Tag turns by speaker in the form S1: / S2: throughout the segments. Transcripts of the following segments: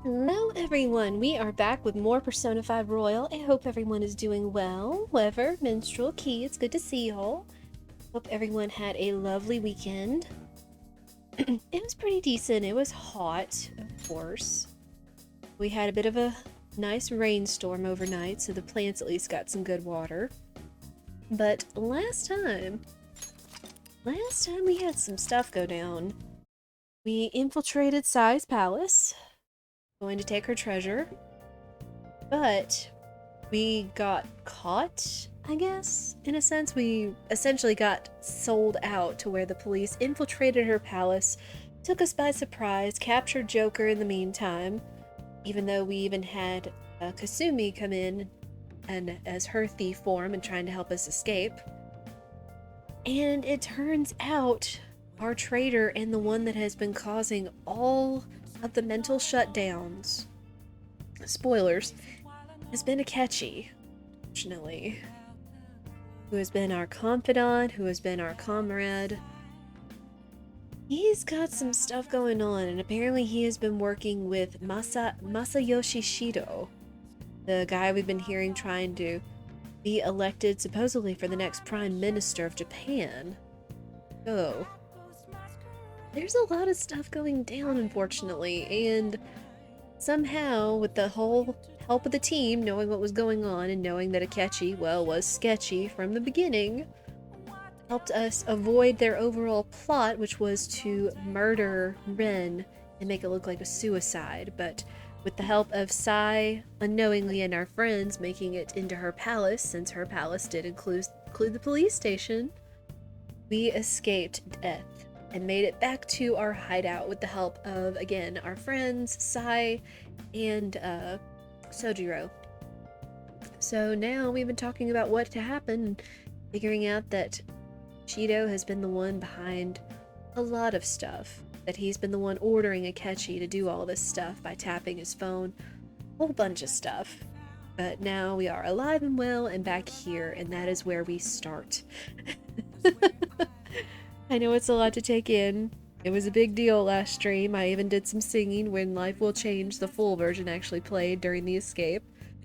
S1: Hello everyone, we are back with more Persona 5 Royal. I hope everyone is doing well. Weather, Minstrel, Key, it's good to see y'all. Hope everyone had a lovely weekend. It was pretty decent. It was hot, of course. We had a bit of a nice rainstorm overnight, so the plants at least got some good water. But last time we had some stuff go down. We infiltrated Sai's palace, going to take her treasure, but we got caught, I guess, in a sense. We essentially got sold out to where the police infiltrated her palace, took us by surprise, captured Joker in the meantime, even though we even had Kasumi come in and as her thief form and trying to help us escape. And it turns out our traitor and the one that has been causing all of the mental shutdowns, spoilers, has been Akechi, unfortunately, who has been our confidant, who has been our comrade. He's got some stuff going on, and apparently he has been working with Masayoshi Shido, the guy we've been hearing trying to be elected supposedly for the next Prime Minister of Japan. Oh. There's a lot of stuff going down, unfortunately, and somehow, with the whole help of the team, knowing what was going on and knowing that Akechi, well, was sketchy from the beginning, helped us avoid their overall plot, which was to murder Ren and make it look like a suicide. But with the help of Sai, unknowingly, and our friends making it into her palace, since her palace did include the police station, we escaped death and made it back to our hideout with the help of, again, our friends, Sai and Sojiro. So now we've been talking about what to happen, figuring out that Shido has been the one behind a lot of stuff, that he's been the one ordering Akechi to do all this stuff by tapping his phone, a whole bunch of stuff. But now we are alive and well and back here, and that is where we start. I know it's a lot to take in. It was a big deal last stream. I even did some singing when Life Will Change, the full version, actually played during the escape.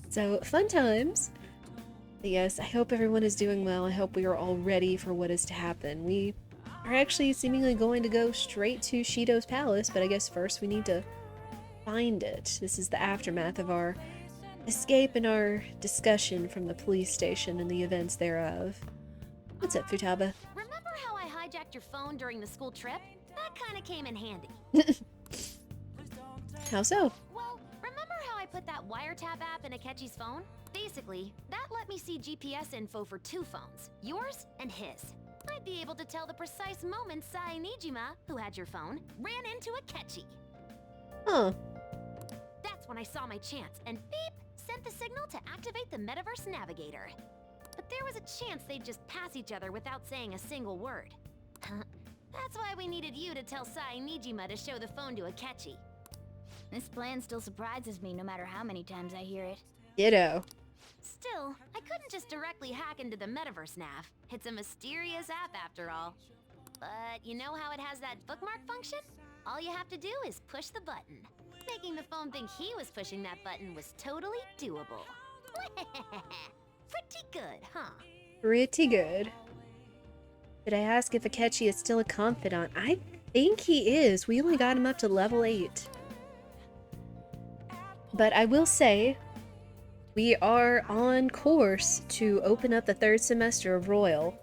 S1: So, fun times. But yes, I hope everyone is doing well. I hope we are all ready for what is to happen. We are actually seemingly going to go straight to Shido's palace, but I guess first we need to find it. This is the aftermath of our escape and our discussion from the police station and the events thereof. What's up, Futaba?
S2: Remember how I hijacked your phone during the school trip? That kind of came in handy.
S1: How so?
S2: Well, remember how I put that wiretap app in Akechi's phone? Basically, that let me see GPS info for two phones, yours and his. I'd be able to tell the precise moment Sai Nijima, who had your phone, ran into Akechi.
S1: Huh.
S2: That's when I saw my chance and beep, sent the signal to activate the Metaverse Navigator. But there was a chance they'd just pass each other without saying a single word. That's why we needed you to tell Sai Nijima to show the phone to Akechi. This plan still surprises me no matter how many times I hear it.
S1: Ditto.
S2: Still, I couldn't just directly hack into the Metaverse Nav. It's a mysterious app after all. But you know how it has that bookmark function? All you have to do is push the button. Making the phone think he was pushing that button was totally doable. Pretty good, huh?
S1: Pretty good. Did I ask if Akechi is still a confidant? I think he is. We only got him up to level 8. But I will say, we are on course to open up the 3rd semester of Royal.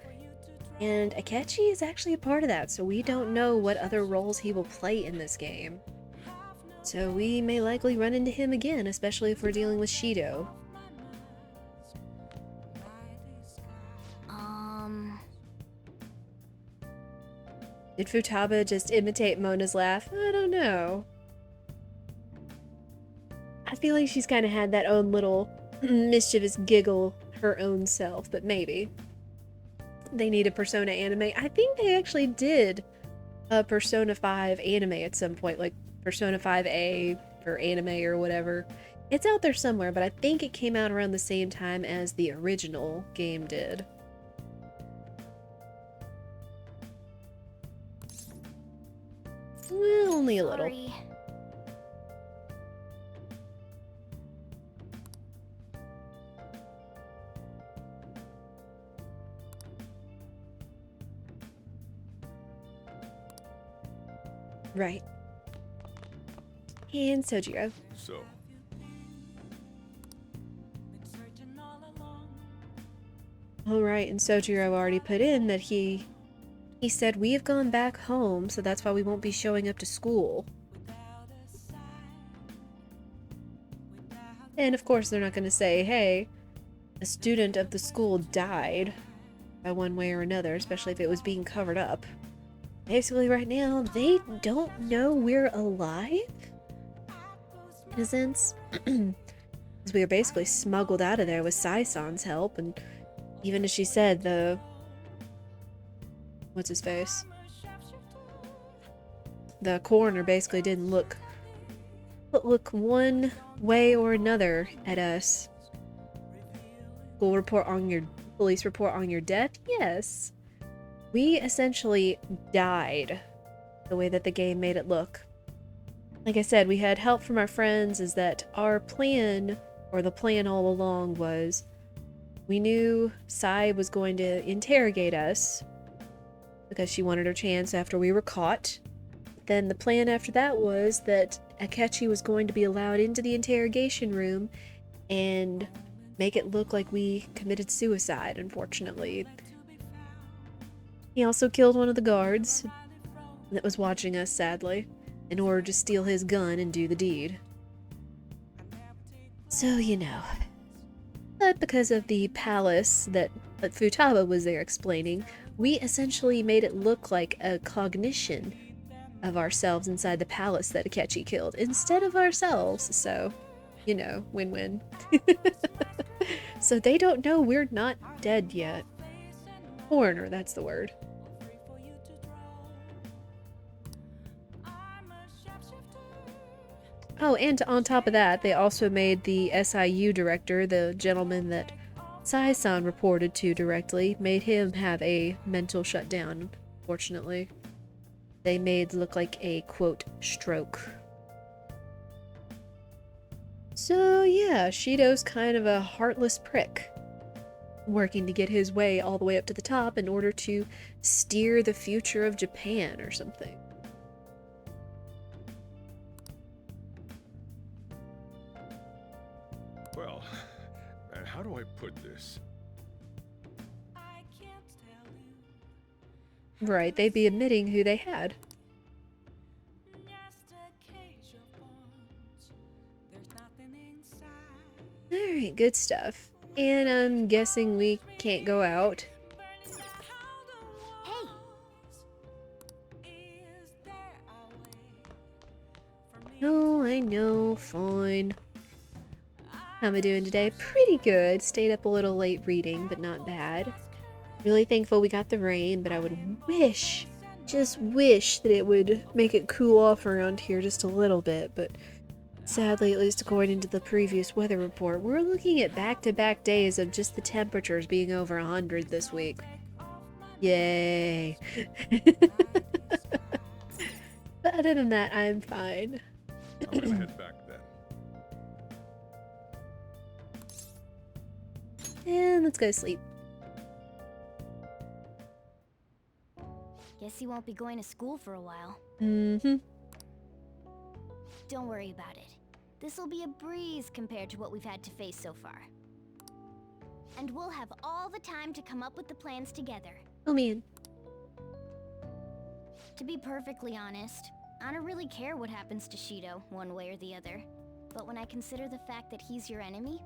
S1: And Akechi is actually a part of that, so we don't know what other roles he will play in this game. So we may likely run into him again, especially if we're dealing with Shido. Did Futaba just imitate Mona's laugh? I don't know. I feel like she's kind of had that own little mischievous giggle her own self, but maybe. They need a Persona anime. I think they actually did a Persona 5 anime at some point, like Persona 5A or anime or whatever. It's out there somewhere, but I think it came out around the same time as the original game did. Well, only a little.
S2: Sorry.
S1: Right. And Sojiro.
S3: So,
S1: Alright, and Sojiro already put in that he said we have gone back home, so that's why we won't be showing up to school. And of course they're not going to say, hey, a student of the school died by one way or another, especially if it was being covered up. Basically right now, they don't know we're alive, in a sense. Because we were basically smuggled out of there with Sai-san's help, and even as she said, what's his face? The coroner basically didn't look one way or another at us. Police report on your death? Yes. We essentially died the way that the game made it look. Like I said, we had help from our friends, is that our plan, or the plan all along, was we knew Sai was going to interrogate us because she wanted her chance after we were caught. Then the plan after that was that Akechi was going to be allowed into the interrogation room and make it look like we committed suicide, unfortunately. He also killed one of the guards that was watching us, sadly, in order to steal his gun and do the deed. So, you know. But because of the palace that Futaba was there explaining, we essentially made it look like a cognition of ourselves inside the palace that Akechi killed, instead of ourselves, so, you know, win-win. So they don't know we're not dead yet. Foreigner, that's the word. Oh, and on top of that, they also made the SIU director, the gentleman that Sai-san reported to directly, made him have a mental shutdown, fortunately. They made look like a, quote, stroke. So yeah, Shido's kind of a heartless prick, working to get his way all the way up to the top in order to steer the future of Japan or something.
S3: well, how do I put this?
S1: Right, they'd be admitting who they had. Alright, good stuff. And I'm guessing we can't go out.
S2: Hey!
S1: Oh, I know, fine. How am I doing today? Pretty good. Stayed up a little late reading, but not bad. Really thankful we got the rain, but I would wish, just wish, that it would make it cool off around here just a little bit, but sadly, at least according to the previous weather report, we're looking at back-to-back days of just the temperatures being over 100 this week. Yay! But other than that, I'm fine.
S3: I'm gonna head back then.
S1: And let's go to sleep.
S2: Guess you won't be going to school for a while.
S1: Mm-hmm.
S2: Don't worry about it. This'll be a breeze compared to what we've had to face so far. And we'll have all the time to come up with the plans together.
S1: Oh man.
S2: To be perfectly honest, I don't really care what happens to Shido, one way or the other. But when I consider the fact that he's your enemy,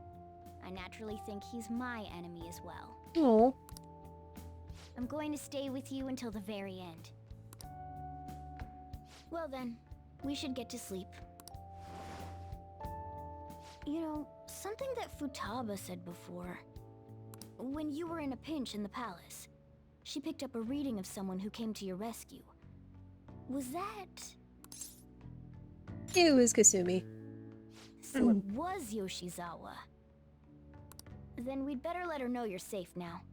S2: I naturally think he's my enemy as well.
S1: Oh.
S2: I'm going to stay with you until the very end. Well then, we should get to sleep. You know, something that Futaba said before. When you were in a pinch in the palace, she picked up a reading of someone who came to your rescue. Was that...
S1: It was Kasumi.
S2: So it was Yoshizawa. Then we'd better let her know you're safe now.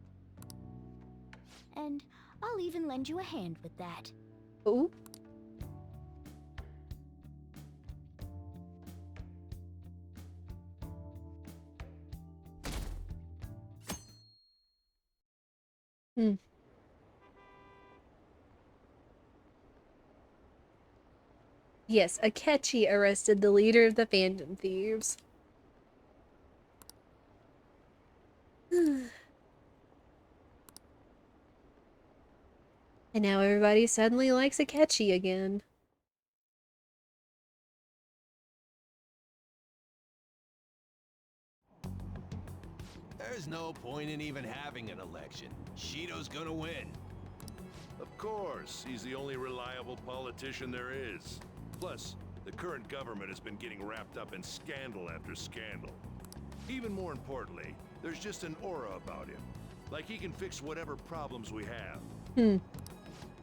S2: And I'll even lend you a hand with that.
S1: Oh. Hmm. Yes, Akechi arrested the leader of the Phantom Thieves. And now everybody suddenly likes Akechi again.
S4: There's no point in even having an election. Shido's gonna win.
S3: Of course, he's the only reliable politician there is. Plus, the current government has been getting wrapped up in scandal after scandal. Even more importantly, there's just an aura about him. Like he can fix whatever problems we have.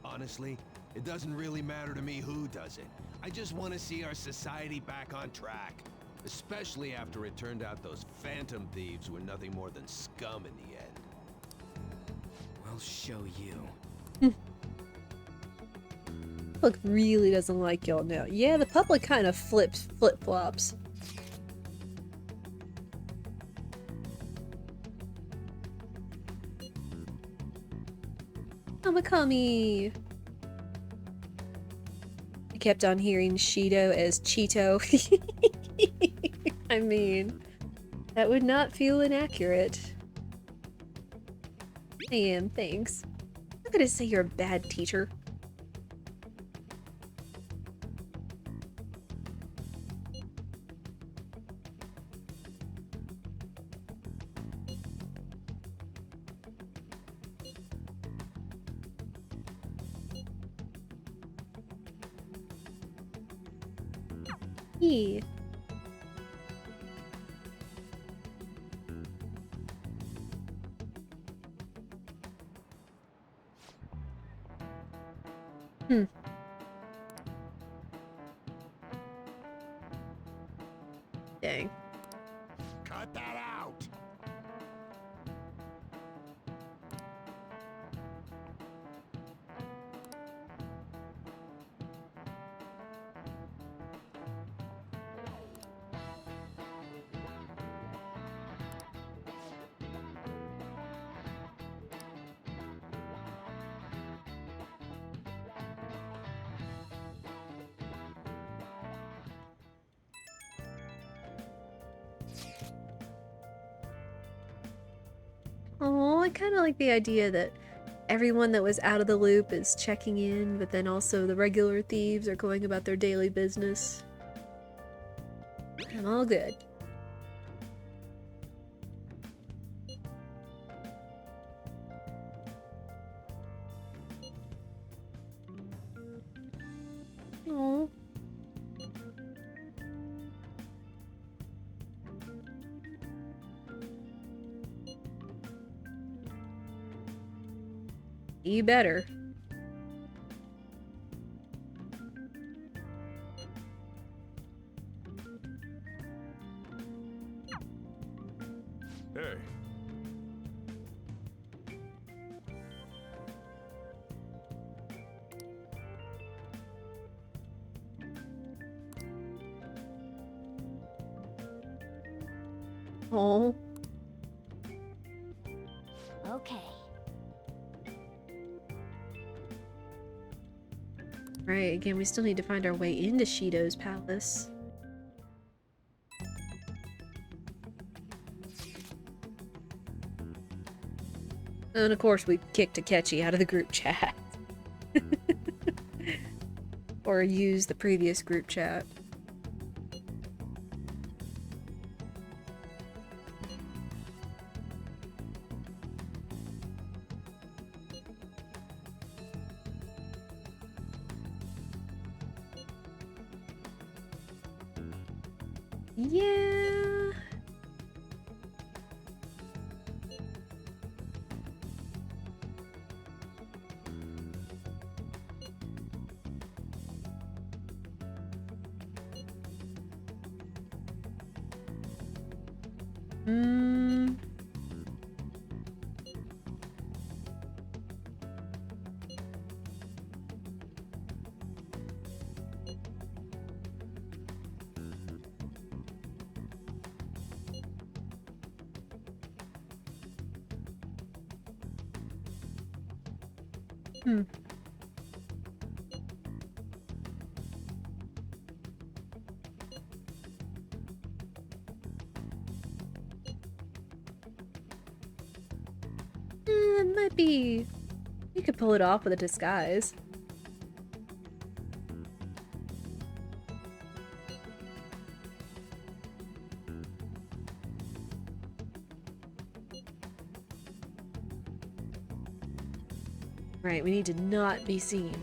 S4: Honestly, it doesn't really matter to me who does it. I just want to see our society back on track. Especially after it turned out those Phantom Thieves were nothing more than scum in the end. We'll show you.
S1: Public really doesn't like y'all now. Yeah, the public kind of flip-flops. Amakami! I kept on hearing Shido as Cheeto. I mean, that would not feel inaccurate. I am, thanks. I'm not gonna say you're a bad teacher. Yeah. Dang.
S4: Cut that out!
S1: Oh, I kind of like the idea that everyone that was out of the loop is checking in, but then also the regular thieves are going about their daily business. I'm all good. Oh. You better.
S3: Hey,
S1: Oh.
S2: Okay.
S1: Right, again, we still need to find our way into Shido's palace. And of course, we kicked Akechi out of the group chat. Or used the previous group chat. Yeah. Hmm. might be... You could pull it off with a disguise. Right, we need to not be seen.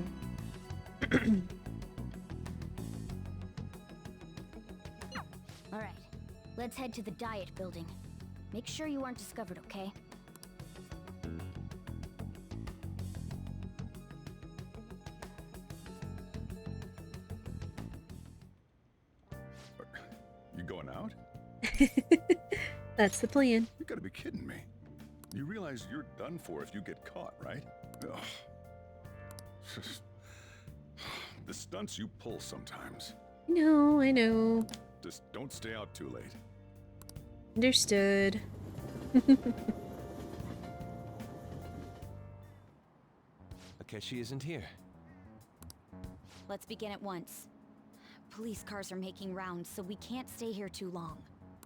S2: Alright, let's head to the diet building. Make sure you aren't discovered, okay?
S5: You going out?
S1: That's the plan.
S5: You gotta be kidding me. You realize you're done for if you get caught, right? Ugh. The stunts you pull sometimes.
S1: No, I know.
S5: Just don't stay out too late.
S1: Understood.
S4: Akechi isn't here.
S2: Let's begin at once. Police cars are making rounds, so we can't stay here too long.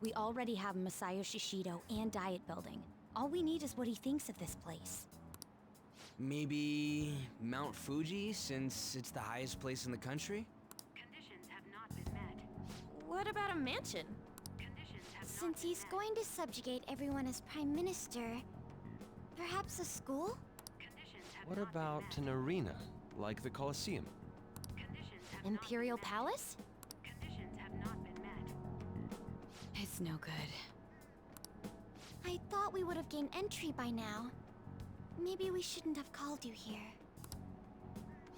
S2: We already have Masayoshi Shido and diet building. All we need is what he thinks of this place.
S6: Maybe Mount Fuji, since it's the highest place in the country?
S7: Conditions have not been met.
S2: What about a mansion?
S7: Conditions have not
S8: Since
S7: been
S8: he's
S7: met.
S8: going to subjugate everyone as Prime Minister, perhaps a school?
S7: Conditions have
S4: What
S7: not been
S4: about
S7: met.
S4: an arena, like the Colosseum?
S7: Conditions have
S2: Imperial
S7: not been
S2: Palace?
S7: met. Conditions have not been met.
S2: It's no good.
S8: I thought we would have gained entry by now. Maybe we shouldn't have called you here.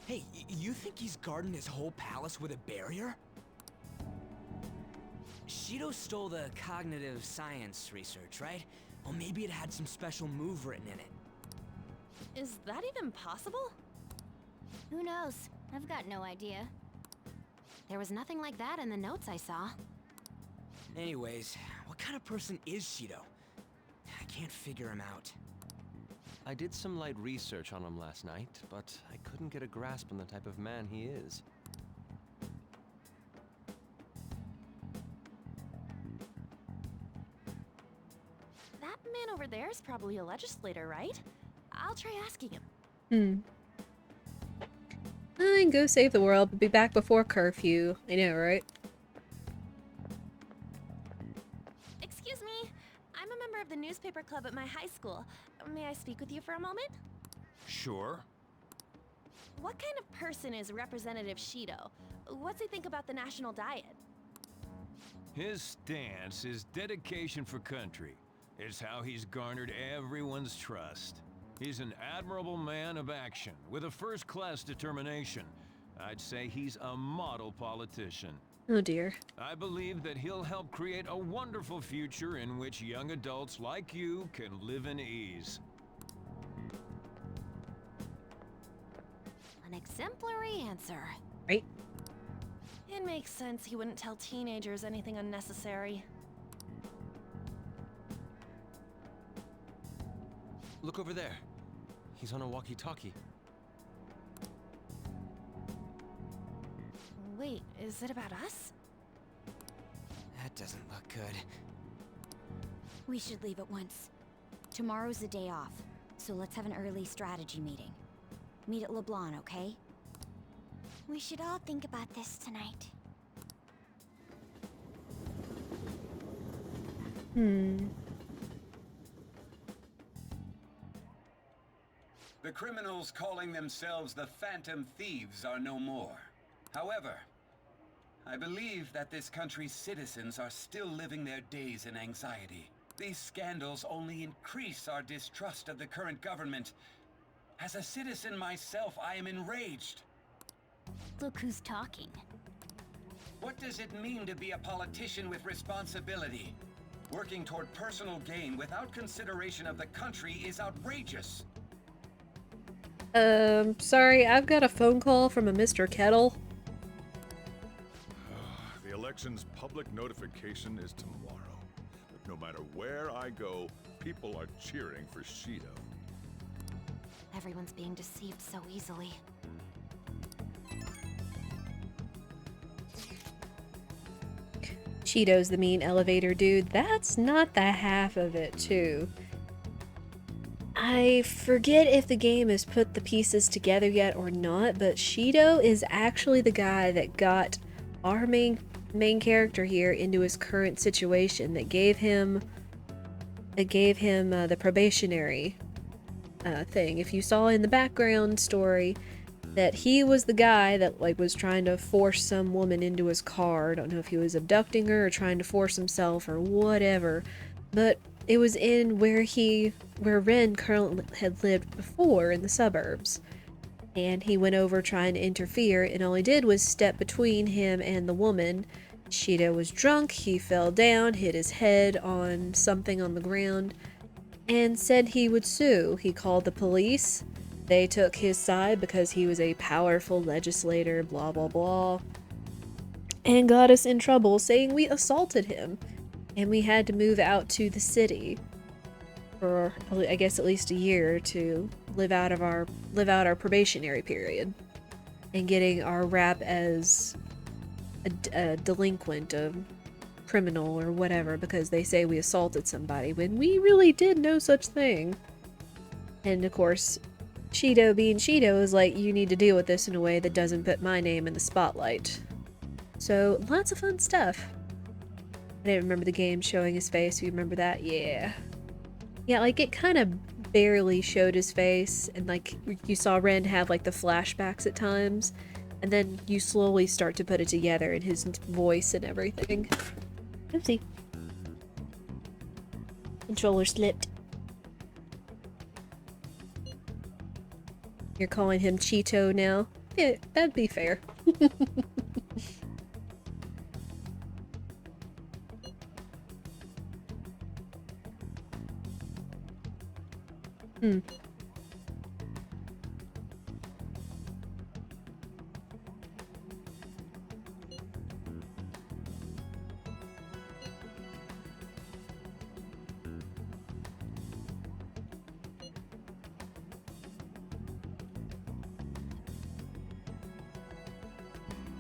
S6: Hey, you think he's guarding his whole palace with a barrier? Shido stole the cognitive science research, right? Well, maybe it had some special move written in it.
S2: Is that even possible?
S8: Who knows? I've got no idea.
S2: There was nothing like that in the notes I saw.
S6: Anyways, what kind of person is Shido? I can't figure him out.
S4: I did some light research on him last night, but I couldn't get a grasp on the type of man he is.
S2: That man over there is probably a legislator, right? I'll try asking him.
S1: I can go save the world, but be back before curfew. I know, right?
S2: Excuse me, I'm a member of the newspaper club at my high school. May I speak with you for a moment?
S5: Sure.
S2: What kind of person is Representative Shido? What's he think about the national diet?
S9: His stance is dedication for country. It's how he's garnered everyone's trust. He's an admirable man of action, with a first-class determination. I'd say he's a model politician.
S1: Oh dear.
S9: I believe that he'll help create a wonderful future in which young adults like you can live in ease.
S2: An exemplary answer.
S1: Right?
S2: It makes sense he wouldn't tell teenagers anything unnecessary.
S4: Look over there. He's on a walkie-talkie.
S2: Wait, is it about us?
S6: That doesn't look good.
S8: We should leave at once. Tomorrow's the day off, so let's have an early strategy meeting. Meet at LeBlanc, okay? We should all think about this tonight.
S10: The criminals calling themselves the Phantom Thieves are no more. However, I believe that this country's citizens are still living their days in anxiety. These scandals only increase our distrust of the current government. As a citizen myself, I am enraged.
S8: Look who's talking.
S10: What does it mean to be a politician with responsibility? Working toward personal gain without consideration of the country is outrageous.
S1: Sorry, I've got a phone call from a Mr. Kettle.
S5: The election's public notification is tomorrow. But no matter where I go, people are cheering for Shido.
S2: Everyone's being deceived so easily.
S1: Cheeto's the mean elevator dude. That's not the half of it, too. I forget if the game has put the pieces together yet or not, but Shido is actually the guy that got our main character here into his current situation, that gave him the probationary thing. If you saw in the background story that he was the guy that like was trying to force some woman into his car. I don't know if he was abducting her or trying to force himself or whatever, but it was in where Ren currently had lived before in the suburbs. And he went over trying to interfere, and all he did was step between him and the woman. Shido was drunk, he fell down, hit his head on something on the ground, and said he would sue. He called the police. They took his side because he was a powerful legislator, blah blah blah, and got us in trouble saying we assaulted him, and we had to move out to the city for, I guess, at least a year to live out our probationary period and getting our rap as a delinquent, a criminal or whatever, because they say we assaulted somebody when we really did no such thing. And of course, Shido being Shido is like, you need to deal with this in a way that doesn't put my name in the spotlight. So lots of fun stuff. I didn't remember the game showing his face. You remember that? Yeah. Yeah, like it kind of barely showed his face, and like you saw Ren have like the flashbacks at times, and then you slowly start to put it together in his voice and everything. Oopsie. Controller slipped. You're calling him Cheeto now? Yeah, that'd be fair.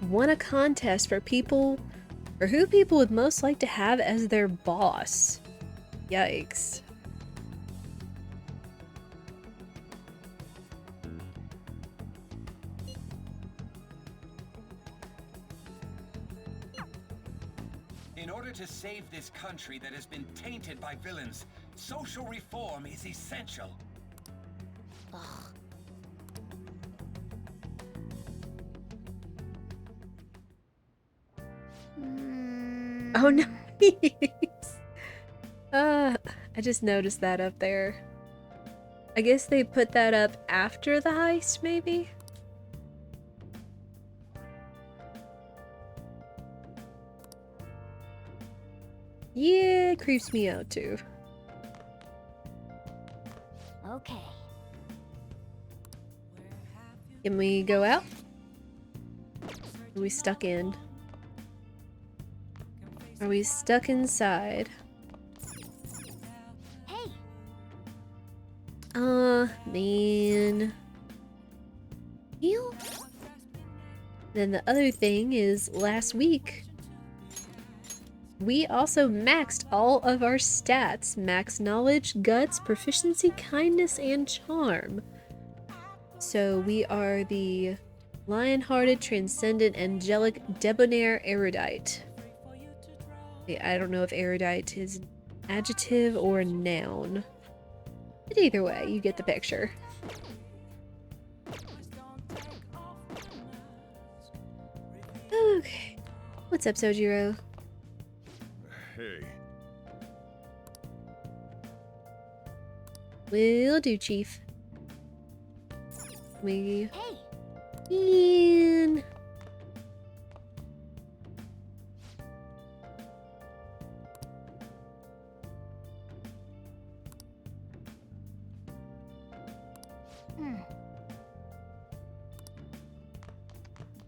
S1: Won a contest for who people would most like to have as their boss. Yikes.
S10: In order to save this country that has been tainted by villains, social reform is essential.
S1: Oh no. I just noticed that up there. I guess they put that up after the heist, maybe? Yeah, it creeps me out too.
S8: Okay.
S1: Can we go out? Are we stuck in? Are we stuck inside?
S8: Hey.
S1: Man. Heal? Then the other thing is, last week, we also maxed all of our stats. Max knowledge, guts, proficiency, kindness, and charm. So we are the lion-hearted, transcendent, angelic, debonair, erudite. I don't know if erudite is an adjective or a noun. But either way, you get the picture. Okay. What's up, Sojiro?
S5: Hey,
S1: Will do, Chief. We
S8: Hey.
S1: in.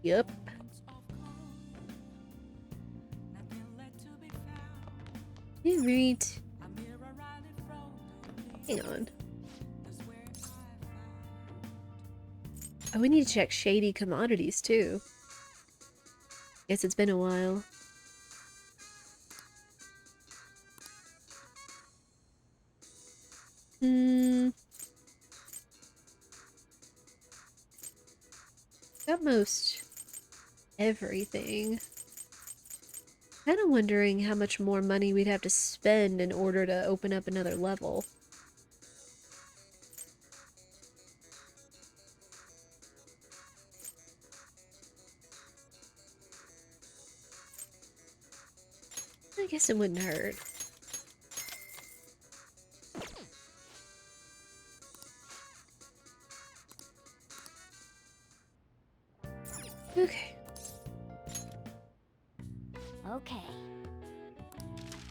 S1: Yep. Alright. Hang on. Oh, we need to check shady commodities too. Guess it's been a while. Got most everything. Kind of wondering how much more money we'd have to spend in order to open up another level. I guess it wouldn't hurt. Okay.
S8: Okay.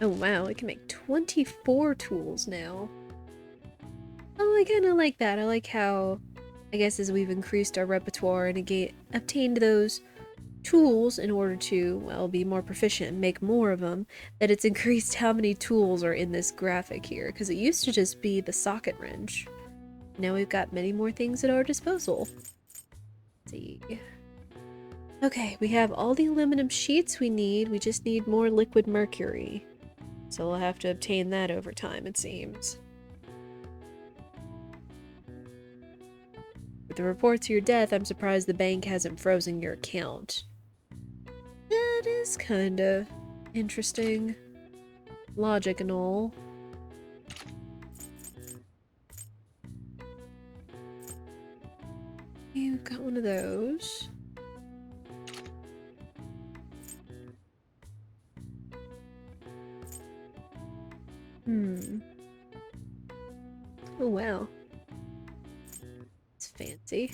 S1: Oh wow, I can make 24 tools now. Oh, I kind of like that. I like how, I guess as we've increased our repertoire and obtained those tools in order to, well, be more proficient and make more of them, that it's increased how many tools are in this graphic here, because it used to just be the socket wrench. Now we've got many more things at our disposal. Let's see. Okay, we have all the aluminum sheets we need, we just need more liquid mercury. So we'll have to obtain that over time, it seems. With the reports of your death, I'm surprised the bank hasn't frozen your account. That is kind of interesting. Logic and all. You've got one of those. Oh wow. It's fancy.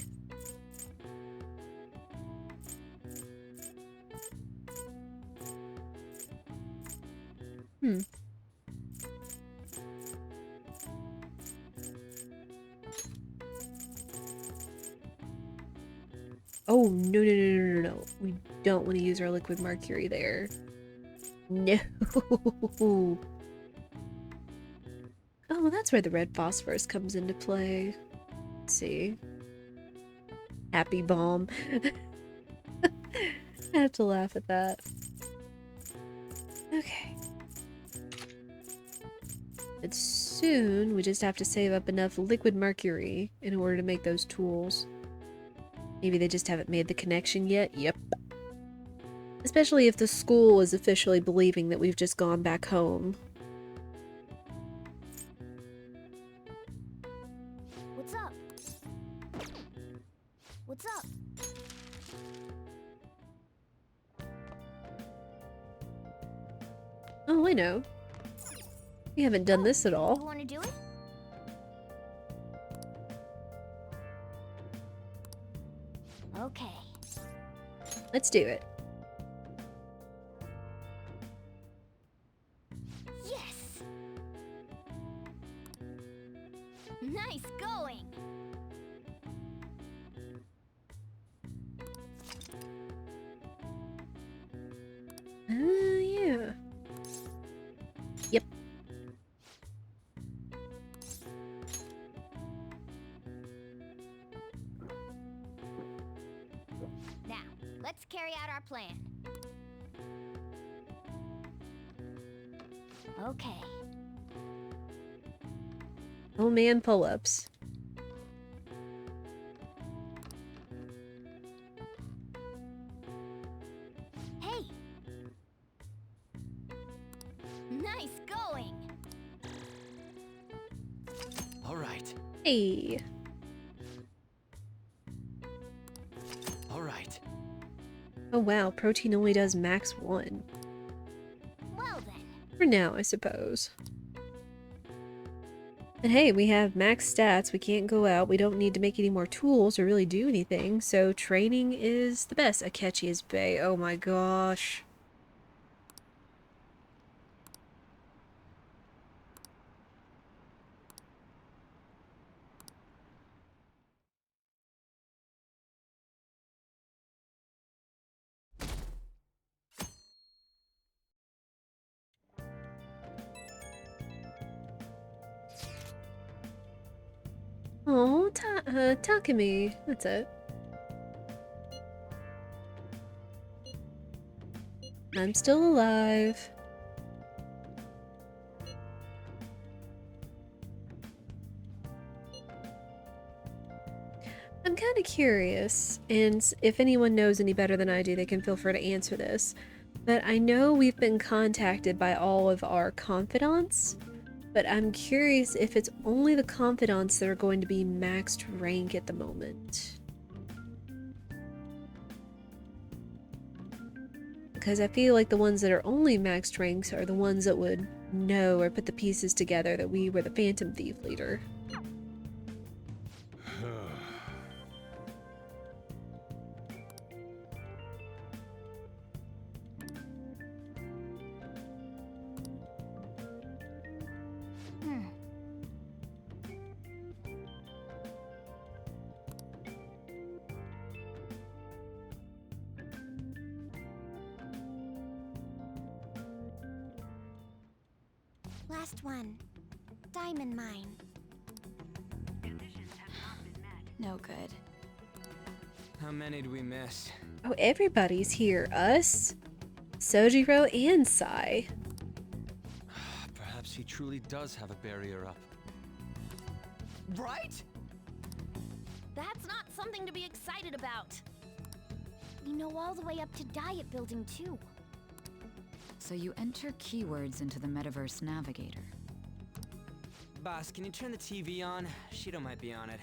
S1: Oh, no. We don't want to use our liquid mercury there. No. Oh, well, that's where the red phosphorus comes into play. Let's see. Happy bomb. I have to laugh at that. Okay. And soon, we just have to save up enough liquid mercury in order to make those tools. Maybe they just haven't made the connection yet? Yep. Especially if the school is officially believing that we've just gone back home.
S8: What's up? What's up?
S1: Oh, I know. We haven't done this at
S8: You
S1: all.
S8: want to do it? Okay.
S1: Let's do it.
S8: Yes! Nice going!
S1: Yeah. Yep.
S8: Now, let's carry out our plan. Okay.
S1: Oh man, pull-ups.
S8: Hey! Nice going!
S6: All right.
S1: Hey.
S6: All right.
S1: Oh wow, protein only does max 1.
S8: Well then.
S1: For now, I suppose. And hey, we have max stats, we can't go out, we don't need to make any more tools or really do anything, so training is the best. Akechi's Bay, oh my gosh. Oh, Takumi. That's it. I'm still alive. I'm kind of curious, and if anyone knows any better than I do, they can feel free to answer this. But I know we've been contacted by all of our confidants, but I'm curious if it's only the confidants that are going to be maxed rank at the moment. Because I feel like the ones that are only maxed ranks are the ones that would know or put the pieces together that we were the Phantom Thief leader.
S8: Last one. Diamond mine.
S7: Conditions have not been met.
S8: No good.
S6: How many do we miss?
S1: Oh, everybody's here. Us, Sojiro, and Sai.
S11: Perhaps he truly does have a barrier up.
S6: Right?
S2: That's not something to be excited about.
S8: We know all the way up to Diet Building, too.
S12: So you enter keywords into the Metaverse Navigator.
S6: Boss, can you turn the TV on? Shido might be on it.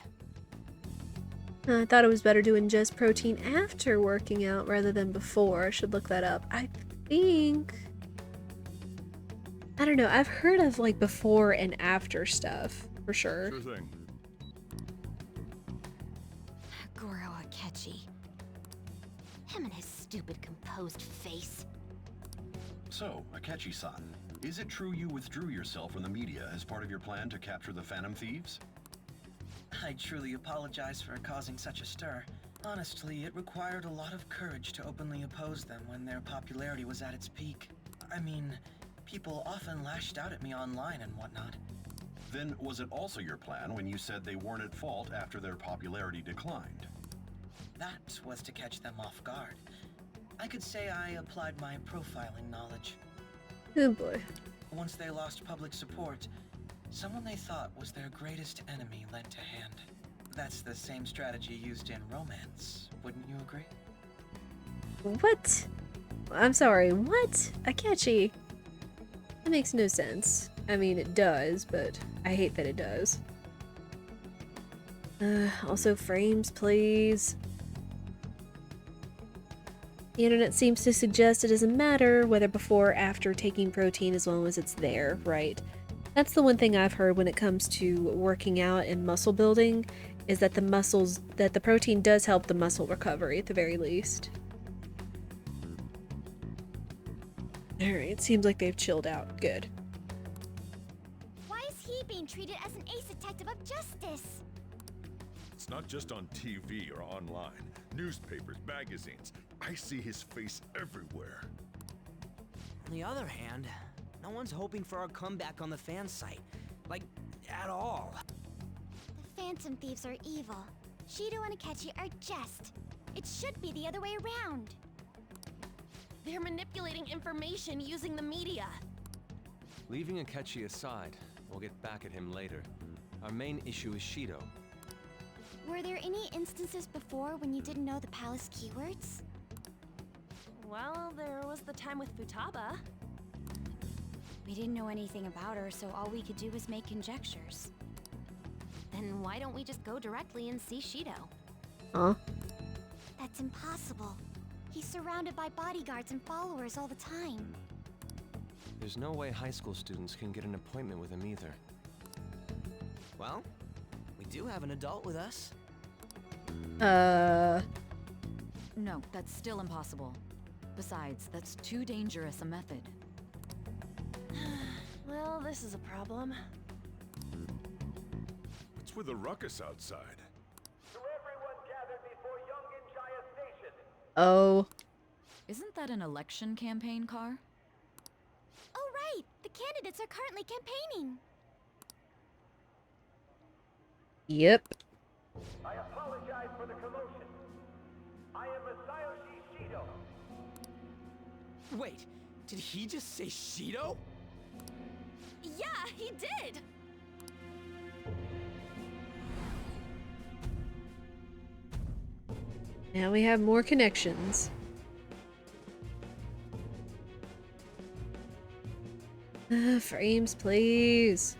S1: I thought it was better to ingest protein after working out rather than before. I should look that up. I think... I don't know. I've heard of like before and after stuff, for sure.
S5: Sure thing.
S8: Goro Akechi.
S2: Him and his stupid composed face.
S13: So, Akechi-san, is it true you withdrew yourself from the media as part of your plan to capture the Phantom Thieves?
S14: I truly apologize for causing such a stir. Honestly, it required a lot of courage to openly oppose them when their popularity was at its peak. I mean, people often lashed out at me online and whatnot.
S13: Then was it also your plan when you said they weren't at fault after their popularity declined?
S14: That was to catch them off guard. I could say I applied my profiling knowledge.
S1: Oh boy.
S14: Once they lost public support, someone they thought was their greatest enemy lent a hand. That's the same strategy used in romance, wouldn't you agree?
S1: What? I'm sorry, what? Akechi? That makes no sense. I mean, it does, but I hate that it does. Also frames, please. The internet seems to suggest it doesn't matter whether before or after taking protein as long as it's there, right? That's the one thing I've heard when it comes to working out and muscle building, is that the protein does help the muscle recovery at the very least. Alright, seems like they've chilled out. Good.
S8: Why is he being treated as an ace detective of justice?
S5: It's not just on TV or online. Newspapers, magazines. I see his face everywhere.
S6: On the other hand, no one's hoping for our comeback on the fan site. Like, at all.
S8: The Phantom Thieves are evil. Shido and Akechi are just. It should be the other way around.
S2: They're manipulating information using the media.
S11: Leaving Akechi aside, we'll get back at him later. Our main issue is Shido.
S8: Were there any instances before when you didn't know the palace keywords?
S2: Well, there was the time with Futaba.
S8: We didn't know anything about her, so all we could do was make conjectures.
S2: Then why don't we just go directly and see Shido?
S1: Huh?
S8: That's impossible. He's surrounded by bodyguards and followers all the time.
S11: There's no way high school students can get an appointment with him either.
S6: Well, we do have an adult with us.
S12: No, that's still impossible. Besides, that's too dangerous a method.
S2: Well, this is a problem.
S5: What's with the ruckus outside?
S15: To everyone gathered before Yongen-Jaya Station.
S1: Oh.
S12: Isn't that an election campaign car?
S8: Oh right! The candidates are currently campaigning!
S1: Yep.
S15: I apologize for the commotion. I am Masayoshi Shido.
S6: Wait, did he just say Shido?
S2: Yeah, he did!
S1: Now we have more connections. Frames, please.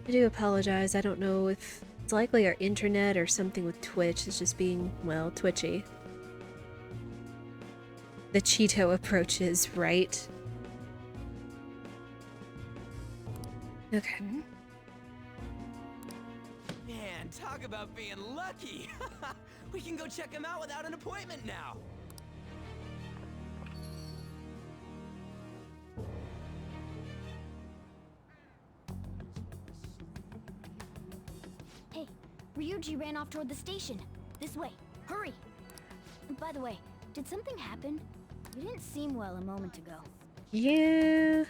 S1: I do apologize. I don't know if it's likely our internet or something with Twitch is just being, well, twitchy. The Cheeto approaches, right? Okay.
S6: Man, talk about being lucky. We can go check him out without an appointment now.
S8: Hey, Ryuji ran off toward the station. This way. Hurry! By the way, did something happen? You didn't seem well a moment ago.
S1: Yeah.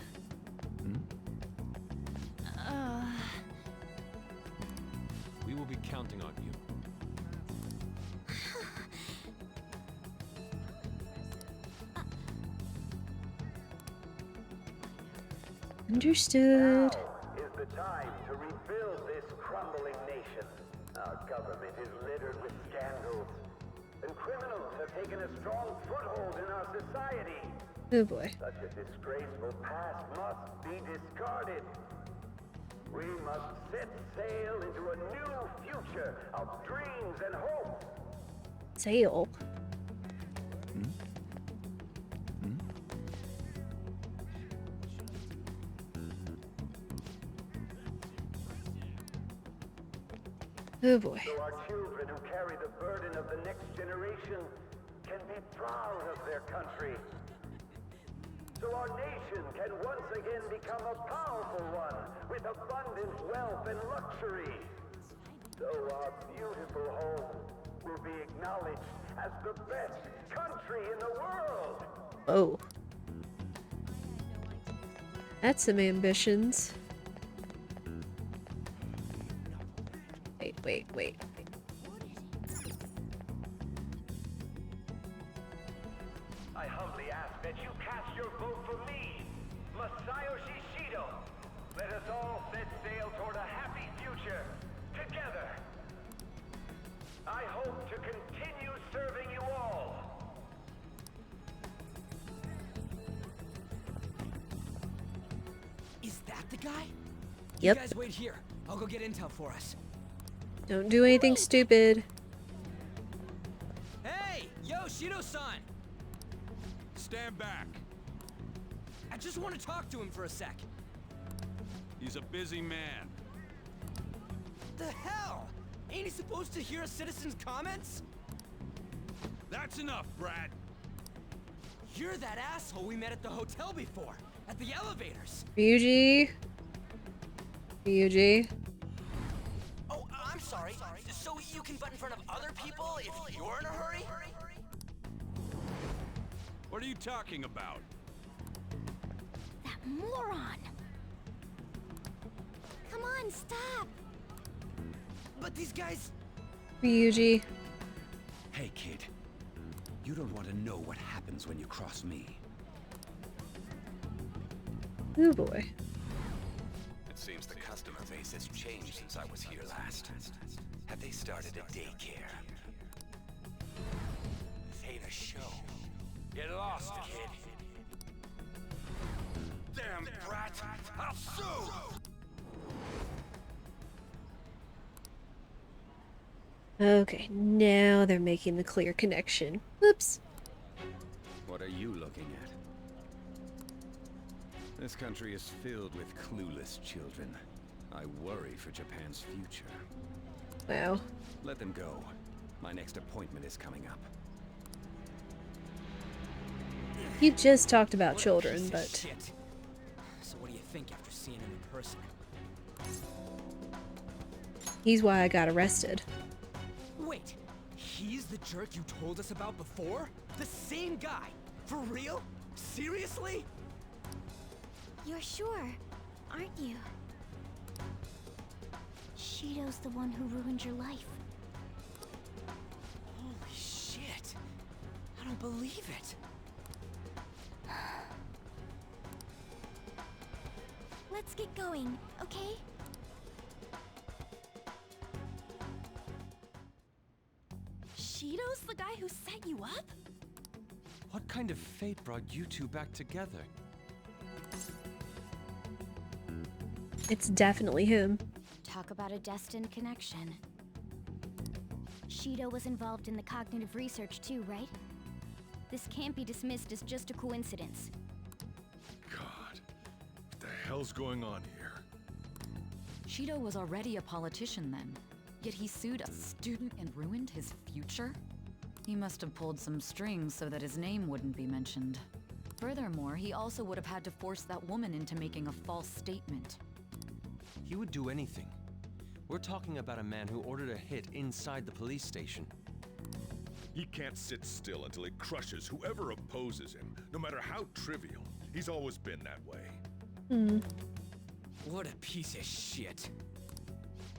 S11: We will be counting on you.
S1: Understood.
S15: Now is the time to rebuild this crumbling nation. Our government is littered with scandals, and criminals have taken a strong foothold in our society.
S1: Oh boy.
S15: Such a disgraceful past must be discarded. We must set sail into a new future of dreams and hope.
S1: Sail. Oh boy.
S15: So our children who carry the burden of the next generation can be proud of their country. So our nation can once again become a powerful one with abundant wealth and luxury. So our beautiful home will be acknowledged as the best country in the world.
S1: Oh. That's some ambitions. Wait.
S15: I humbly ask that you cast your vote for me, Masayoshi Shido. Let us all set sail toward a happy future, together. I hope to continue serving you all.
S6: Is that the guy?
S1: Yep.
S6: You guys wait here. I'll go get intel for us.
S1: Don't do anything stupid.
S6: Hey, yo, Shido-san!
S9: Stand back.
S6: I just want to talk to him for a sec.
S9: He's a busy man.
S6: The hell? Ain't he supposed to hear a citizen's comments?
S9: That's enough, Brad.
S6: You're that asshole we met at the hotel before, at the elevators.
S1: Ryuji.
S6: Oh, I'm sorry. So you can butt in front of other people if you're in a hurry?
S9: What are you talking about?
S8: That moron! Come on, stop!
S6: But these guys...
S1: Ryuji.
S10: Hey, kid. You don't want to know what happens when you cross me.
S1: Oh boy.
S10: It seems the customer base has changed since I was here last. Have they started a daycare? This ain't a show. Get lost, kid. Damn brat! I'll sue!
S1: Okay, now they're making the clear connection. Whoops.
S10: What are you looking at? This country is filled with clueless children. I worry for Japan's future.
S1: Wow.
S10: Let them go. My next appointment is coming up.
S1: He just talked about children, but...
S6: Shit. So what do you think after seeing him in person?
S1: He's why I got arrested.
S6: Wait, he's the jerk you told us about before? The same guy? For real? Seriously?
S8: You're sure, aren't you? Shido's the one who ruined your life.
S6: Holy shit. I don't believe it.
S8: Let's get going, okay?
S12: who set you up?
S11: What kind of fate brought you two back together?
S1: It's definitely him.
S8: Talk about a destined connection. Shido was involved in the cognitive research too, right? This can't be dismissed as just a coincidence.
S5: God, what the hell's going on here?
S12: Shido was already a politician then, yet he sued a student and ruined his future? He must have pulled some strings so that his name wouldn't be mentioned. Furthermore, he also would have had to force that woman into making a false statement.
S11: He would do anything. We're talking about a man who ordered a hit inside the police station.
S5: He can't sit still until he crushes whoever opposes him, no matter how trivial. He's always been that way.
S6: What a piece of shit.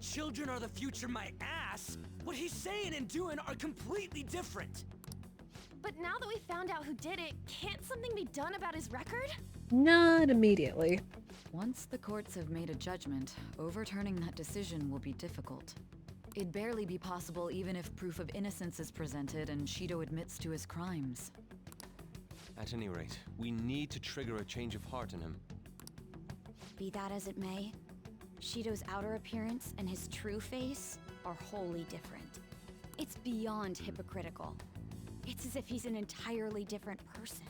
S6: Children are the future, my ass! What he's saying and doing are completely different!
S2: But now that we found out who did it, can't something be done about his record?
S1: Not immediately.
S12: Once the courts have made a judgment, overturning that decision will be difficult. It'd barely be possible even if proof of innocence is presented and Shido admits to his crimes.
S11: At any rate, we need to trigger a change of heart in him.
S8: Be that as it may, Shido's outer appearance and his true face are wholly different. It's beyond hypocritical. It's as if he's an entirely different person.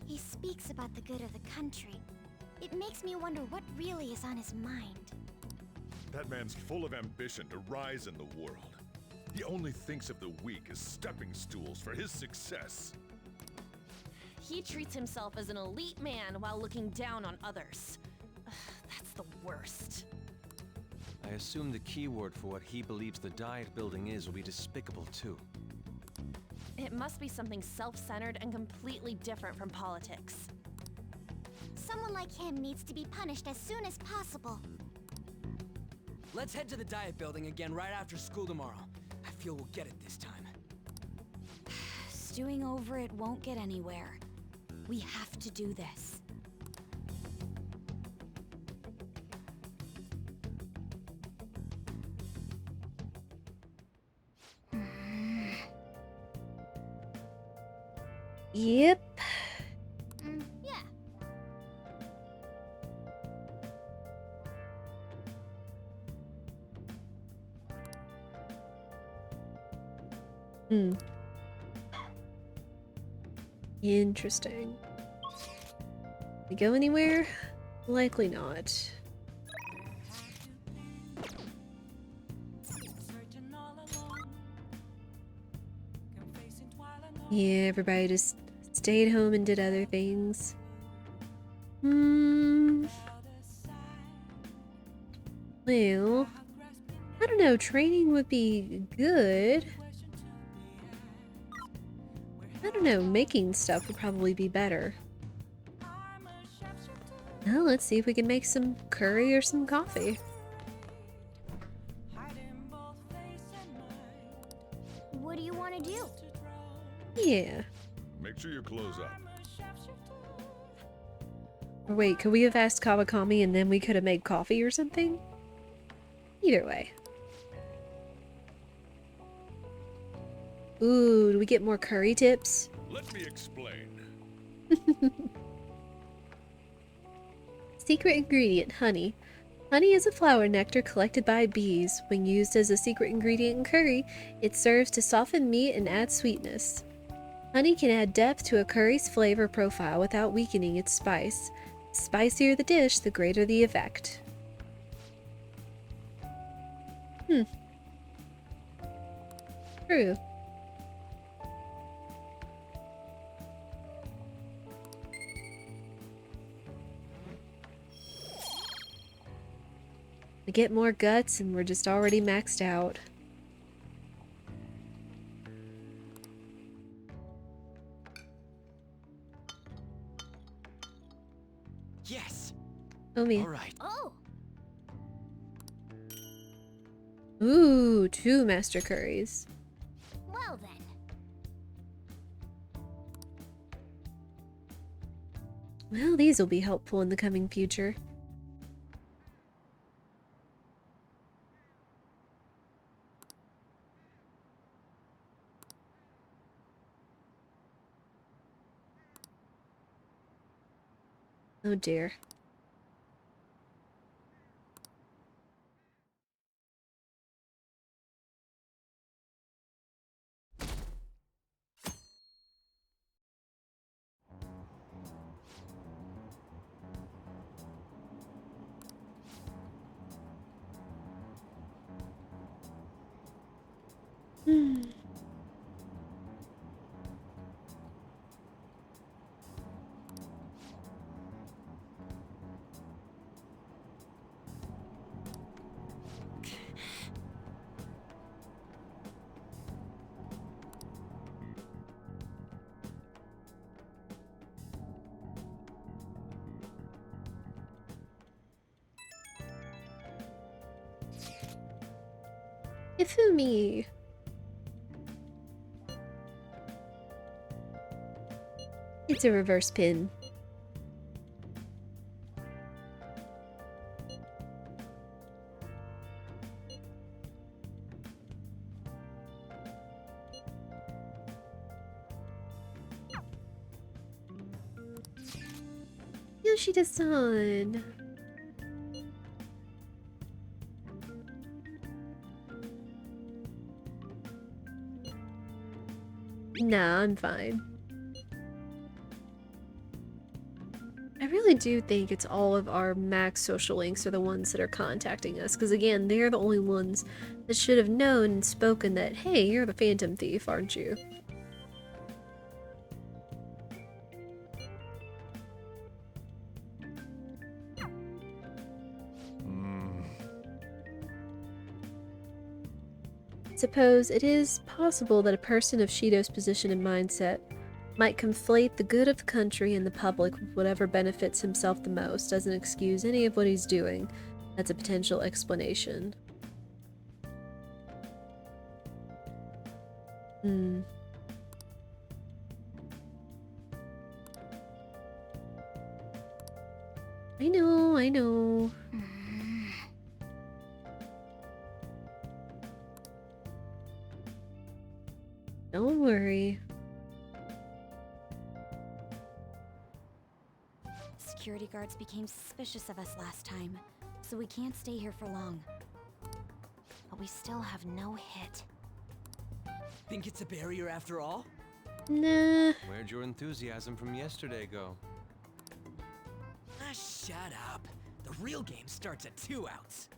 S16: He speaks about the good of the country. It makes me wonder what really is on his mind.
S5: That man's full of ambition to rise in the world. He only thinks of the weak as stepping stools for his success.
S2: He treats himself as an elite man while looking down on others. That's the worst.
S11: I assume the key word for what he believes the Diet building is will be despicable too.
S2: It must be something self-centered and completely different from politics.
S16: Someone like him needs to be punished as soon as possible.
S6: Let's head to the Diet building again right after school tomorrow. I feel we'll get it this time.
S8: Stewing over it won't get anywhere. We have to do this.
S1: Yep.
S16: Yeah.
S1: Interesting. We go anywhere? Likely not. Yeah, everybody just stayed home and did other things. Well, I don't know, training would be good. I don't know, making stuff would probably be better. Well, let's see if we can make some curry or some coffee.
S16: What do you want to do?
S1: Yeah.
S5: Make sure your clothes up.
S1: Or wait, could we have asked Kawakami and then we could have made coffee or something? Either way. Ooh, do we get more curry tips?
S5: Let me explain.
S1: Secret ingredient, honey. Honey is a flower nectar collected by bees. When used as a secret ingredient in curry, it serves to soften meat and add sweetness. Honey can add depth to a curry's flavor profile without weakening its spice. The spicier the dish, the greater the effect. True. We get more guts and we're just already maxed out.
S6: Yes.
S1: Oh man.
S6: All right.
S16: Oh.
S1: Ooh, 2 master curries.
S16: Well then.
S1: Well, these will be helpful in the coming future. Oh dear. Ifumi. It's a reverse pin. Yoshida-san. Nah, I'm fine. I really do think it's all of our max social links are the ones that are contacting us, because again, they're the only ones that should have known and spoken that, hey, you're the Phantom Thief, aren't you? Suppose it is possible that a person of Shido's position and mindset might conflate the good of the country and the public with whatever benefits himself the most. Doesn't excuse any of what he's doing. That's a potential explanation. I know. Don't worry.
S8: Security guards became suspicious of us last time, so we can't stay here for long.
S2: But we still have no hit.
S6: Think it's a barrier after all?
S1: Nah.
S11: Where'd your enthusiasm from yesterday go?
S6: Ah, shut up. The real game starts at 2 outs.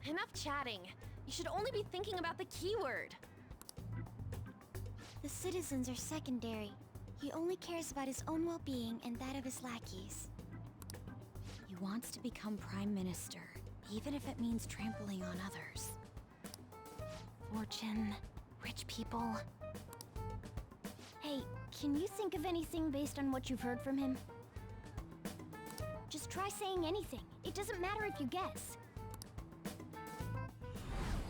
S2: Enough chatting. You should only be thinking about the keyword.
S16: The citizens are secondary. He only cares about his own well-being and that of his lackeys.
S8: He wants to become Prime Minister, even if it means trampling on others.
S2: Fortune, rich people.
S16: Hey, can you think of anything based on what you've heard from him? Just try saying anything. It doesn't matter if you guess.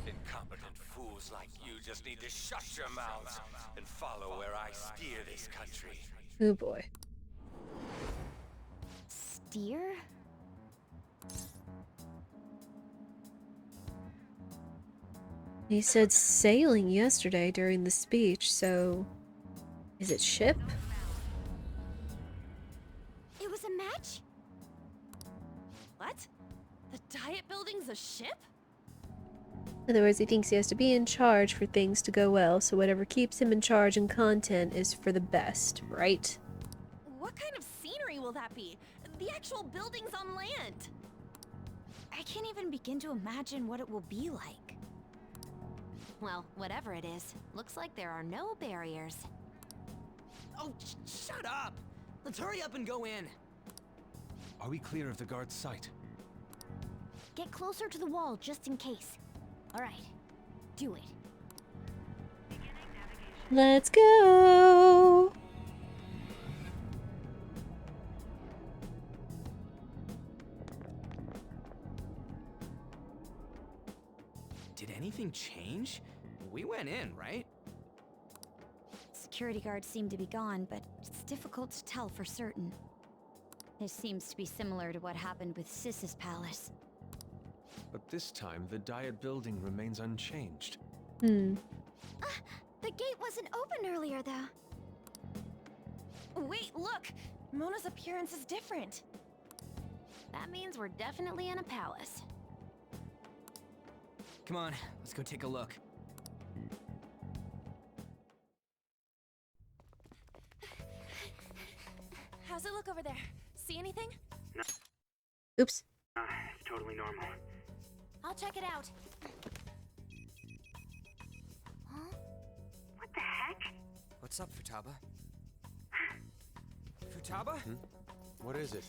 S17: Incompetent fools like you just need to shut your mouths and follow where I steer this country.
S1: Oh boy.
S16: Steer?
S1: He said sailing yesterday during the speech, so... Is it ship?
S16: It was a match?
S2: What? The Diet Building's a ship?
S1: In other words, he thinks he has to be in charge for things to go well, so whatever keeps him in charge and content is for the best, right?
S2: What kind of scenery will that be? The actual buildings on land.
S8: I can't even begin to imagine what it will be like.
S2: Well, whatever it is, looks like there are no barriers.
S6: Oh, shut up! Let's hurry up and go in.
S11: Are we clear of the guard's sight?
S16: Get closer to the wall just in case. Alright, do it.
S1: Let's go!
S6: Did anything change? We went in, right?
S8: Security guards seem to be gone, but it's difficult to tell for certain. This seems to be similar to what happened with Sis's palace.
S11: But this time, the Diet Building remains unchanged.
S16: The gate wasn't open earlier, though.
S2: Wait, look!
S8: Mona's appearance is different.
S2: That means we're definitely in a palace.
S6: Come on, let's go take a look.
S8: How's it look over there? See anything?
S1: Oops.
S7: It's totally normal.
S8: I'll check it out.
S7: What the heck?
S6: What's up, Futaba? Futaba?
S11: What is it?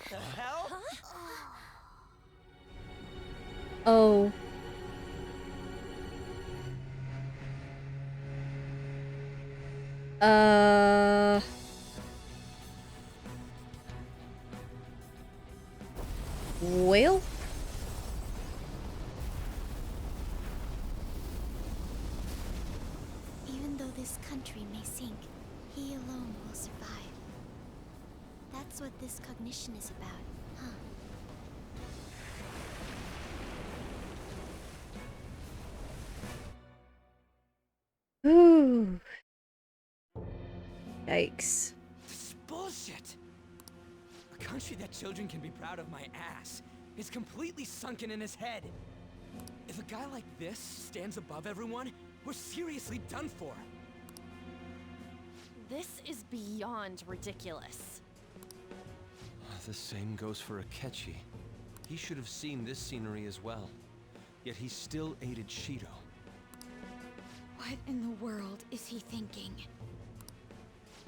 S6: The hell?
S1: Oh. Well?
S16: Even though this country may sink, he alone will survive. That's what this cognition is about, huh?
S1: Ooh. Yikes.
S6: This is bullshit! A country that children can be proud of my ass is completely sunken in his head. If a guy like this stands above everyone, we're seriously done for.
S2: This is beyond ridiculous.
S11: The same goes for Akechi. He should have seen this scenery as well. Yet he still aided Shido.
S8: What in the world is he thinking?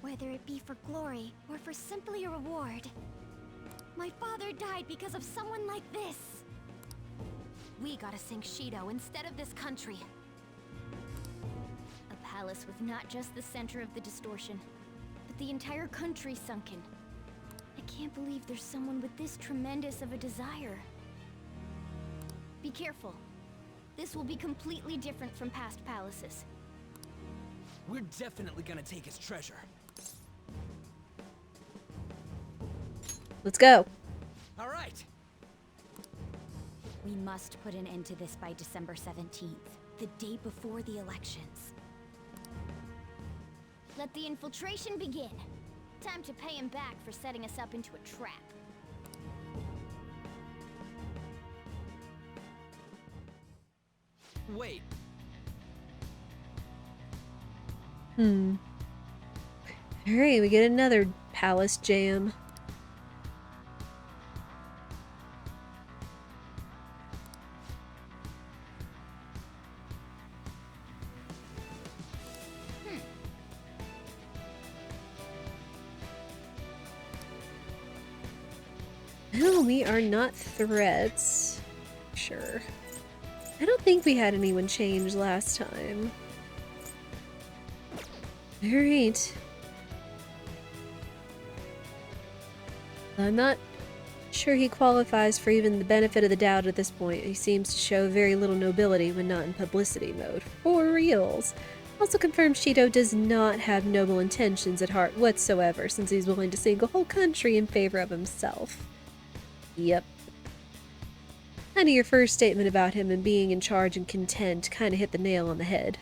S16: Whether it be for glory or for simply a reward. My father died because of someone like this.
S2: We gotta sink Shido instead of this country. A palace with not just the center of the distortion, but the entire country sunken.
S16: I can't believe there's someone with this tremendous of a desire.
S2: Be careful. This will be completely different from past palaces.
S6: We're definitely gonna take his treasure.
S1: Let's go.
S6: All right.
S8: We must put an end to this by December 17th, the day before the elections.
S2: Let the infiltration begin. Time to pay him back for setting us up into a trap.
S6: Wait.
S1: Alright, we get another palace jam. No, we are not threats. Sure. I don't think we had anyone change last time. Alright. I'm not sure he qualifies for even the benefit of the doubt at this point. He seems to show very little nobility when not in publicity mode. For reals. Also confirms Shido does not have noble intentions at heart whatsoever, since he's willing to sink a whole country in favor of himself. Yep. Kinda your first statement about him and being in charge and content kinda hit the nail on the head.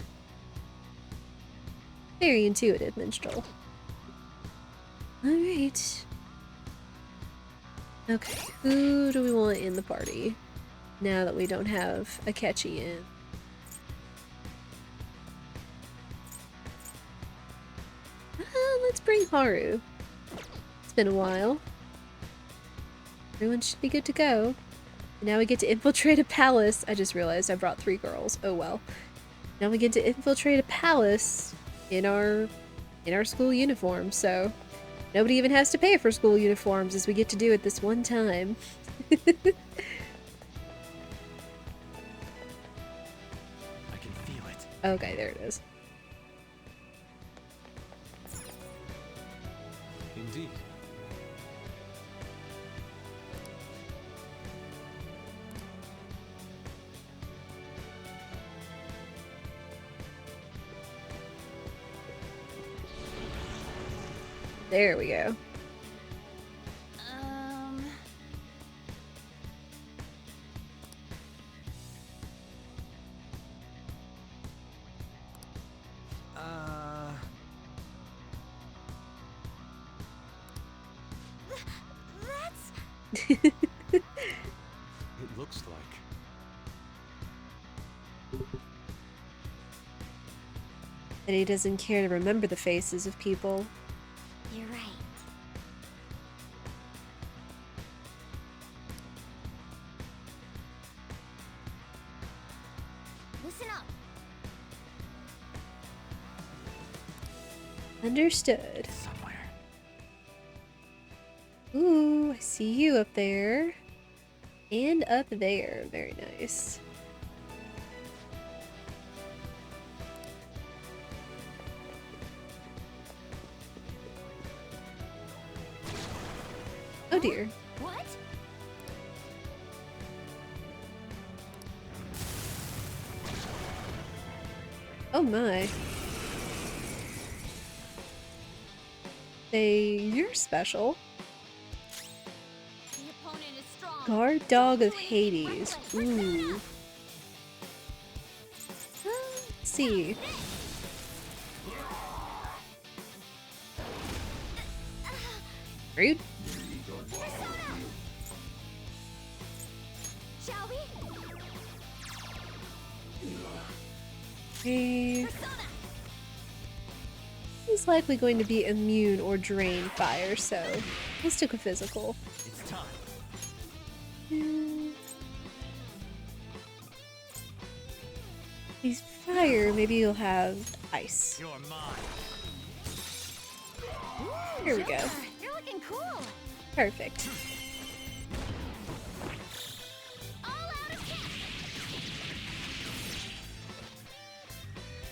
S1: Very intuitive, minstrel. Alright. Okay, who do we want in the party? Now that we don't have Akechi in. Let's bring Haru. It's been a while. Everyone should be good to go. Now we get to infiltrate a palace. I just realized I brought 3 girls. Oh well. Now we get to infiltrate a palace in our school uniform, so nobody even has to pay for school uniforms as we get to do it this one time.
S6: I can feel it.
S1: Okay, there it is.
S11: Indeed.
S1: There we go.
S11: It looks like.
S1: That he doesn't care to remember the faces of people.
S8: You're right. Listen up.
S1: Understood. Ooh, I see you up there. And up there. Very nice. Oh dear.
S8: What?
S1: Oh my. You're special.
S8: The opponent is strong.
S1: Guard Dog of Hades. Ooh. Let's see. Rude.
S8: Shall we?
S1: Okay. He's likely going to be immune or drain fire, so we'll stick with physical.
S6: It's time.
S1: He's fire, maybe he'll have ice.
S6: You're mine.
S1: Here we go.
S8: You're looking cool.
S1: Perfect.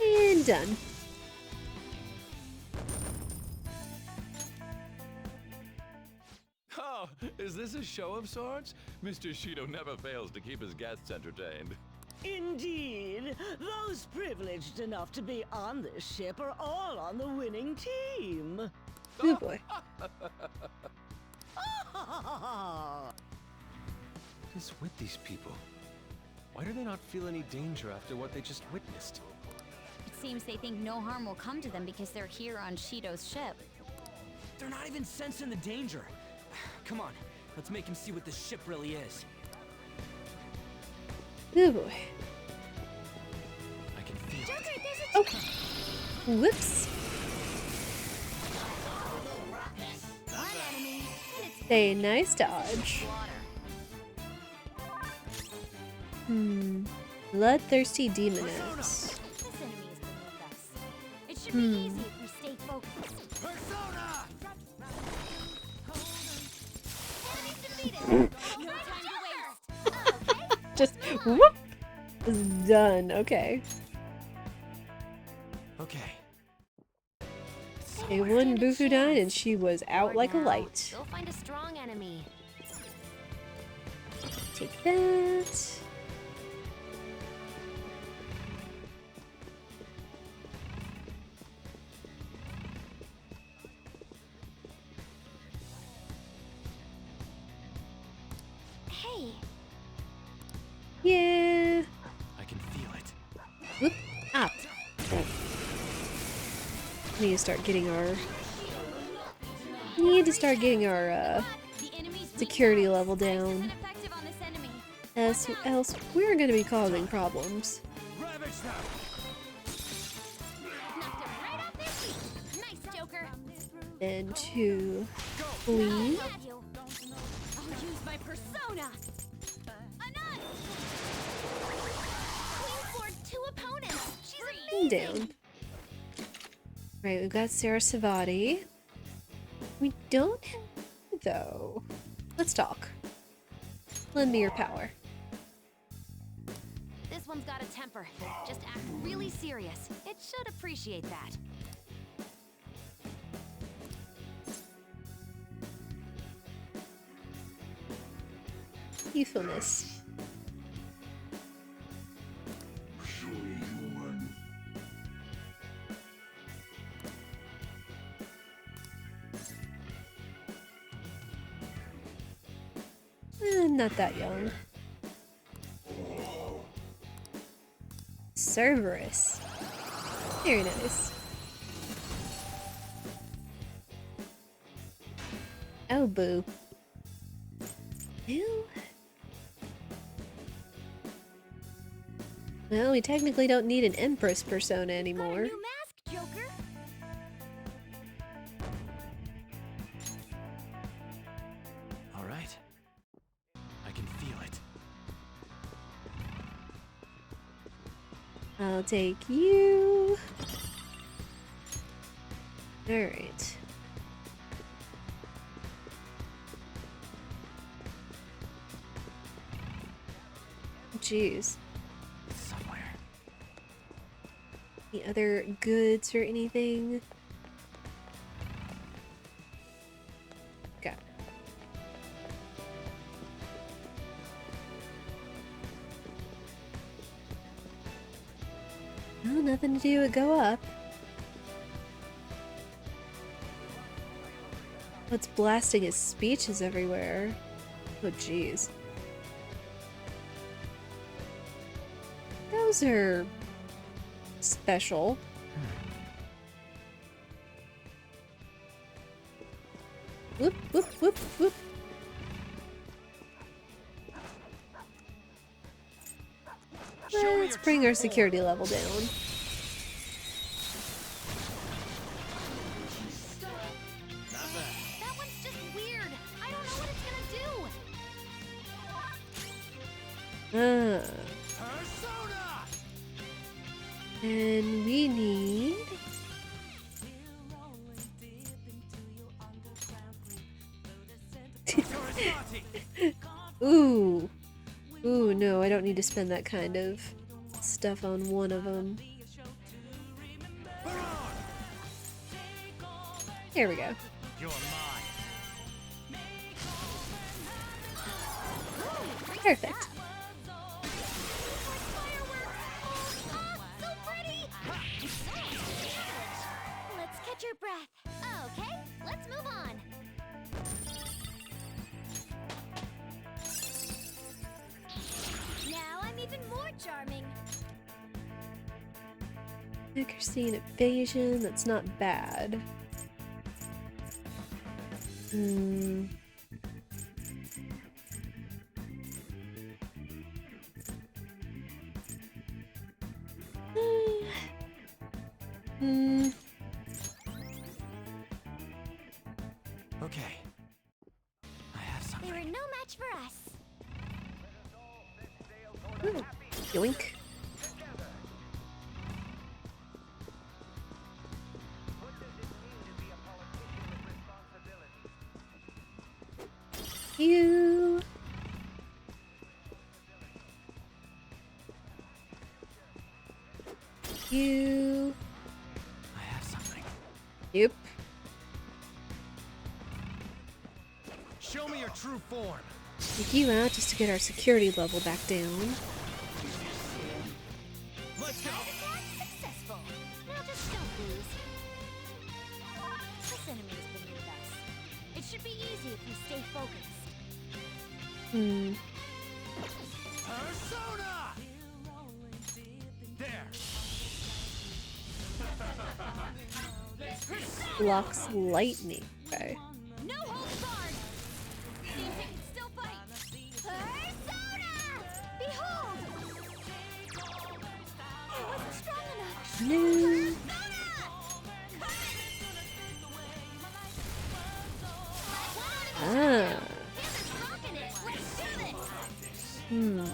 S1: And done.
S5: Oh, is this a show of sorts? Mr. Shido never fails to keep his guests entertained.
S18: Indeed. Those privileged enough to be on this ship are all on the winning team.
S1: Oh boy.
S11: What is with these people? Why do they not feel any danger after what they just witnessed?
S8: It seems they think no harm will come to them because they're here on Shido's ship.
S6: They're not even sensing the danger. Come on, let's make him see what this ship really is.
S1: Oh boy.
S11: I can feel it.
S1: Oh. Whoops. A nice dodge. Bloodthirsty Demoness.
S8: This enemy is beneath us. It should be easy if we stay focused.
S17: Persona!
S8: Enemies defeated. No time to waste.
S1: Just whoop. It's done. Okay.
S6: Okay.
S1: A one Bufudyne and she was out like a light.
S2: Go find a strong enemy.
S1: Take that.
S8: Hey.
S1: Yeah.
S11: I can feel it.
S1: Whoop. Up. Need to start getting our security level down. Else we're gonna be causing problems.
S17: Ravage them!
S8: Nice, Joker.
S1: And to flee.
S8: I'll use my persona. Anon. Queen floored 2 opponents. She's amazing.
S1: Down. Right, we've got Sarah Savati. We don't have though. Let's talk. Lend me your power.
S2: This one's got a temper. Just act really serious. It should appreciate that.
S1: Youthfulness. Not that young. Cerberus. Very nice. Oh, boo. Well, we technically don't need an Empress persona anymore.
S16: New mask, Joker.
S11: All right. I can feel it.
S1: I'll take you. Alright. Jeez.
S11: Somewhere.
S1: Any other goods or anything? Okay. Well, nothing to do but go up. What's blasting his speeches everywhere? Oh, jeez. Those are special. Whoop, whoop, whoop, whoop. Let's bring our security level down.
S2: That one's just weird. I don't know what it's gonna do.
S1: And we need... Ooh. Ooh, no, I don't need to spend that kind of stuff on one of them. There we go. Perfect.
S2: Let's catch your breath. Okay, let's move on.
S16: Now I'm even more charming.
S1: Accuracy and evasion, that's not bad. Hmm. Hmm.
S11: Okay. I have something.
S16: They were no match for us.
S1: Ooh. Yoink. You. You.
S11: I have something.
S1: Yep.
S11: Show me your true form.
S1: Take you out just to get our security level back down.
S11: Let's go.
S2: Successful. Now just don't lose. This enemy is beneath us. It should be easy if we stay focused.
S1: Hmm.
S11: Persona! There.
S1: Blocks lightning. Okay.
S2: No holds barred. Seems they can still fight. Persona! Behold! It wasn't strong enough.
S1: No. Ah. Hmm.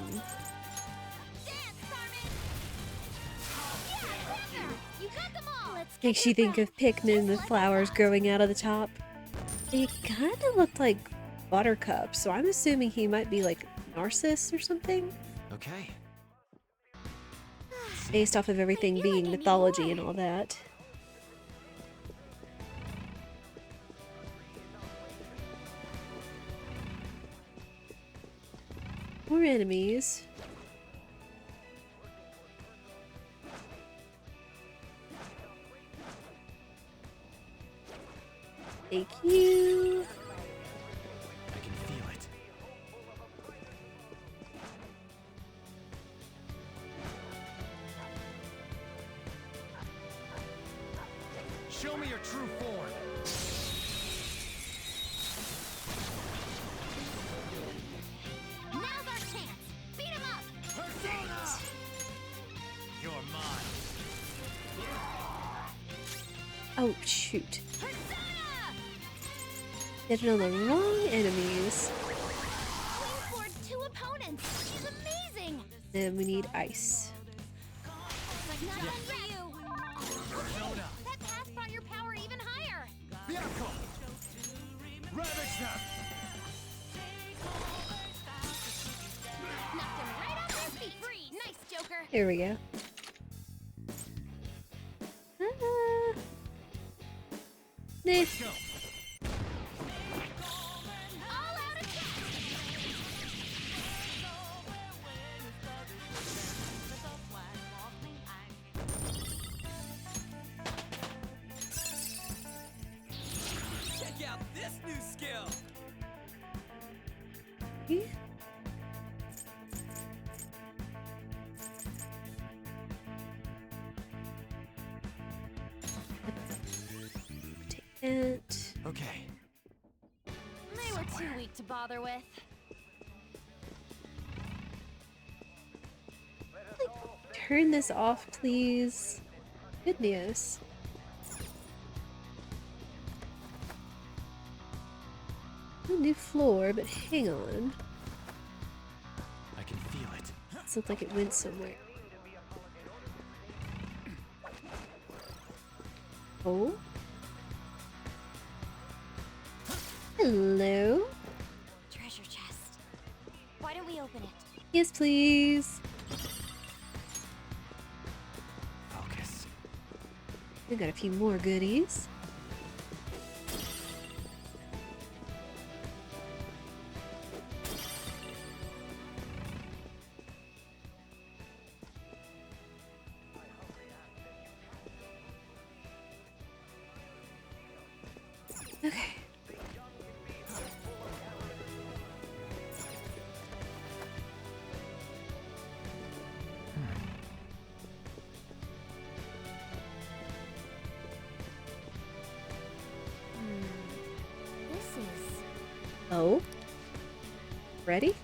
S1: Makes you think of Pikmin with flowers growing out of the top. They kind of looked like Buttercup, so I'm assuming he might be like Narcissus or something.
S11: Okay.
S1: Based off of everything being mythology and all that. More enemies. Thank you.
S11: I can feel it. Show me your true form.
S1: Oh, shoot. Getting on the wrong enemies.
S2: Wing floored 2 opponents. She's amazing.
S1: Then we need ice.
S2: Nothing for you. That pass brought your power even higher.
S17: Bianco! Ravage them!
S2: Knocked him right off his feet. Free. Nice, Joker.
S1: Here we go. Let's
S17: go.
S2: All out attack.
S6: Check out this new skill!
S1: it.
S6: Okay.
S2: They were too weak to bother with.
S1: Turn this off, please. Goodness. A new floor, but hang on.
S6: I can feel it.
S1: This looks like it went somewhere. Oh? Hello?
S8: Treasure chest. Why don't we open it?
S1: Yes, please.
S6: Focus.
S1: We got a few more goodies. Okay.
S2: This is...
S1: Oh? Ready?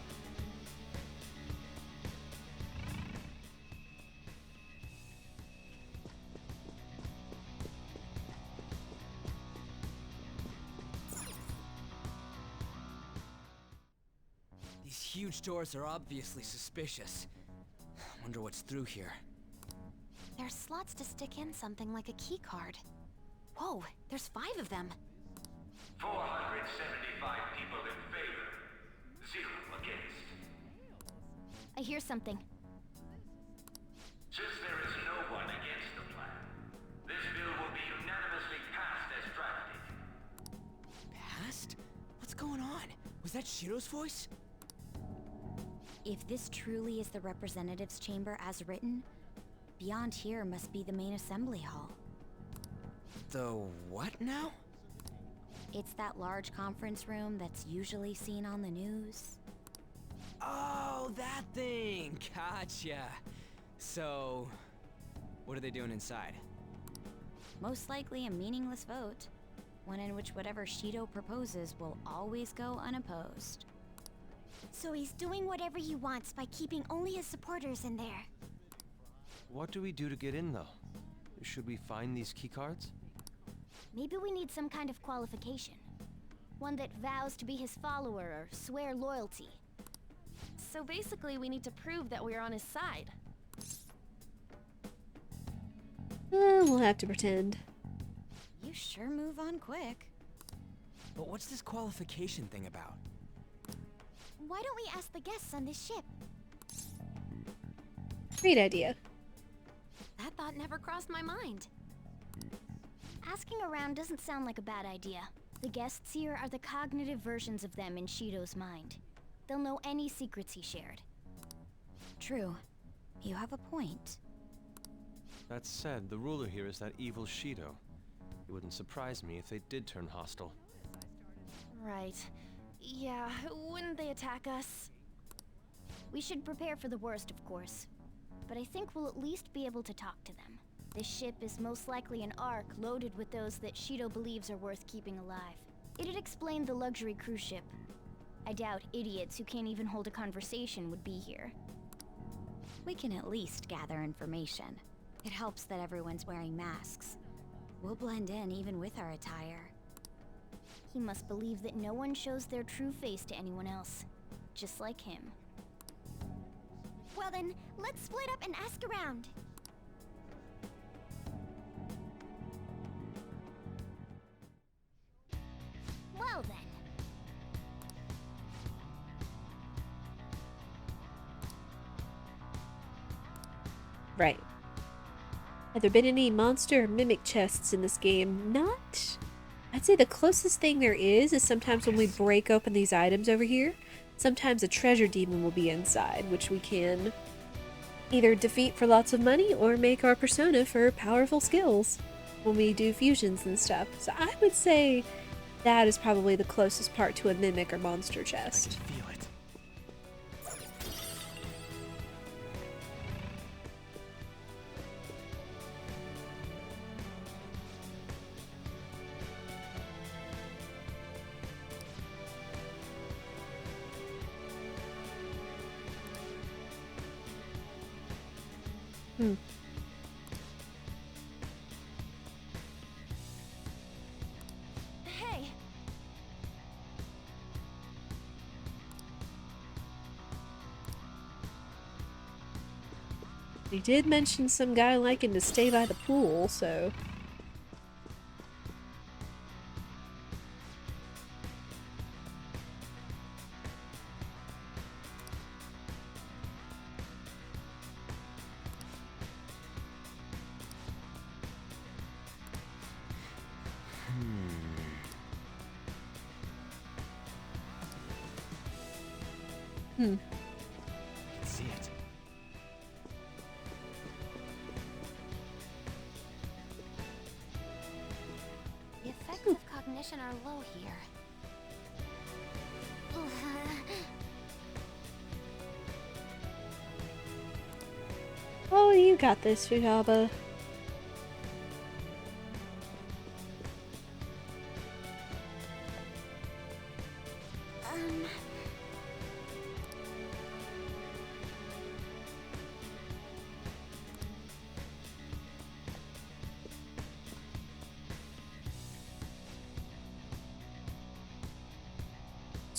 S6: These huge doors are obviously suspicious. Wonder what's through here.
S2: There's slots to stick in something like a key card. Whoa, there's 5 of them.
S15: 475 people in favor. 0 against.
S2: I hear something.
S15: Since there is no one against the plan, this bill will be unanimously passed as drafted.
S6: Past? What's going on? Was that Shiro's voice?
S8: If this truly is the representatives' chamber as written, beyond here must be the main assembly hall.
S6: The what now?
S8: It's that large conference room that's usually seen on the news.
S6: Oh, that thing! Gotcha! So, what are they doing inside?
S8: Most likely a meaningless vote, one in which whatever Shido proposes will always go unopposed.
S16: So he's doing whatever he wants by keeping only his supporters in there.
S11: What do we do to get in, though? Should we find these keycards?
S16: Maybe we need some kind of qualification. One that vows to be his follower or swear loyalty.
S2: So basically, we need to prove that we're on his side.
S1: We'll have to pretend.
S8: You sure move on quick.
S6: But what's this qualification thing about?
S16: Why don't we ask the guests on this ship?
S1: Great idea.
S2: That thought never crossed my mind.
S16: Asking around doesn't sound like a bad idea. The guests here are the cognitive versions of them in Shido's mind. They'll know any secrets he shared.
S8: True. You have a point.
S11: That said, the ruler here is that evil Shido. It wouldn't surprise me if they did turn hostile.
S2: Right. Yeah, wouldn't they attack us?
S16: We should prepare for the worst, of course. But I think we'll at least be able to talk to them. This ship is most likely an Ark loaded with those that Shido believes are worth keeping alive. It'd explain the luxury cruise ship. I doubt idiots who can't even hold a conversation would be here.
S8: We can at least gather information. It helps that everyone's wearing masks. We'll blend in even with our attire.
S16: He must believe that no one shows their true face to anyone else. Just like him.
S2: Well then, let's split up and ask around. Well then.
S1: Right. Have there been any monster or mimic chests in this game? Not. I'd say the closest thing there is sometimes when we break open these items over here, sometimes a treasure demon will be inside, which we can either defeat for lots of money or make our persona for powerful skills when we do fusions and stuff. So I would say that is probably the closest part to a mimic or monster chest.
S6: I can feel it.
S2: Hey.
S1: They did mention some guy liking to stay by the pool, so...
S6: I can see it.
S2: The effects of cognition are low here.
S1: Oh, you got this, Futaba.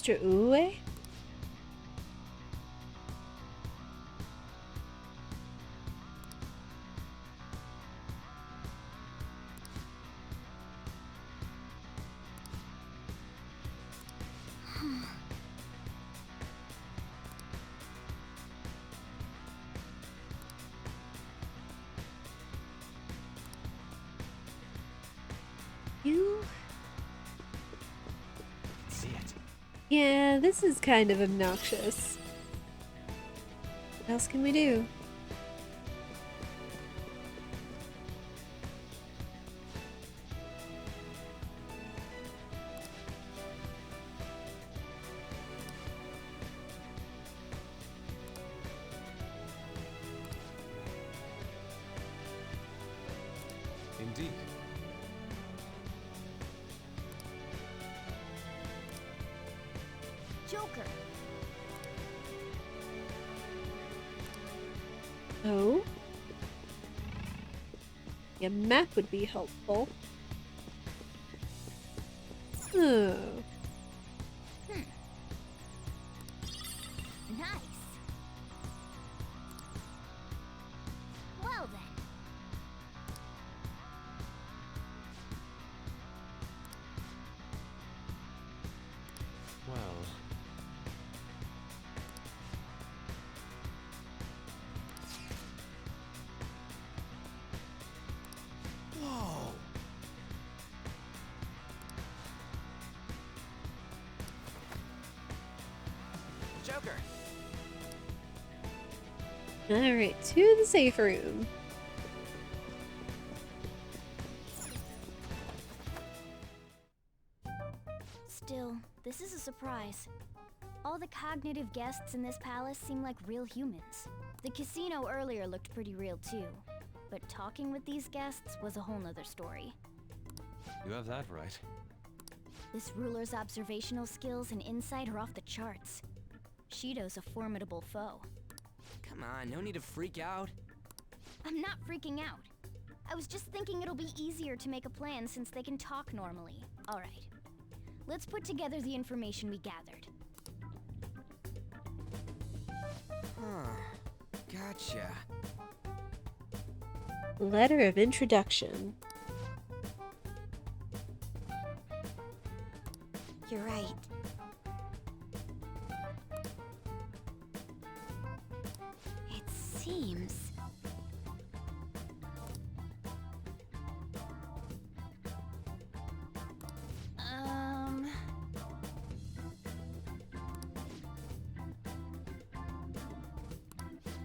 S1: Mr. Uwe? You...
S6: See it.
S1: Yeah, this is kind of obnoxious. What else can we do?
S11: Indeed.
S16: Joker.
S1: Oh? A map would be helpful. Oh.
S16: Nice. Well then.
S11: Well...
S6: Whoa! Joker!
S1: Alright, to the safe room.
S16: Still, this is a surprise. All the cognitive guests in this palace seem like real humans. The casino earlier looked pretty real too, but talking with these guests was a whole nother story.
S11: You have that right.
S16: This ruler's observational skills and insight are off the charts. Shido's a formidable foe.
S6: Come on, no need to freak out.
S16: I'm not freaking out. I was just thinking it'll be easier to make a plan since they can talk normally. Alright. Let's put together the information we gathered.
S6: Huh. Gotcha.
S1: Letter of introduction.
S8: You're right. It seems...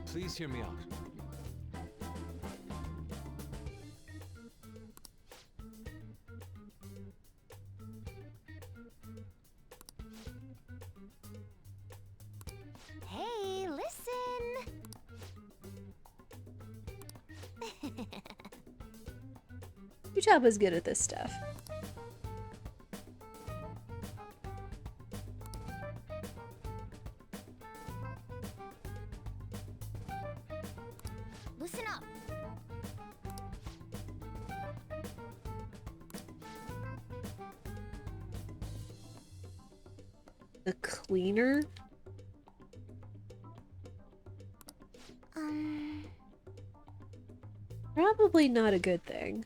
S11: Please hear me out.
S2: Hey, listen!
S1: Utaba's good at this stuff.
S16: Listen up.
S1: The cleaner? Probably not a good thing.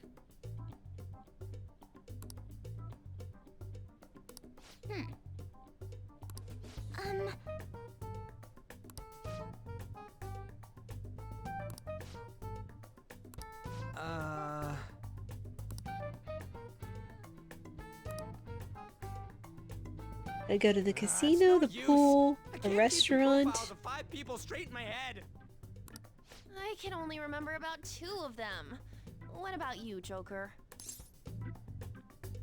S1: I go to the casino, the pool, the restaurant.
S6: Profiles of 5 people straight in my head.
S2: I can only remember about 2 of them. What about you, Joker?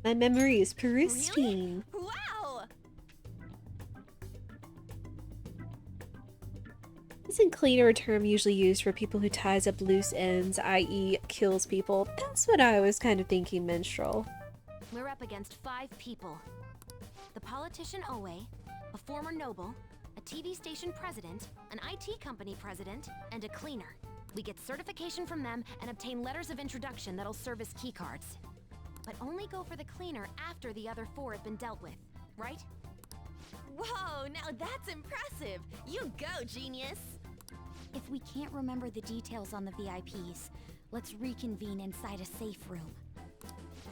S1: My memory is pristine.
S2: Really? Wow!
S1: Isn't cleaner a term usually used for people who ties up loose ends, i.e. kills people? That's what I was kind of thinking, Minstrel.
S2: We're up against 5 people. The politician Owe, a former noble, a TV station president, an IT company president, and a cleaner. We get certification from them and obtain letters of introduction that'll serve as keycards. But only go for the cleaner after the other 4 have been dealt with, right? Whoa, now that's impressive! You go, genius!
S8: If we can't remember the details on the VIPs, let's reconvene inside a safe room.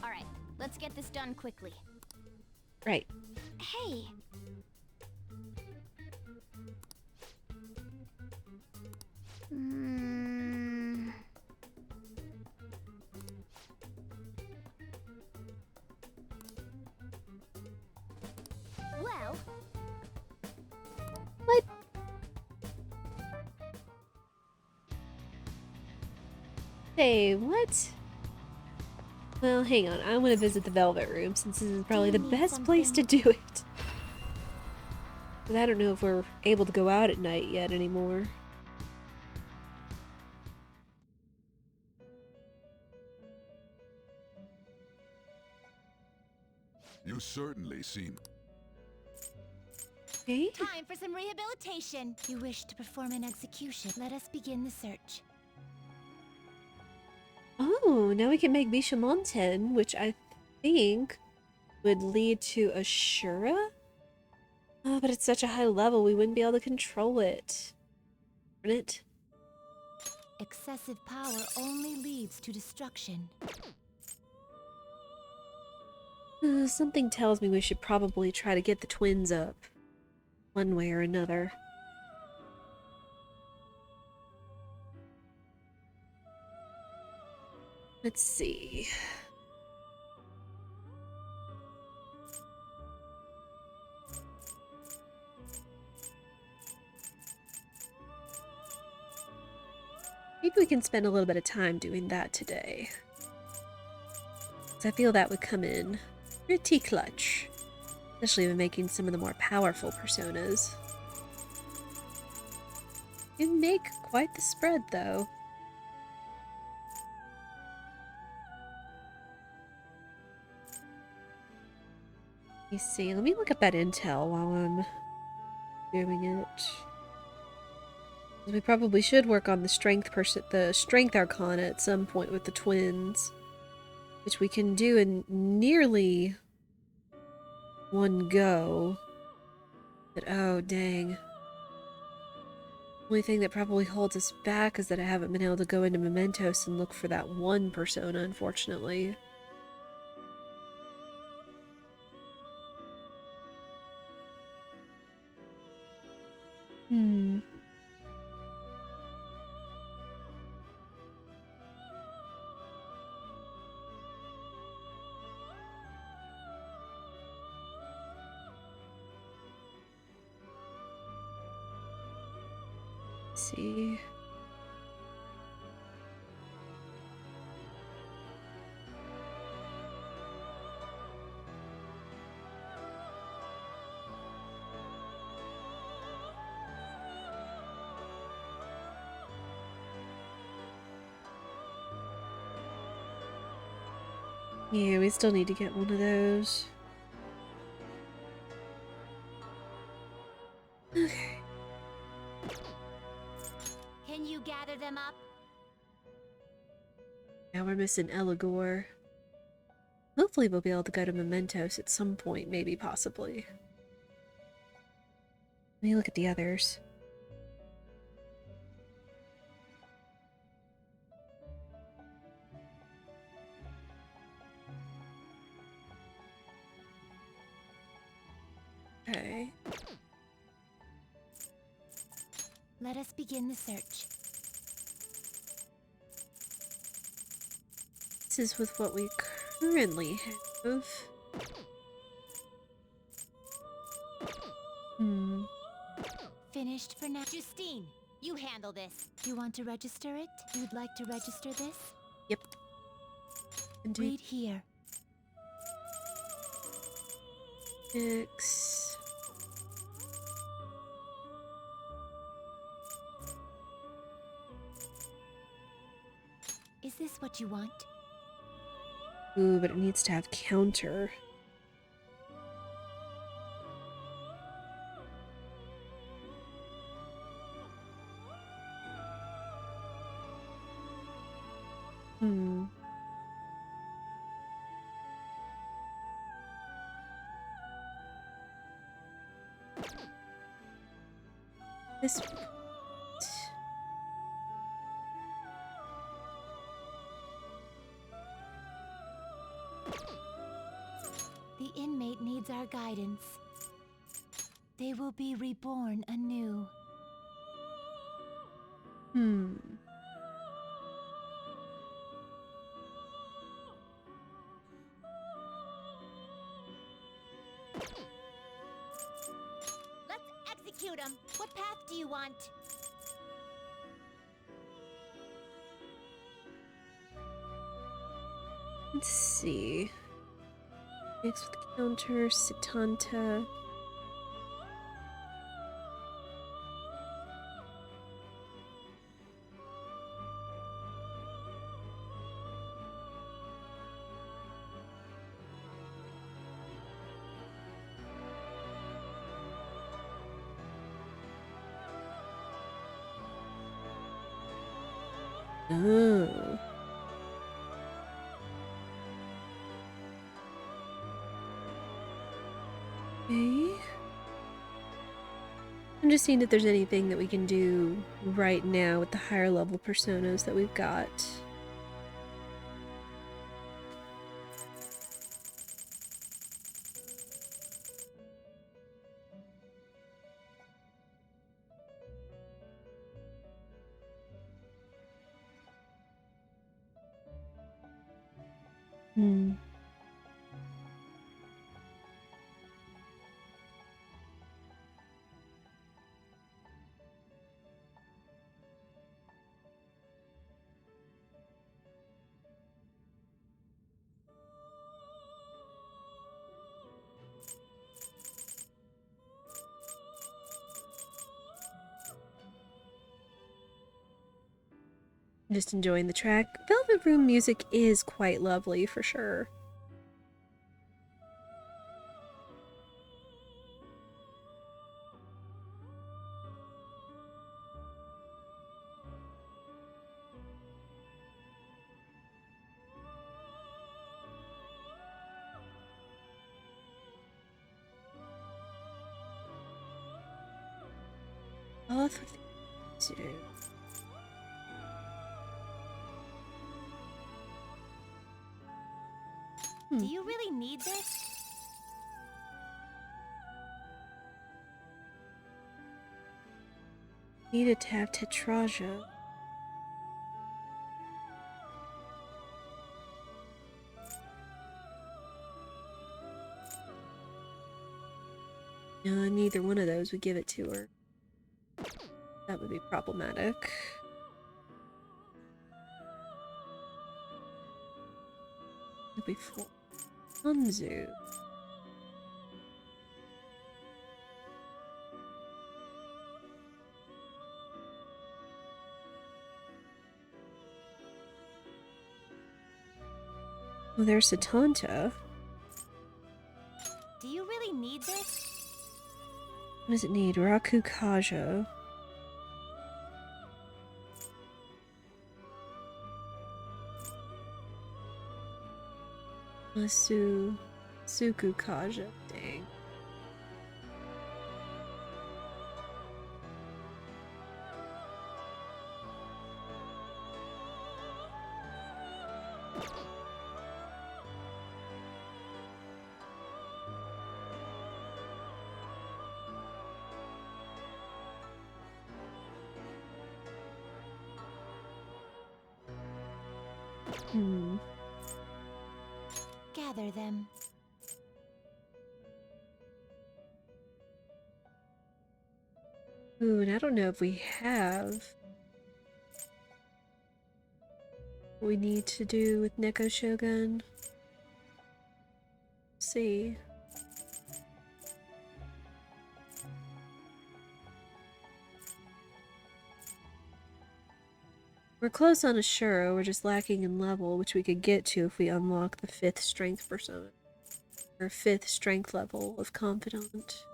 S16: Alright, let's get this done quickly.
S1: Right.
S16: Hey!
S2: Well...
S1: What? Hey, what? Well, hang on. I want to visit the Velvet Room since this is probably the best place to do it. But I don't know if we're able to go out at night yet anymore.
S3: You certainly seem...
S1: Okay.
S8: Time for some rehabilitation. You wish to perform an execution. Let us begin the search.
S1: Oh, now we can make Bishamonten, which I think would lead to Ashura? Oh, but it's such a high level, we wouldn't be able to control it. Wouldn't it?
S8: Excessive power only leads to destruction.
S1: Something tells me we should probably try to get the twins up. One way or another. Let's see. Maybe we can spend a little bit of time doing that today. 'Cause I feel that would come in pretty clutch. Especially when making some of the more powerful personas. You make quite the spread, though. Let me see. Let me look up that intel while I'm doing it. We probably should work on the strength arcana at some point with the twins, which we can do in nearly one go. But oh dang. Only thing that probably holds us back is that I haven't been able to go into Mementos and look for that one persona, unfortunately. Hmm. Let's see. Yeah, we still need to get one of those. Okay.
S2: Can you gather them up?
S1: Now we're missing Eligor. Hopefully we'll be able to go to Mementos at some point, maybe, possibly. Let me look at the others. Okay.
S2: Let us begin the search.
S1: This is with what we currently have. Hmm.
S2: Finished for now. Justine, you handle this. You want to register it? You'd like to register this?
S1: Yep. Indeed.
S2: Read here.
S1: X.
S2: Is this what you want?
S1: Ooh, but it needs to have counter. Hmm. This.
S2: The inmate needs our guidance. They will be reborn anew.
S1: Hmm.
S2: Let's execute him. What path do you want?
S1: Let's see. Mix with counter, Satanta. Oh. Okay. I'm just seeing if there's anything that we can do right now with the higher level personas that we've got. Hmm. Just enjoying the track. Velvet Room music is quite lovely for sure. Off with the zoo.
S2: Do you really need this?
S1: Needed to have tetraja. No, neither one of those would give it to her. That would be problematic. That'd be for Hanzu. Well, there's Satanta.
S2: Do you really need this?
S1: What does it need? Raku Kajo. Suku Kaja. Dang.
S2: Gather them.
S1: Ooh, and I don't know if we have what we need to do with Neko Shogun. Let's see. We're close on Ashura, we're just lacking in level, which we could get to if we unlock the 5th strength persona. Or 5th strength level of Confidant.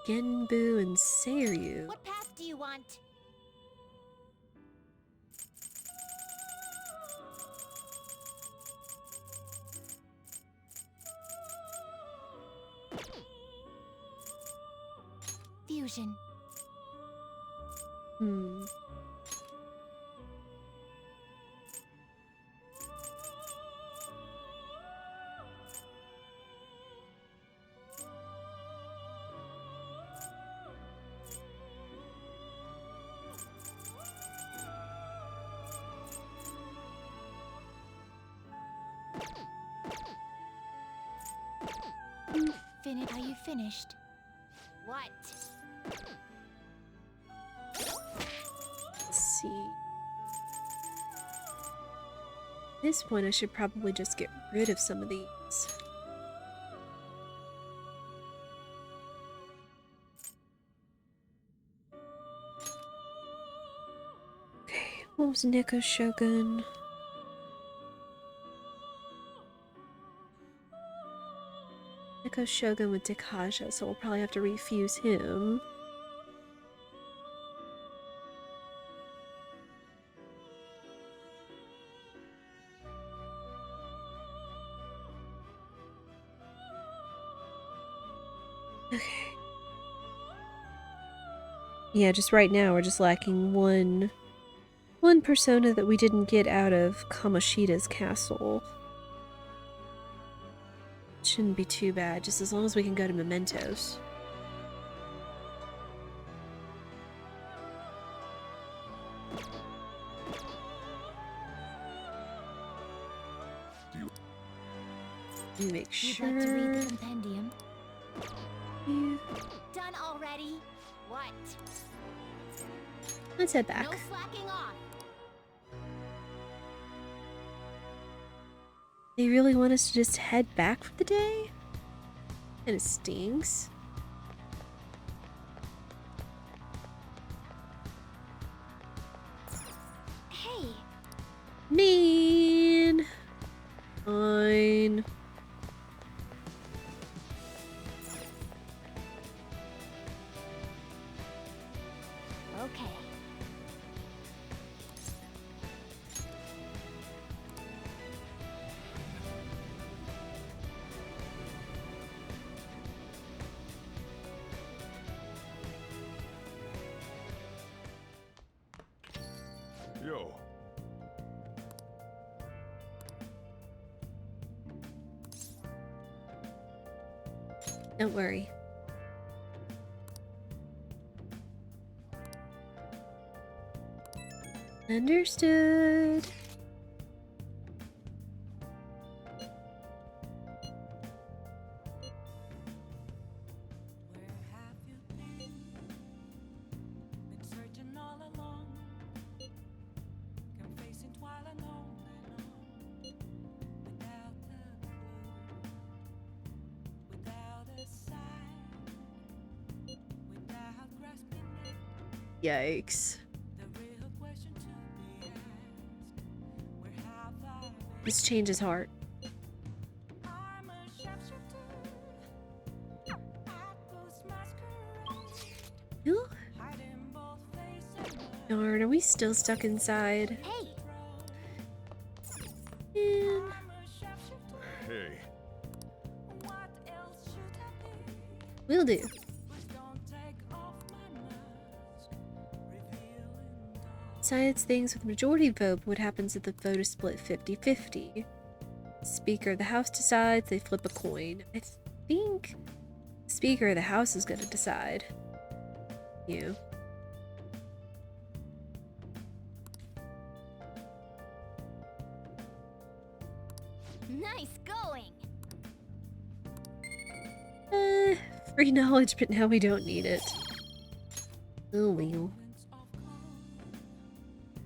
S1: Genbu and Seiryu.
S2: What path do you want? Fusion. Are you finished? What?
S1: Let's see. At this point, I should probably just get rid of some of these. Okay, what was Neko Shogun? Neko Shogun with Dikaja, so we'll probably have to refuse him. Okay. Yeah, just right now we're just lacking one persona that we didn't get out of Kamoshida's castle. Shouldn't be too bad, just as long as we can go to Mementos. Make sure.
S2: You'd like to read the compendium?
S1: Yeah.
S2: Done already? What?
S1: Let's head back.
S2: No slacking off.
S1: They really want us to just head back for the day? And it stinks.
S2: Hey.
S1: Man. Fine.
S2: Okay.
S5: go.
S1: Don't worry. Understood. Yikes. This changes heart. Ew. Darn, are we still stuck inside?
S2: Hey!
S1: Man.
S5: Hey.
S1: Will do. Decides things with majority vote. What happens if the vote is split 50-50? Speaker of the House decides, they flip a coin. I think Speaker of the House is going to decide. You.
S2: Nice going!
S1: Free knowledge, but now we don't need it. Oh well.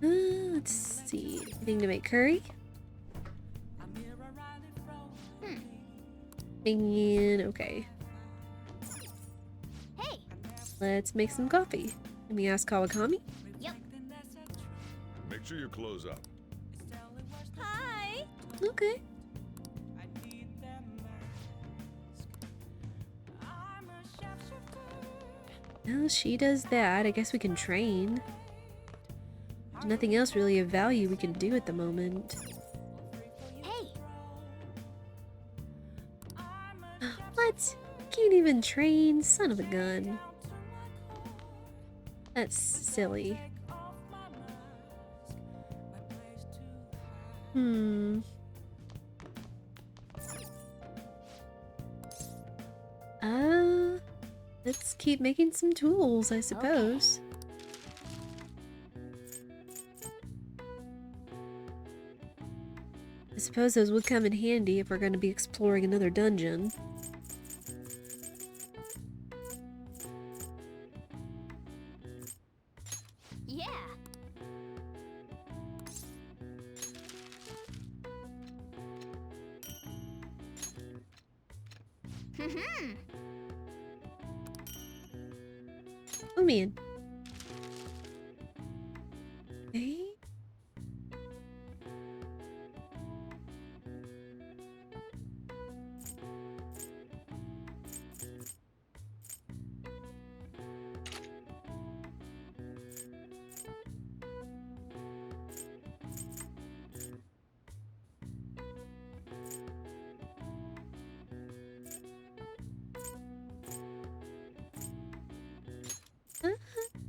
S1: Let's see. Anything to make curry? And okay.
S2: Hey!
S1: Let's make some coffee. Let me ask Kawakami.
S2: Yep.
S5: Make sure you close up.
S2: Hi!
S1: Okay. Well, she does that. I guess we can train. There's nothing else really of value we can do at the moment.
S2: Hey!
S1: What? Can't even train? Son of a gun. That's silly. Let's keep making some tools, I suppose. I suppose those would come in handy if we're going to be exploring another dungeon.
S2: Yeah!
S1: Oh man. Okay.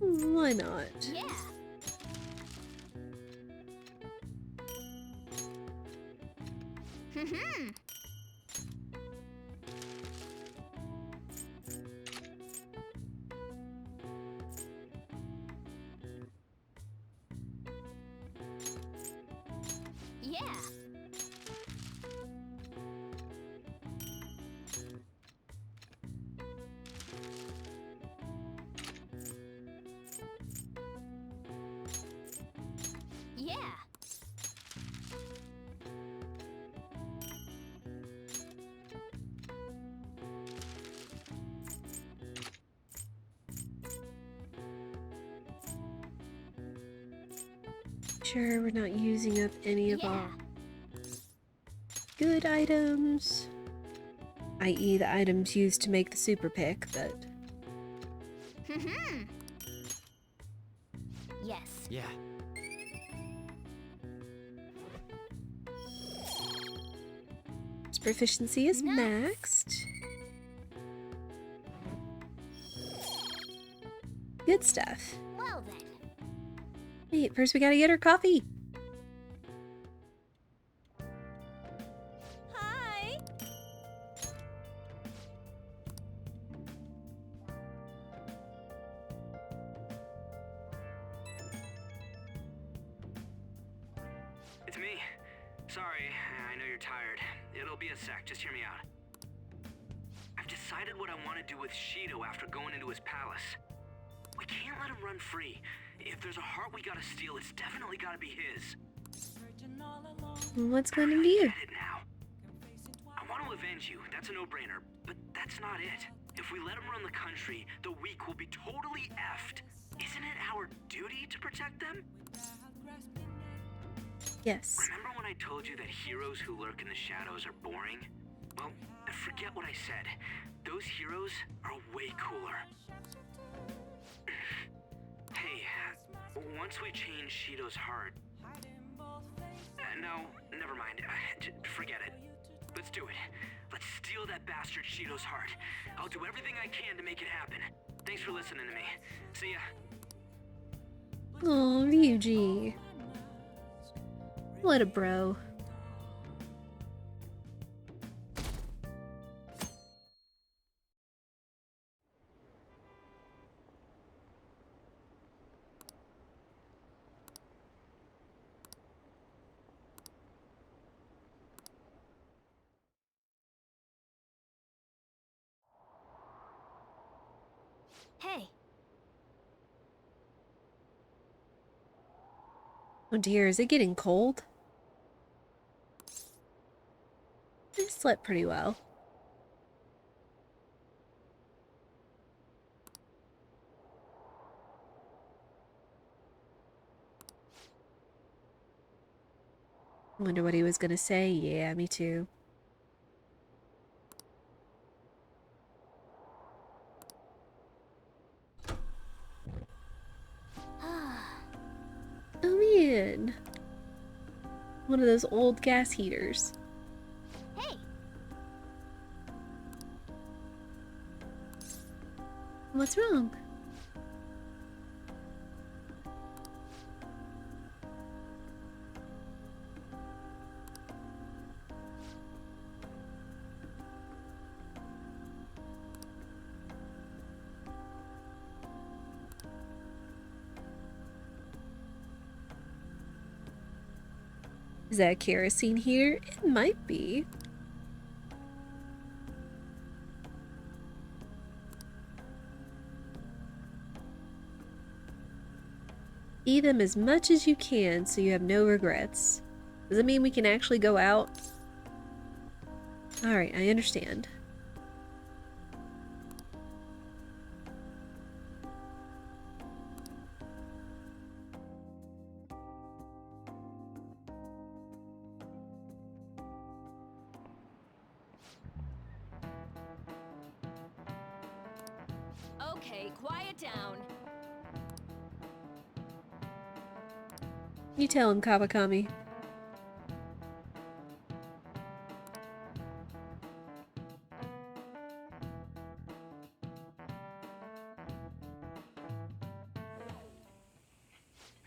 S1: Why not?
S2: Yeah! Yeah! Yeah!
S1: Sure, we're not using up any of our good items. I.e. the items used to make the super pick, but...
S2: Yes.
S11: Yeah.
S1: Its proficiency is maxed. Good stuff.
S2: Well then.
S1: wait, first we gotta get her coffee.
S8: Hi.
S7: It's me. Sorry, I know you're tired. It'll be a sec, just hear me out. I've decided what I want to do with Shido after going into his palace. We can't let him run free. If there's a heart we gotta steal, it's definitely gotta be his.
S1: What's going to do?
S7: Get it now. I want to avenge you, that's a no-brainer, but that's not it. If we let him run the country, the weak will be totally effed. Isn't it our duty to protect them?
S1: Yes.
S7: Remember when I told you that heroes who lurk in the shadows are boring? Well, forget what I said. Those heroes are way cooler. Hey, once we change Shido's heart... no, never mind. Forget it. Let's do it. Let's steal that bastard Shido's heart. I'll do everything I can to make it happen. Thanks for listening to me. See ya.
S1: Aw, Ryuji. What a bro.
S16: Hey.
S1: Oh dear, is it getting cold? I slept pretty well. Wonder what he was gonna say. Yeah, me too. Oh man. One of those old gas heaters.
S16: Hey.
S1: What's wrong? Is that a kerosene heater? It might be. Eat them as much as you can so you have no regrets. Does it mean we can actually go out? Alright, I understand.
S2: Okay, quiet down.
S1: You tell him, Kawakami.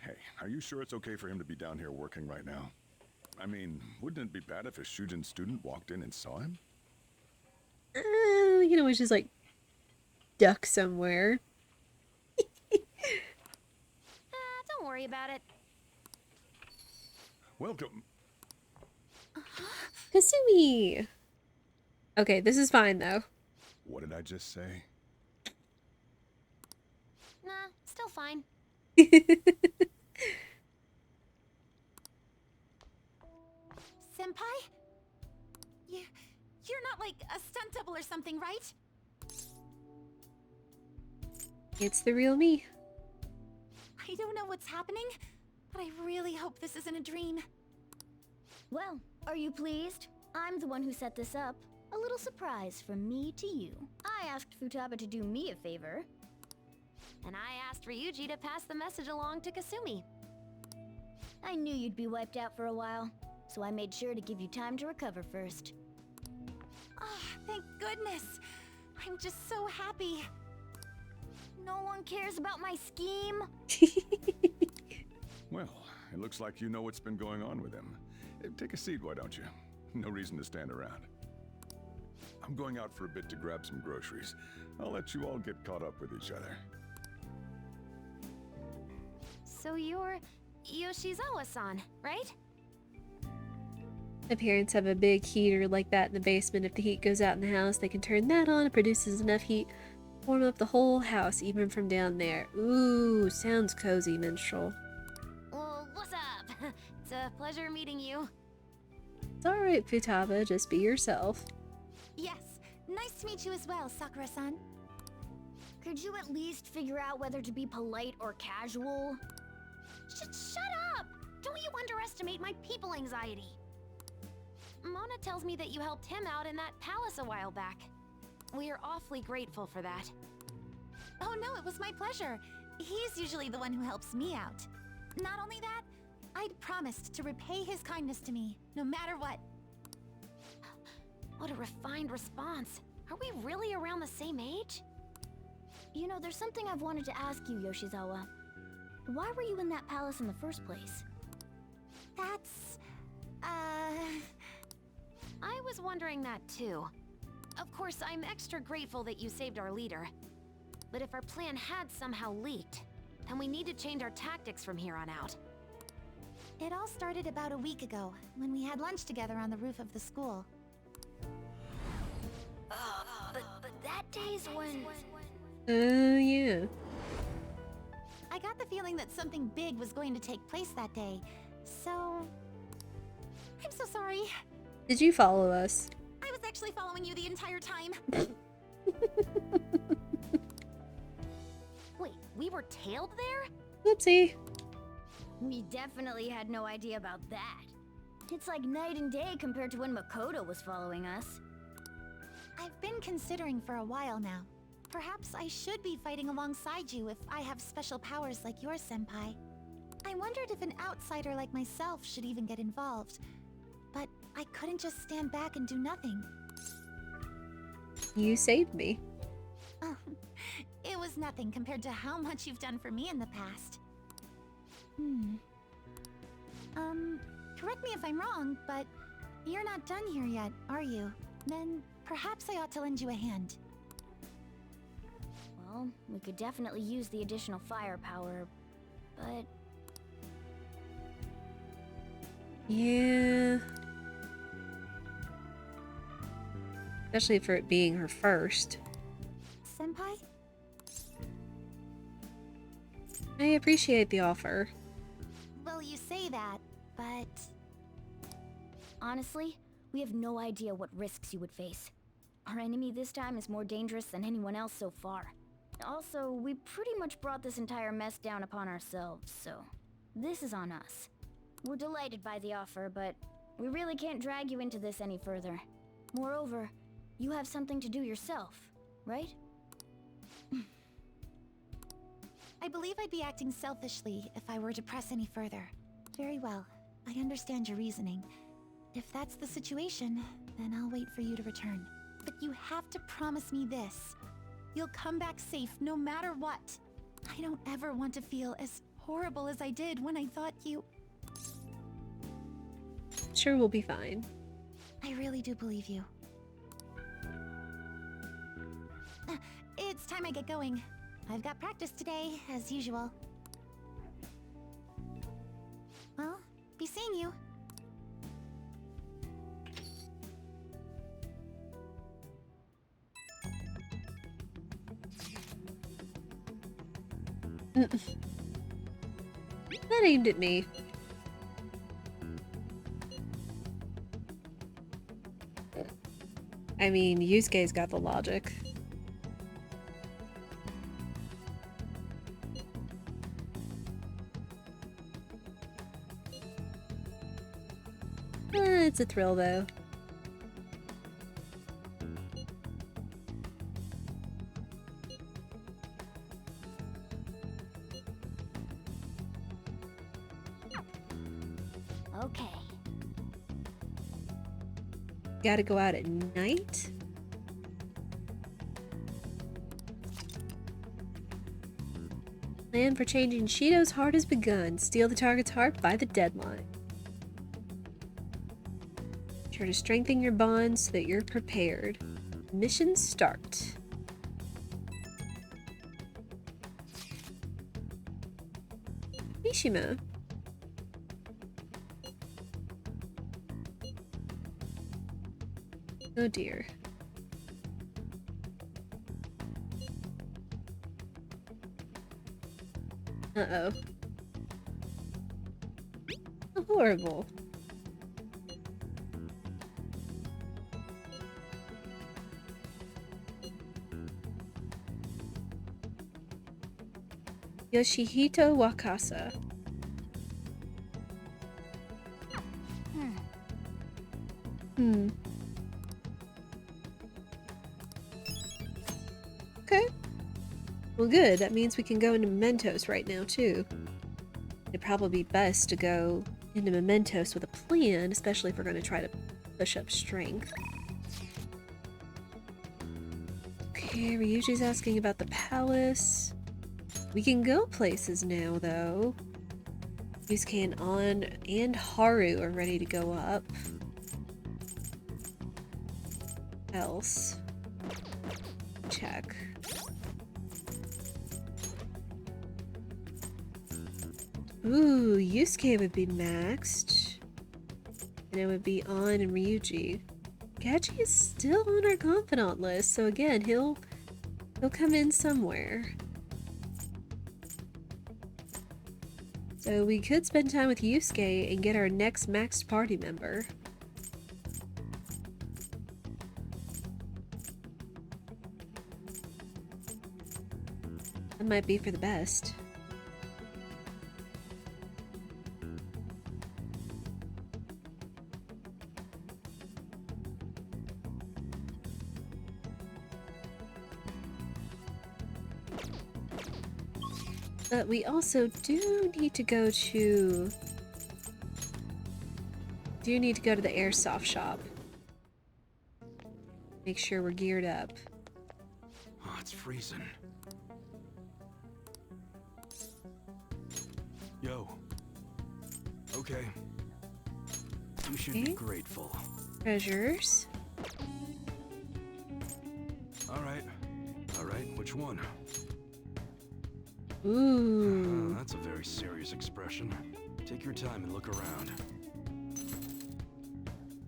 S5: Hey, are you sure it's okay for him to be down here working right now? I mean, wouldn't it be bad if a Shujin student walked in and saw him?
S1: You know, it's just like duck somewhere.
S2: Don't worry about it.
S5: Welcome.
S1: Kasumi! Okay, this is fine though.
S5: What did I just say?
S2: Nah, still fine. Senpai? You're not like a stunt double or something, right?
S1: It's the real me.
S2: I don't know what's happening, but I really hope this isn't a dream.
S16: Well, are you pleased? I'm the one who set this up. A little surprise from me to you. I asked Futaba to do me a favor.
S2: And I asked Ryuji to pass the message along to Kasumi.
S16: I knew you'd be wiped out for a while, so I made sure to give you time to recover first.
S2: Oh, thank goodness. I'm just so happy.
S16: No one cares about my scheme.
S5: Well, it looks like you know what's been going on with him. Take a seat, why don't you? No reason to stand around. I'm going out for a bit to grab some groceries. I'll let you all get caught up with each other.
S2: So you're Yoshizawa-san, right?
S1: My parents have a big heater like that in the basement. If the heat goes out in the house, they can turn that on. It produces enough heat to warm up the whole house, even from down there. Ooh, sounds cozy, minstrel.
S2: Well, what's up? It's a pleasure meeting you.
S1: It's alright, Futaba. Just be yourself.
S8: Yes, nice to meet you as well, Sakura-san.
S16: Could you at least figure out whether to be polite or casual?
S2: Shut up! Don't you underestimate my people anxiety. Mona tells me that you helped him out in that palace a while back. We are awfully grateful for that.
S19: Oh no, it was my pleasure. He's usually the one who helps me out. Not only that, I'd promised to repay his kindness to me, no matter what.
S2: What a refined response. Are we really around the same age?
S16: You know, there's something I've wanted to ask you, Yoshizawa. Why were you in that palace in the first place?
S19: That's...
S2: I was wondering that too. Of course, I'm extra grateful that you saved our leader. But if our plan had somehow leaked, then we need to change our tactics from here on out.
S19: It all started about a week ago, when we had lunch together on the roof of the school.
S16: But that day's when...
S1: Yeah.
S19: I got the feeling that something big was going to take place that day, so... I'm so sorry.
S1: Did you follow us?
S19: I was actually following you the entire time.
S2: Wait, we were tailed there?
S1: Whoopsie.
S16: We definitely had no idea about that. It's like night and day compared to when Makoto was following us.
S19: I've been considering for a while now. Perhaps I should be fighting alongside you if I have special powers like yours, Senpai. I wondered if an outsider like myself should even get involved. But I couldn't just stand back and do nothing.
S1: You saved me.
S19: It was nothing compared to how much you've done for me in the past. Correct me if I'm wrong, but you're not done here yet, are you? Then perhaps I ought to lend you a hand.
S16: Well, we could definitely use the additional firepower, but...
S1: Yeah. Especially for it being her first.
S19: Senpai?
S1: I appreciate the offer.
S19: Well, you say that, but...
S16: Honestly, we have no idea what risks you would face. Our enemy this time is more dangerous than anyone else so far. Also, we pretty much brought this entire mess down upon ourselves, so this is on us. We're delighted by the offer, but we really can't drag you into this any further. Moreover, you have something to do yourself, right?
S19: I believe I'd be acting selfishly if I were to press any further. Very well. I understand your reasoning. If that's the situation, then I'll wait for you to return. But you have to promise me this. You'll come back safe no matter what. I don't ever want to feel as horrible as I did when I thought you...
S1: Sure, we'll be fine.
S19: I really do believe you. It's time I get going. I've got practice today, as usual. Well, be seeing you.
S1: That aimed at me. I mean, Yusuke's got the logic. It's a thrill, though.
S16: Okay.
S1: Gotta go out at night? Plan for changing Shido's heart has begun. Steal the target's heart by the deadline. Try to strengthen your bonds so that you're prepared. Mission start. Mishima. Oh dear. Uh-oh. Horrible. Yoshihito Wakasa. Okay. Well, good. That means we can go into Mementos right now, too. It'd probably be best to go into Mementos with a plan, especially if we're going to try to push up strength. Okay, Ryuji's asking about the palace. We can go places now, though. Yusuke and An and Haru are ready to go up. Else. Check. Ooh, Yusuke would be maxed. And it would be An and Ryuji. Gachi is still on our confidant list, so again, he'll come in somewhere. So we could spend time with Yusuke and get our next maxed party member. That might be for the best. But we also do need to go to the airsoft shop. Make sure we're geared up.
S13: Oh, it's freezing. Yo. Okay. You should be grateful.
S1: Treasures.
S13: Alright, which one?
S1: Ooh.
S13: That's a very serious expression. Take your time and look around.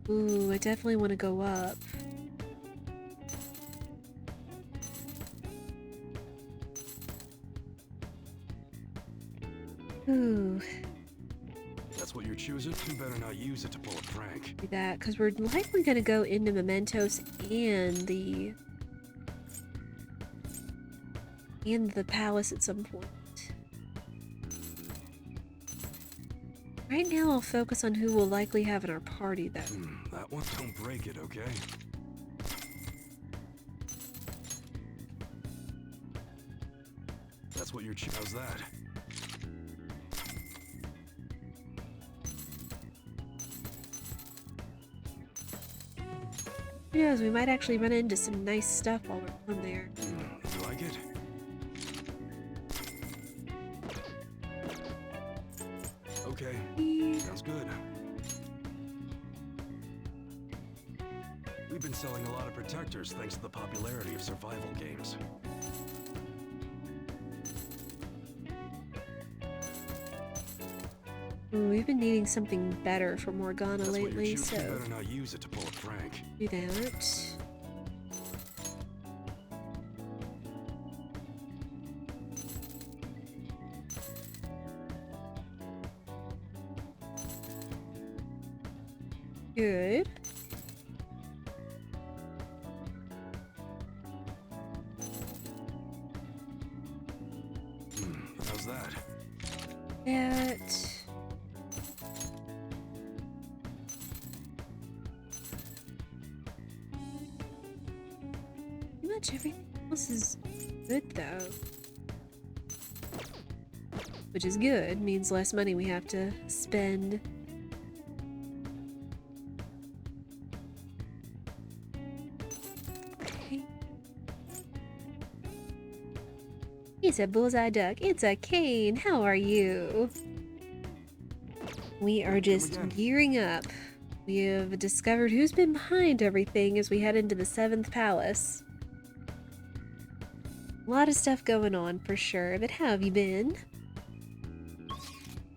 S1: Ooh, I definitely want to go up. Ooh.
S13: That's what you're choosing? You better not use it to pull a prank.
S1: Do that, because we're likely going to go into Mementos and the palace at some point. Right now, I'll focus on who we'll likely have in our party, though.
S13: That one, don't break it, okay? That's what you're how's that?
S1: Who knows, we might actually run into some nice stuff while we're on there.
S13: You like it? Okay, sounds good. We've been selling a lot of protectors thanks to the popularity of survival games.
S1: Ooh, we've been needing something better for Morgana lately, so
S13: You better not use it to pull a prank.
S1: do that. Good.
S13: How's that?
S1: That. Pretty much everything else is good, though. Which is good, means less money we have to spend. said bullseye duck. It's a cane. How are you? We are just gearing up. We have discovered who's been behind everything as we head into the 7th palace. A lot of stuff going on for sure, but how have you been?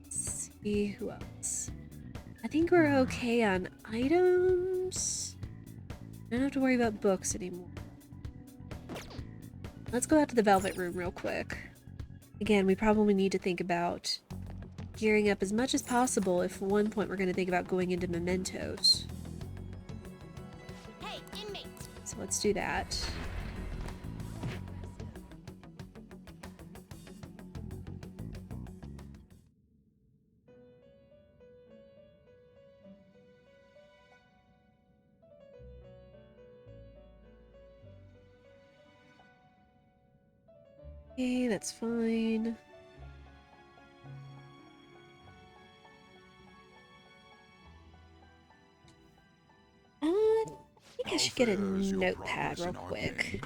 S1: Let's see who else. I think we're okay on items. I don't have to worry about books anymore. Let's go out to the Velvet Room real quick. Again, we probably need to think about gearing up as much as possible if at one point we're going to think about going into Mementos.
S2: Hey, inmate!
S1: So let's do that. Okay, that's fine. I think I should get a notepad real quick.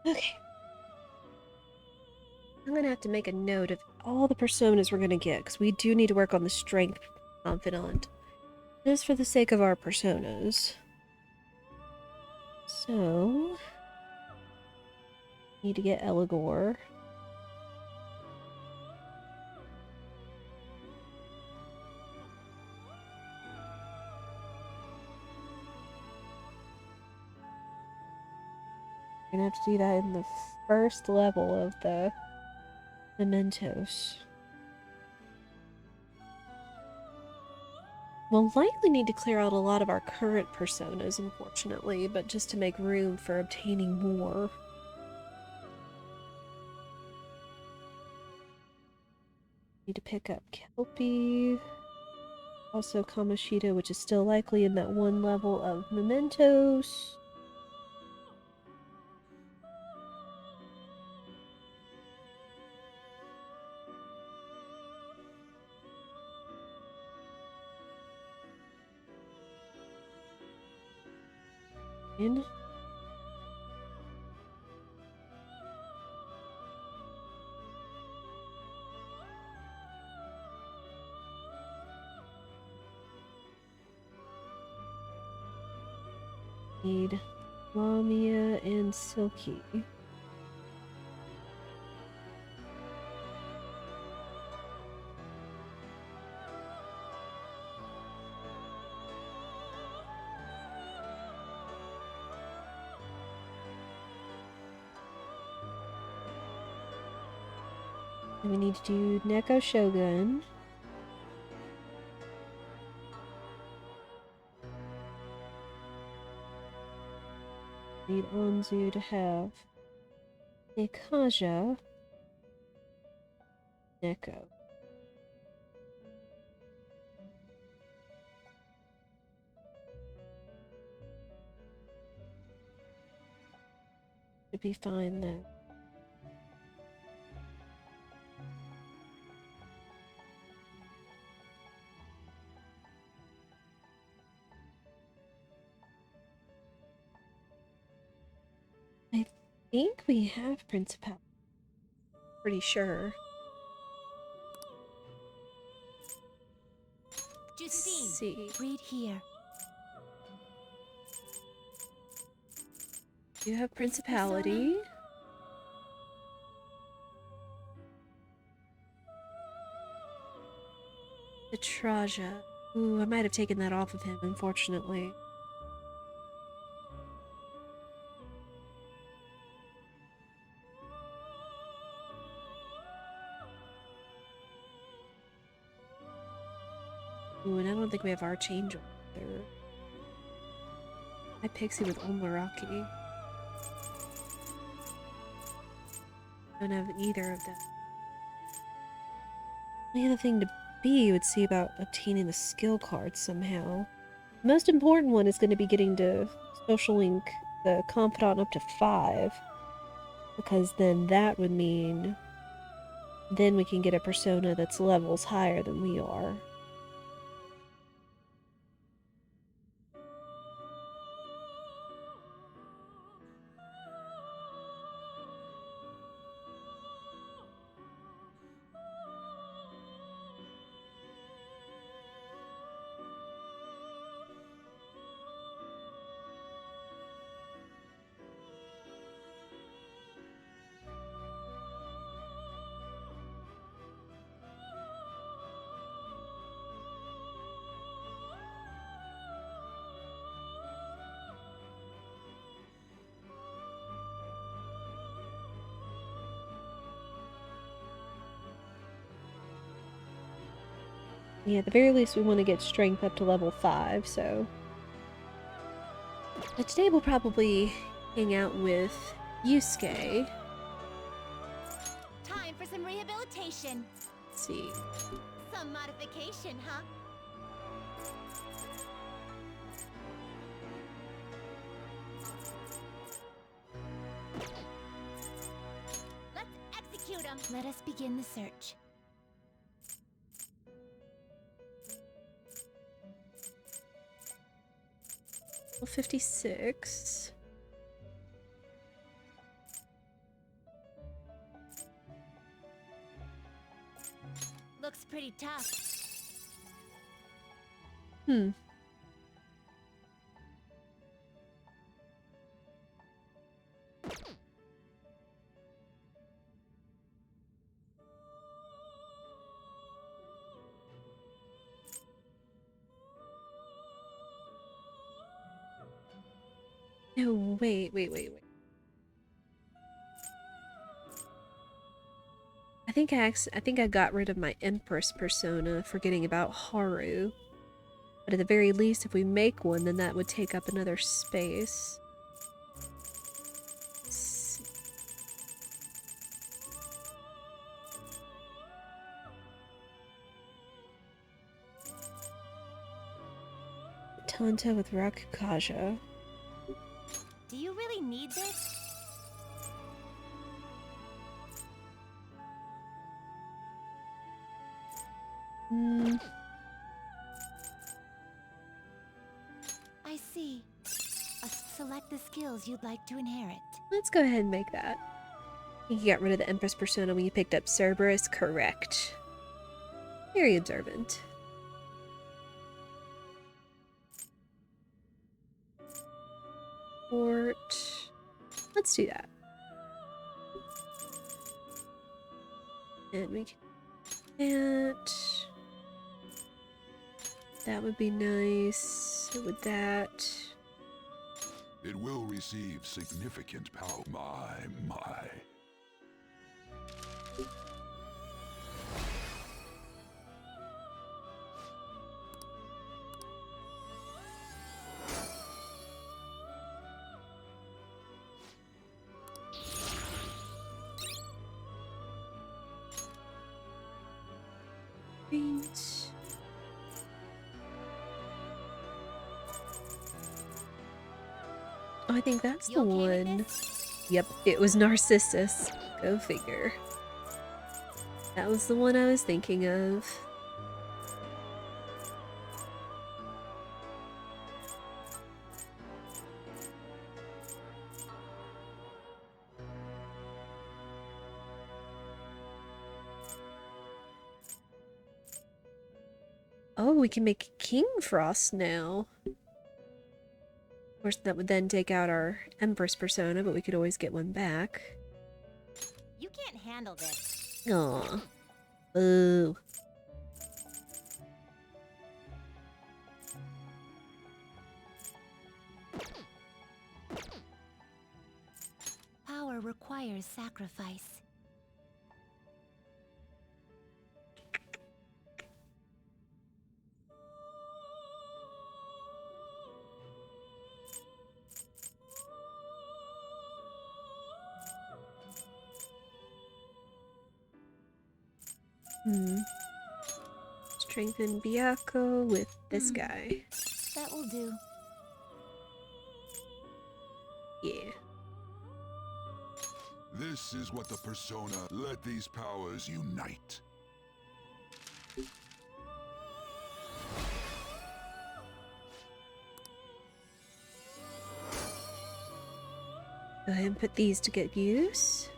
S1: Okay. I'm gonna have to make a note of all the personas we're gonna get, because we do need to work on the Strength Confidant. Just for the sake of our personas. So... need to get Eligor. We're gonna have to do that in the first level of the Mementos. We'll likely need to clear out a lot of our current personas, unfortunately, but just to make room for obtaining more. Need to pick up Kelpie. Also Kamoshida, which is still likely in that one level of Mementos. In. Need Lamia and Silky. And we need to do Neko Shogun. Need Anzu to have Nekaja. Neko. Should be fine then. I think we have Principal. Pretty sure.
S2: Justine,
S1: see.
S19: Read here.
S1: You have Principality. The Traja. Ooh, I might have taken that off of him, unfortunately. Ooh, and I don't think we have Archangel either. I Pixie with Omaraki. Don't have either of them. The other thing to be would see about obtaining the skill cards somehow. Most important one is going to be getting to social link the confidant up to 5. Because then that would mean then we can get a persona that's levels higher than we are. Yeah, at the very least we want to get strength up to level 5, so... But today we'll probably hang out with Yusuke.
S8: Time for some rehabilitation.
S1: Let's see.
S8: Some modification, huh? Let's execute him. Let us begin the search.
S1: 56.
S8: Looks pretty tough.
S1: Hmm. No, wait. I think I got rid of my Empress persona, forgetting about Haru. But at the very least, if we make one, then that would take up another space. Tanta with Rakukaja.
S8: Do you really need this? I see. Select the skills you'd like to inherit.
S1: Let's go ahead and make that. You got rid of the Empress persona when you picked up Cerberus, correct. Very observant. Port. Let's do that. And we can that would be nice. So with that.
S20: It will receive significant power. My.
S1: Oh, I think that's the one. Yep, it was Narcissus. Go figure. That was the one I was thinking of. Oh, we can make King Frost now. Of course, that would then take out our Empress persona, but we could always get one back.
S8: You can't handle this.
S1: Aw. Boo.
S8: Power requires sacrifice.
S1: Strengthen Byakuya with this guy.
S19: That will do.
S1: Yeah.
S20: This is what the persona let these powers unite.
S1: Go ahead and put these to good use.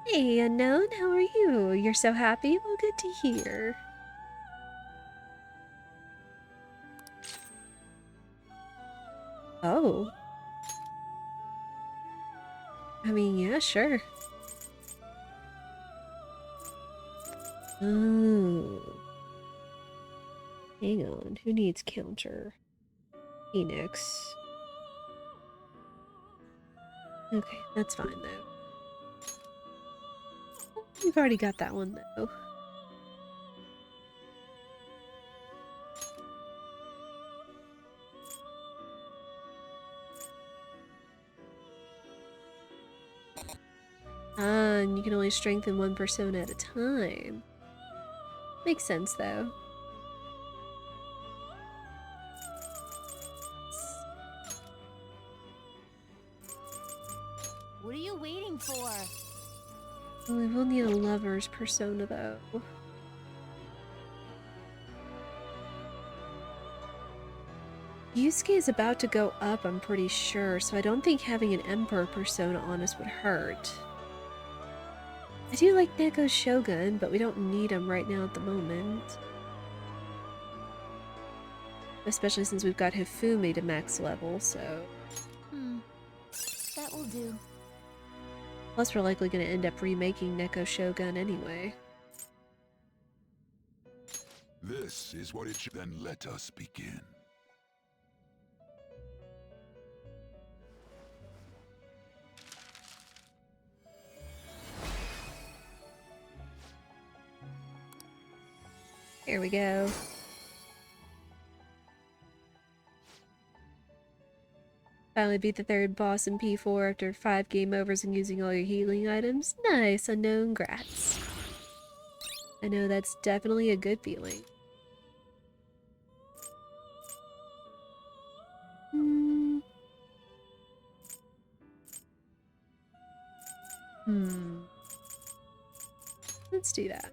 S1: Hey, Unknown, how are you? You're so happy? Well, good to hear. Oh. I mean, yeah, sure. Oh. Hang on, who needs counter? Phoenix. Okay, that's fine though. We've already got that one though. Ah, and you can only strengthen one persona at a time. Makes sense though.
S2: What are you waiting for?
S1: Well, we will need a lover's persona though. Yusuke is about to go up, I'm pretty sure, so I don't think having an Emperor persona on us would hurt. I do like Neko's Shogun, but we don't need him right now at the moment. Especially since we've got Hifumi to max level, so...
S19: That will do.
S1: Plus we're likely going to end up remaking Neko Shogun anyway.
S20: This is what it should. Then let us begin.
S1: Here we go. Finally beat the third boss in P4 after 5 game overs and using all your healing items. Nice, Unknown, grats. I know that's definitely a good feeling. Let's do that.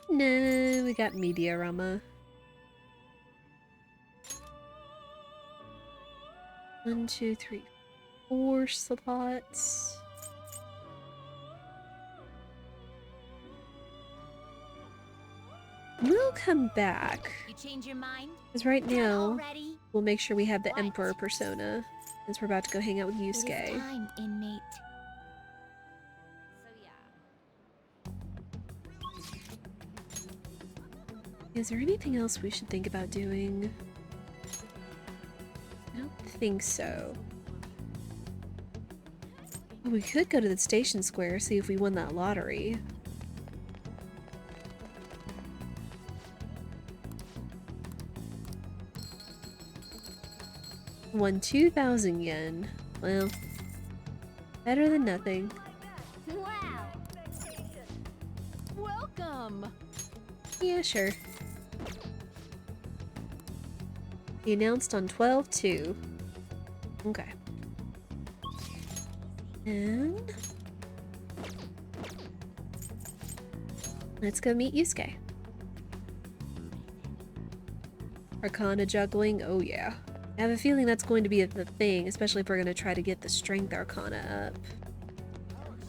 S1: No, we got Mediarama. 1, 2, 3, 4 slots. We'll come back.
S2: You change your mind?
S1: Because right now, we'll make sure we have the Emperor persona. Since we're about to go hang out with
S19: It is
S1: Yusuke.
S19: time, inmate.
S1: Is there anything else we should think about doing? I don't think so. Oh, we could go to the station square, see if we won that lottery. Won 2,000 yen. Well, better than nothing.
S2: Wow! Welcome!
S1: Yeah, sure. He announced on 12/2. Okay. And... let's go meet Yusuke. Arcana juggling, oh yeah. I have a feeling that's going to be the thing, especially if we're going to try to get the Strength Arcana up.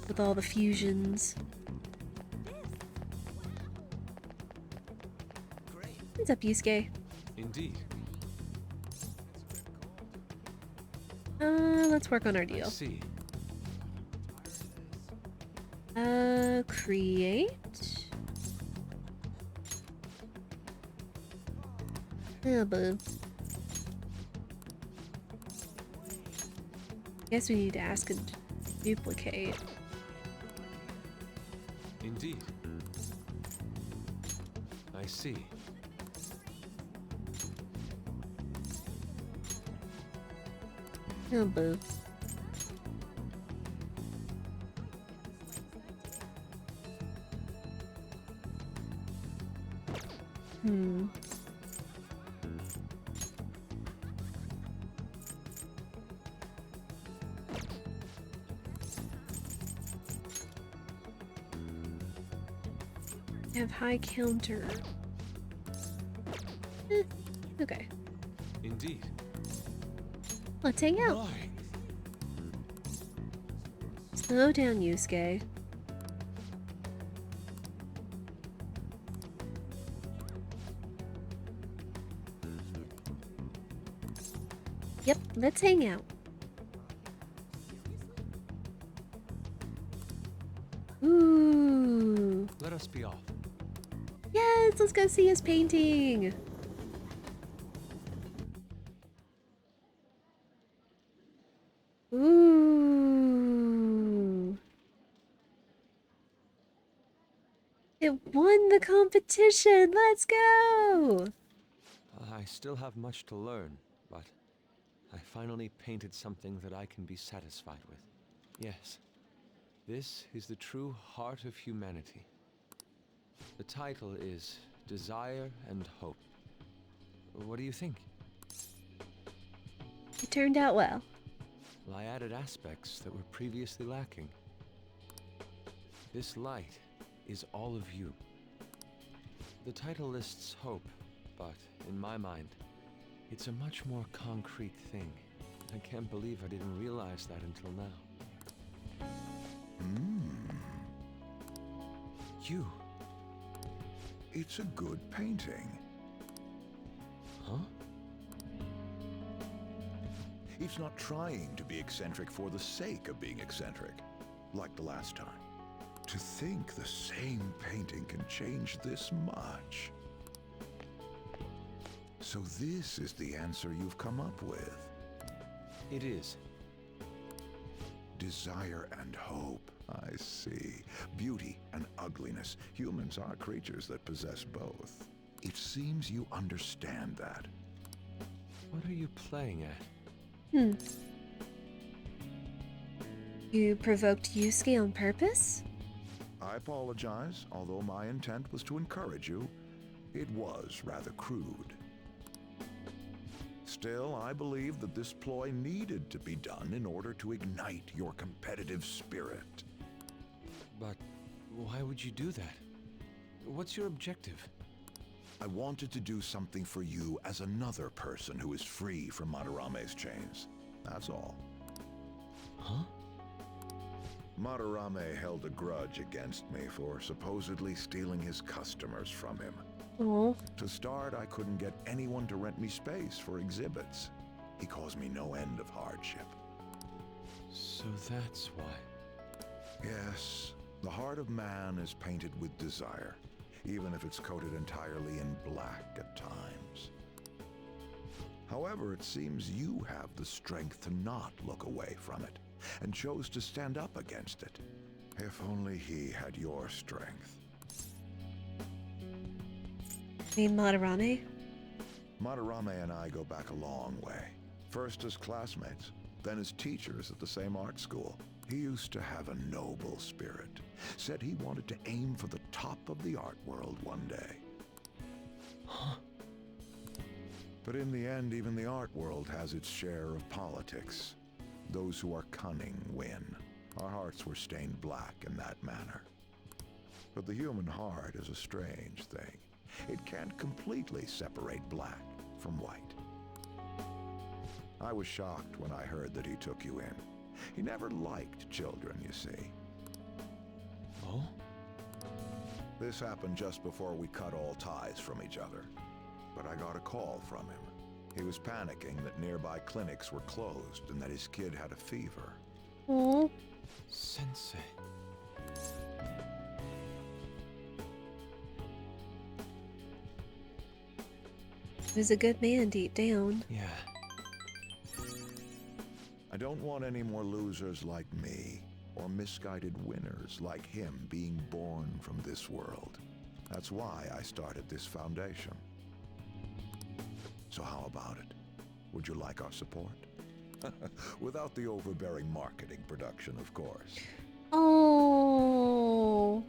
S1: With all the fusions. What's up, Yusuke?
S11: Indeed.
S1: Let's work on our deal.
S11: I see.
S1: Create. Oh, boo. Guess we need to ask and duplicate.
S11: Indeed. I see.
S1: Oh, boo. Hmm. Have high counter. Okay.
S11: Indeed.
S1: Let's hang out.
S11: My.
S1: Slow down, Yusuke. Yep, let's hang out. Ooh.
S11: Let us be off.
S1: Yes, let's go see his painting. Ooh. It won the competition. Let's go.
S11: I still have much to learn, but I finally painted something that I can be satisfied with. Yes, this is the true heart of humanity. The title is Desire and Hope. What do you think?
S1: It turned out well.
S11: Well, I added aspects that were previously lacking. This light is all of you. The title lists hope, but in my mind, it's a much more concrete thing. I can't believe I didn't realize that until now. You.
S20: It's a good painting.
S11: Huh?
S20: It's not trying to be eccentric for the sake of being eccentric, like the last time. To think the same painting can change this much. So this is the answer you've come up with.
S11: It is.
S20: Desire and hope. I see. Beauty and ugliness. Humans are creatures that possess both. It seems you understand that.
S11: What are you playing at?
S1: You provoked Yusuke on purpose?
S20: I apologize, although my intent was to encourage you. It was rather crude. Still, I believe that this ploy needed to be done in order to ignite your competitive spirit.
S11: But why would you do that? What's your objective?
S20: I wanted to do something for you as another person who is free from Madarame's chains. That's all.
S11: Huh?
S20: Madarame held a grudge against me for supposedly stealing his customers from him.
S1: Oh.
S20: To start, I couldn't get anyone to rent me space for exhibits. He caused me no end of hardship.
S11: So that's why.
S20: Yes, the heart of man is painted with desire, even if it's coated entirely in black at times. However, it seems you have the strength to not look away from it, and chose to stand up against it. If only he had your strength.
S1: You mean Madarame?
S20: Madarame and I go back a long way. First as classmates, then as teachers at the same art school. He used to have a noble spirit. Said he wanted to aim for the top of the art world one day.
S11: Huh?
S20: But in the end, even the art world has its share of politics. Those who are cunning win. Our hearts were stained black in that manner. But the human heart is a strange thing. It can't completely separate black from white. I was shocked when I heard that he took you in. He never liked children, you see.
S11: Oh?
S20: This happened just before we cut all ties from each other. But I got a call from him. He was panicking that nearby clinics were closed and that his kid had a fever.
S1: Oh.
S11: Sensei.
S1: He was a good man deep down.
S11: Yeah.
S20: I don't want any more losers like me, or misguided winners like him being born from this world. That's why I started this foundation. So how about it? Would you like our support? Without the overbearing marketing production, of course.
S1: Oh.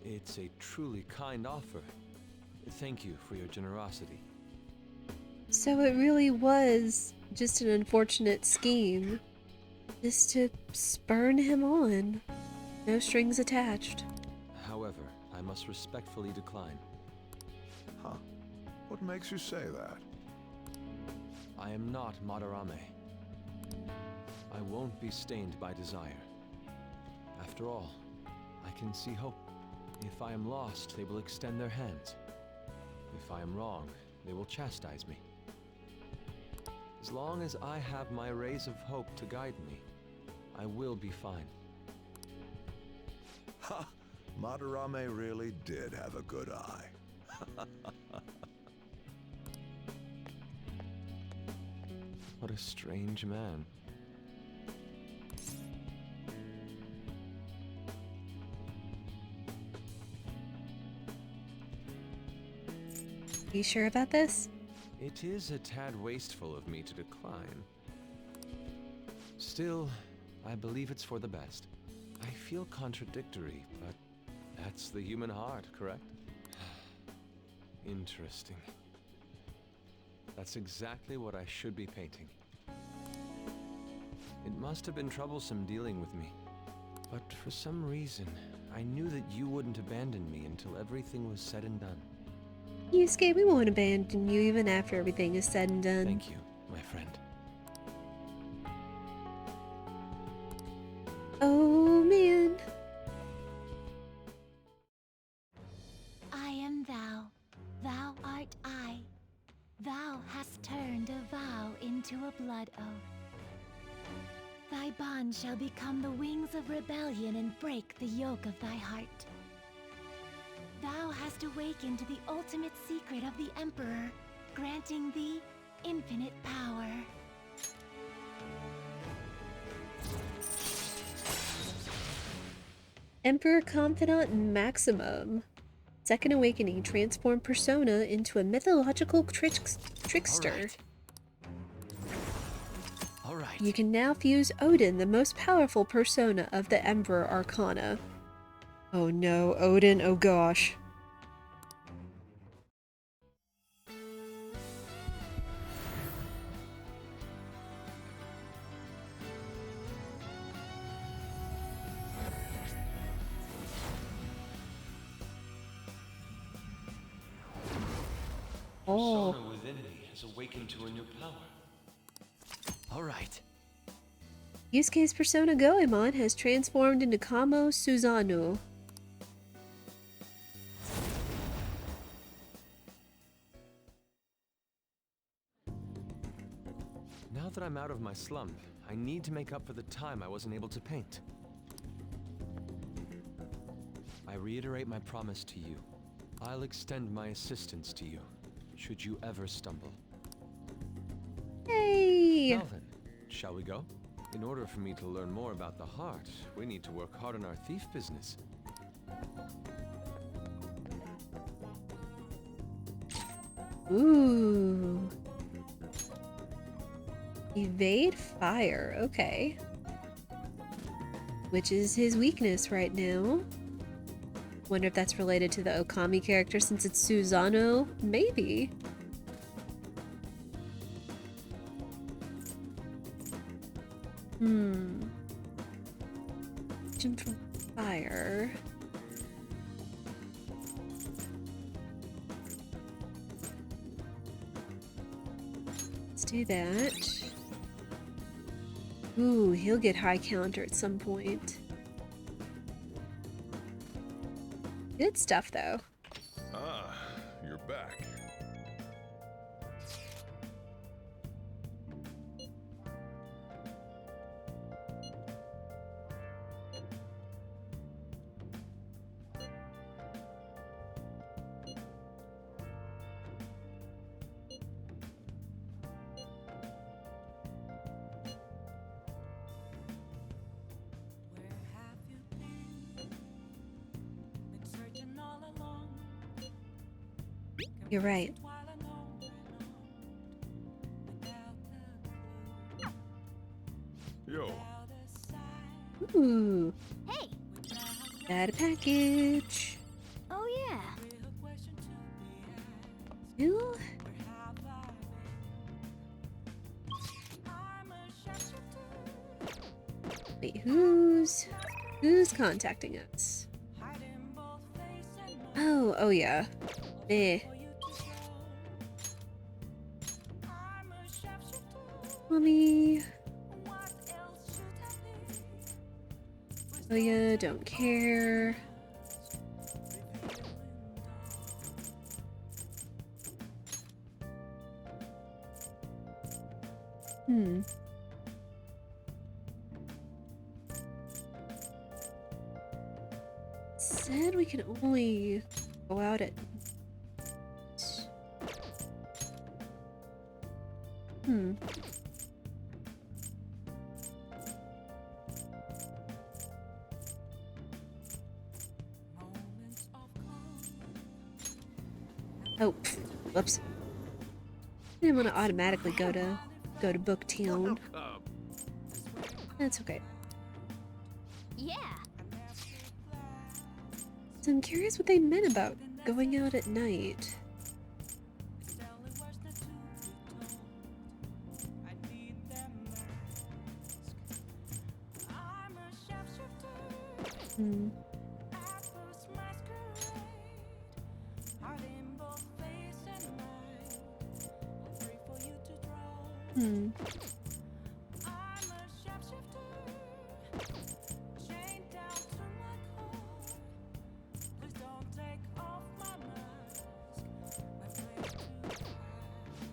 S11: It's a truly kind offer. Thank you for your generosity.
S1: So it really was just an unfortunate scheme. Just to spurn him on. No strings attached.
S11: However, I must respectfully decline.
S20: Huh. What makes you say that?
S11: I am not Madarame. I won't be stained by desire. After all, I can see hope. If I am lost, they will extend their hands. If I am wrong, they will chastise me. As long as I have my rays of hope to guide me, I will be fine.
S20: Ha! Madarame really did have a good eye.
S11: What a strange man.
S1: You sure about this?
S11: It is a tad wasteful of me to decline. Still, I believe it's for the best. I feel contradictory, but that's the human heart, correct? Interesting. That's exactly what I should be painting. It must have been troublesome dealing with me. But for some reason, I knew that you wouldn't abandon me until everything was said and done.
S1: Yusuke, we won't abandon you even after everything is said and done.
S11: Thank you, my friend.
S1: Oh, man.
S19: I am thou, thou art I. Thou hast turned a vow into a blood oath. Thy bond shall become the wings of rebellion and break the yoke of thy heart. Thou hast awakened the ultimate secret of the Emperor, granting thee infinite power.
S1: Emperor Confidant Maximum. Second Awakening transformed Persona into a mythological trickster.
S11: All right.
S1: You can now fuse Odin, the most powerful persona of the Emperor Arcana. Oh no, Odin, oh gosh. Oh.
S11: Persona within me has awakened to a new power. All right.
S1: Yusuke's Persona Goemon has transformed into Kamo Suzano.
S11: Now that I'm out of my slump, I need to make up for the time I wasn't able to paint. I reiterate my promise to you. I'll extend my assistance to you, should you ever stumble.
S1: Hey!
S11: Now then, shall we go? In order for me to learn more about the heart, we need to work hard on our thief business.
S1: Ooh. Evade fire, okay. Which is his weakness right now. Wonder if that's related to the Okami character since it's Suzano? Maybe. Jump from fire. Let's do that. Ooh, he'll get high counter at some point. Good stuff, though.
S5: Ah, you're back.
S1: You're right. Ooh.
S16: Hey!
S1: Got a package.
S16: Oh, yeah.
S1: Ew. Wait, who's contacting us? Oh yeah. Eh. Mommy. Oh yeah, don't care. Said we can only go out at... Oh, whoops. I didn't want to automatically go to Booktown. That's okay.
S16: Yeah.
S1: So I'm curious what they meant about going out at night.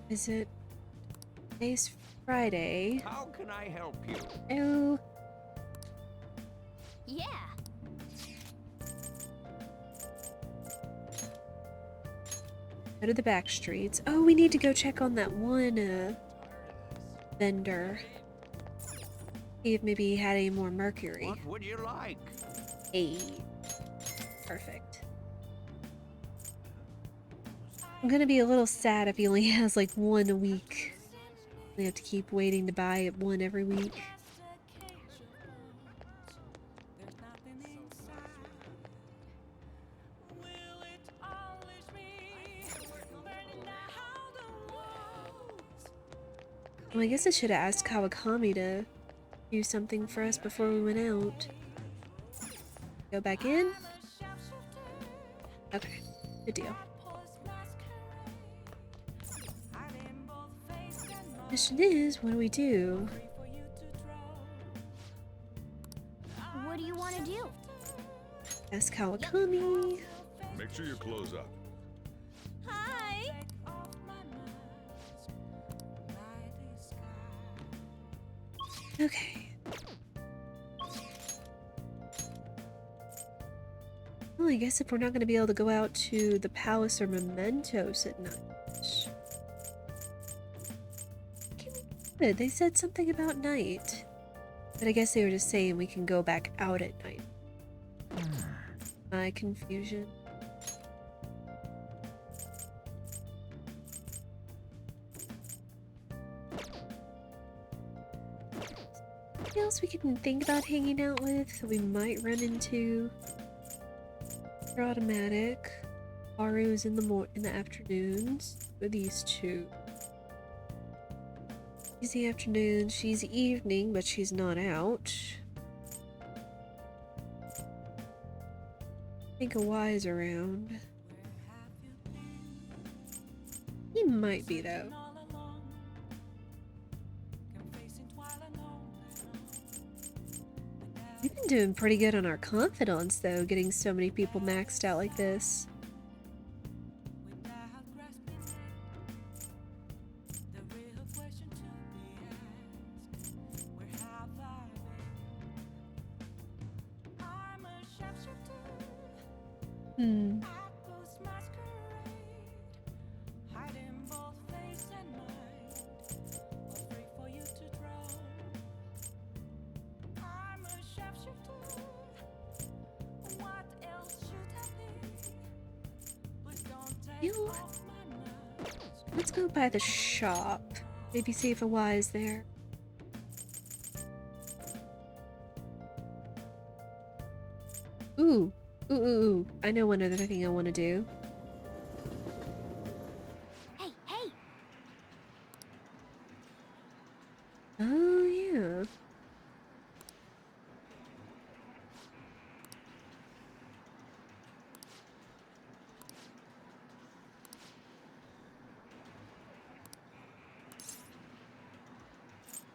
S1: Is it... Today's Friday.
S17: How can I help you?
S1: Oh.
S16: Yeah.
S1: Go to the back streets. Oh, we need to go check on that one vendor. See if maybe he had any more mercury.
S17: What would you like?
S1: Hey. Perfect. I'm gonna be a little sad if he only has like one a week. We have to keep waiting to buy one every week. Well, I guess I should have asked Kawakami to do something for us before we went out. Go back in? Okay, good deal. Question is, what do we do?
S16: What do you want to do?
S1: Ask Kawakami.
S5: Make sure you close up.
S16: Hi!
S1: Okay. Well, I guess if we're not going to be able to go out to the palace or Mementos at night. Good. They said something about night. But I guess they were just saying we can go back out at night. My confusion. Anything else we can think about hanging out with that we might run into? For automatic. Haru's in the afternoons. For these two. She's the afternoon, she's evening, but she's not out. I think a Y's around. He might be, though. We've been doing pretty good on our confidants, though, getting so many people maxed out like this. Let's go by the shop. Maybe see if a Y is there. Ooh. Ooh. I know one other thing I want to do.
S2: Hey!
S1: Oh, yeah.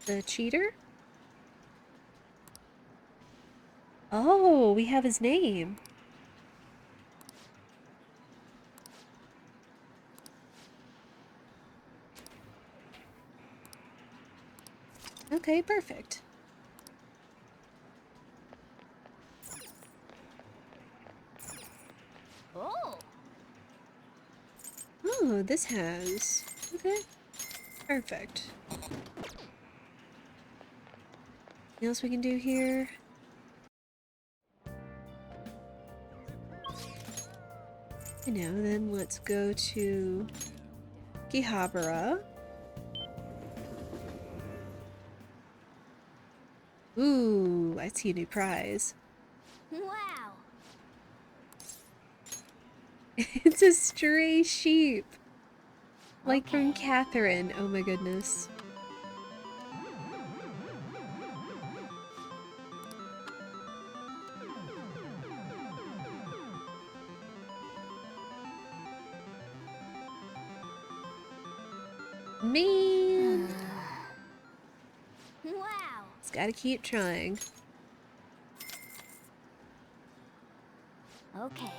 S1: The cheater? Oh, we have his name. Okay, perfect.
S2: Oh!
S1: Oh, this has... Okay. Perfect. Anything else we can do here? I know, then let's go to Gihabara. Ooh, I see a new prize.
S2: Wow!
S1: It's a stray sheep! Like from Catherine, oh my goodness. Man!
S2: Wow!
S1: Just gotta keep trying.
S2: Okay.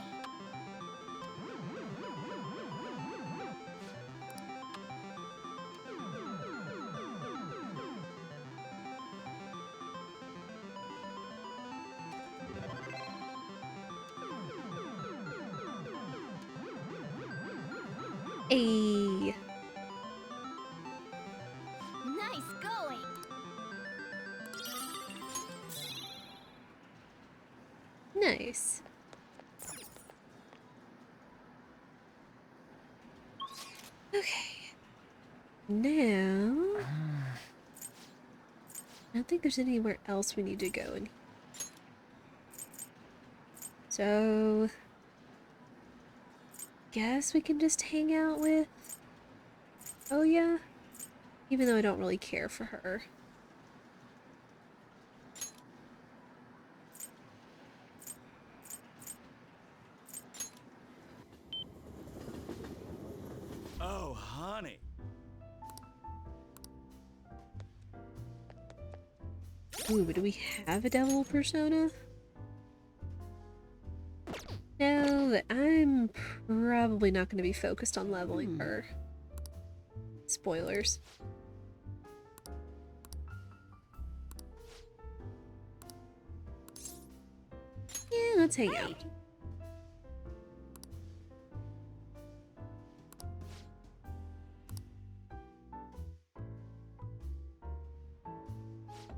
S1: Ayy.
S2: Nice going!
S1: Nice. Okay. Now... I don't think there's anywhere else we need to go in. So... Guess we can just hang out with... Oh yeah? Even though I don't really care for her.
S21: Oh, honey.
S1: Ooh, but do we have a devil persona? No, but I'm probably not going to be focused on leveling her. Spoilers. Yeah, let's hang out.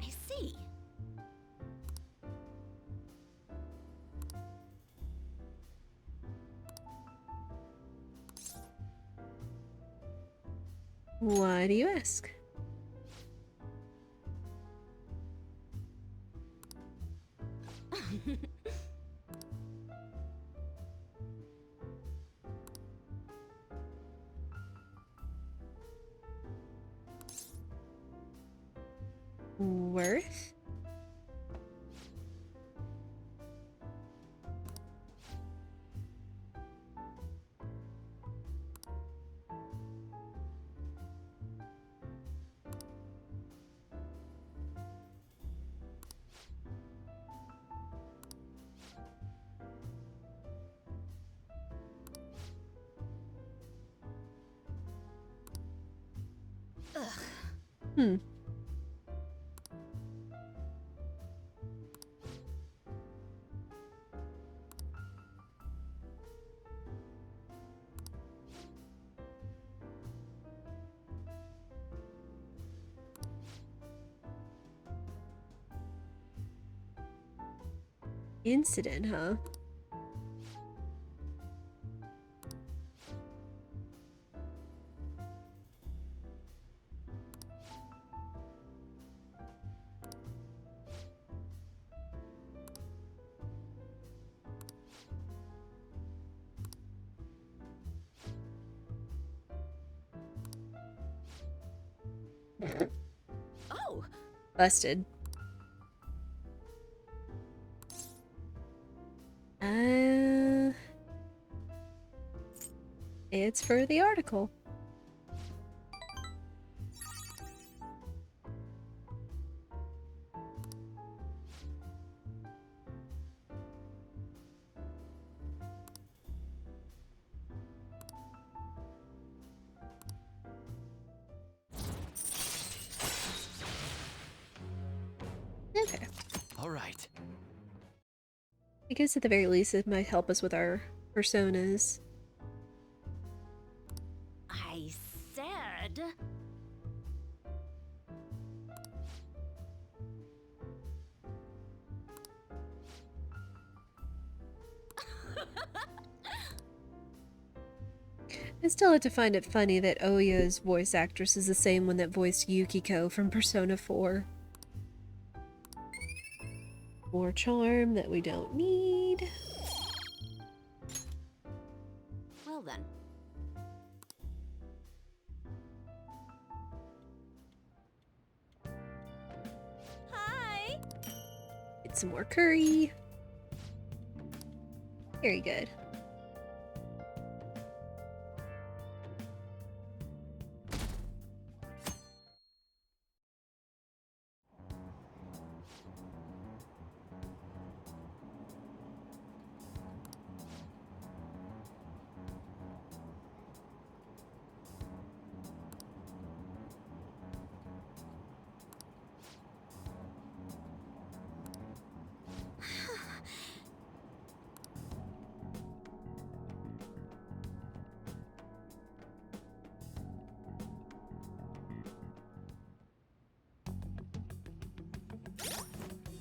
S2: I see.
S1: Why do you ask? Worth?
S2: Ugh.
S1: Hmm. Incident, huh?
S12: Oh!
S1: Busted. It's for the article. Okay.
S6: All right.
S1: I guess at the very least it might help us with our personas.
S2: I said...
S1: I still have to find it funny that Oya's voice actress is the same one that voiced Yukiko from Persona 4. More charm that we don't need.
S2: Well then.
S1: Hi! Get some more curry. Very good.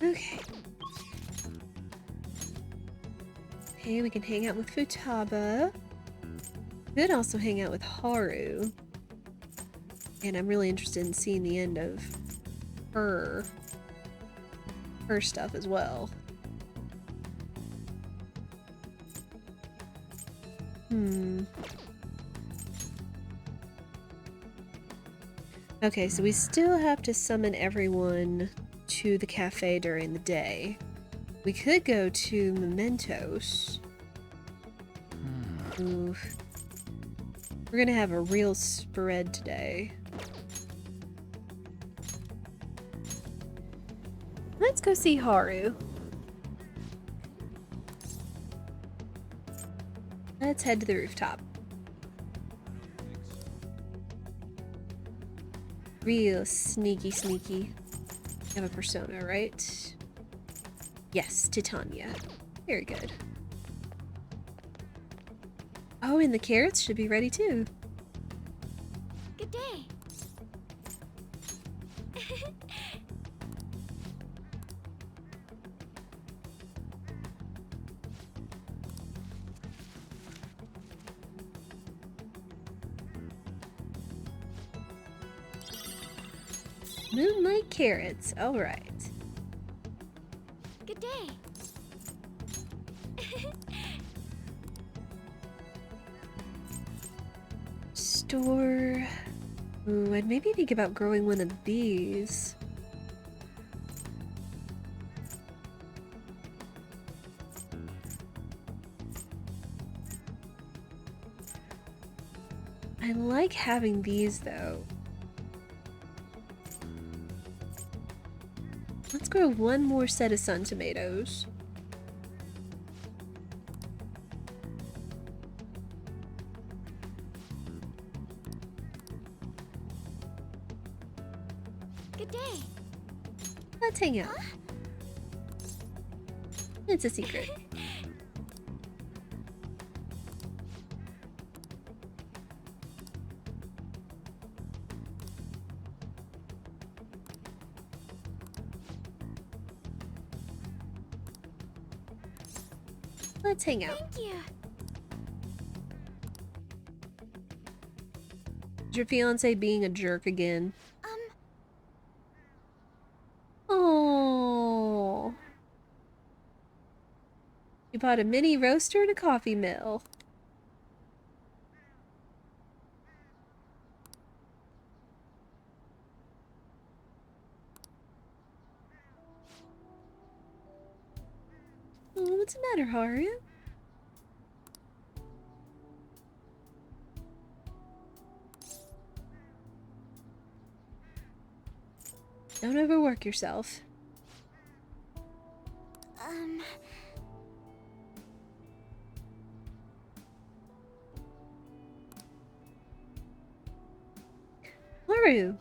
S1: Okay. Okay, we can hang out with Futaba. Could also hang out with Haru. And I'm really interested in seeing the end of her stuff as well. Okay, so we still have to summon everyone to the cafe during the day. We could go to Mementos. Oof. We're gonna have a real spread today. Let's go see Haru. Let's head to the rooftop. Real sneaky. Have a persona, right? Yes, Titania. Very good. Oh, and the carrots should be ready too.
S2: Good day.
S1: Moonlight carrots. All right.
S2: Good day.
S1: Store. Ooh, I'd maybe think about growing one of these. I like having these though. Let's grow one more set of sun tomatoes.
S2: Good day.
S1: Let's hang out. It's a secret. Let's hang out.
S2: Thank you.
S1: Is your fiance being a jerk again? Oh. You bought a mini roaster and a coffee mill. Oh, what's the matter, Haru? Don't overwork yourself. Haru!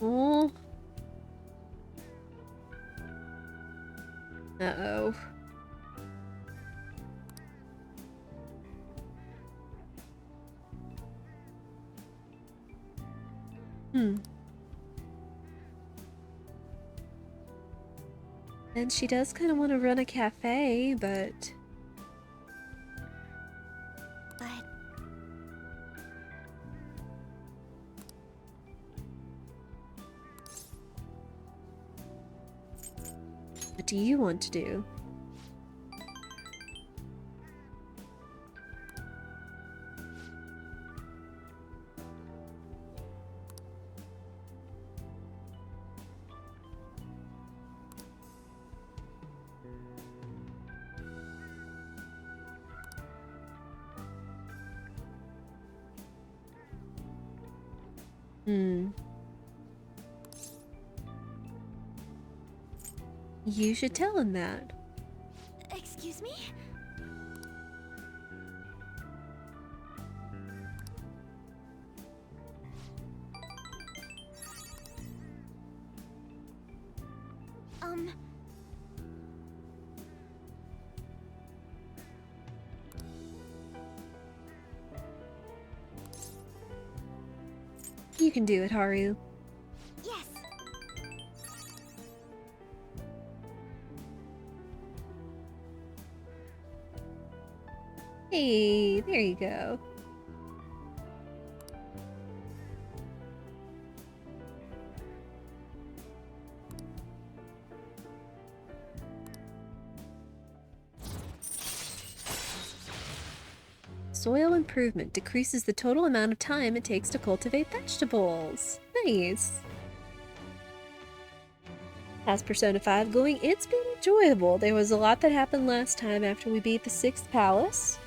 S1: Oh. Uh-oh. And she does kind of want to run a cafe, but... What do you want to do? You should tell him that.
S8: Excuse me?
S1: You can do it, Haru.
S8: Yes.
S1: Hey, there you go. Soil improvement decreases the total amount of time it takes to cultivate vegetables. Nice. How's Persona 5 going? It's been enjoyable. There was a lot that happened last time after we beat the 6th palace.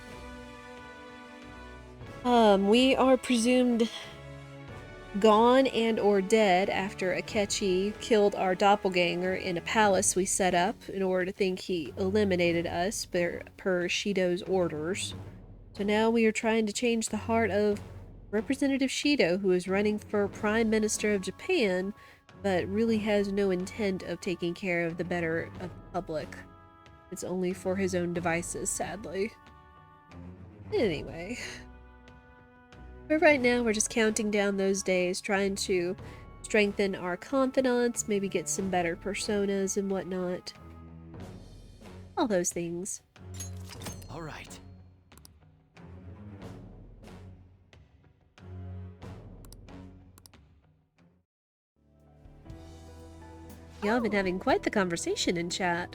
S1: We are presumed gone and or dead after Akechi killed our doppelganger in a palace we set up in order to think he eliminated us per Shido's orders. So now we are trying to change the heart of Representative Shido, who is running for Prime Minister of Japan, but really has no intent of taking care of the better of the public. It's only for his own devices, sadly. Anyway. But right now we're just counting down those days, trying to strengthen our confidence, maybe get some better personas and whatnot. All those things.
S6: All right.
S1: Y'all have been having quite the conversation in chat.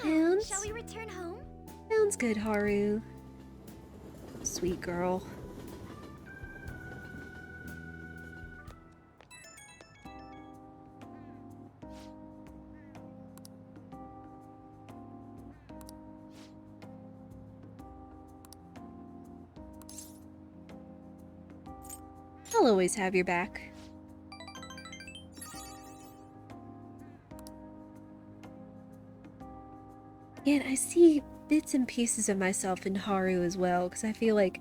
S8: Now, shall we return home?
S1: Sounds good, Haru. Sweet girl. I'll always have your back. And I see bits and pieces of myself in Haru as well, because I feel like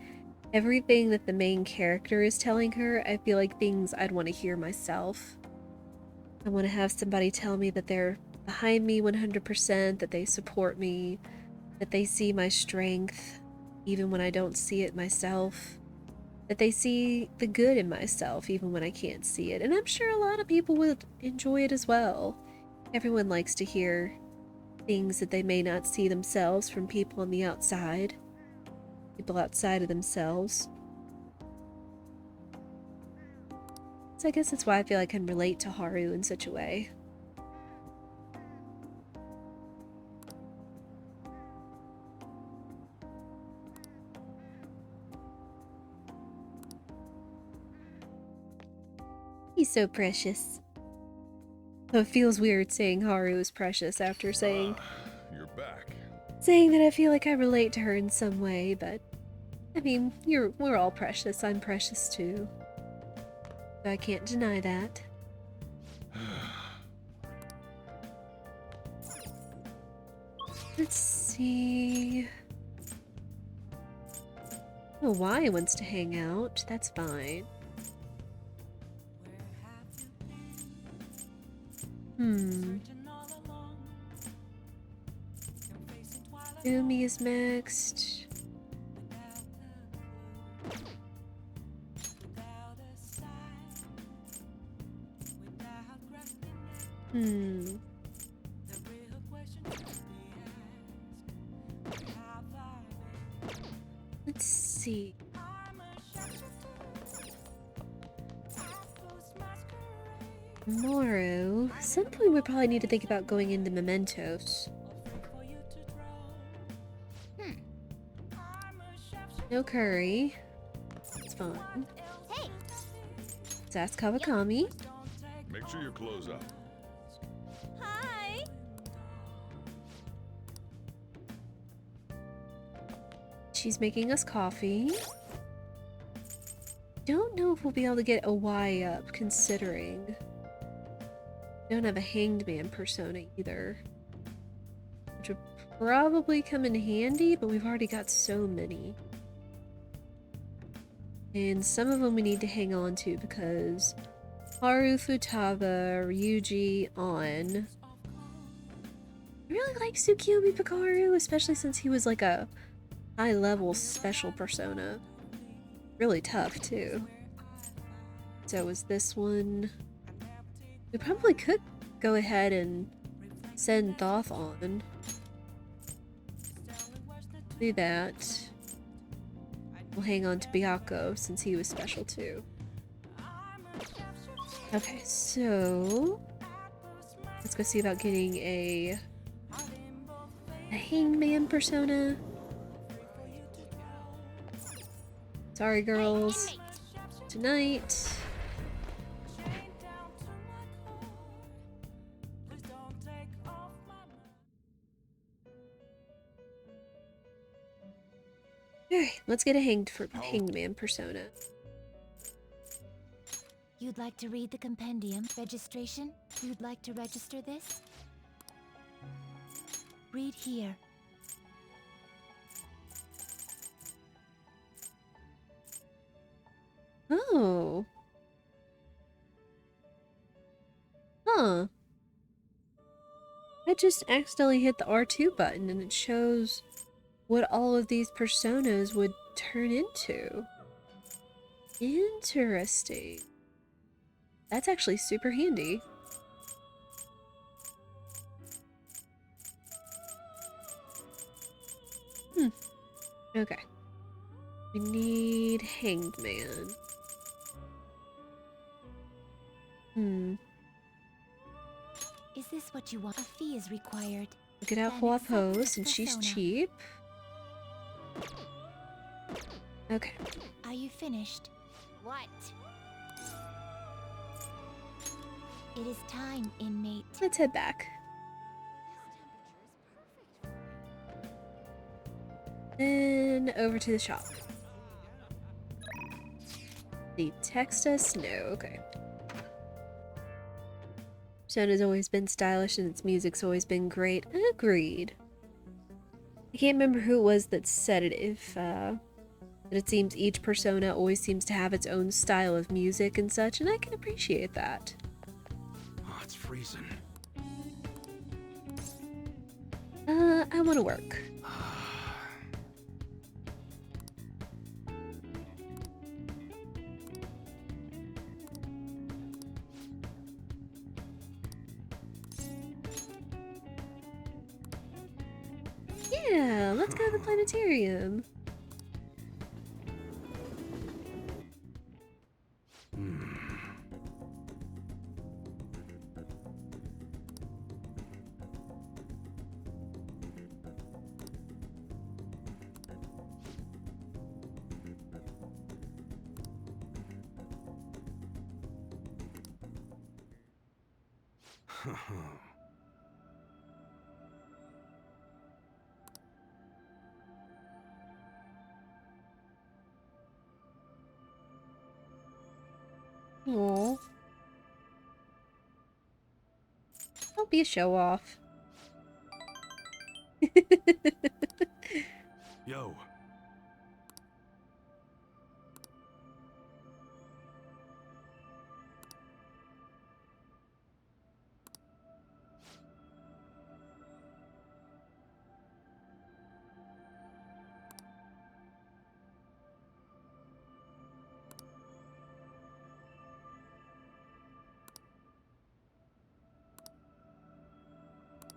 S1: everything that the main character is telling her, I feel like things I'd want to hear myself. I want to have somebody tell me that they're behind me 100%, that they support me, that they see my strength, even when I don't see it myself. That they see the good in myself, even when I can't see it. And I'm sure a lot of people would enjoy it as well. Everyone likes to hear things that they may not see themselves from people on the outside. People outside of themselves. So I guess that's why I feel I can relate to Haru in such a way. He's so precious. Though it feels weird saying Haru is precious after saying
S5: You're back.
S1: saying that I feel like I relate to her in some way, but I mean, we're all precious. I'm precious too. So I can't deny that. Let's see. Oh, Y wants to hang out. That's fine. Umi is next. Let's see. Tomorrow, some point we probably need to think about going into Mementos. No curry. It's fine. Let's ask Kawakami.
S5: Make sure your clothes up.
S8: Hi!
S1: She's making us coffee. Don't know if we'll be able to get a Y up, considering we don't have a hanged man persona either. Which would probably come in handy, but we've already got so many. And some of them we need to hang on to because Haru, Futaba, Ryuji, On. I really like Tsukiyomi Pikaru, especially since he was like a high-level special persona. Really tough, too. So was this one. We probably could go ahead and send Thoth on. Do that. We'll hang on to Byakko since he was special, too. Okay, so let's go see about getting a hangman persona. Sorry, girls. Tonight. Alright, let's get a hanged man persona.
S8: You'd like to read the compendium? Registration? You'd like to register this? Read here.
S1: Oh. Huh. I just accidentally hit the R2 button and it shows what all of these personas would turn into. Interesting. That's actually super handy. Okay. We need Hanged Man.
S8: Is this what you want? A fee is required.
S1: Look at how Huapo's and she's cheap. Okay.
S8: Are you finished?
S2: What?
S8: It is time, inmate.
S1: Let's head back. Then over to the shop. They text us? No, okay. Persona's always been stylish and its music's always been great. Agreed. I can't remember who it was that said it, that it seems each persona always seems to have its own style of music and such, and I can appreciate that.
S13: Oh, it's freezing.
S1: I want to work. Yeah, let's go to the planetarium. Aww. Don't be a show off.
S3: Yo.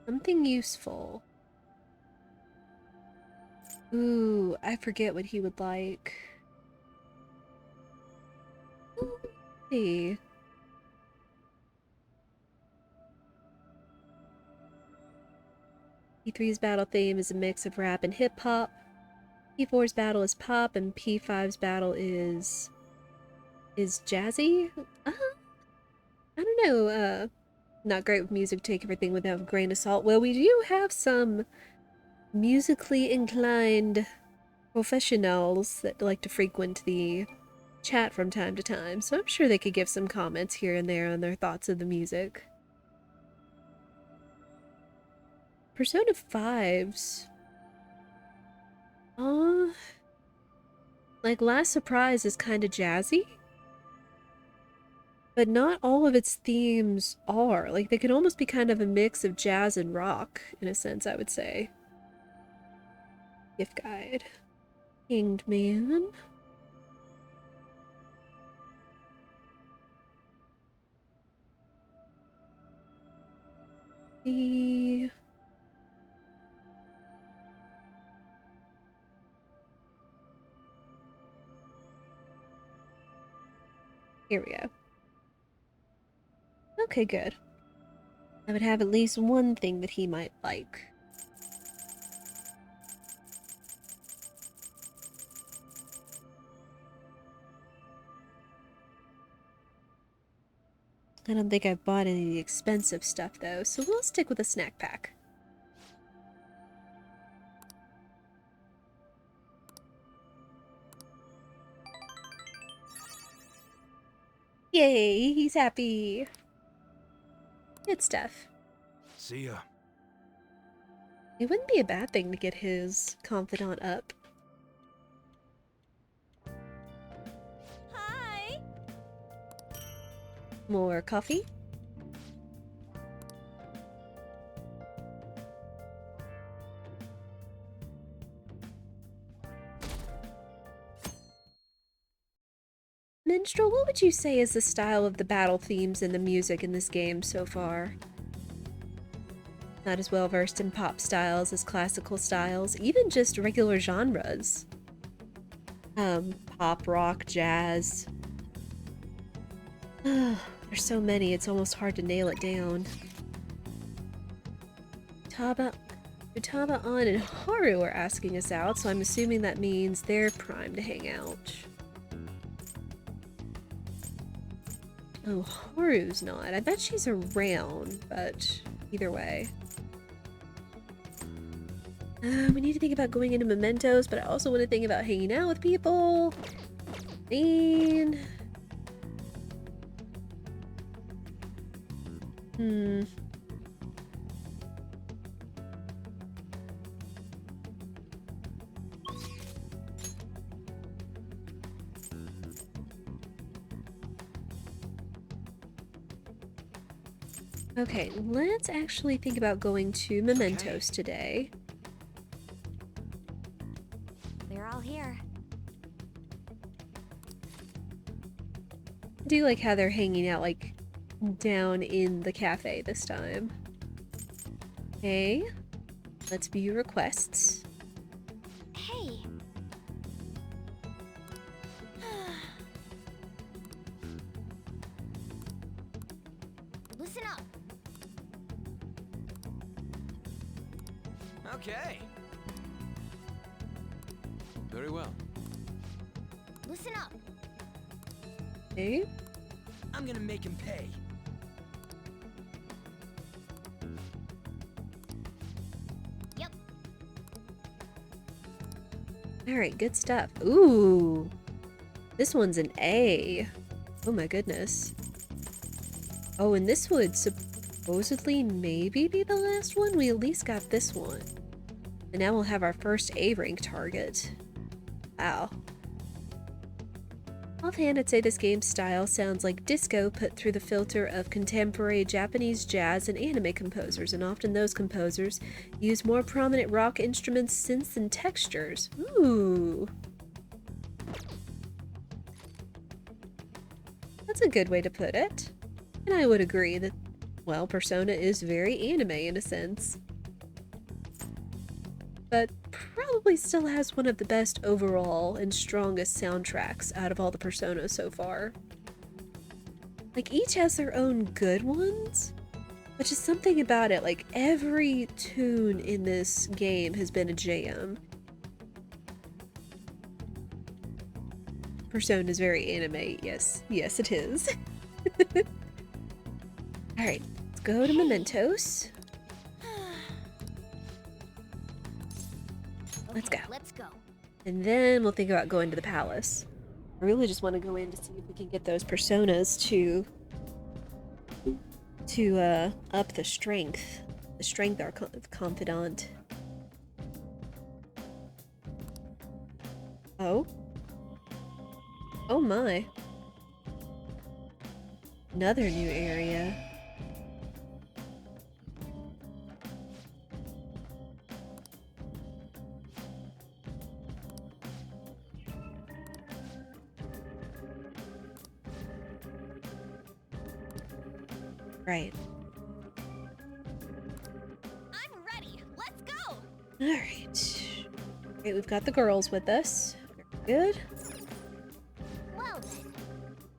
S1: Something useful. Ooh, I forget what he would like. Let's see. P3's battle theme is a mix of rap and hip-hop. P4's battle is pop, and P5's battle is jazzy? I don't know, not great with music, take everything with a grain of salt. Well, we do have some musically inclined professionals that like to frequent the chat from time to time, so I'm sure they could give some comments here and there on their thoughts of the music. Persona 5's... like, Last Surprise is kinda jazzy, but not all of its themes are. Like, they could almost be kind of a mix of jazz and rock, in a sense, I would say. Gift guide. Hanged Man. The... Here we go. Okay, good. I would have at least one thing that he might like. I don't think I've bought any of the expensive stuff though, so we'll stick with a snack pack. Yay, he's happy. Good stuff.
S3: See ya.
S1: It wouldn't be a bad thing to get his confidant up.
S8: Hi.
S1: More coffee? Minstrel, what would you say is the style of the battle themes and the music in this game so far? Not as well versed in pop styles as classical styles, even just regular genres. Pop, rock, jazz. There's so many, it's almost hard to nail it down. Utaba, An, and Haru are asking us out, so I'm assuming that means they're primed to hang out. Oh, Haru's not. I bet she's around, but either way. We need to think about going into Mementos, but I also want to think about hanging out with people. Okay, let's actually think about going to Mementos today.
S8: They're all here.
S1: I do like how they're hanging out, like, down in the cafe this time. Hey? Let's view requests.
S16: Hey. Listen up.
S6: Okay.
S11: Very well.
S16: Listen up.
S1: Hey.
S6: I'm gonna make him pay.
S16: Yep.
S1: Alright, good stuff. Ooh. This one's an A. Oh my goodness. Oh, and this would supposedly maybe be the last one? We at least got this one. And now we'll have our first A rank target. Wow. Offhand, I'd say this game's style sounds like disco put through the filter of contemporary Japanese jazz and anime composers, and often those composers use more prominent rock instruments, synths, and textures. Ooh. That's a good way to put it. And I would agree that, well, Persona is very anime in a sense. But probably still has one of the best overall and strongest soundtracks out of all the Personas so far. Like, each has their own good ones, but just something about it, like, every tune in this game has been a jam. Persona is very anime, yes. Yes, it is. Alright, let's go to Mementos. Let's go.
S16: Let's go.
S1: And then we'll think about going to the palace. I really just want to go in to see if we can get those personas to up the strength. The strength our confidant. Oh. Oh my. Another new area. Right.
S2: I'm ready. Let's go.
S1: Alright. Okay, we've got the girls with us. Very good.
S16: Well then.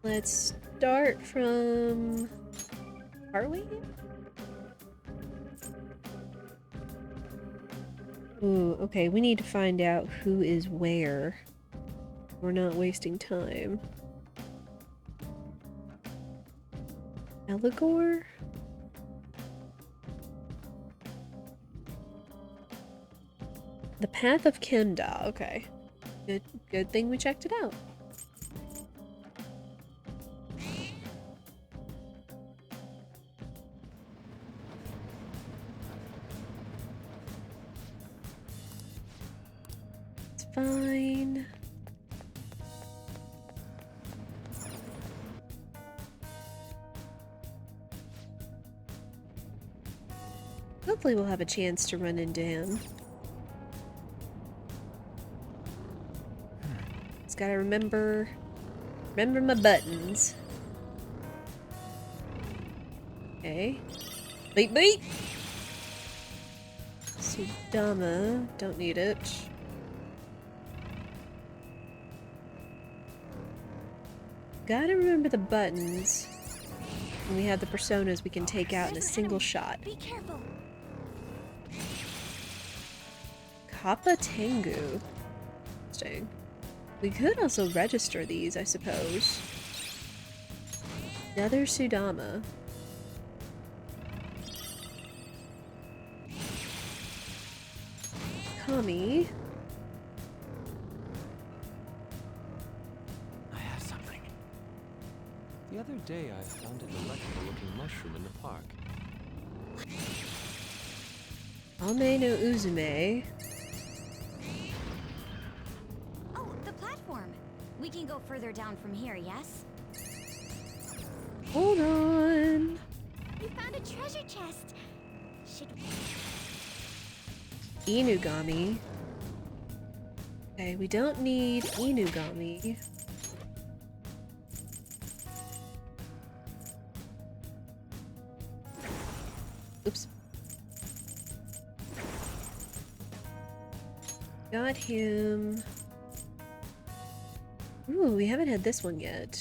S1: Let's start from... Are we? Ooh, okay, we need to find out who is where. We're not wasting time. Eligor? The Path of Kenda. Okay. Good thing we checked it out. It's fine. Hopefully we'll have a chance to run into him. Just gotta remember my buttons. Okay. Beep beep! Sudama, don't need it. Gotta remember the buttons. And we have the personas we can take out in a single shot.
S16: Be careful.
S1: Kappa Tengu. Interesting. We could also register these, I suppose. Another Sudama. Kami.
S11: I have something. The other day I found a delectable-looking mushroom in the park.
S1: Ame no Uzume.
S8: Oh, the platform. We can go further down from here, yes?
S1: Hold on.
S16: You found a treasure chest. Should we...
S1: Inugami. Okay, we don't need Inugami. Oops. Got him. Ooh, we haven't had this one yet.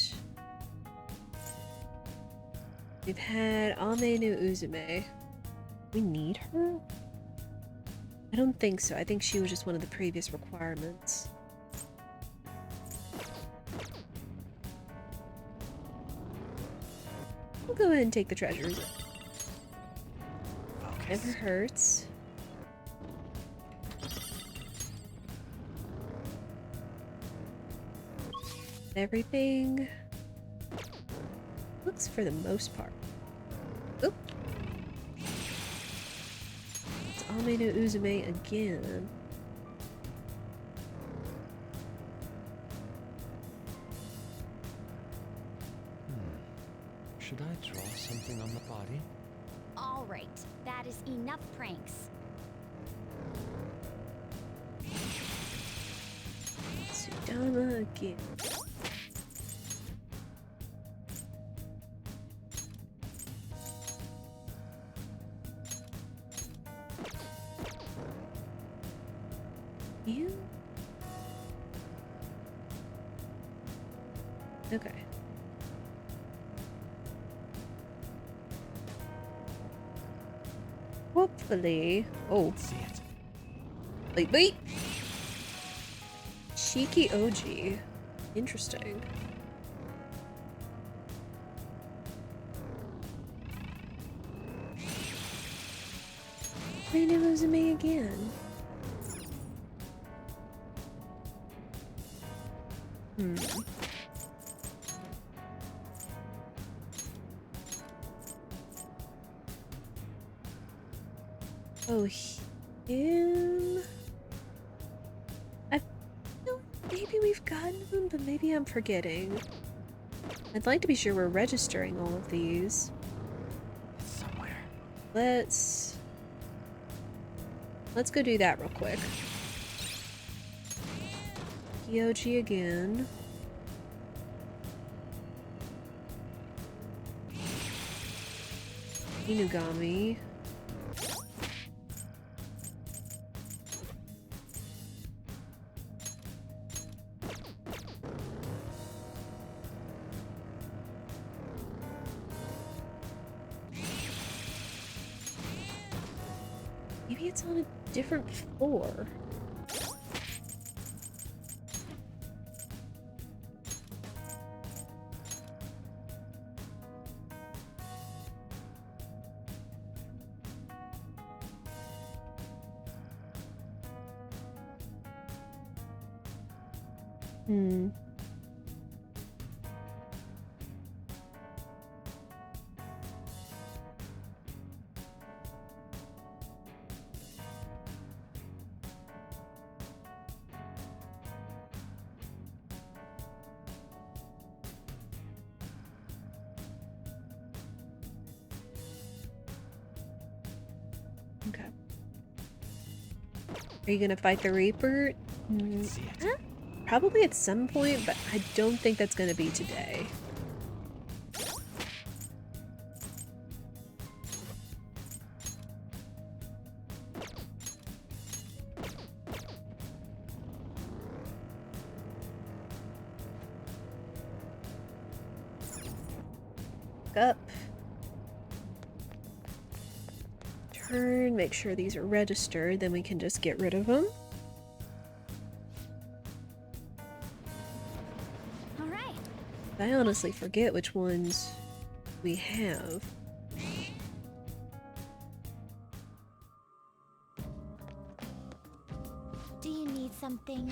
S1: We've had Ame no Uzume. We need her? I don't think so. I think she was just one of the previous requirements. We'll go ahead and take the treasures. Never hurts. Everything looks for the most part. Oop. It's Ame no Uzume again.
S11: Should I draw something on the body?
S8: All right, that is enough pranks.
S1: Sudama again. You? Okay. Hopefully. Oh. Wait. Cheeky OG. Interesting. Raina Uzume again. Oh, him? I feel maybe we've gotten him, but maybe I'm forgetting. I'd like to be sure we're registering all of these.
S6: Somewhere.
S1: Let's go do that real quick. Kyoji again. Inugami. Maybe it's on a different floor. Okay. Are you gonna fight the Reaper? Probably at some point, but I don't think that's gonna be today. Up. Turn, make sure these are registered, then we can just get rid of them.
S8: All right.
S1: I honestly forget which ones we have.
S8: Do you need something?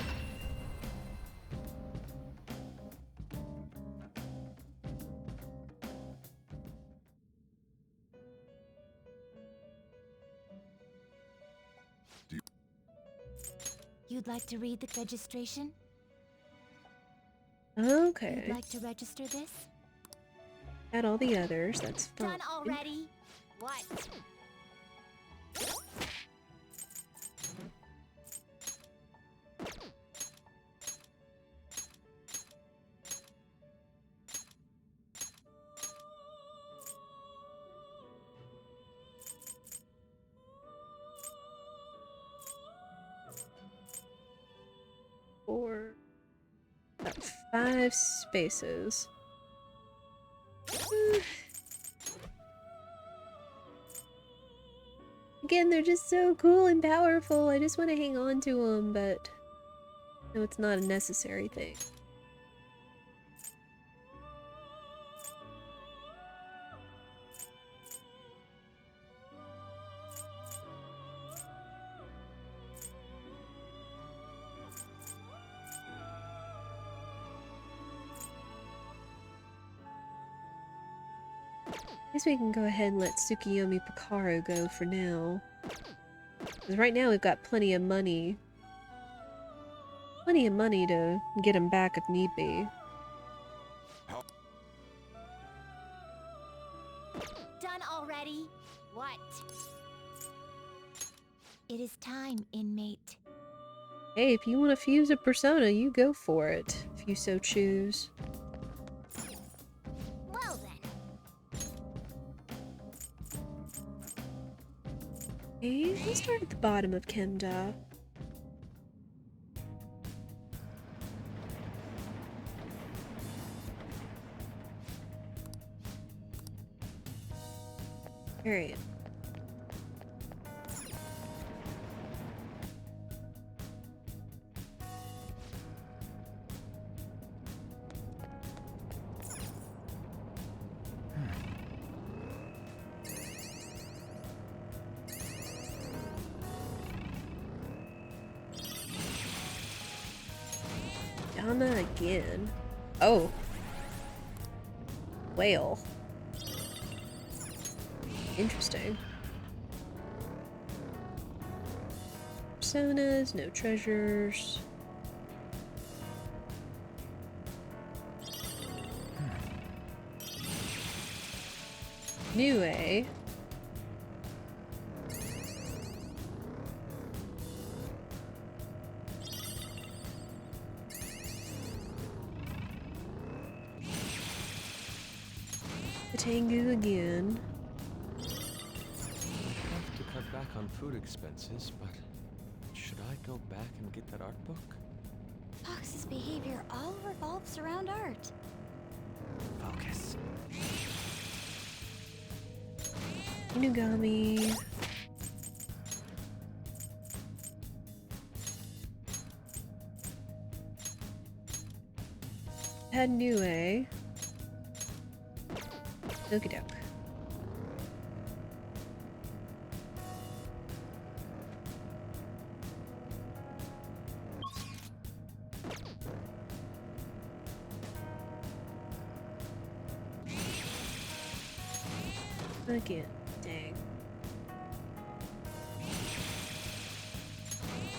S8: You'd like to read the registration?
S1: Okay.
S8: You'd like to register this?
S1: Add all the others, that's fine.
S8: Done already? What?
S1: got 5 spaces. Again, they're just so cool and powerful. I just want to hang on to them, but no, it's not a necessary thing. I guess we can go ahead and let Tsukiyomi Picaro go for now. Because right now we've got plenty of money. Plenty of money to get him back if need be.
S8: Done already? What? It is time, inmate.
S1: Hey, if you want to fuse a persona, you go for it, if you so choose.
S8: Well then.
S1: Okay, let's start at the bottom of Kemda. Alright. Donna again. Oh. Whale. Interesting. Personas, no treasures. New A. Tengu again.
S11: I have to cut back on food expenses, but should I go back and get that art book?
S8: Fox's behavior all revolves around art.
S6: Focus.
S1: Inugami. Had New A. Okie doke. Again, dang.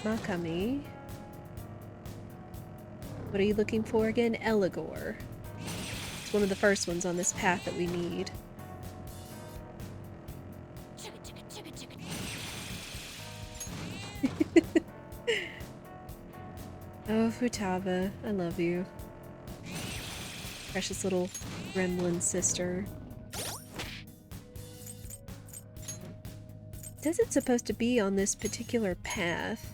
S1: Makami. What are you looking for again? Eligor. It's one of the first ones on this path that we need. Oh, Futaba, I love you. Precious little gremlin sister. It says it's supposed to be on this particular path.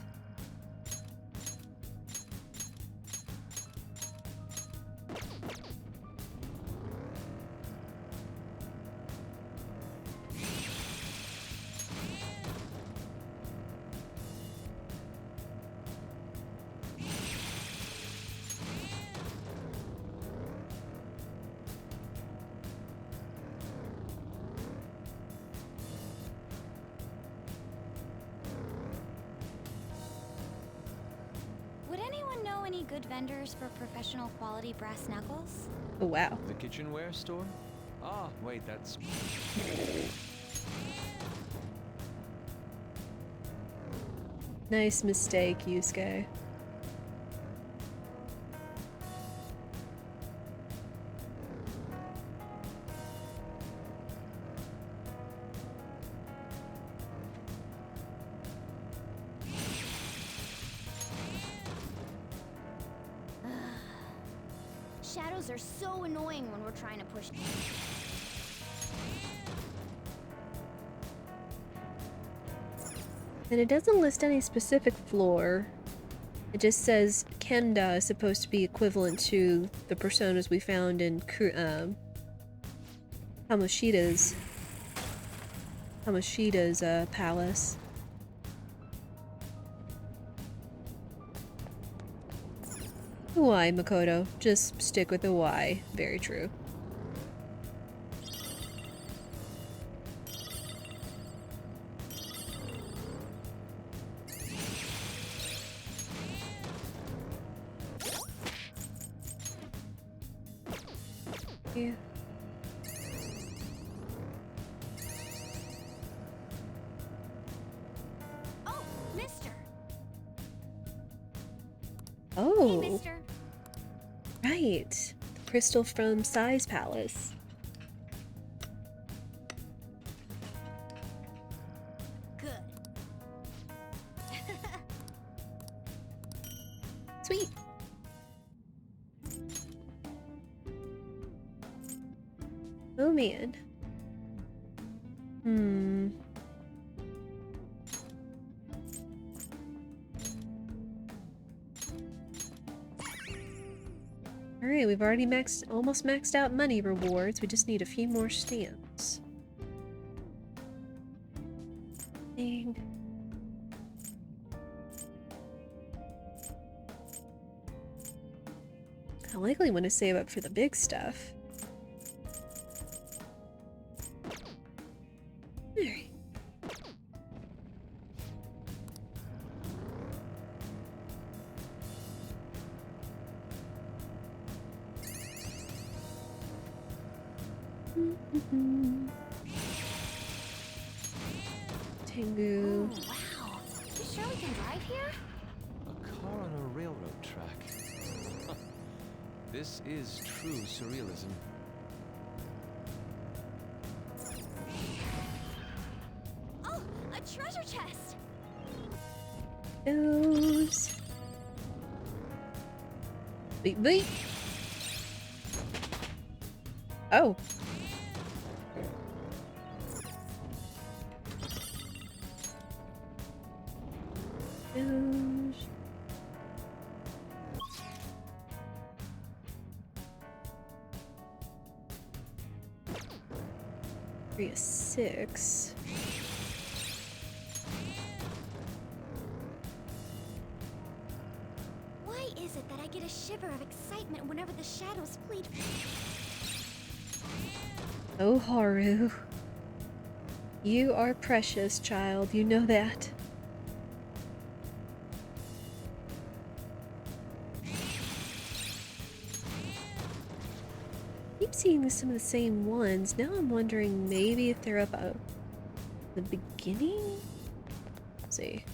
S8: Any good vendors for professional quality brass knuckles?
S1: Oh, wow.
S11: The kitchenware store? Ah, wait, that's...
S1: Nice mistake, Yusuke.
S16: Shadows are so annoying when we're trying to push.
S1: And it doesn't list any specific floor. It just says Kenda is supposed to be equivalent to the personas we found in Kamoshida's palace. Y, Makoto. Just stick with the Y. Very true. Yeah.
S2: Oh, mister.
S1: Oh.
S2: Hey, mister.
S1: Right. The crystal from Sai's palace.
S2: Good.
S1: Sweet. Oh man. Alright, we've already almost maxed out money rewards. We just need a few more stamps. Dang. I likely want to save up for the big stuff. Alright. Tengu.
S2: Oh, wow. You sure we can drive here?
S11: A car on a railroad track. This is true surrealism.
S2: Oh, a treasure chest.
S1: Those. Beep beep. Oh. Those. 3 is 6.
S2: Why is it that I get a shiver of excitement whenever the shadows plead?
S1: Oh, Haru. You are precious, child. You know that. Keep seeing some of the same ones. Now I'm wondering maybe if they're up at the beginning? Let's see.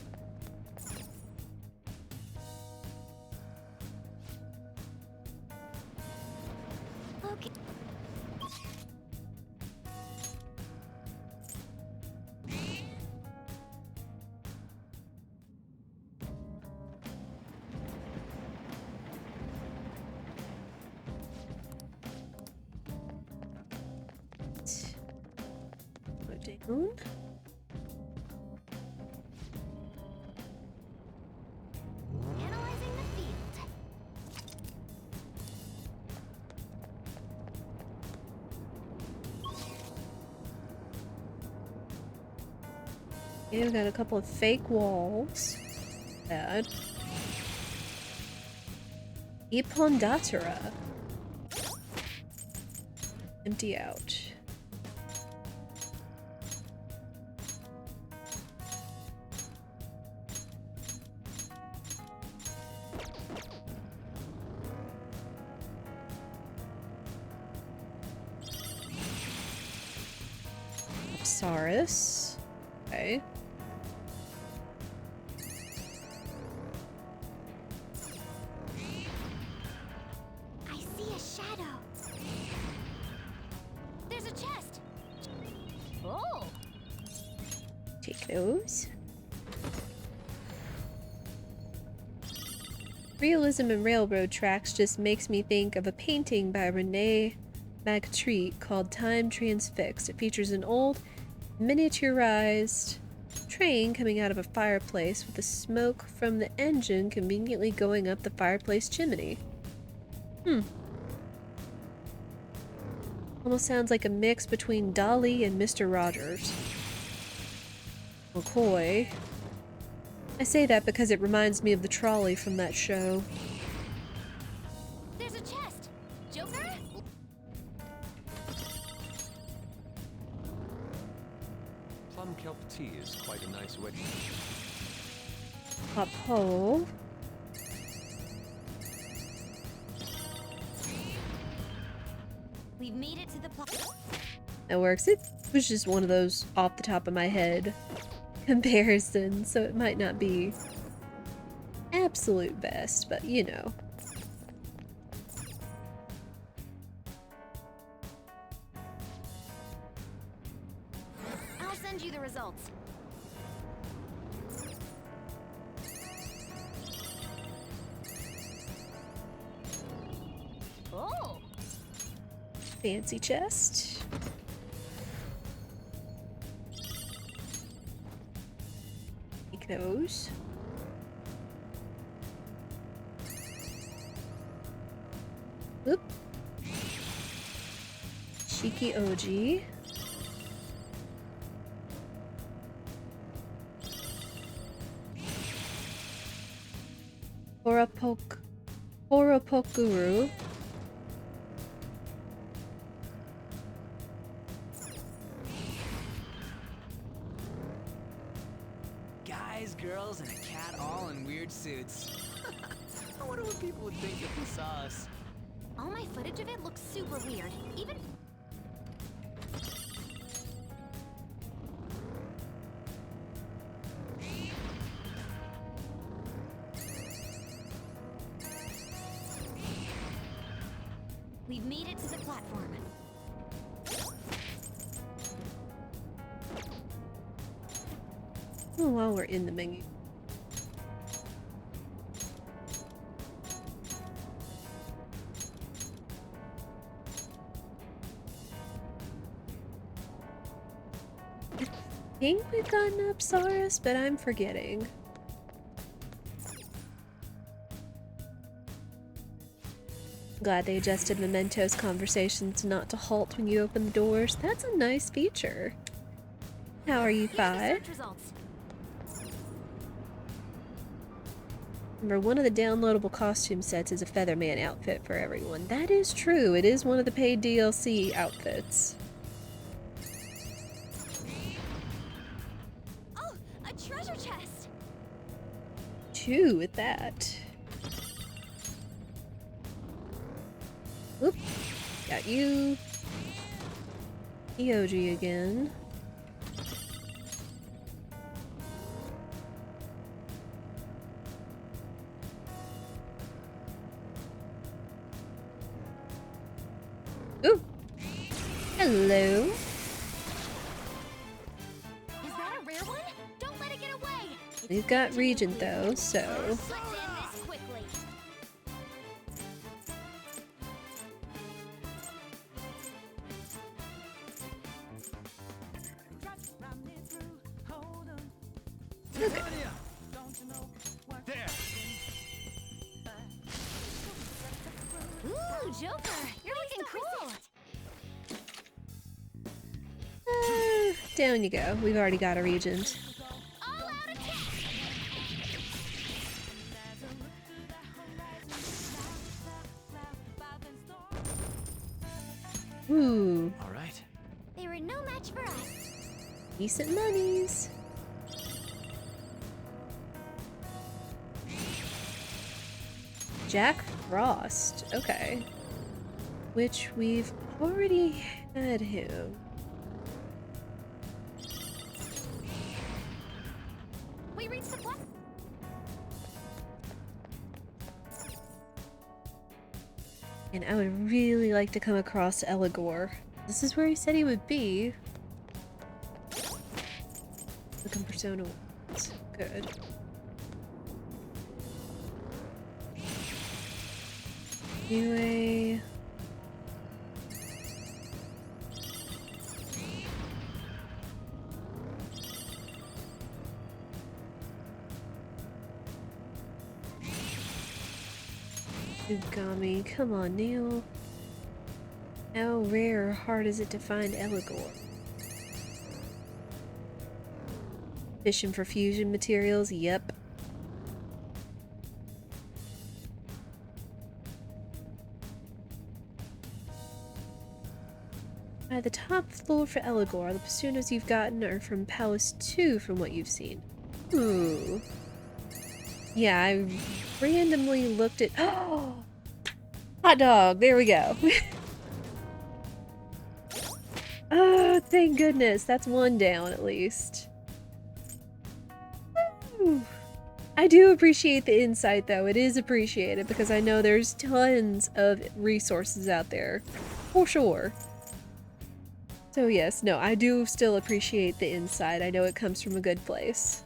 S2: Okay.
S1: Go down.
S2: Analyzing the field.
S1: Okay, we got a couple of fake walls. Bad. Ipondatara. Empty out. Saurus. Okay.
S2: I see a shadow. There's a chest. Oh.
S1: Take those. Realism and railroad tracks just makes me think of a painting by Rene Magritte called Time Transfixed. It features an old, miniaturized train coming out of a fireplace with the smoke from the engine conveniently going up the fireplace chimney. Almost sounds like a mix between Dolly and Mr. Rogers. McCoy. I say that because it reminds me of the trolley from that show.
S2: There's a chest! Joker?
S11: Plum kelp tea is quite a nice way.
S1: Hop hole.
S2: We've made it to the
S1: That works. It was just one of those off the top of my head comparisons, so it might not be absolute best, but you know.
S2: I'll send you the results. Oh!
S1: Fancy chest. Take those. Oop. Cheeky OG. Horopokuru.
S6: Guys, girls, and a cat all in weird suits. I wonder what people would think if they saw us.
S2: All my footage of it looks super weird. Even... We've made it to the platform.
S1: Oh, while we're in the menu. I think we've gotten Apsaurus, but I'm forgetting. Glad they adjusted Mementos conversations not to halt when you open the doors. That's a nice feature. How are you, Five? Remember, one of the downloadable costume sets is a Featherman outfit for everyone. That is true. It is one of the paid DLC outfits.
S2: Oh, a treasure chest!
S1: 2 with that. Oop. Got you. EOG again. Ooh. Hello.
S2: Is that a rare one? Don't let it get away!
S1: We've got Regent though, so.
S2: Let's end this quickly.
S1: Okay.
S2: Ooh, Joker! You're looking cool!
S1: Down you go. We've already got a Regent. Ooh.
S6: All right.
S2: They were no match for us.
S1: Decent monies. Jack Frost. Okay. Which we've already had him.
S2: We reached the platform.
S1: And I would really like to come across Eligor. This is where he said he would be. Looking Persona 1. Good. Anyway. Ugami, come on, Neil. How rare or hard is it to find Eligor? Fishing for fusion materials? Yep. The top floor for Eligor. The Pasunas you've gotten are from Palace 2 from what you've seen. Ooh. Yeah, I randomly looked at... Oh! Hot dog! There we go. Oh, thank goodness. That's one down at least. Woo. I do appreciate the insight though. It is appreciated because I know there's tons of resources out there. For sure. So yes, no, I do still appreciate the insight. I know it comes from a good place.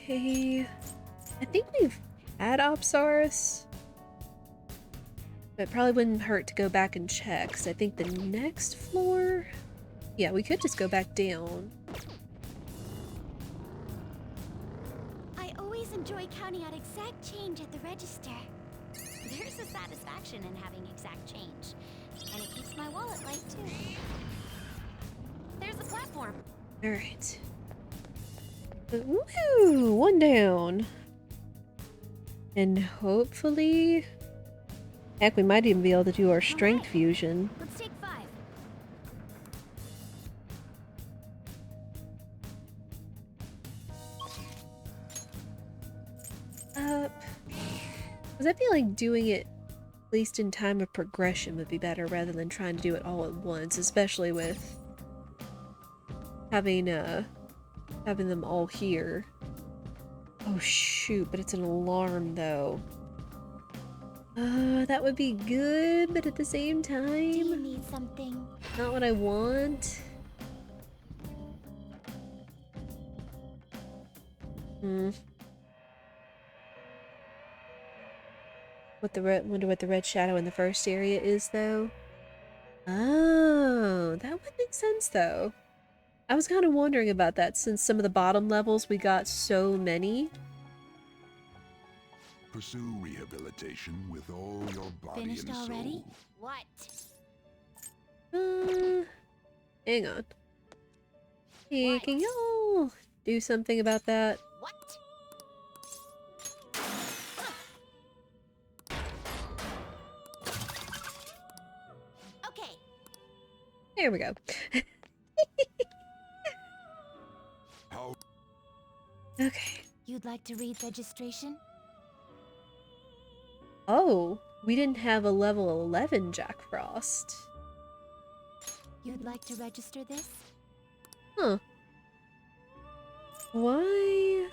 S1: Okay. I think we've had Opsaurus. But it probably wouldn't hurt to go back and check, because I think the next floor... Yeah, we could just go back down.
S8: I always enjoy counting out exact change at the register. There's a satisfaction in having exact change. And it keeps my wallet light, too.
S2: There's the platform.
S1: Alright. Woohoo! One down. And hopefully... Heck, we might even be able to do our strength fusion.
S2: Let's take 5.
S1: Up. Because I feel like doing it at least in time of progression would be better rather than trying to do it all at once, especially with having them all here. Oh shoot, but it's an alarm though. That would be good, but at the same time... Do
S8: you need something?
S1: Not what I want. Wonder what the red shadow in the first area is, though. Oh, that would make sense, though. I was kind of wondering about that, since some of the bottom levels we got so many.
S20: Pursue rehabilitation with all your body
S8: Finished
S20: and soul.
S8: already?
S2: What?
S1: Hang on. Hey, can y'all do something about that?
S2: What? Okay.
S1: There we go. Okay.
S8: You'd like to read registration?
S1: Oh, we didn't have a level 11 Jack Frost.
S8: You'd like to register this?
S1: Huh. Why?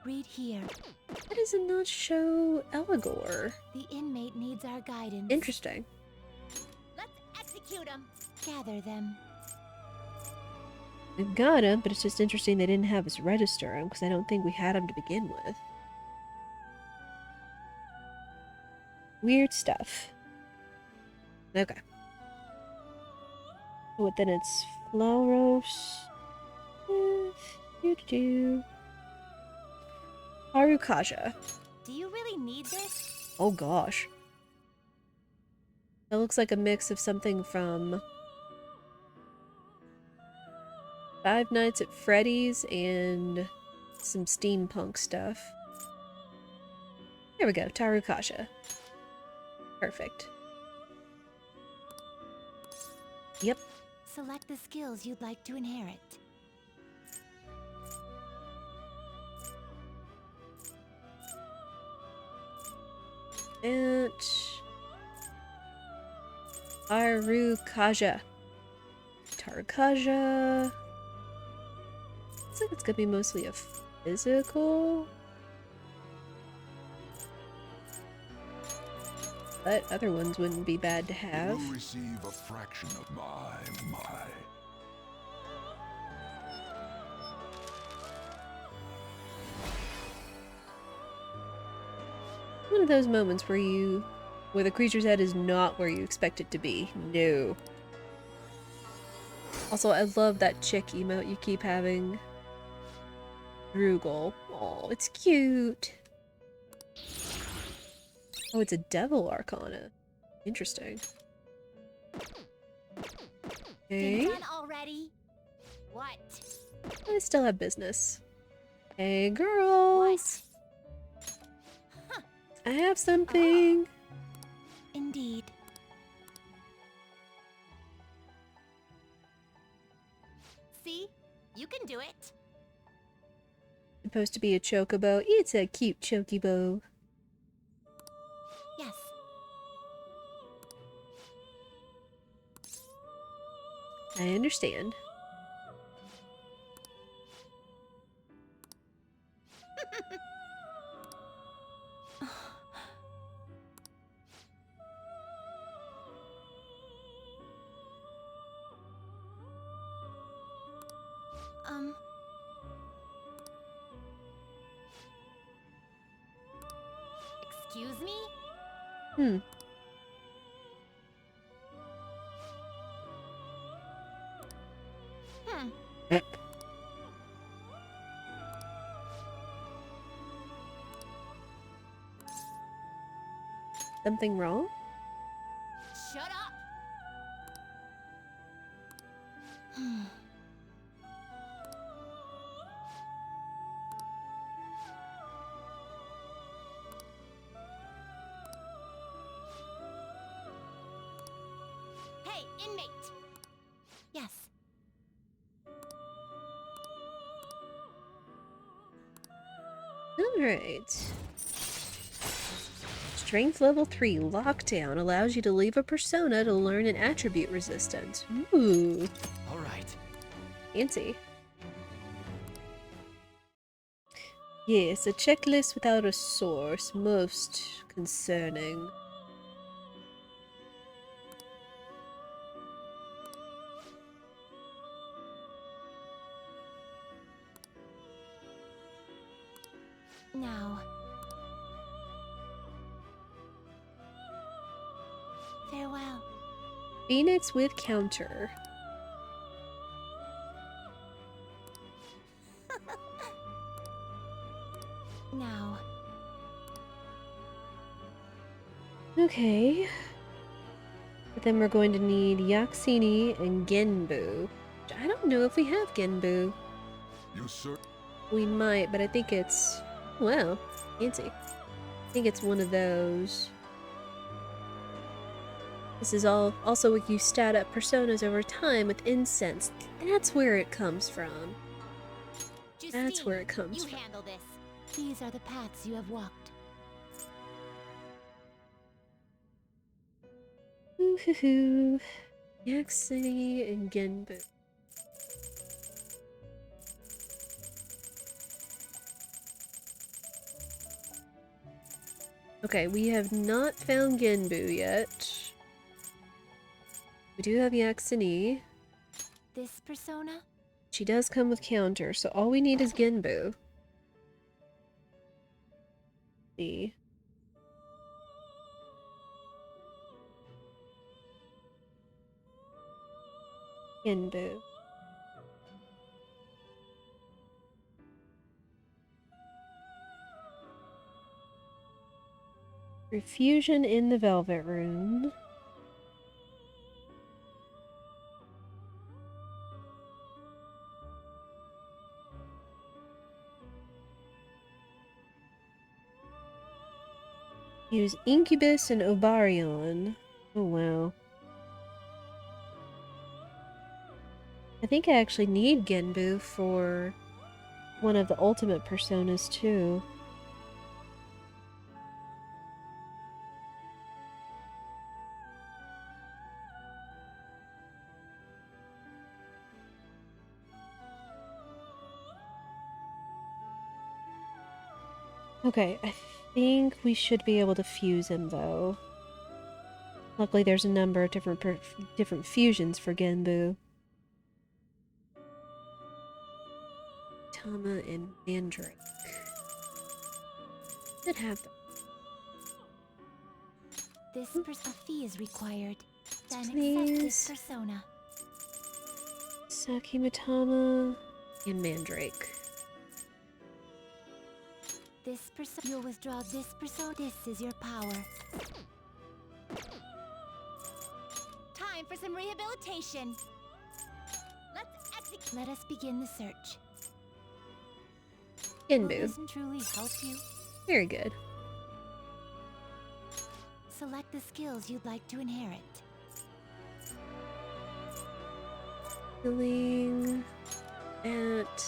S8: Read here.
S1: Why does it not show Eligor?
S8: The inmate needs our guidance.
S1: Interesting.
S2: Let's execute him.
S8: Gather them.
S1: We've got him, but it's just interesting they didn't have us register him, because I don't think we had him to begin with. Weird stuff. Okay. What then? It's Flauros. Harukaja.
S2: Do you really need this?
S1: Oh gosh. That looks like a mix of something from Five Nights at Freddy's and some steampunk stuff. Here we go, Tarukasha. Perfect. Yep.
S8: Select the skills you'd like to inherit.
S1: And Tarukaja. Tarukaja. Looks like it's gonna be mostly a physical. But other ones wouldn't be bad to have.
S20: You receive a fraction of my.
S1: One of those moments where the creature's head is not where you expect it to be. No. Also, I love that chick emote you keep having. Rugal. Oh, it's cute. Oh, it's a devil arcana. Interesting. Okay.
S2: Done already? What?
S1: I still have business. Hey, girls. I have something.
S19: Indeed.
S2: See? You can do it.
S1: Supposed to be a chocobo. It's a cute chocobo.
S19: Yes.
S1: I understand.
S2: Excuse me?
S1: Hmm. Something wrong?
S2: Shut up! Hey, inmate!
S19: Yes.
S1: Alright. Strength level 3 lockdown allows you to leave a persona to learn an attribute resistance. Ooh.
S6: Alright.
S1: Fancy. Yes, a checklist without a source. Most concerning.
S19: Now. Farewell.
S1: Phoenix with counter.
S19: Now.
S1: Okay. But then we're going to need Yaxini and Genbu. I don't know if we have Genbu.
S5: You sir?
S1: We might, but I think it's... Well, fancy. I think it's one of those. This is also where you stat up personas over time with incense. That's where it comes from. That's where it comes from.
S2: Handle this.
S19: These are the paths you have walked.
S1: Ooh-hoo-hoo. Yaxini and Genbu. Okay, we have not found Genbu yet. We do have Yaxini.
S19: This persona?
S1: She does come with counter, so all we need is Genbu. See. Genbu. Refusion in the Velvet Room. Use Incubus and Obarion. Oh wow. I think I actually need Genbu for one of the ultimate personas too. Okay, I think we should be able to fuse him though. Luckily there's a number of different fusions for Genbu. Tama and Mandrake. Should have them.
S19: This fee is required. Then
S1: Please.
S19: accept this persona.
S1: Sakimatama and Mandrake.
S8: this persona. You'll withdraw this persona. This is your power. Time for some rehabilitation. Let's execute. Let us begin the search. Will
S1: Ginbu.
S8: this truly help you?
S1: Very good.
S8: Select the skills you'd like to inherit.
S1: Healing. That.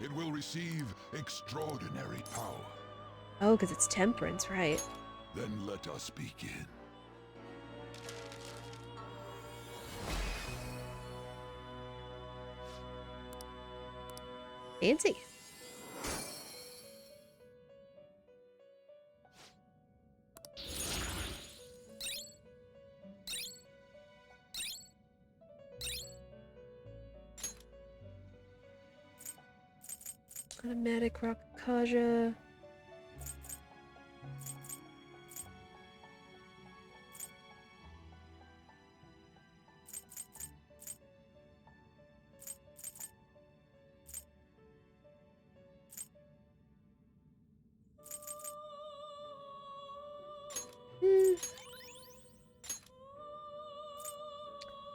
S5: It will receive extraordinary power.
S1: Oh, because it's temperance, right?
S5: Then let us begin.
S1: Fancy. Automatic Rakaja.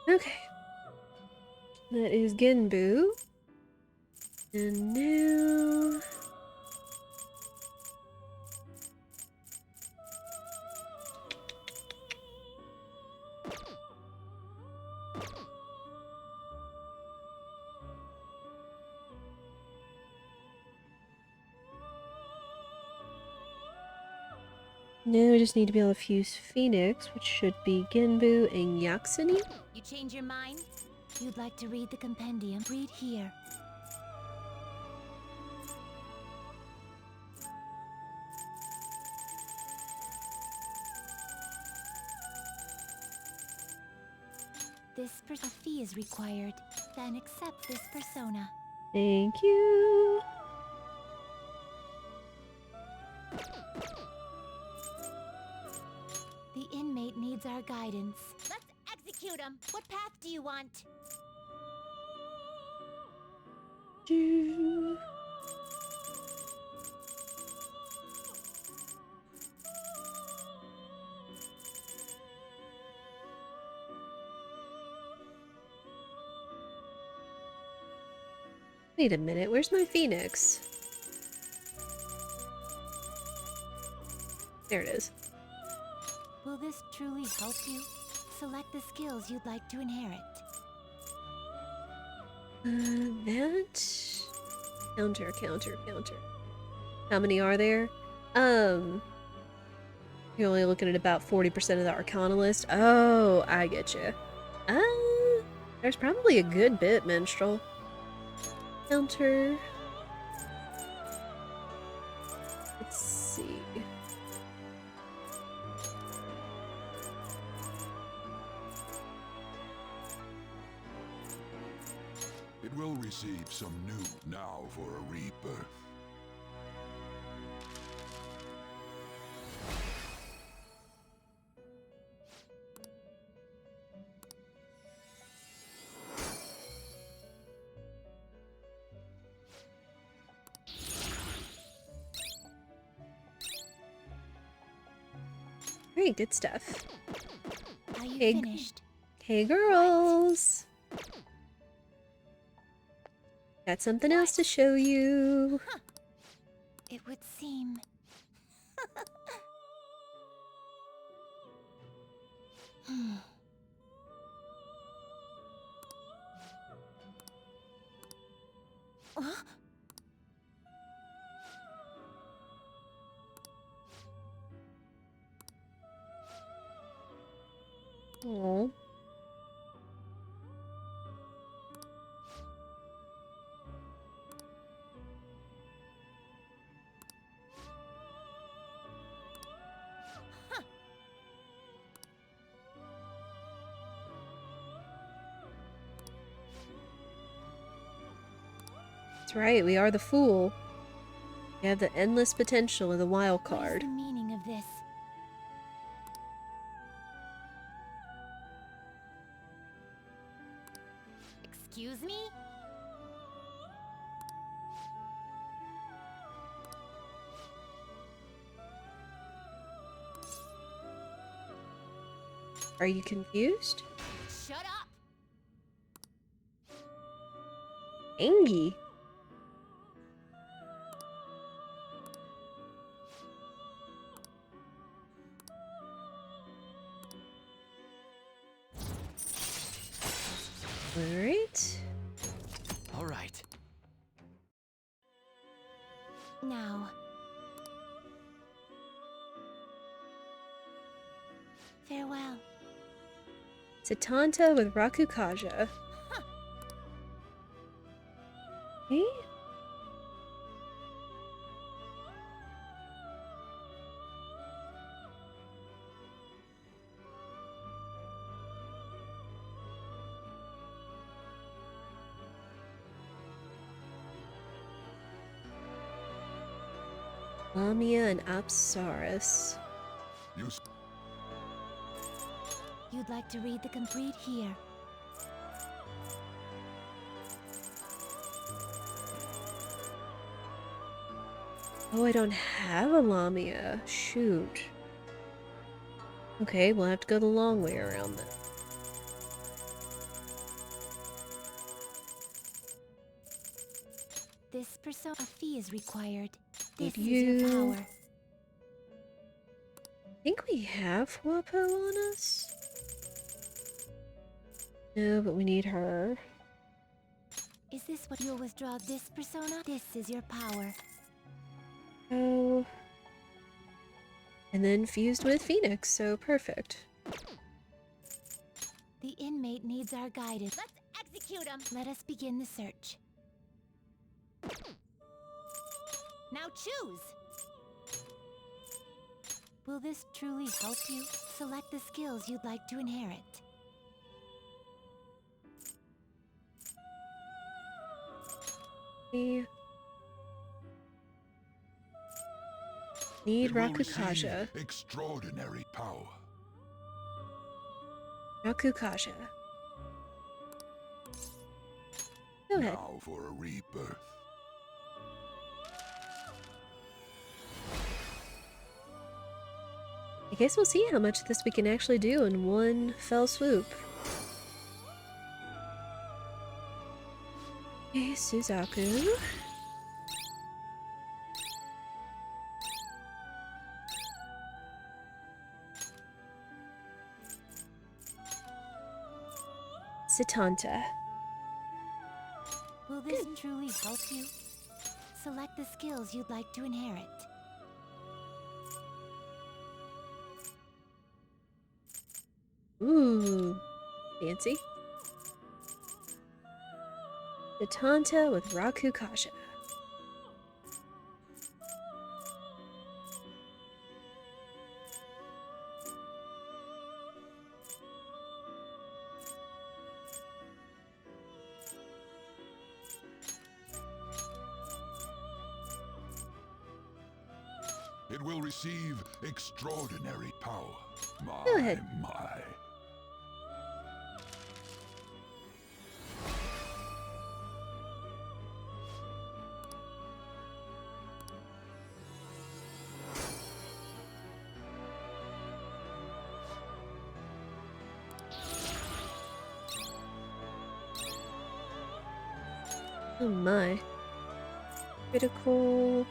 S1: Okay. That is Ginbu. And now... Now we just need to be able to fuse Phoenix, which should be Ginbu and Yaksuni.
S8: You change your mind? You'd like to read the compendium? Read here. This fee is required. Then accept this persona.
S1: Thank you.
S8: The inmate needs our guidance. Let's execute him. What path do you want?
S1: Wait a minute, where's my Phoenix? There it is.
S8: Will this truly help you? Select the skills you'd like to inherit.
S1: That... Counter, counter, counter. How many are there? You're only looking at about 40% of the Arcana list. Oh, I get you. There's probably a good bit, Minstrel. Counter. Let's see.
S5: It will receive some new now for a rebirth.
S1: Very good stuff.
S8: Are you
S1: Hey,
S8: finished?
S1: hey girls! Got something else to show you.
S8: Huh. It would seem... Huh?
S1: Aww. That's right, we are the Fool. We have the endless potential of the wild card.
S8: What is the meaning of this?
S2: Excuse me?
S1: Are you confused?
S2: Shut up!
S1: Angie. Alright.
S6: Alright.
S19: Now. Farewell.
S1: Satanta with Rakukaja. Okay. Lamia and Apsaris.
S19: You'd like to read the complete here.
S1: Oh, I don't have a Lamia. Shoot. Okay, we'll have to go the long way around then.
S19: This persona fee is required.
S1: Would
S19: This is your
S1: you-
S19: power.
S1: I think we have Wapo on us. No, but we need her.
S19: Is this what you'll withdraw this persona? This is your power.
S1: Oh. And then fused with Phoenix, so perfect.
S19: The inmate needs our guidance.
S2: Let's execute him!
S19: Let us begin the search.
S2: Now choose!
S19: Will this truly help you? Select the skills you'd like to inherit.
S1: We need Rakukaja.
S20: Extraordinary power.
S1: Rakukaja. Go ahead.
S20: Now for a rebirth.
S1: I guess we'll see how much of this we can actually do in one fell swoop. Okay, Suzaku. Satanta.
S19: Will this truly help you? Select the skills you'd like to inherit.
S1: Ooh, fancy. Satanta with Rakukaja.
S20: It will receive extraordinary power.
S1: Go ahead.
S20: My.
S1: Oh my. Critical.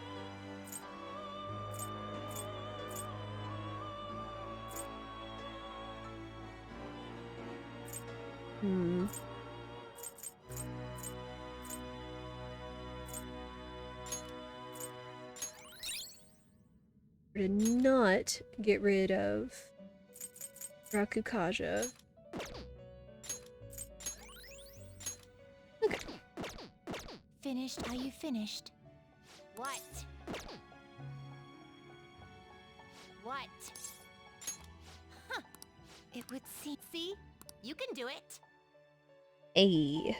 S1: To not get rid of Rakukaja. Okay.
S19: Finished? Are you finished?
S2: What? What? Huh.
S19: It would seem.
S2: See? You can do it.
S1: Ayy.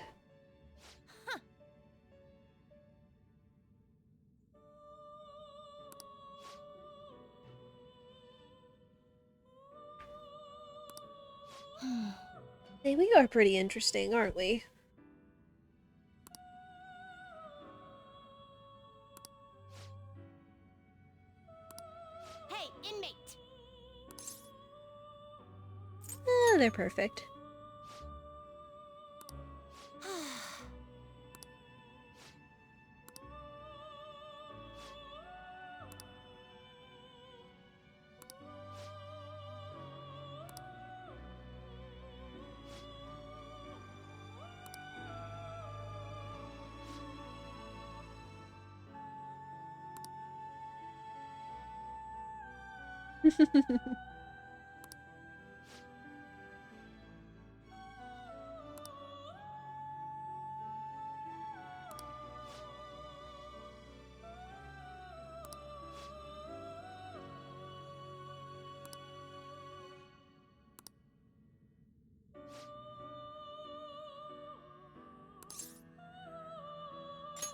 S1: Hey, we are pretty interesting, aren't we? Oh, they're perfect.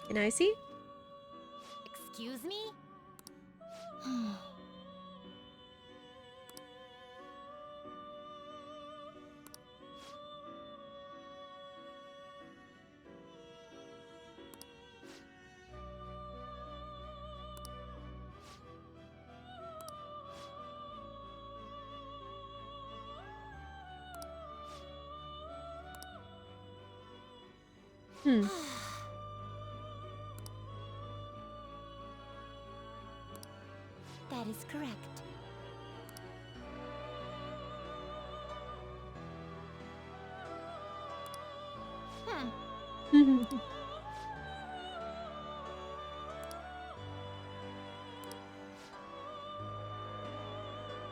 S1: Can I see?
S2: Excuse me?
S1: Hmm.
S8: That is correct.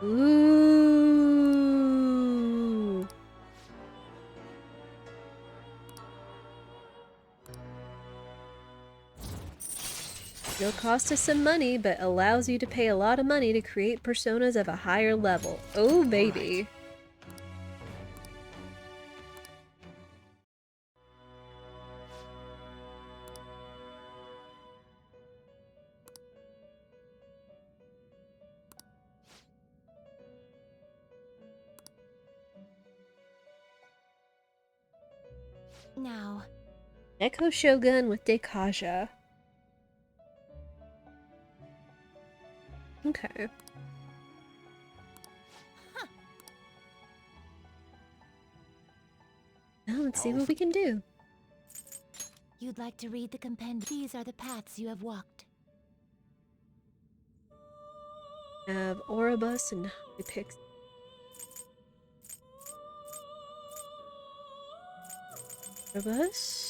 S1: Ooh. It'll cost us some money, but allows you to pay a lot of money to create personas of a higher level. Oh, baby.
S8: Now,
S1: Neko Shogun with Dekaja. Okay. Now let's see what we can do.
S8: you'd like to read the compendium. These are the paths you have walked.
S1: Have Oribus and Hypix. Oribus.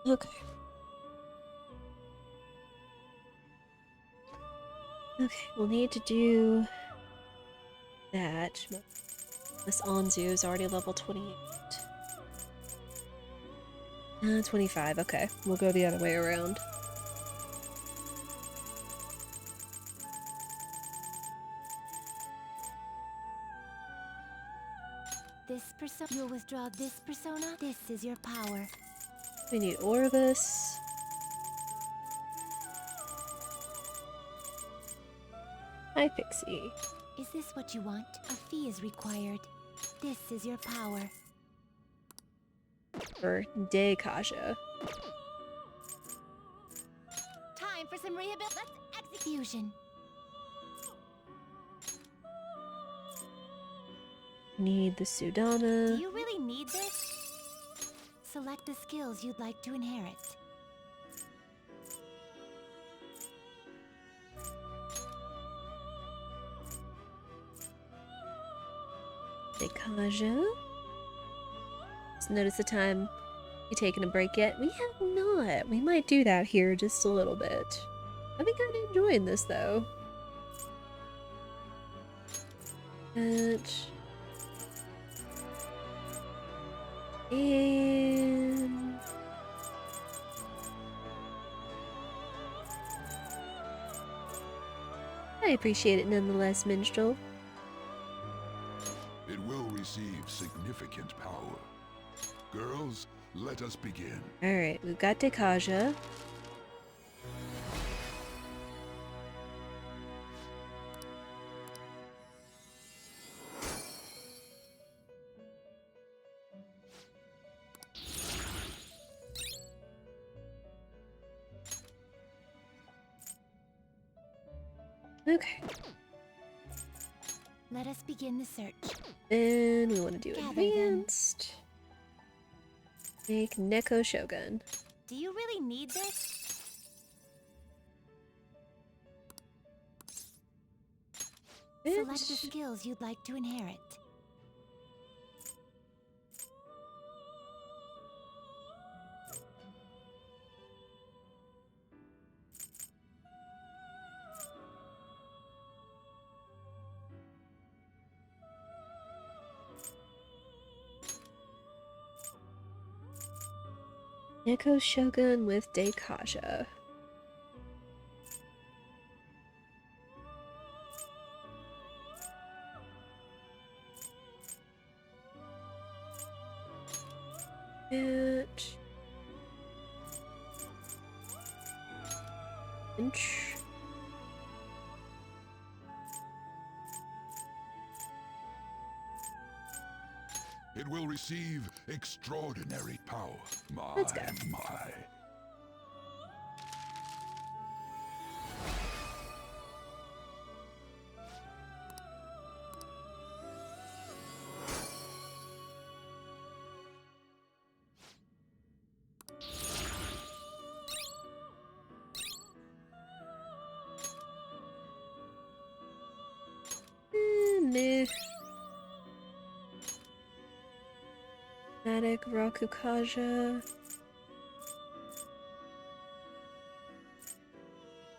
S1: Okay. Okay, we'll need to do that. This Anzu is already level 28. 25, okay. We'll go the other way around.
S8: This persona, you'll withdraw this persona. This is your power.
S1: We need Oribus. Hi, Pixie.
S8: Is this what you want? A fee is required. This is your power.
S1: For Dekaja.
S8: Time for some rehabilitation. Let's execution.
S1: Need the Sudana.
S8: Do you really need this? Select the skills you'd like to inherit.
S1: Dekaja. Just notice the time. You taking a break yet? We have not. We might do that here just a little bit. I've been kind of enjoying this though. And I appreciate it nonetheless, Minstrel.
S5: It will receive significant power. Girls, let us begin.
S1: Alright, we've got Dekaja. Okay.
S19: Let us begin the search.
S1: And we want to do
S19: Gather them.
S1: advanced. Make Neko Shogun.
S2: Do you really need this?
S19: Select the skills you'd like to inherit.
S1: Neko Shogun with Daikaja. Inch.
S5: It will receive extraordinary power.
S1: Let's go.
S5: My.
S1: Meh. Matic Rakukaja.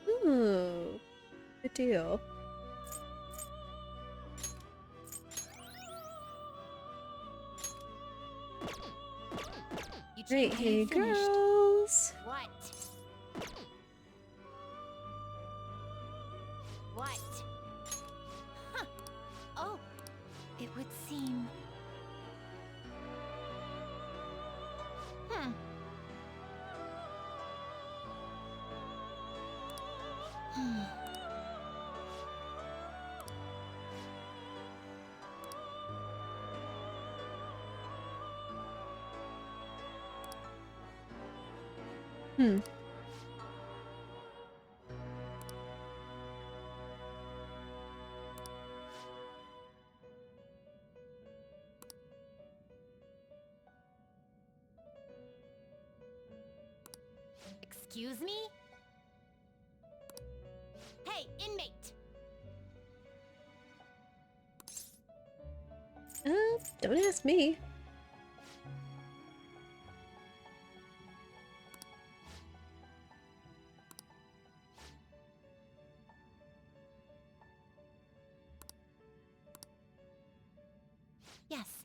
S1: Ooh, good deal. Right, hey girls.
S2: What? What?
S19: Huh. Oh, it would seem. Hmm.
S1: Hmm.
S2: Excuse me? Hey, inmate!
S1: Don't ask me.
S19: Yes.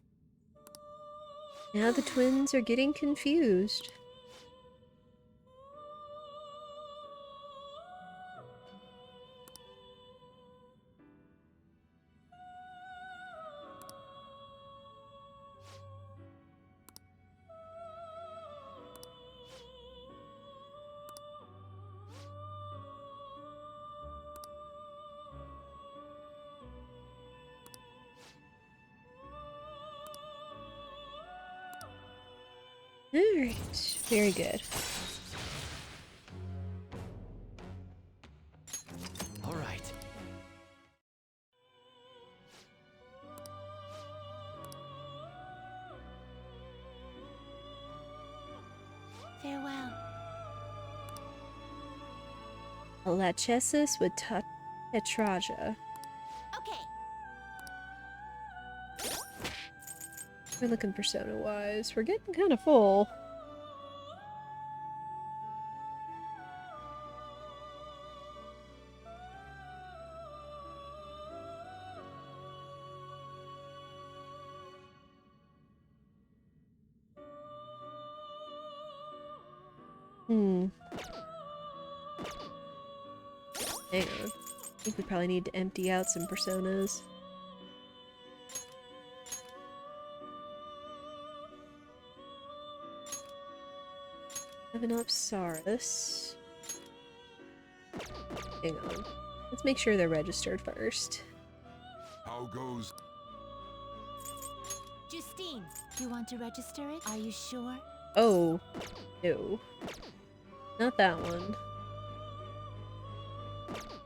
S1: Now the twins are getting confused. Alright, very good.
S11: All right.
S19: Farewell.
S1: Lachesis with Tetraja.
S2: Okay.
S1: We're looking persona-wise. We're getting kind of full. Hang on. I think we probably need to empty out some personas. Seven up Saurus. Hang on. Let's make sure they're registered first.
S5: How goes?
S19: Justine, you want to register it? Are you sure?
S1: Oh, no. Not that one.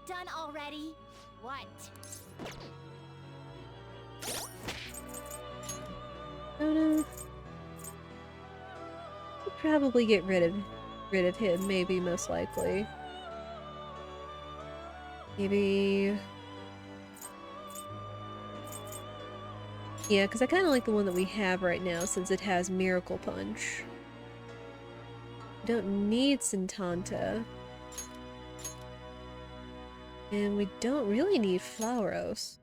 S2: Done already? What?
S1: Oh no. We'll probably get rid of him, maybe, most likely. Maybe... Yeah, because I kind of like the one that we have right now, since it has Miracle Punch. We don't need Sintanta. And we don't really need Flauros.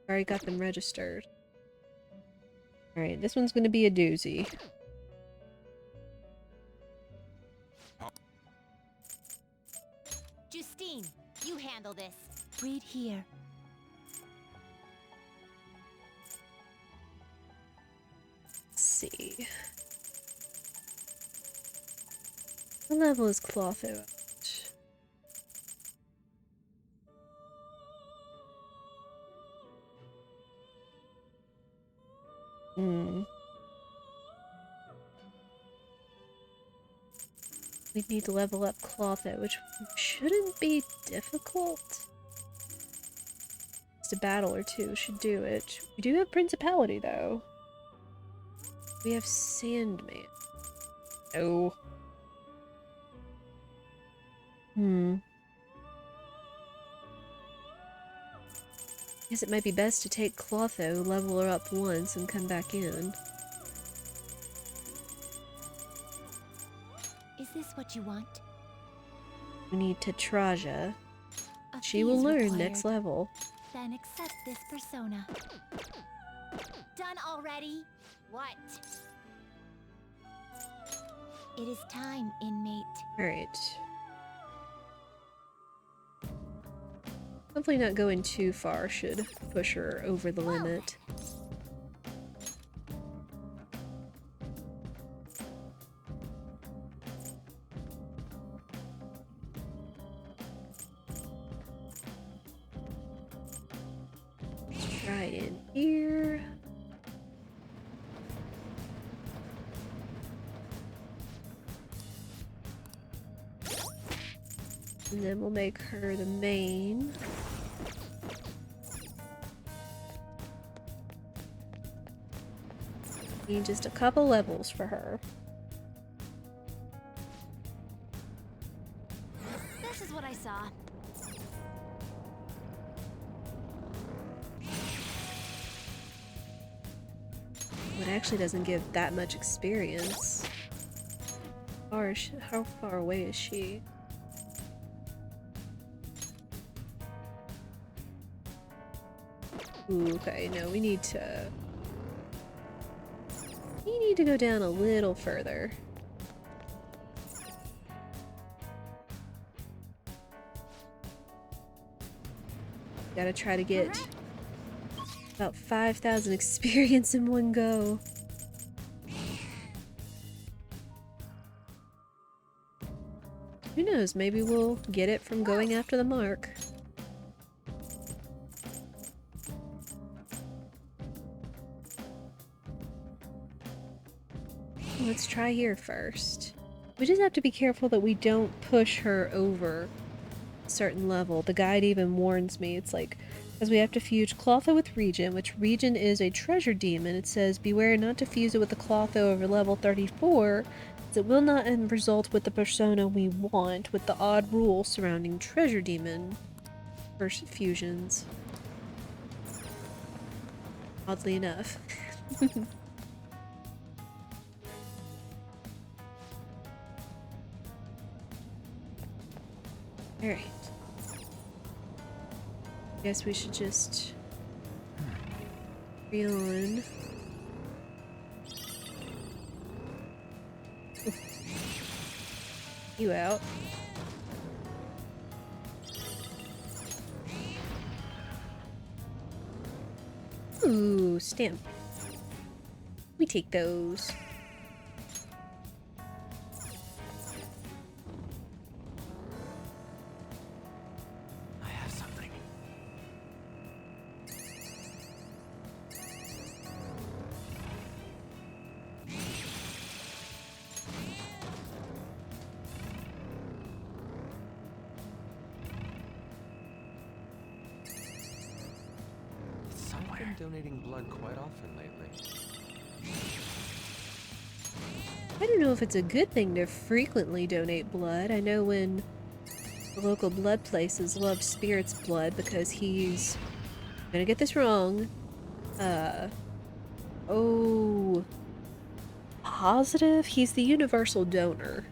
S1: Already got them registered. Alright, this one's gonna be a doozy.
S2: Justine, you handle this.
S19: Read here.
S1: Let's see. What level is Clotho at? We need to level up Clotho, which shouldn't be difficult. Just a battle or two should do it. We do have Principality, though. We have Sandman. Oh. Guess it might be best to take Clotho, level her up once, and come back in.
S19: Is this what you want?
S1: We need Tetraja.
S19: A
S1: She
S19: fee
S1: will
S19: is
S1: learn
S19: required.
S1: next level.
S19: Then accept this persona.
S2: Done already? What?
S19: It is time, inmate.
S1: Alright. Hopefully not going too far should push her over the limit. Try in here. And then we'll make her the main. Need just a couple levels for her.
S2: This is what I saw.
S1: It actually doesn't give that much experience. How far away is she? Ooh, okay, no, we need to go down a little further. Gotta try to get about 5,000 experience in one go. Who knows, maybe we'll get it from going after the mark. Let's try here first. We just have to be careful that we don't push her over a certain level. The guide even warns me. It's like, as we have to fuse Clotho with Regent, which Regent is a treasure demon. It says, beware not to fuse it with the Clotho over level 34, as it will not result with the persona we want, with the odd rule surrounding treasure demon versus fusions. Oddly enough. Alright. Guess we should just carry on. You out. Ooh, stamp. We take those.
S6: I have something.
S11: been donating blood quite often lately.
S1: I don't know if it's a good thing to frequently donate blood. I know when the local blood places love Spirit's blood because he's... I'm gonna get this wrong. Oh... Positive? He's the universal donor.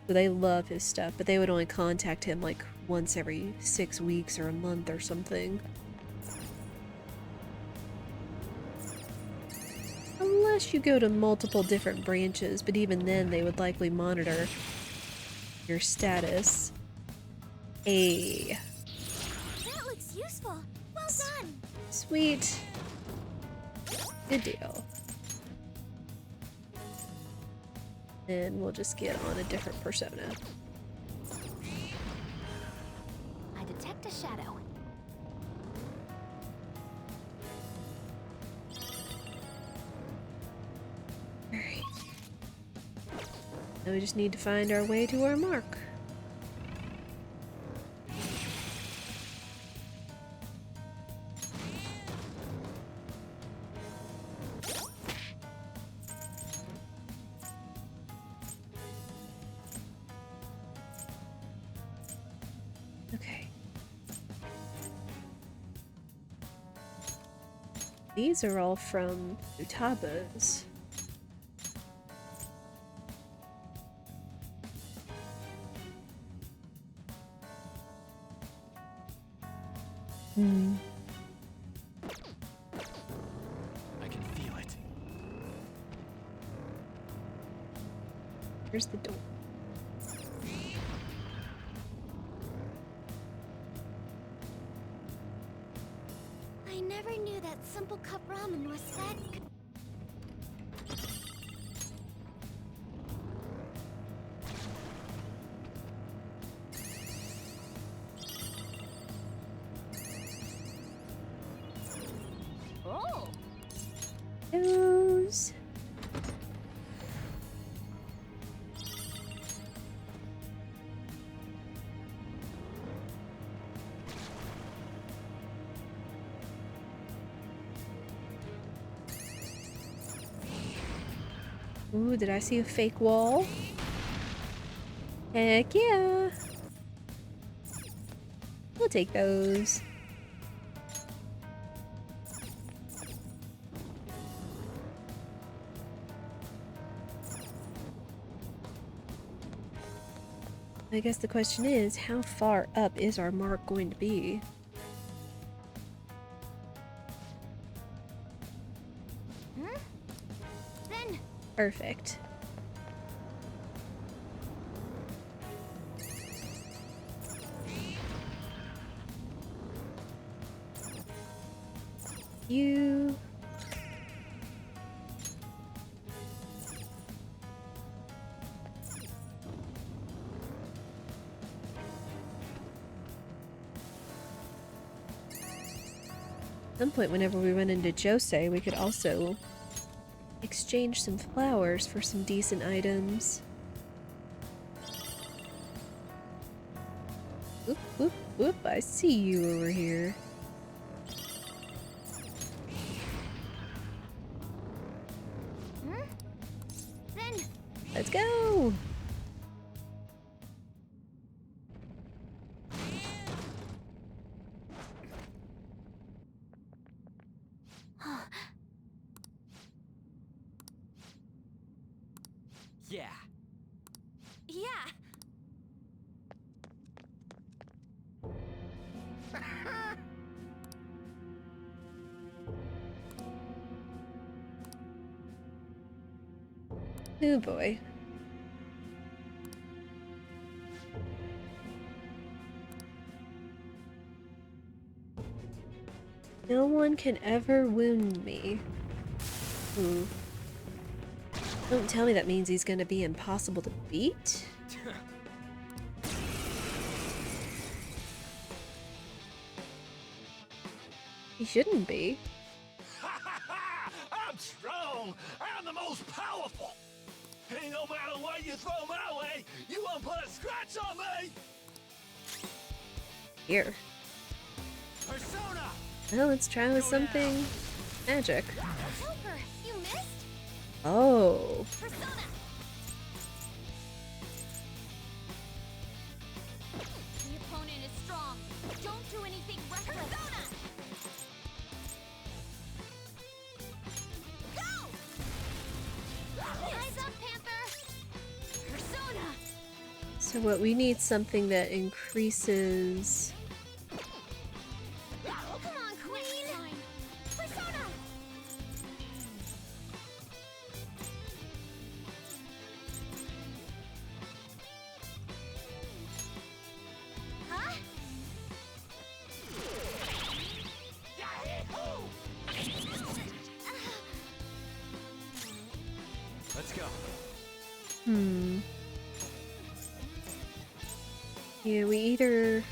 S1: So they love his stuff, but they would only contact him like once every 6 weeks or a month or something. Unless you go to multiple different branches, but even then they would likely monitor your status. Hey.
S16: That looks useful. Well done.
S1: Sweet. Good deal. And we'll just get on a different persona.
S2: I detect a shadow.
S1: Alright. Now we just need to find our way to our mark. Okay. These are all from Utaba's.
S6: I can feel it.
S1: Here's the door.
S16: I never knew that simple cup ramen was that good.
S2: Oh.
S1: Those. Ooh, did I see a fake wall? Heck yeah! We'll take those. I guess the question is, how far up is our mark going to be?
S16: Then
S1: Perfect. You... At some point, whenever we run into Josei, we could also exchange some flowers for some decent items. Whoop, whoop, whoop, I see you over here.
S16: Then
S1: Let's go!
S6: Yeah.
S16: yeah.
S1: Oh boy. No one can ever wound me. Don't tell me that means he's gonna be impossible to beat? He shouldn't be.
S17: I'm strong. I'm the most powerful. Ain't no matter what you throw my way, you won't put a scratch on me.
S1: Here. Well, let's try with something magic.
S2: Joker, you missed?
S1: Oh.
S2: Persona! The opponent is strong. Don't do anything reckless. Persona! Go! Eyes up, Panther! Persona!
S1: So what we need something that increases.
S2: Come on, Queen! Persona! Huh?
S6: Let's go.
S1: Yeah, we either...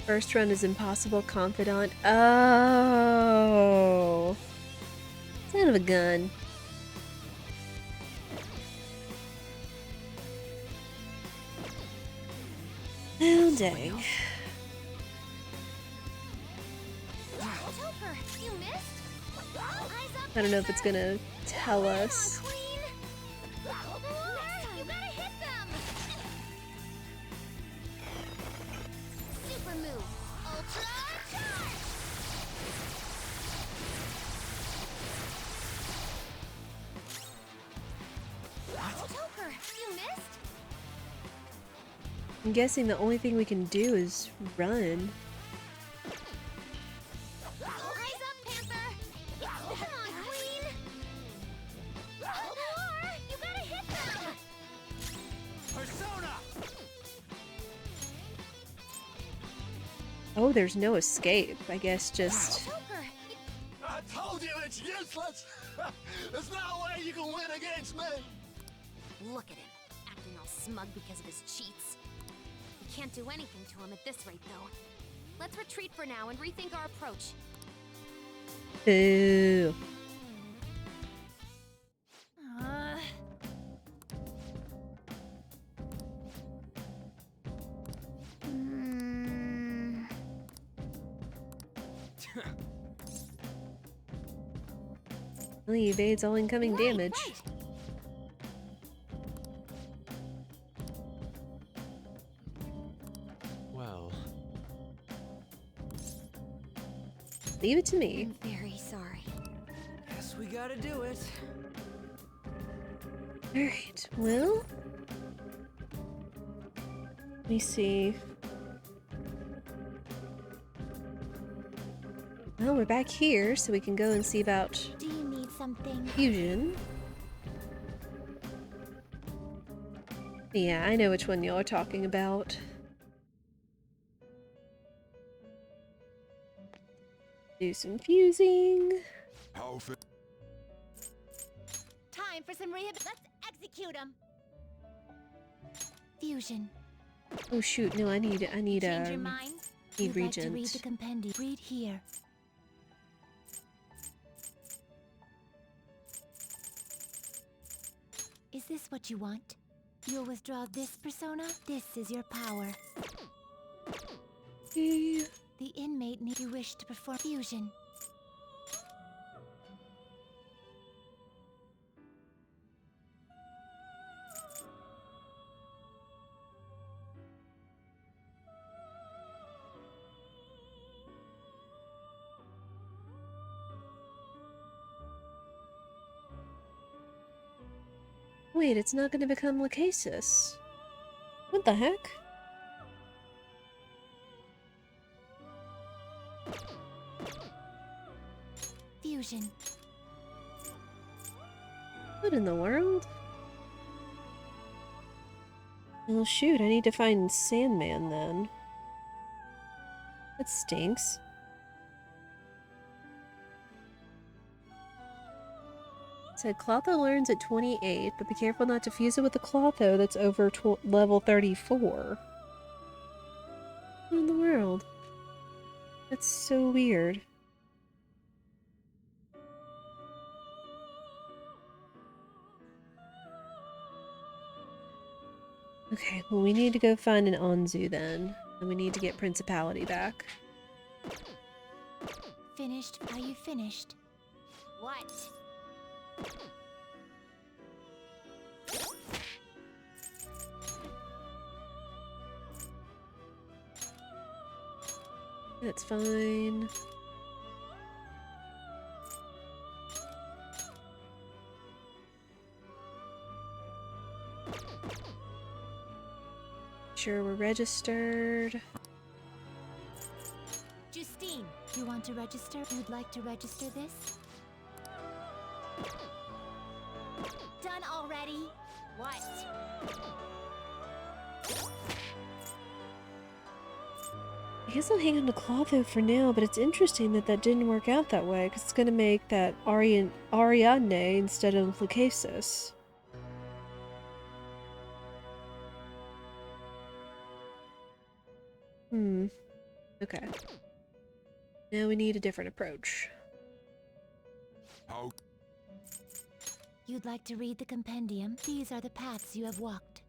S1: First run is impossible, confidant. Oh. Son of a gun. Oh, dang.
S2: Joker, you missed? Eyes up,
S1: I don't know if it's gonna tell us.
S2: Queen! You gotta hit them! Super move. Ultra charge! Joker, you missed?
S1: I'm guessing the only thing we can do is run.
S2: Eyes up, Panther! Come on, Queen! More! You gotta hit them!
S6: Persona!
S1: Oh, there's no escape. I guess just...
S2: Joker!
S4: I told you it's useless! There's no way you can win against me!
S2: Look at him, acting all smug because of his cheats. We can't do anything to him at this rate, though. Let's retreat for now and rethink our approach.
S1: Boo. Well, he evades all incoming damage.
S11: Well,
S1: Leave it to me.
S8: I'm very sorry.
S6: Guess we gotta do it.
S1: Alright, well... Let me see. Well, we're back here, so we can go and see about
S8: Do you need something?
S1: fusion. Yeah, I know which one y'all are talking about. Do some fusing.
S8: Time for some rehab. Let's execute him. Fusion.
S1: Oh shoot, no, I need
S8: Change your mind?
S1: need
S8: You'd like to read
S1: regent.
S8: the compendium. Read here. Is this what you want? You'll withdraw this persona? This is your power. The inmate need you wish to perform fusion.
S1: Wait, it's not gonna become Lachesis. What the heck?
S8: Fusion.
S1: What in the world? Well, shoot, I need to find Sandman then. That stinks. It said Clotho learns at 28, but be careful not to fuse it with the Clotho that's over level 34. What in the world? That's so weird. Okay, well we need to go find an Anzu then. And we need to get Principality back.
S19: Finished? Are you finished?
S2: What?
S1: That's fine. Sure, we're registered.
S19: Justine, you want to register? You'd like to register this?
S2: Done already? What?
S1: I guess I'll hang on to Claw though for now, but it's interesting that that didn't work out that way, because it's going to make that Ariadne instead of Lucasus. Okay. Now we need a different approach.
S13: How?
S19: You'd like to read the compendium? These are the paths you have walked.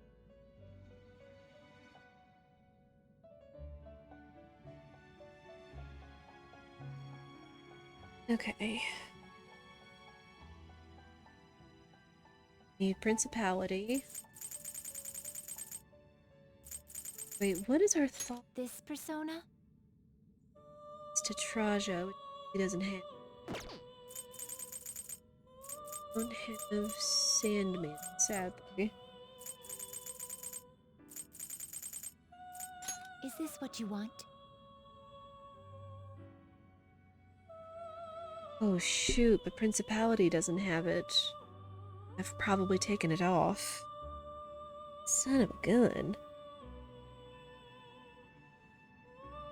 S1: Okay. Need Principality. Wait, what is our thought?
S19: This persona?
S1: It's Tetraja, which he doesn't have. Don't have Sandman, sadly.
S19: Is this what you want?
S1: Oh shoot, but Principality doesn't have it. I've probably taken it off. Son of a gun.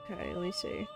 S1: Okay, let me see.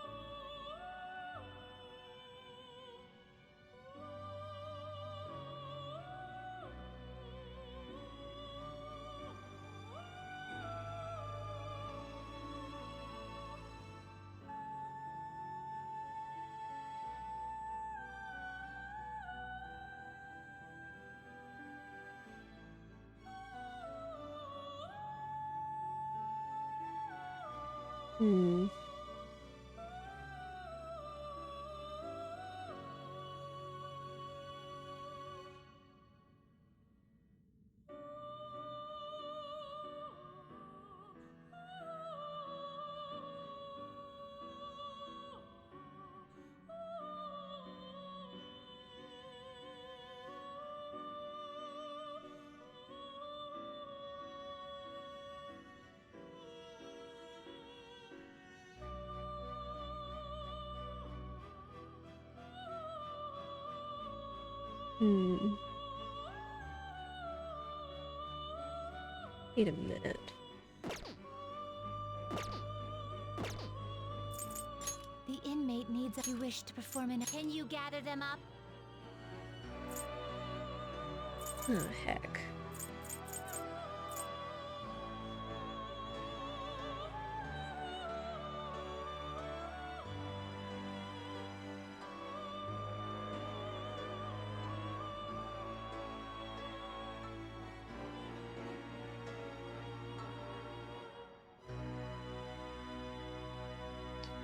S1: Hmm. Wait a minute.
S19: The inmate needs a... You wish to perform an...
S2: Can you gather them up?
S1: Oh, heck.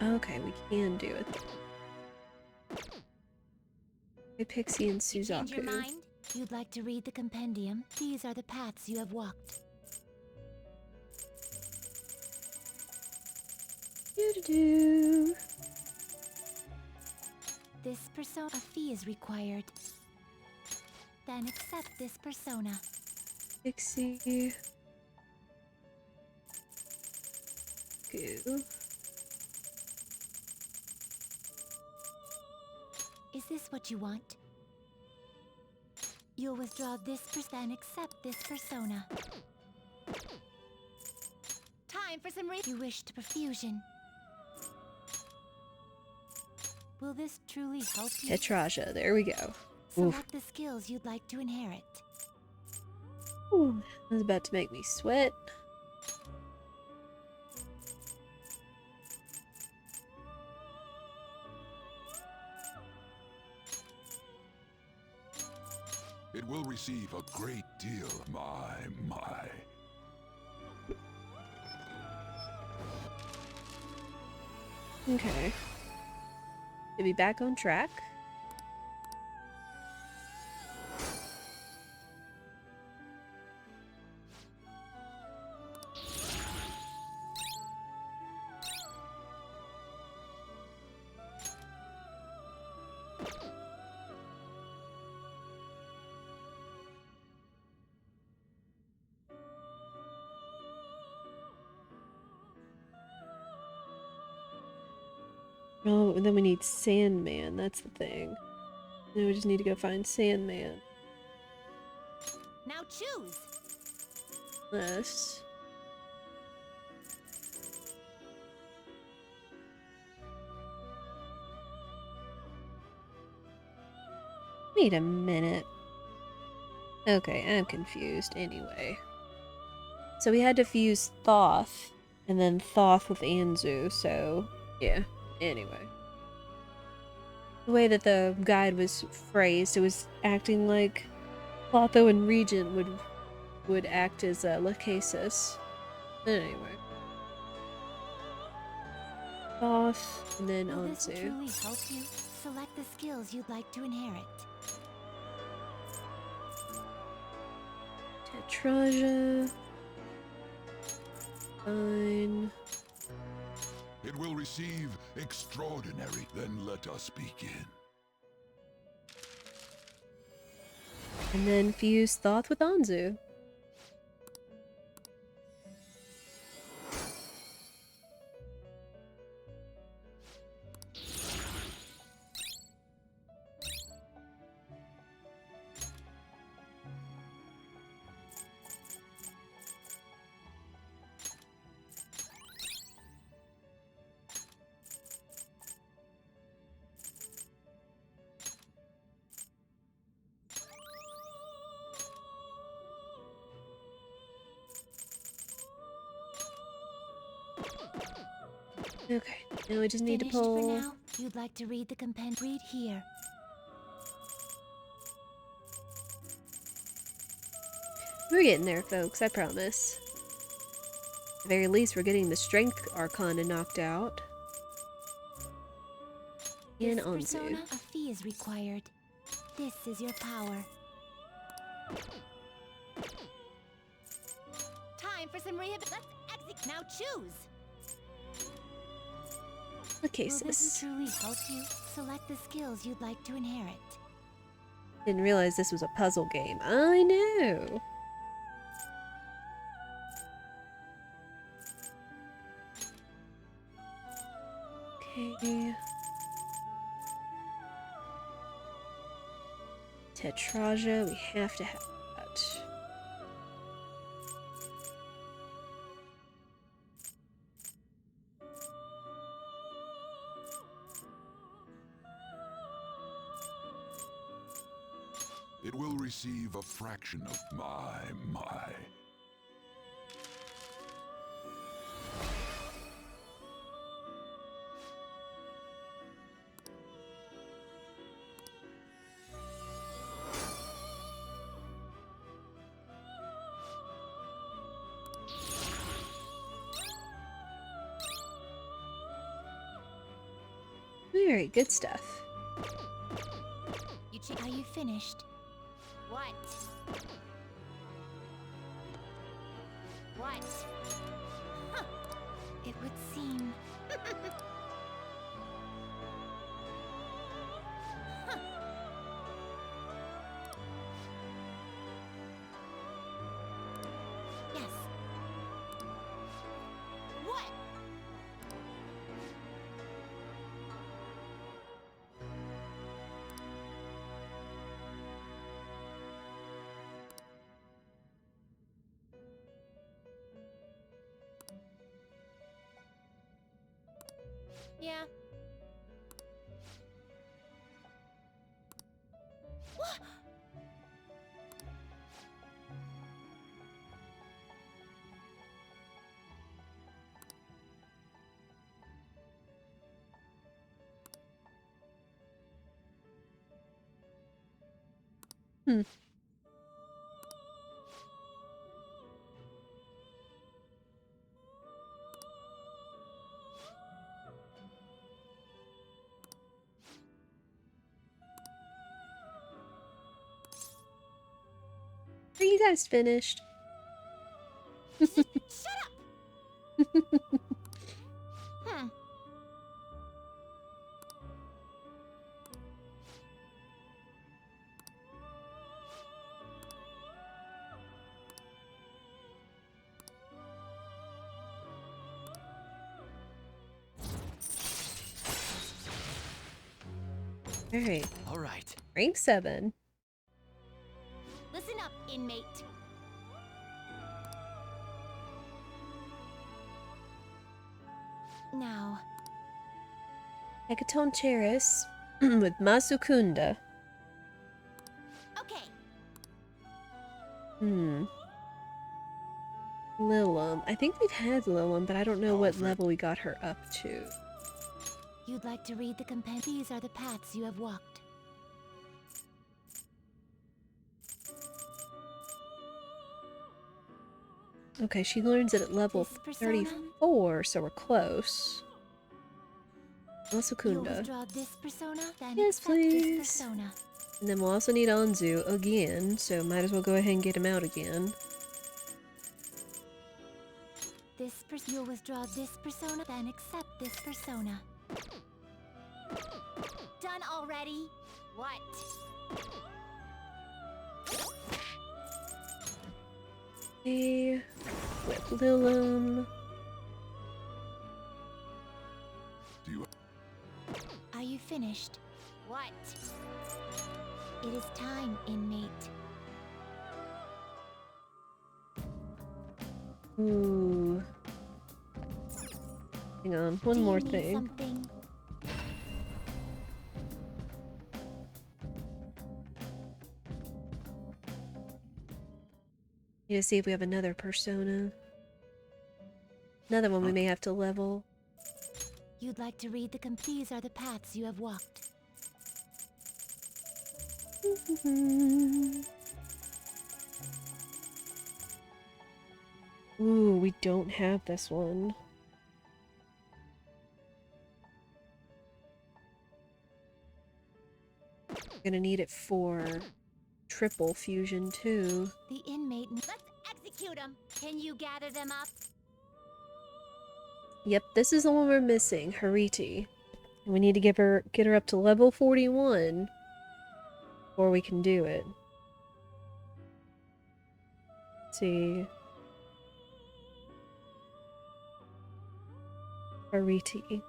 S1: Okay, we can do it. Hey, Pixie and
S19: Change your
S1: Suzaku.
S19: mind? You'd like to read the compendium? These are the paths you have walked.
S1: Do-do-do.
S19: This persona... A fee is required. Then accept this persona.
S1: Pixie. Goo.
S19: Is this what you want? You'll withdraw this then accept this persona. Time for some You wish to perfusion. Will this truly help you?
S1: Tetraja, there we go.
S19: Select the skills you'd like to inherit.
S1: Ooh, that's about to make me sweat.
S5: It will receive a great deal, my.
S1: Okay. To be back on track. Oh, and then we need Sandman, that's the thing. Then we just need to go find Sandman.
S2: Now choose.
S1: Yes. Wait a minute. Okay, I'm confused anyway. So we had to fuse Thoth, and then Thoth with Anzu, so yeah, anyway. The way that the guide was phrased, it was acting like Clotho and Regent would act as Lachesis. Anyway. Thoth, and then
S19: Will this
S1: Anzu.
S19: truly help you? Select the skills you'd like to inherit.
S1: Tetraja. Fine.
S14: It will receive extraordinary. Then let us begin.
S1: And then fuse Thoth with Anzu. Okay, now we just need
S19: Finished
S1: to pull.
S19: for now? You'd like to read the compendium? Read here.
S1: We're getting there, folks, I promise. At the very least, we're getting the Strength Arcana knocked out. And
S19: This
S1: Anzu.
S19: persona, a fee is required. This is your power.
S2: Time for some rehab. Let's exit. Now choose.
S19: Will this
S1: Lachesis.
S19: truly help you? Select the skills you'd like to inherit.
S1: Didn't realize this was a puzzle game. I know. Okay. Tetraja, we have to have that.
S14: It will receive a fraction of my.
S1: Very good stuff.
S19: Are you finished?
S2: What? What?
S19: Huh. It would seem. Huh. Yes.
S2: What? Yeah.
S19: What?
S1: Hmm. Are you guys finished?
S2: Shut up!
S1: Alright.
S6: Alright.
S1: Rank 7.
S2: Listen up, inmate.
S16: Now,
S1: Hecatone Cheris with Masukunda.
S2: Okay.
S1: Lilum. I think we've had Lilum, but I don't know what level we got her up to.
S19: You'd like to read the compendium? These are the paths you have walked.
S1: Okay, she learns it at level 34, so we're close.
S19: You'll
S1: Masukunda.
S19: withdraw this persona, then
S1: Yes,
S19: accept this
S1: please.
S19: persona.
S1: And then we'll also need Anzu again, so might as well go ahead and get him out again.
S19: You'll withdraw this persona, then accept this persona.
S2: Done already? What?
S1: Okay, with Lilum.
S19: Are you finished?
S2: What?
S19: It is time, inmate.
S1: Ooh. Hang on, one more thing.
S19: Something?
S1: Need to see if we have another persona. Another one we may have to level.
S19: You'd like to read the These are the paths you have walked.
S1: Ooh, we don't have this one. Gonna need it for triple fusion too.
S19: The inmate.
S2: Let's execute them. Can you gather them up?
S1: Yep, this is the one we're missing, Hariti. And we need to get her up to level 41 before we can do it. Let's see. Hariti.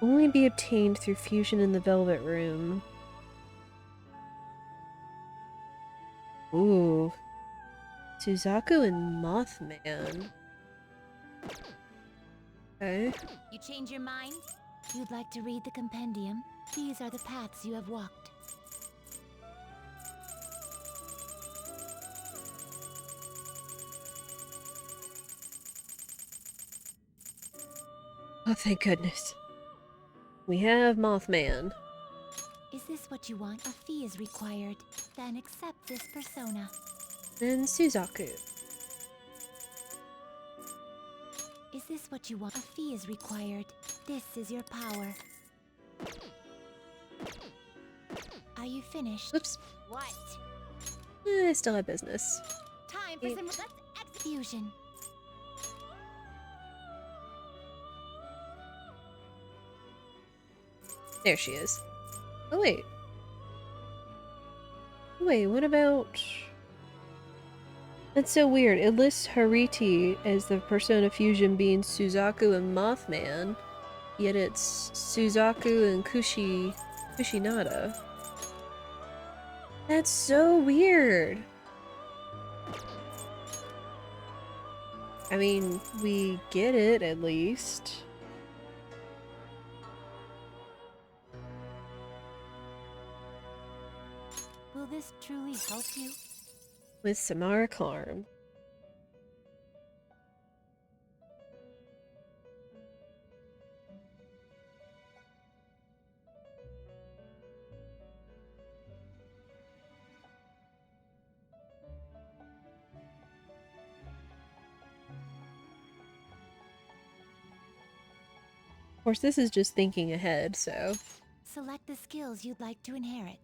S1: Only be obtained through fusion in the Velvet Room. Ooh. Suzaku and Mothman. Okay.
S2: You change your mind?
S19: You'd like to read the compendium? These are the paths you have walked.
S1: Oh, thank goodness. We have Mothman.
S19: Is this what you want? A fee is required. Then accept this persona.
S1: Then Suzaku.
S19: Is this what you want? A fee is required. This is your power. Are you finished?
S1: Oops.
S2: What?
S1: I still have business.
S2: Time for some. Let's
S19: execution.
S1: There she is. Oh, wait. Wait, what about... That's so weird. It lists Hariti as the persona fusion being Suzaku and Mothman, yet it's Suzaku and Kushinada. That's so weird. I mean, we get it, at least.
S19: Will this truly help you?
S1: With Samara Karm. course, this is just thinking ahead, so...
S19: Select the skills you'd like to inherit.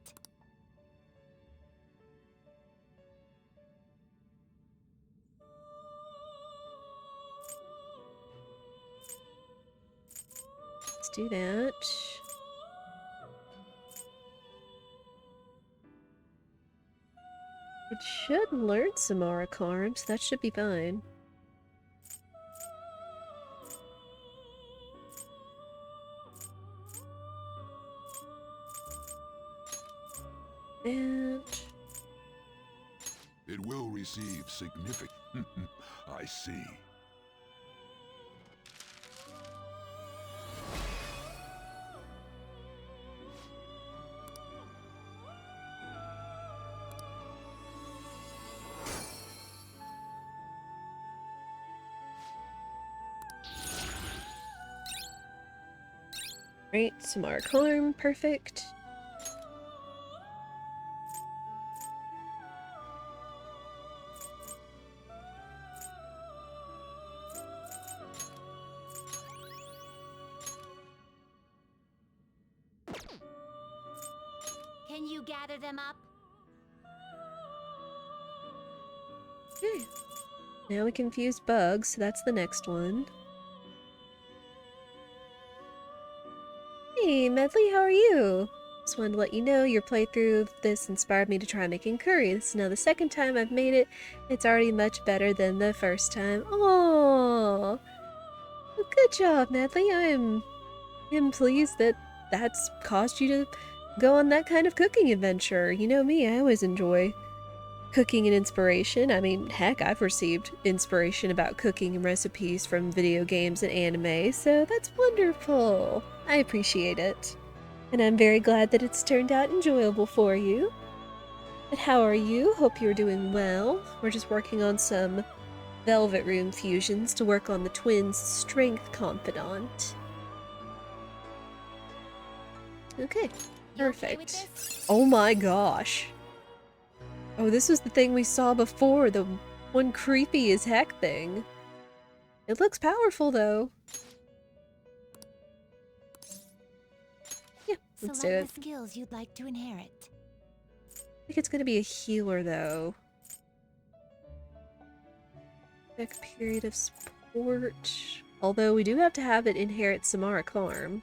S1: Let's do that. It should learn some Auric so that should be fine. And...
S14: It will receive significant... I see.
S1: Right, some Arc perfect.
S2: Can you gather them up?
S1: Okay. Now we can fuse bugs, so that's the next one. Hey, Medley, how are you? Just wanted to let you know your playthrough of this inspired me to try making curry. This is now the second time I've made it. It's already much better than the first time. Oh, good job, Medley. I am pleased that that's caused you to go on that kind of cooking adventure. You know me, I always enjoy cooking and inspiration. I mean, heck, I've received inspiration about cooking and recipes from video games and anime, so that's wonderful. I appreciate it. And I'm very glad that it's turned out enjoyable for you. But how are you? Hope you're doing well. We're just working on some Velvet Room fusions to work on the twins' Strength Confidant. Okay, perfect. Oh my gosh. Oh, this was the thing we saw before, the one creepy as heck thing. It looks powerful, though. Yeah, let's do it.
S19: Select the skills you'd like to inherit.
S1: I think it's gonna be a healer, though. Quick period of support. Although we do have to have it inherit Samara Clarm.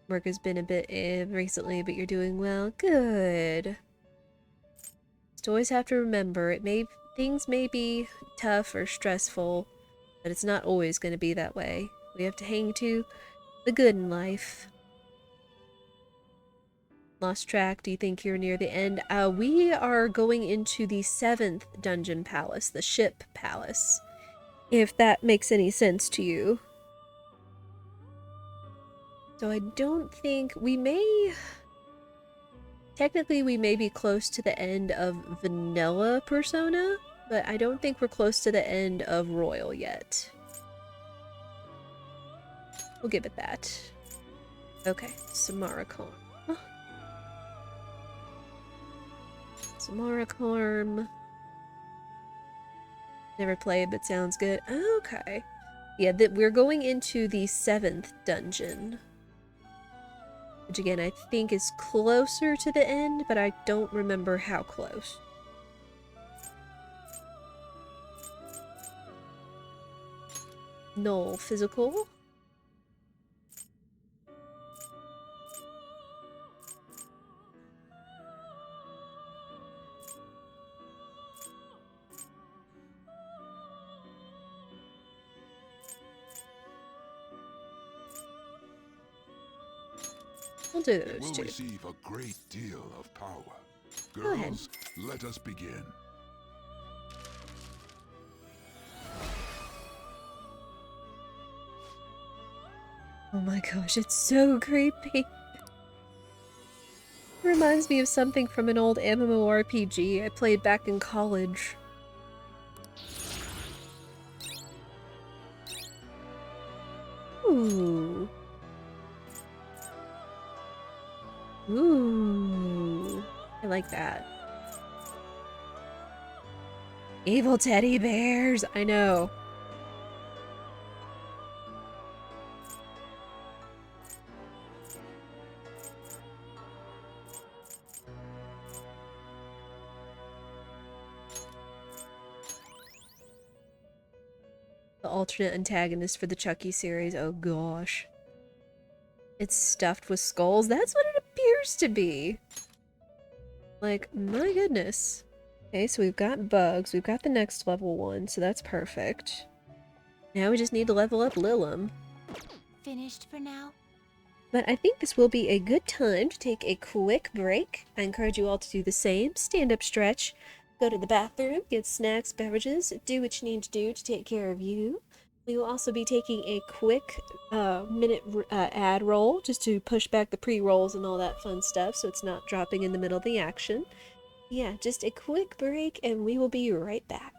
S1: Work has been a bit recently, but you're doing well. Good. Just always have to remember, things may be tough or stressful, but it's not always going to be that way. We have to hang to the good in life. Lost track. Do you think you're near the end? We are going into the 7th dungeon palace, the ship palace. If that makes any sense to you. So I don't think we may... Technically, we may be close to the end of Vanilla Persona, but I don't think we're close to the end of Royal yet. We'll give it that. Okay, Samara Clarm. Samara Clarm. Never played, but sounds good. Okay. Yeah, we're going into the 7th dungeon. Which again, I think is closer to the end, but I don't remember how close. Null physical. We'll do
S14: It
S1: those
S14: will
S1: two.
S14: receive a great deal of power.
S1: Go ahead.
S14: Girls, let us begin.
S1: Oh my gosh, it's so creepy. Reminds me of something from an old MMORPG I played back in college. Ooh. Ooh. I like that. Evil teddy bears! I know. The alternate antagonist for the Chucky series. Oh gosh. It's stuffed with skulls. That's what it appears to be. Like, my goodness. Okay, so we've got bugs. We've got the next level one, so that's perfect. Now we just need to level up Lilim.
S19: Finished for now?
S1: But I think this will be a good time to take a quick break. I encourage you all to do the same. Stand up, stretch, go to the bathroom, get snacks, beverages, do what you need to do to take care of you. We will also be taking a quick minute ad roll just to push back the pre-rolls and all that fun stuff so it's not dropping in the middle of the action. Yeah, just a quick break and we will be right back.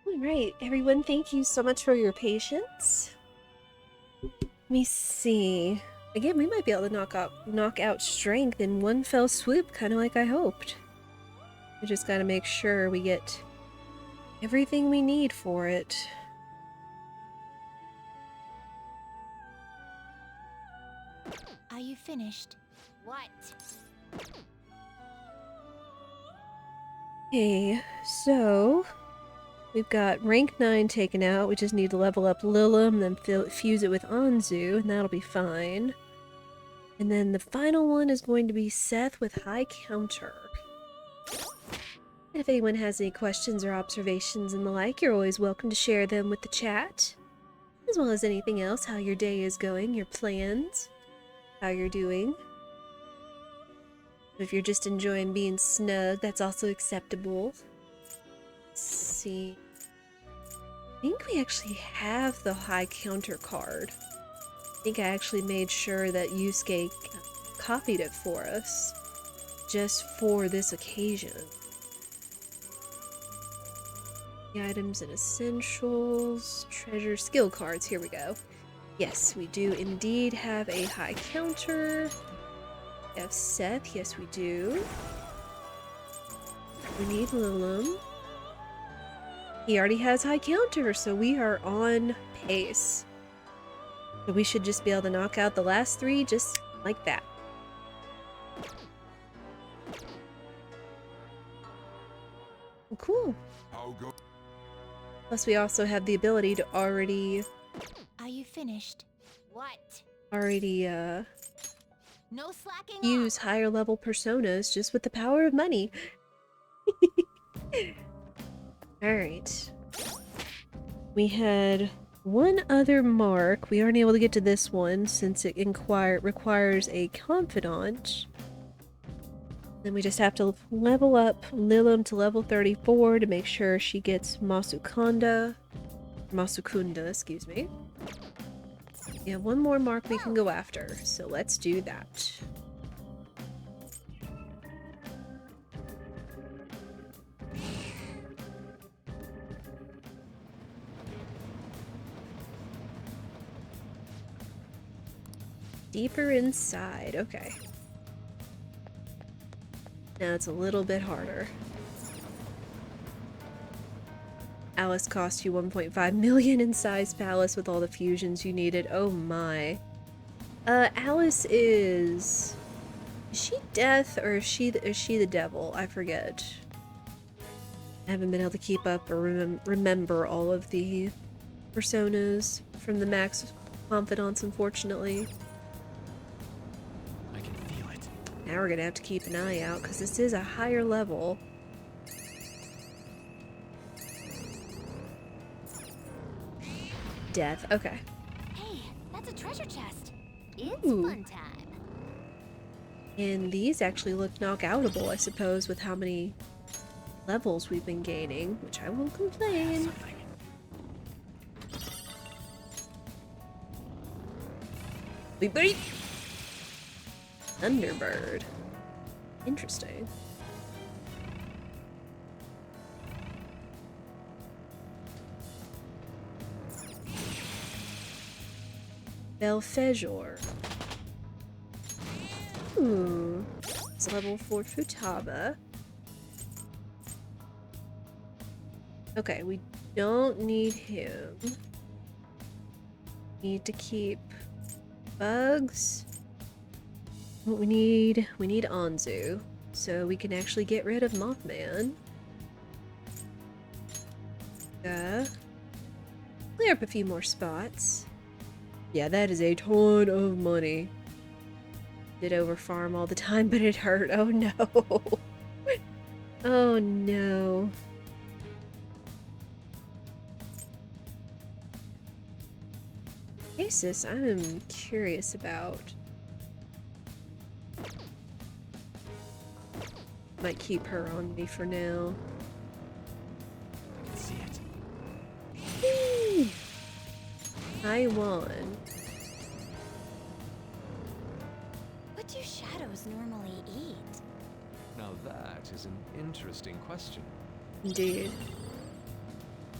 S1: Alright, everyone, thank you so much for your patience. Let me see. Again, we might be able to knock out strength in one fell swoop, kind of like I hoped. We just gotta make sure we get everything we need for it.
S19: Are you finished?
S2: What?
S1: Okay, so we've got rank 9 taken out. We just need to level up Lilim, then fuse it with Anzu, and that'll be fine. And then the final one is going to be Seth with High Counter. If anyone has any questions or observations and the like, you're always welcome to share them with the chat. As well as anything else, how your day is going, your plans, how you're doing. If you're just enjoying being snug, that's also acceptable. Let's see. I think we actually have the High Counter card. I think I actually made sure that Yusuke copied it for us. Just for this occasion. The items and essentials, treasure, skill cards. Here we go. Yes, we do indeed have a high counter. We have Seth. Yes, we do. We need Lilum. He already has high counter, so we are on pace. So we should just be able to knock out the last 3 just like that. Cool. Plus we also have the ability to already...
S19: Are you finished?
S2: What?
S1: Already,
S2: No slacking
S1: use higher level personas just with the power of money. Alright. We had one other mark. We aren't able to get to this one since it requires a confidant. Then we just have to level up Lilum to level 34 to make sure she gets Masukunda, excuse me. We have one more mark we can go after, so let's do that. Deeper inside, okay. Now it's a little bit harder. Alice cost you 1.5 million in size palace with all the fusions you needed. Oh my. Alice is she death or is she the devil? I forget. I haven't been able to keep up or remember all of the personas from the Max Confidants, unfortunately.
S6: I can feel it.
S1: Now we're gonna have to keep an eye out because this is a higher level. Death. Okay.
S2: Hey, that's a treasure chest. It's
S1: Ooh.
S2: fun time.
S1: And these actually look knockoutable, I suppose, with how many levels we've been gaining, which I won't complain. We beat Thunderbird. Interesting. Belfegor. Ooh. It's level 4 Futaba. Okay, we don't need him. Need to keep Bugs. What we need Anzu. So we can actually get rid of Mothman. Clear up a few more spots. Yeah, that is a ton of money. Did overfarm all the time, but it hurt. Oh no. Oh no. Hey sis, I'm curious about... Might keep her on me for now.
S6: I can see it.
S1: Whee! I won.
S8: What do shadows normally eat?
S11: Now that is an interesting question.
S1: Indeed.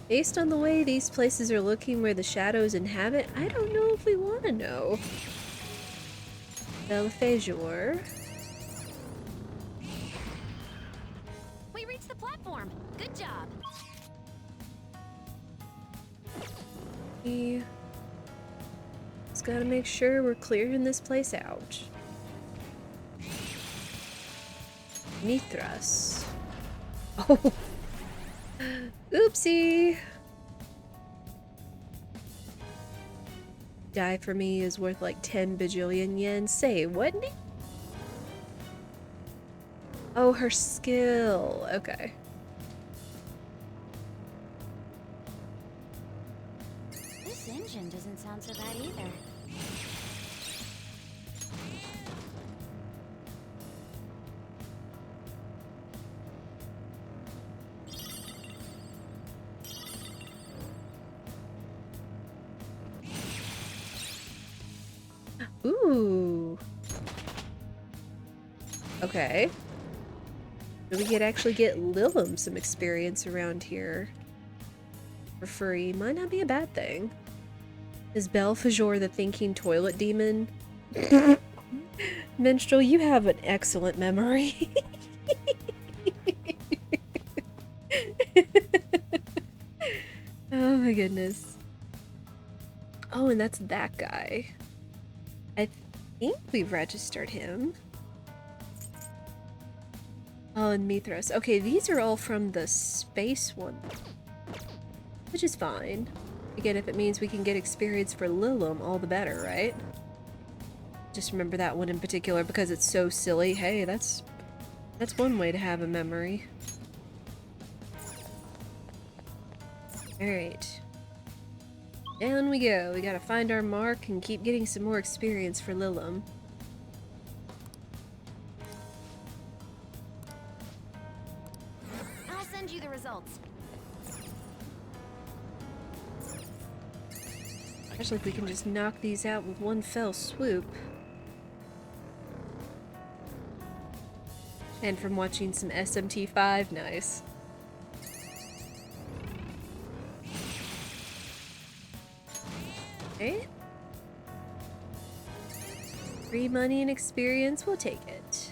S1: Based on the way these places are looking where the shadows inhabit, I don't know if we want to know. Belfegor.
S2: We reached the platform. Good job.
S1: We just gotta make sure we're clearing this place out. Mithras. Oh. Oopsie. Die for me is worth like 10 bajillion yen. Say, what? Oh, her skill. Okay.
S8: This engine doesn't sound so bad either.
S1: Ooh. Okay. So we could actually get Lilum some experience around here. for free might not be a bad thing. Is Belphegor the thinking toilet demon? Minstrel, you have an excellent memory. Oh my goodness. Oh, and that's that guy. I think we've registered him. Oh, and Mithras. Okay, these are all from the space one. Which is fine. Again, if it means we can get experience for Lilum, all the better, right? Just remember that one in particular because it's so silly. Hey, that's one way to have a memory. Alright. Down we go. We gotta find our mark and keep getting some more experience for Lilum.
S2: I'll send you the results.
S1: Especially if we can just knock these out with one fell swoop. And from watching some SMT5, nice. Okay. Free money and experience, we'll take it.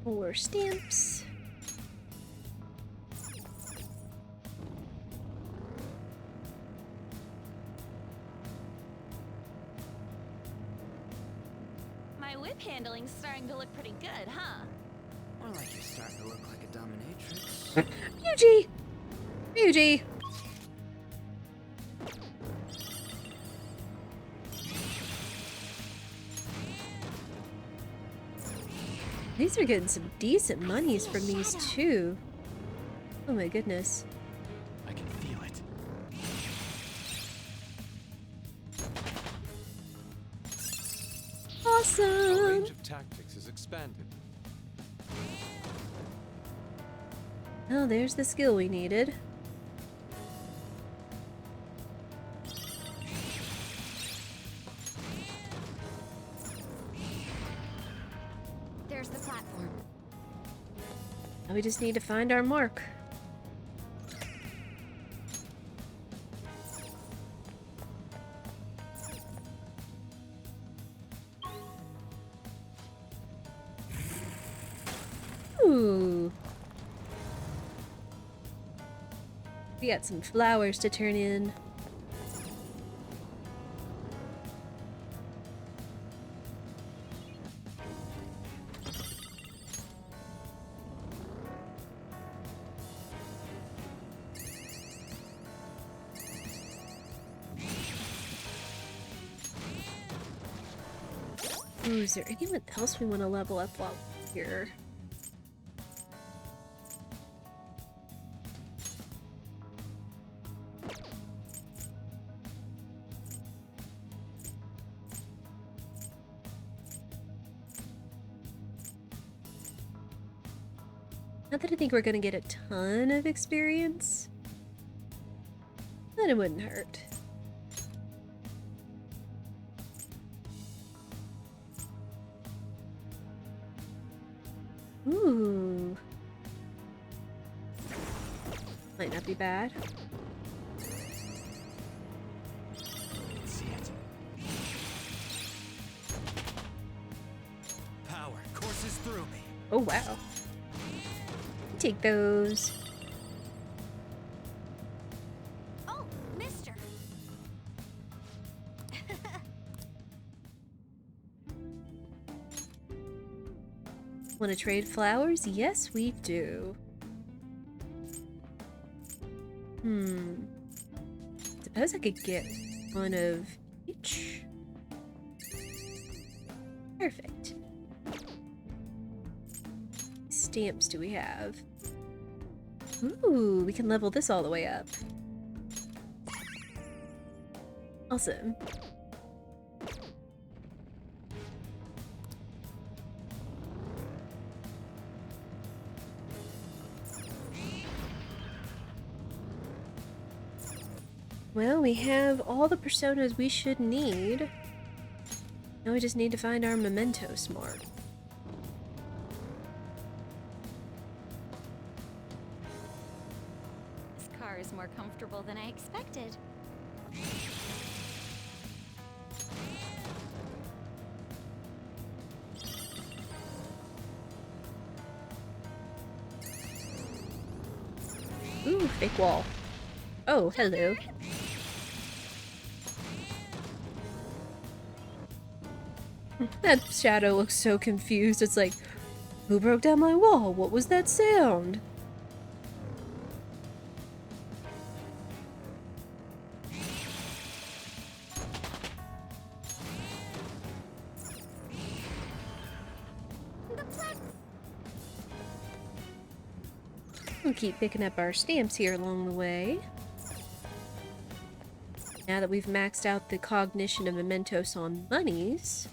S1: More stamps.
S2: My whip handling's starting to look pretty good, huh?
S6: More like you're starting to look like a dominatrix.
S1: Ryuji! Ryuji! These are getting some decent monies from these too. Oh my goodness.
S6: I can feel it.
S11: Our
S1: Awesome!
S11: range of tactics is expanded.
S1: Oh, there's the skill we needed.
S2: There's the platform.
S1: Now we just need to find our mark. Ooh. We got some flowers to turn in. Ooh, is there anyone else we want to level up while we're here? Not that I think we're gonna get a ton of experience, but it wouldn't hurt. Ooh. Might not be bad.
S6: See it. Power courses through me.
S1: Oh wow. Take those.
S2: Oh, mister.
S1: Want to trade flowers? Yes, we do. Suppose I could get one of each. Perfect. Stamps do we have? Ooh, we can level this all the way up. Awesome. Well, we have all the personas we should need. Now we just need to find our Mementos mark.
S8: This car is more comfortable than I expected.
S1: Ooh, fake wall. Oh, hello. That shadow looks so confused. It's like, who broke down my wall? What was that sound? We'll keep picking up our stamps here along the way. Now that we've maxed out the cognition of Mementos on monies,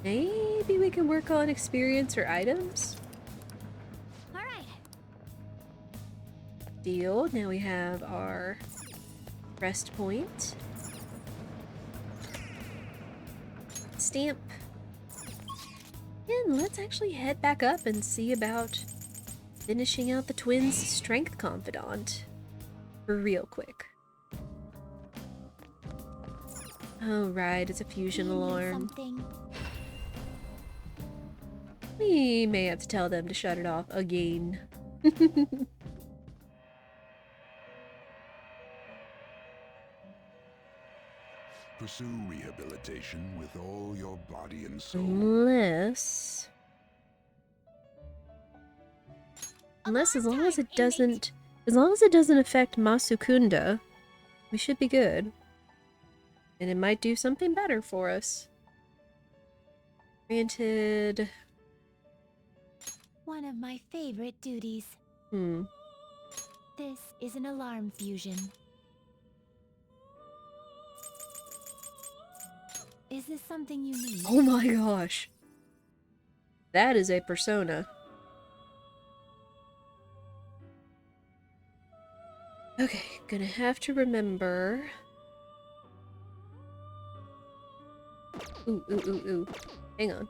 S1: maybe we can work on experience or items?
S16: Alright.
S1: Deal. Now we have our rest point. Stamp. And let's actually head back up and see about finishing out the twins' Strength Confidant. For real quick. Oh, right, it's a fusion alarm. We may have to tell them to shut it off again.
S14: Pursue rehabilitation with all your body and soul.
S1: Unless, as long as it doesn't affect Masukunda, we should be good. And it might do something better for us. Granted.
S19: One of my favorite duties. This is an alarm fusion. Is this something you need?
S1: Oh my gosh. That is a persona. Okay, gonna have to remember. Ooh, ooh, ooh, ooh. Hang on.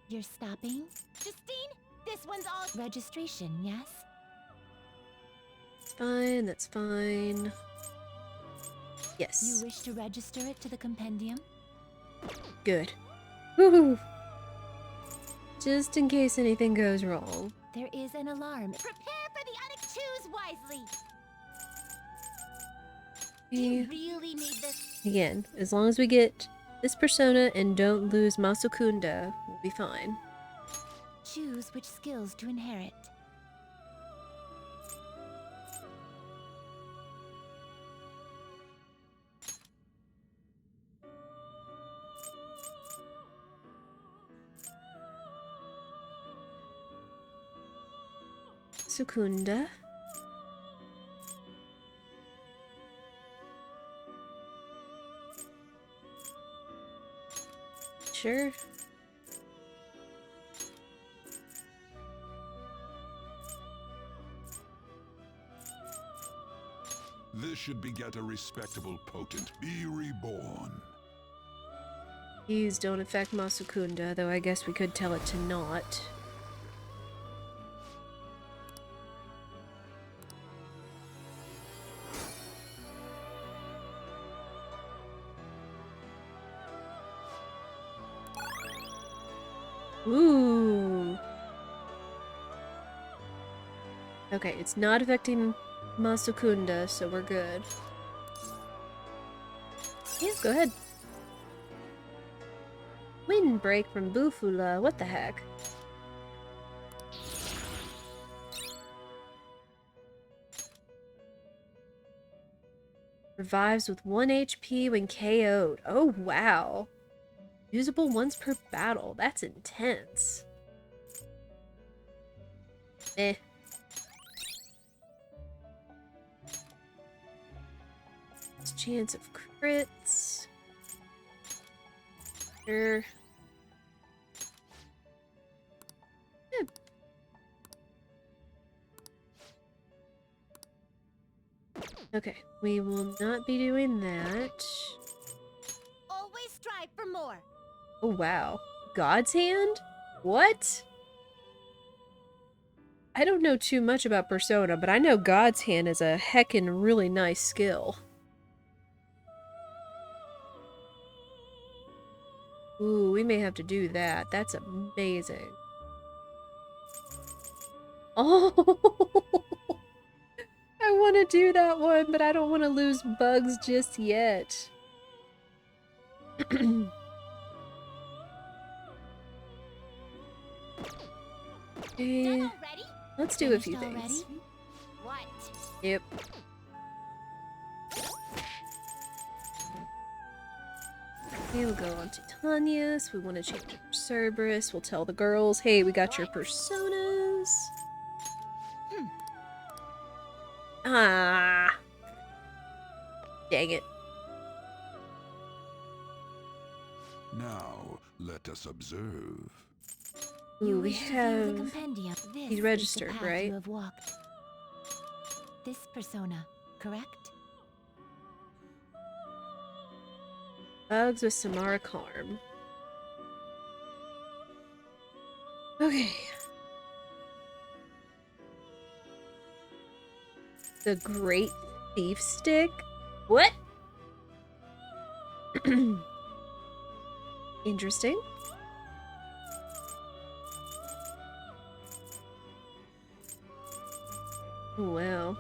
S19: You're stopping? Justine, this one's all registration, yes?
S1: It's fine, that's fine. Yes.
S19: You wish to register it to the compendium?
S1: Good. Woohoo! Just in case anything goes wrong.
S19: There is an alarm. Prepare for the choose wisely. Do you really need this?
S1: Again, as long as we get this persona and don't lose Masukunda, we'll be fine.
S19: Choose which skills to inherit.
S1: Sukunda. Sure.
S14: This should beget a respectable potent. Be reborn.
S1: These don't affect Masukunda, though I guess we could tell it to not. Ooh. Okay, it's not affecting Masukunda, so we're good. Yeah, go ahead. Windbreak from Bufula, what the heck? Revives with 1 HP when KO'd. Oh, wow. Usable once per battle. That's intense. Eh. Chance of crits. Sure. Yeah. Okay, we will not be doing that.
S19: Always
S2: for more.
S1: Oh, wow. God's hand? What? I don't know too much about Persona, but I know God's hand is a heckin' really nice skill. Ooh, we may have to do that. That's amazing. Oh! I want to do that one, but I don't want to lose bugs just yet. Okay. Let's do a few things.
S2: What?
S1: Yep. Okay, we'll go on to Tanya's. We want to change it for Cerberus. We'll tell the girls, hey, we got your personas. Ah. Dang it.
S14: Now, let us observe.
S1: Ooh, we
S19: wish to view the
S1: have...
S19: compendium. This
S1: He's
S19: is
S1: registered,
S19: the path
S1: right?
S19: You have walked. This persona, correct?
S1: Bugs with Samara Karm. Okay. The Great Thief Stick? What? Interesting. Oh, wow.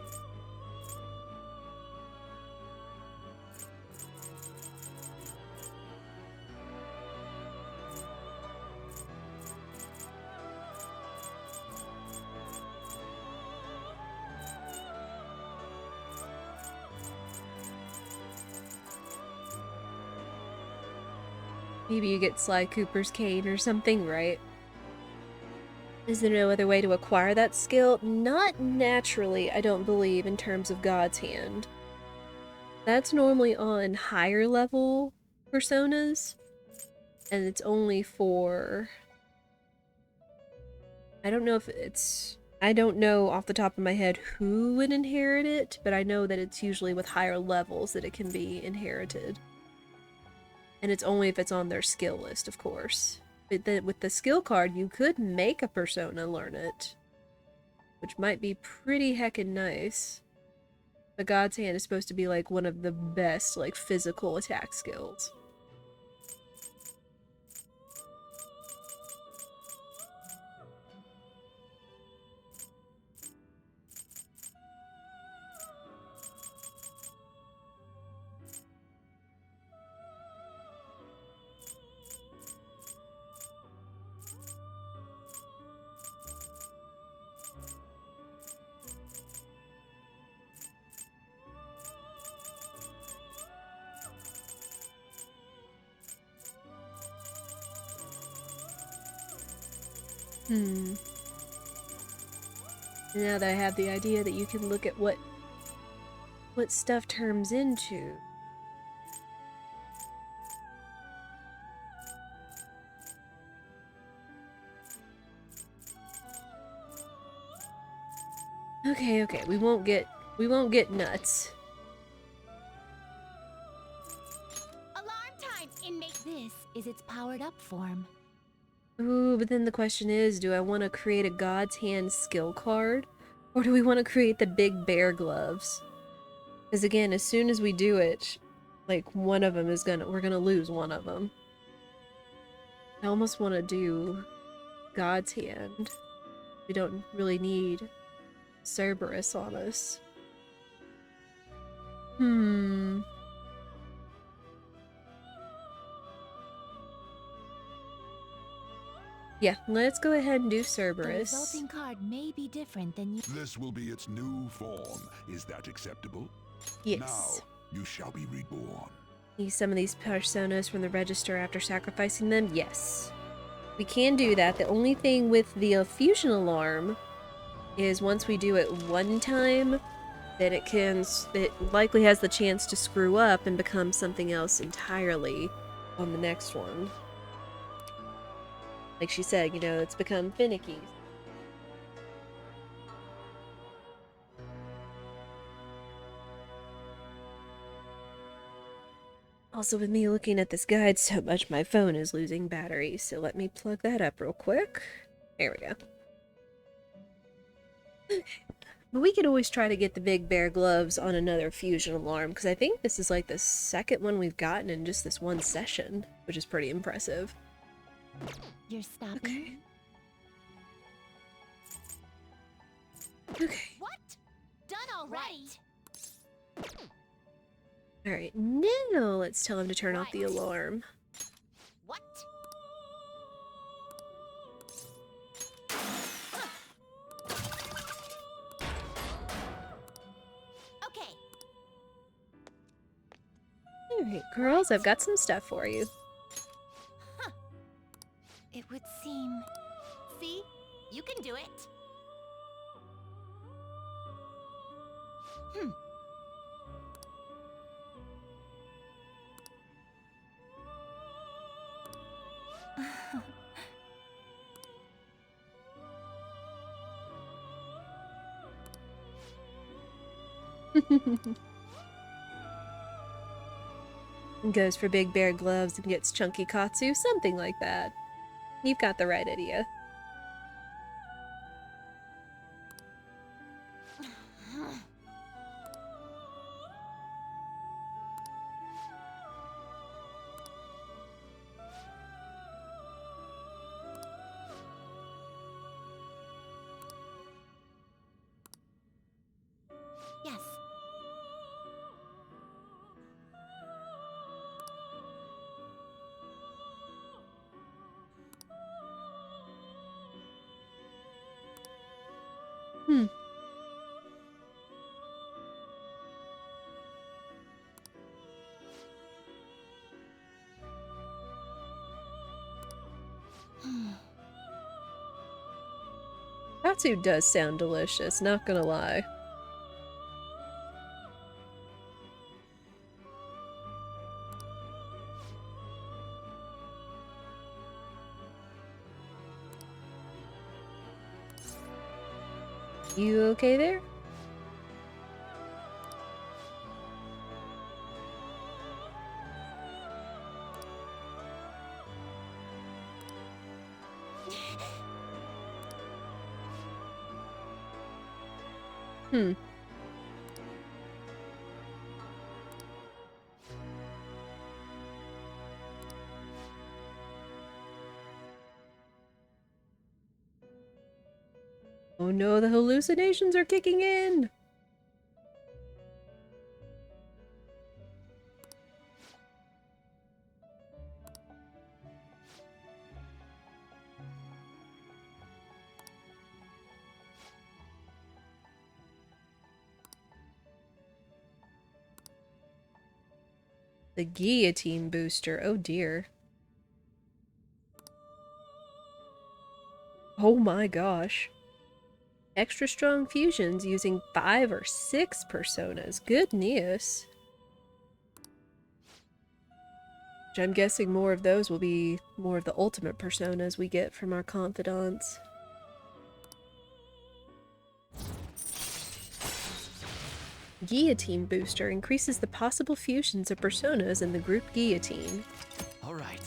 S1: Maybe you get Sly Cooper's cane or something, right? Is there no other way to acquire that skill? Not naturally, I don't believe, in terms of God's Hand. That's normally on higher level personas, and it's only for... I don't know if it's... I don't know off the top of my head who would inherit it, but I know that it's usually with higher levels that it can be inherited. And it's only if it's on their skill list, of course. But then with the skill card, you could make a persona learn it, which might be pretty heckin' nice. The God's Hand is supposed to be like one of the best like physical attack skills. Now that I have the idea that you can look at what stuff turns into. Okay, okay, we won't get nuts.
S2: Alarm time, inmate.
S19: This is its powered up form.
S1: Ooh, but then the question is, do I want to create a God's Hand skill card? Or do we want to create the big bear gloves? Because again, as soon as we do it, like, one of them is we're gonna lose one of them. I almost want to do God's Hand. We don't really need Cerberus on us. Yeah, let's go ahead and do
S19: The
S1: Cerberus.
S19: resulting card may be different than you.
S14: This will be its new form. Is that acceptable?
S1: Yes.
S14: Now, you shall be reborn.
S1: Use some of these personas from the register after sacrificing them? Yes. We can do that. The only thing with the fusion alarm is once we do it one time, then it likely has the chance to screw up and become something else entirely on the next one. Like she said, you know, it's become finicky. Also, with me looking at this guide so much, my phone is losing battery, so let me plug that up real quick. There we go. But we could always try to get the Big Bear gloves on another fusion alarm, because I think this is like the second one we've gotten in just this one session, which is pretty impressive.
S19: You're stopping?
S1: Okay.
S2: What? Done already?
S1: Alright, now let's tell him to turn off the alarm.
S2: What? Okay.
S1: Alright, girls, I've got some stuff for you.
S19: It would seem...
S2: See? You can do it.
S1: Goes for Big Bear gloves and gets Chunky Katsu, something like that. You've got the right idea.
S19: Yes.
S1: Katsu does sound delicious, not gonna lie. You okay there? Oh no, the hallucinations are kicking in! The guillotine booster, oh dear. Oh my gosh. Extra strong fusions using 5 or 6 personas. Goodness. Which I'm guessing more of those will be more of the ultimate personas we get from our confidants. Guillotine booster increases the possible fusions of personas in the group Guillotine.
S6: All right.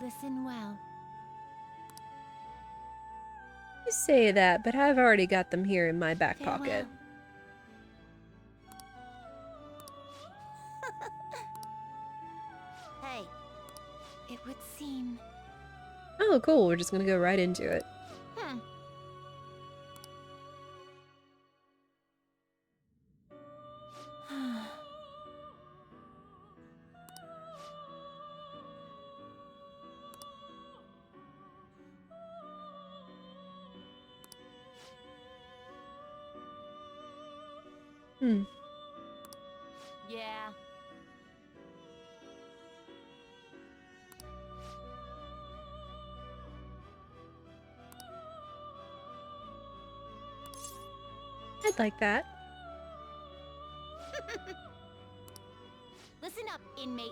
S19: Listen well.
S1: You say that, but I've already got them here in my back pocket.
S19: Hey. It would seem...
S1: Oh, cool. We're just gonna go right into it.
S2: Yeah.
S1: I'd like that.
S2: Listen up, inmate.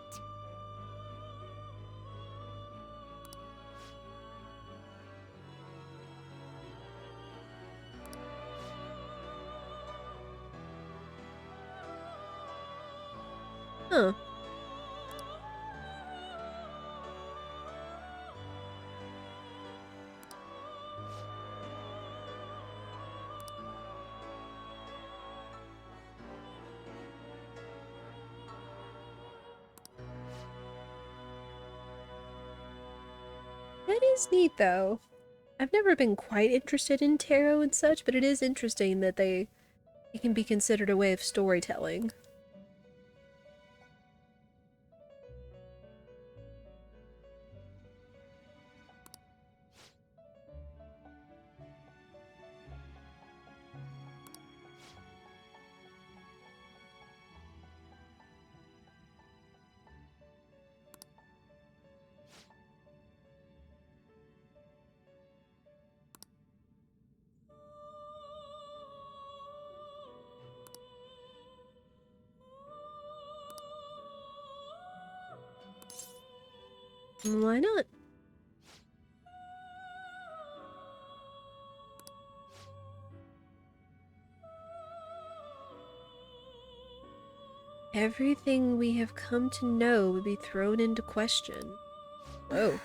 S1: Huh. That is neat, though. I've never been quite interested in tarot and such, but it is interesting that it can be considered a way of storytelling. Why not? Everything we have come to know would be thrown into question. Whoa.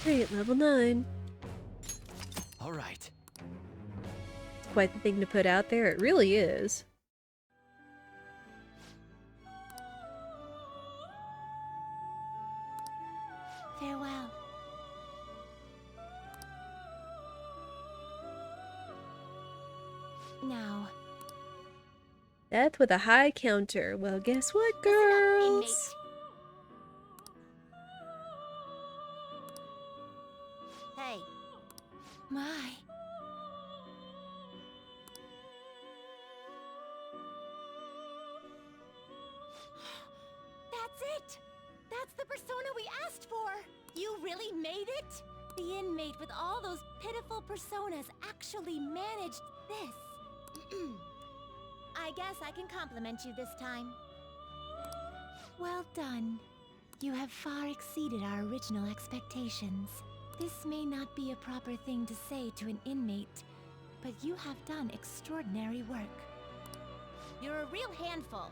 S1: Great, level 9.
S6: All right.
S1: Quite the thing to put out there, it really is.
S19: Farewell. Now.
S1: Death with a high counter. Well, guess what, girls?
S2: Hey.
S19: My.
S2: That's it! That's the persona we asked for! You really made it? The inmate with all those pitiful personas actually managed this. I guess I can compliment you this time.
S19: Well done. You have far exceeded our original expectations. This may not be a proper thing to say to an inmate, but you have done extraordinary work.
S2: You're a real handful,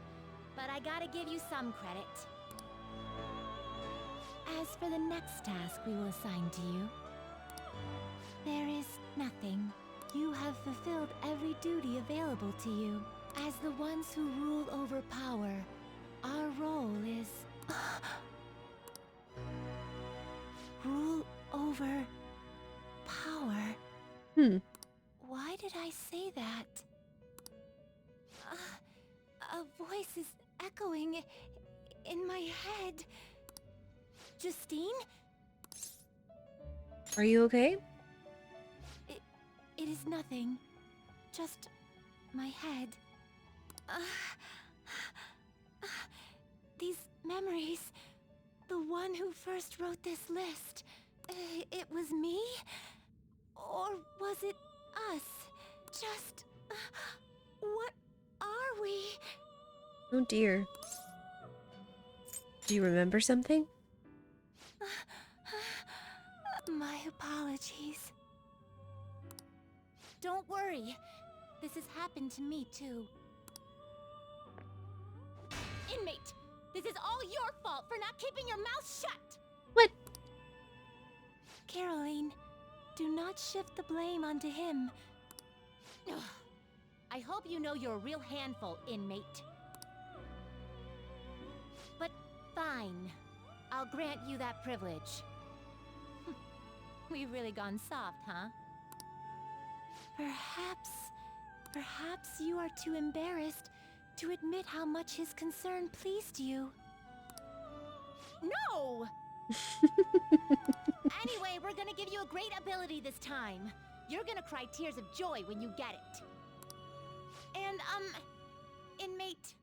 S2: but I gotta give you some credit.
S19: As for the next task we will assign to you, there is nothing. You have fulfilled every duty available to you. As the ones who rule over power, our role is... rule over power. Why did I say that? A voice is echoing in my head.
S2: Justine?
S1: Are you okay?
S19: It is nothing. Just my head. These memories. The one who first wrote this list. It was me? Or was it us? Just... what are we?
S1: Oh dear. Do you remember something?
S19: My apologies.
S2: Don't worry. This has happened to me too. Inmate, this is all your fault for not keeping your mouth shut!
S1: What?
S19: Caroline, do not shift the blame onto him.
S2: Ugh. I hope you know you're a real handful, inmate. But fine. I'll grant you that privilege. We've really gone soft, huh?
S19: Perhaps you are too embarrassed to admit how much his concern pleased you.
S2: No! Anyway, we're gonna give you a great ability this time. You're gonna cry tears of joy when you get it. And, inmate,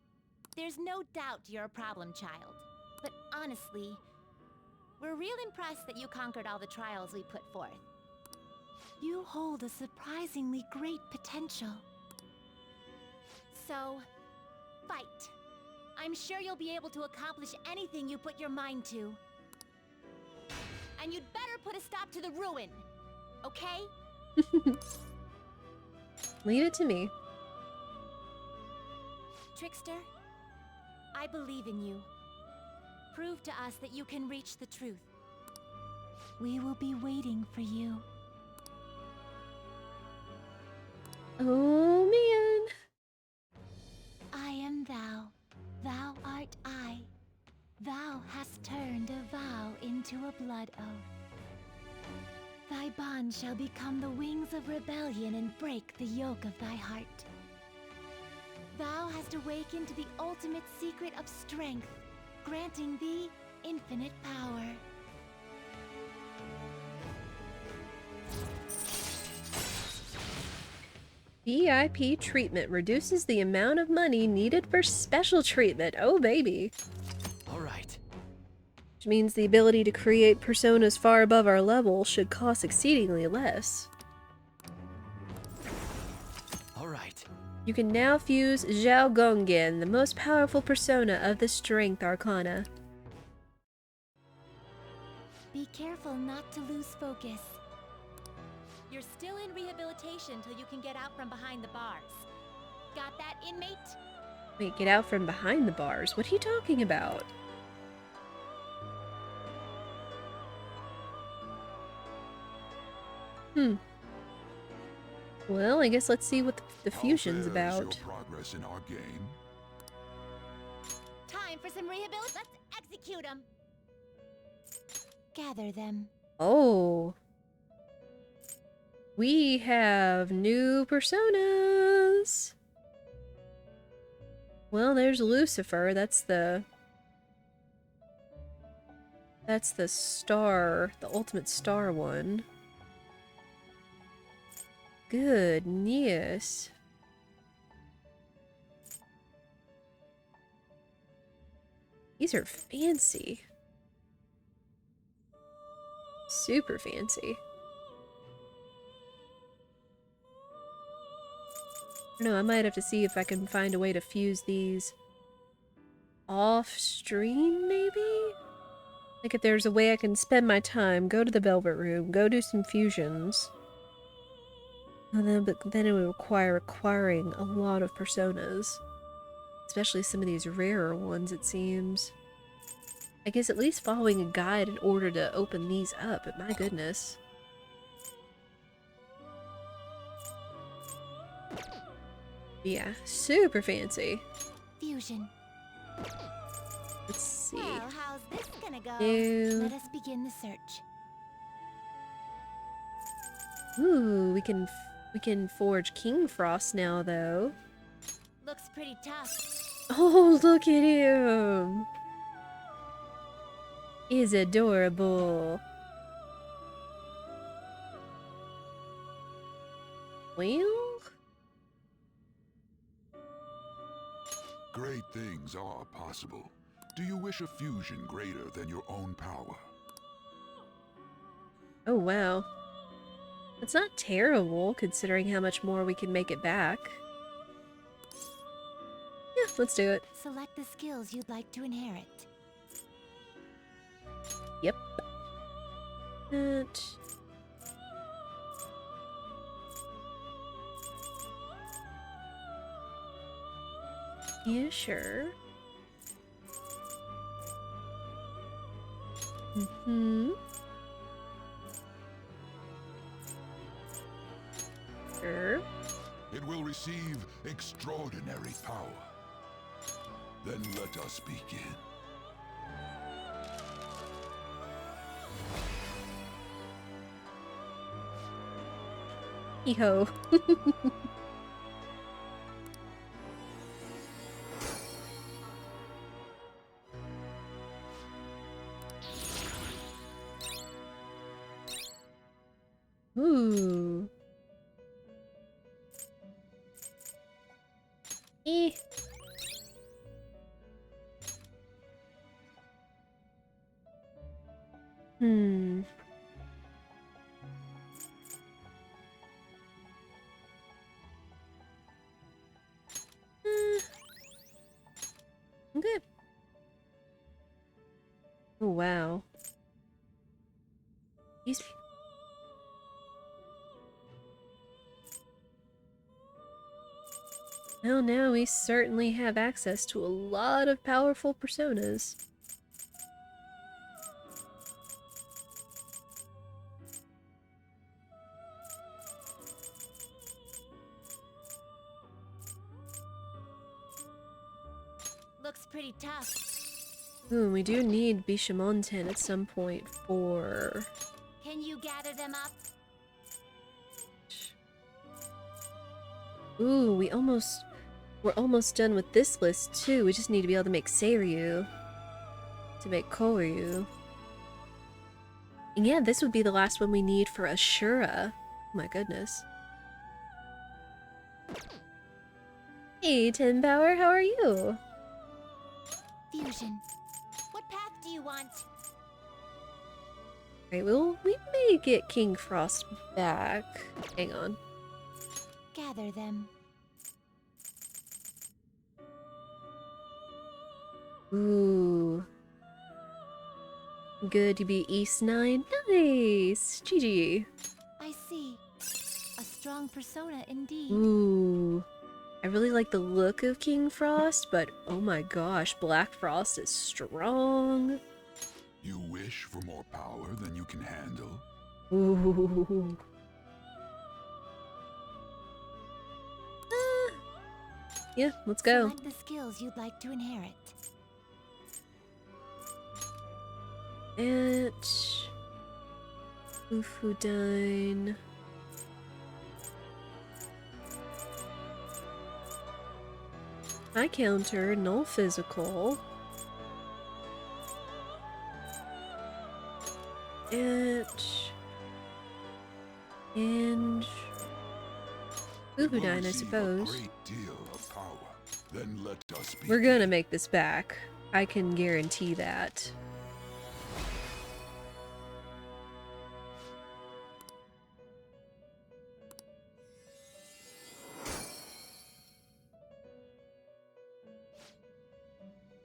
S2: there's no doubt you're a problem child. But honestly, we're real impressed that you conquered all the trials we put forth.
S19: You hold a surprisingly great potential.
S2: So, fight. I'm sure you'll be able to accomplish anything you put your mind to. And you'd better put a stop to the ruin, okay?
S1: Leave it to me.
S2: Trickster, I believe in you. Prove to us that you can reach the truth.
S19: We will be waiting for you.
S1: Oh man.
S19: I am thou, thou art I. Thou hast turned a vow into a blood oath. Thy bond shall become the wings of rebellion and break the yoke of thy heart. Thou hast awakened to the ultimate secret of strength, granting thee infinite power.
S1: VIP treatment reduces the amount of money needed for special treatment. Oh, baby.
S6: All right.
S1: Which means the ability to create personas far above our level should cost exceedingly less.
S6: All right.
S1: You can now fuse Zhao Gonggen, the most powerful persona of the Strength Arcana.
S19: Be careful not to lose focus.
S2: You're still in rehabilitation till you can get out from behind the bars. Got that, inmate?
S1: Wait, get out from behind the bars? What are you talking about? Well, I guess let's see what the fusion's about.
S14: Your progress in our game?
S2: Time for some rehabilitation. Let's execute him.
S19: Gather them.
S1: Oh. We have new personas. Well, there's Lucifer. That's the star, the ultimate star one. Goodness. These are fancy. Super fancy. I don't know, I might have to see if I can find a way to fuse these off stream, maybe? Like if there's a way I can spend my time, go to the Velvet Room, go do some fusions. But then it would require acquiring a lot of personas. Especially some of these rarer ones, it seems. I guess at least following a guide in order to open these up, but my goodness. Yeah, super fancy.
S19: Fusion.
S1: Let's see.
S19: Well, how's this gonna go?
S1: Ew.
S19: Let us begin the search.
S1: Ooh, we can forge King Frost now, though.
S2: Looks pretty tough.
S1: Oh, look at him! He's adorable. Well?
S14: Great things are possible. Do you wish a fusion greater than your own power?
S1: Oh, wow. It's not terrible, considering how much more we can make it back. Yeah, let's do it.
S19: Select the skills you'd like to inherit.
S1: Yep. That. Yeah, sure. Mm-hmm. Sure.
S14: It will receive extraordinary power. Then let us begin.
S1: Hee-ho. Eh. Hmm. Okay. Oh, wow. These... Well, now we certainly have access to a lot of powerful personas.
S2: Looks pretty tough.
S1: Ooh, we do need Bishamonten at some point for...
S2: Can you gather them up?
S1: Ooh, we're almost done with this list too. We just need to be able to make Seiryu. To make Koryu. And yeah, this would be the last one we need for Ashura. Oh my goodness. Hey, Ten Power, how are you?
S2: Fusion. What path do you want?
S1: Right, well, we may get King Frost back. Hang on.
S19: Gather them.
S1: Ooh. Good to be East 9. Nice! GG.
S19: I see. A strong persona indeed.
S1: Ooh. I really like the look of King Frost, but oh my gosh, Black Frost is strong.
S14: You wish for more power than you can handle?
S1: Ooh. Yeah, let's go.
S19: Select the skills you'd like to inherit.
S1: At Ufudine. I counter null physical. And Ufudine, I suppose.
S14: Great deal of power. Then let us
S1: We're gonna make this back. I can guarantee that.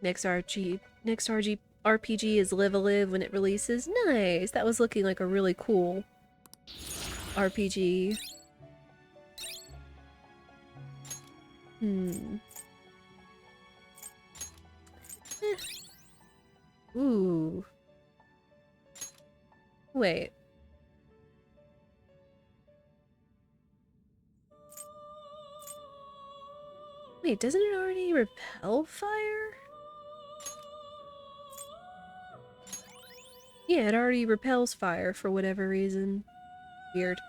S1: Next RPG is Live a Live when it releases. Nice! That was looking like a really cool RPG. Ooh. Wait. Wait, doesn't it already repel fire? Yeah, it already repels fire for whatever reason. Weird.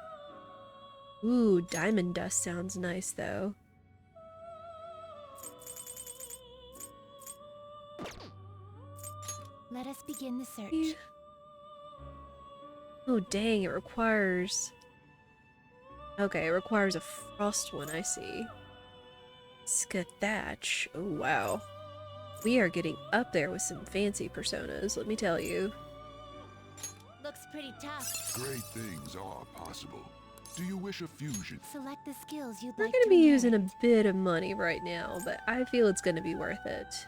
S1: Ooh, diamond dust sounds nice though.
S19: Let us begin the search.
S1: Yeah. Oh dang, it requires... Okay, it requires a frost one, I see. Skathatch. Oh wow. We are getting up there with some fancy personas, let me tell you.
S2: Looks pretty tough.
S14: Great things are possible. Do you wish a fusion?
S19: Select the skills you'd
S1: We're
S19: like
S1: gonna
S19: to
S1: be
S19: inherit.
S1: using a bit of money right now, but I feel it's gonna be worth it.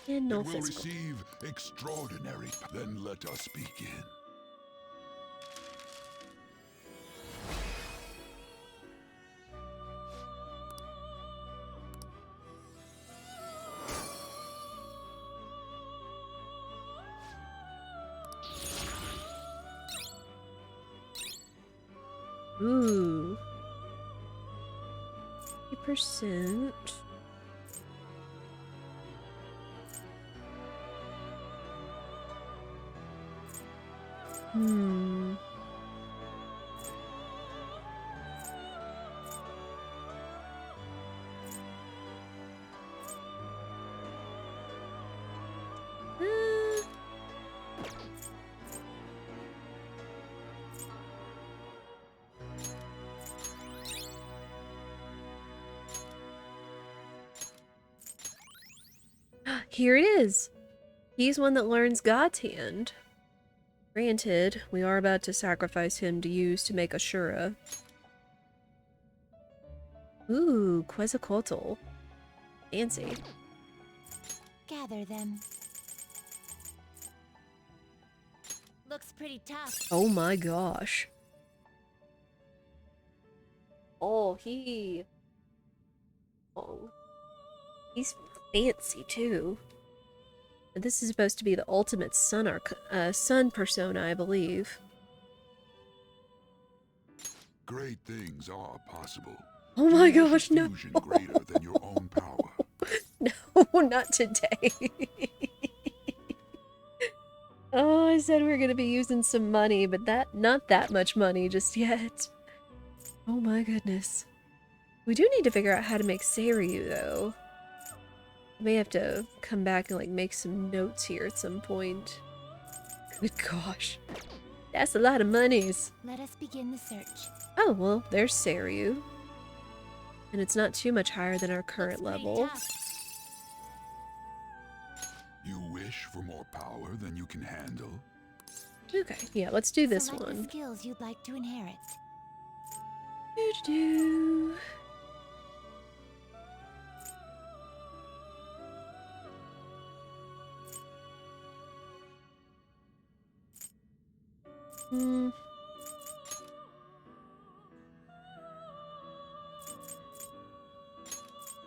S1: And no
S14: It will
S1: physical.
S14: receive extraordinary. Then let us begin.
S1: Ooh. 50%. Hmm. Here it is. He's one that learns God's hand. Granted, we are about to sacrifice him to use to make Ashura. Ooh, Quetzalcoatl. Fancy.
S8: Gather them. Looks pretty tough.
S1: Oh my gosh. Oh, he's fancy too. And this is supposed to be the ultimate sun persona, I believe.
S14: Great things are possible.
S1: Oh my gosh, no.
S14: Fusion greater than your own power.
S1: No, not today. Oh, I said we were gonna be using some money, but not that much money just yet. Oh my goodness. We do need to figure out how to make Seiryu, though. I may have to come back and, like, make some notes here at some point. Good gosh. That's a lot of monies.
S8: Let us begin the search.
S1: Oh, well, there's Seiryu. And it's not too much higher than our current level.
S14: You wish for more power than you can handle?
S1: Okay, yeah, let's do this
S8: Select
S1: one.
S8: the skills you'd like to inherit.
S1: Do-do-do.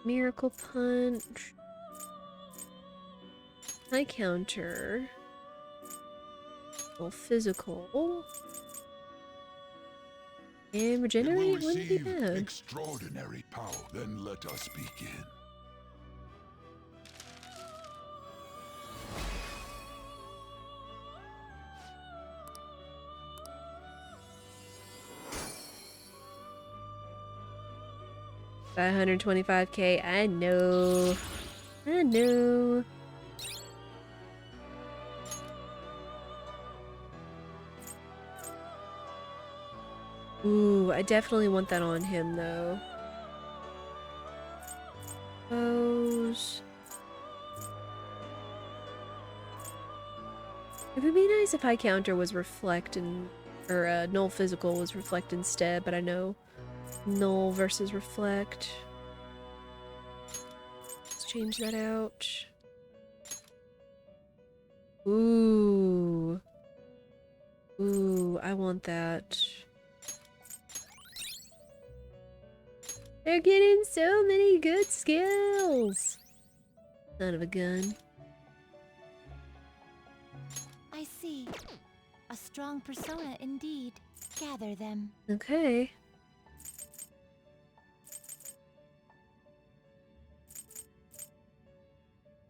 S1: Miracle Punch. High counter. Well, physical. And regenerate wouldn't be bad.
S14: Extraordinary power. Then let us begin.
S1: $525K. I know. I know. Ooh, I definitely want that on him, though. Those. It would be nice if high counter was reflect and, or null physical was reflect instead, but I know null versus reflect. Let's change that out. Ooh. Ooh, I want that. They're getting so many good skills. Son of a gun.
S8: I see. A strong persona indeed. Gather them.
S1: Okay.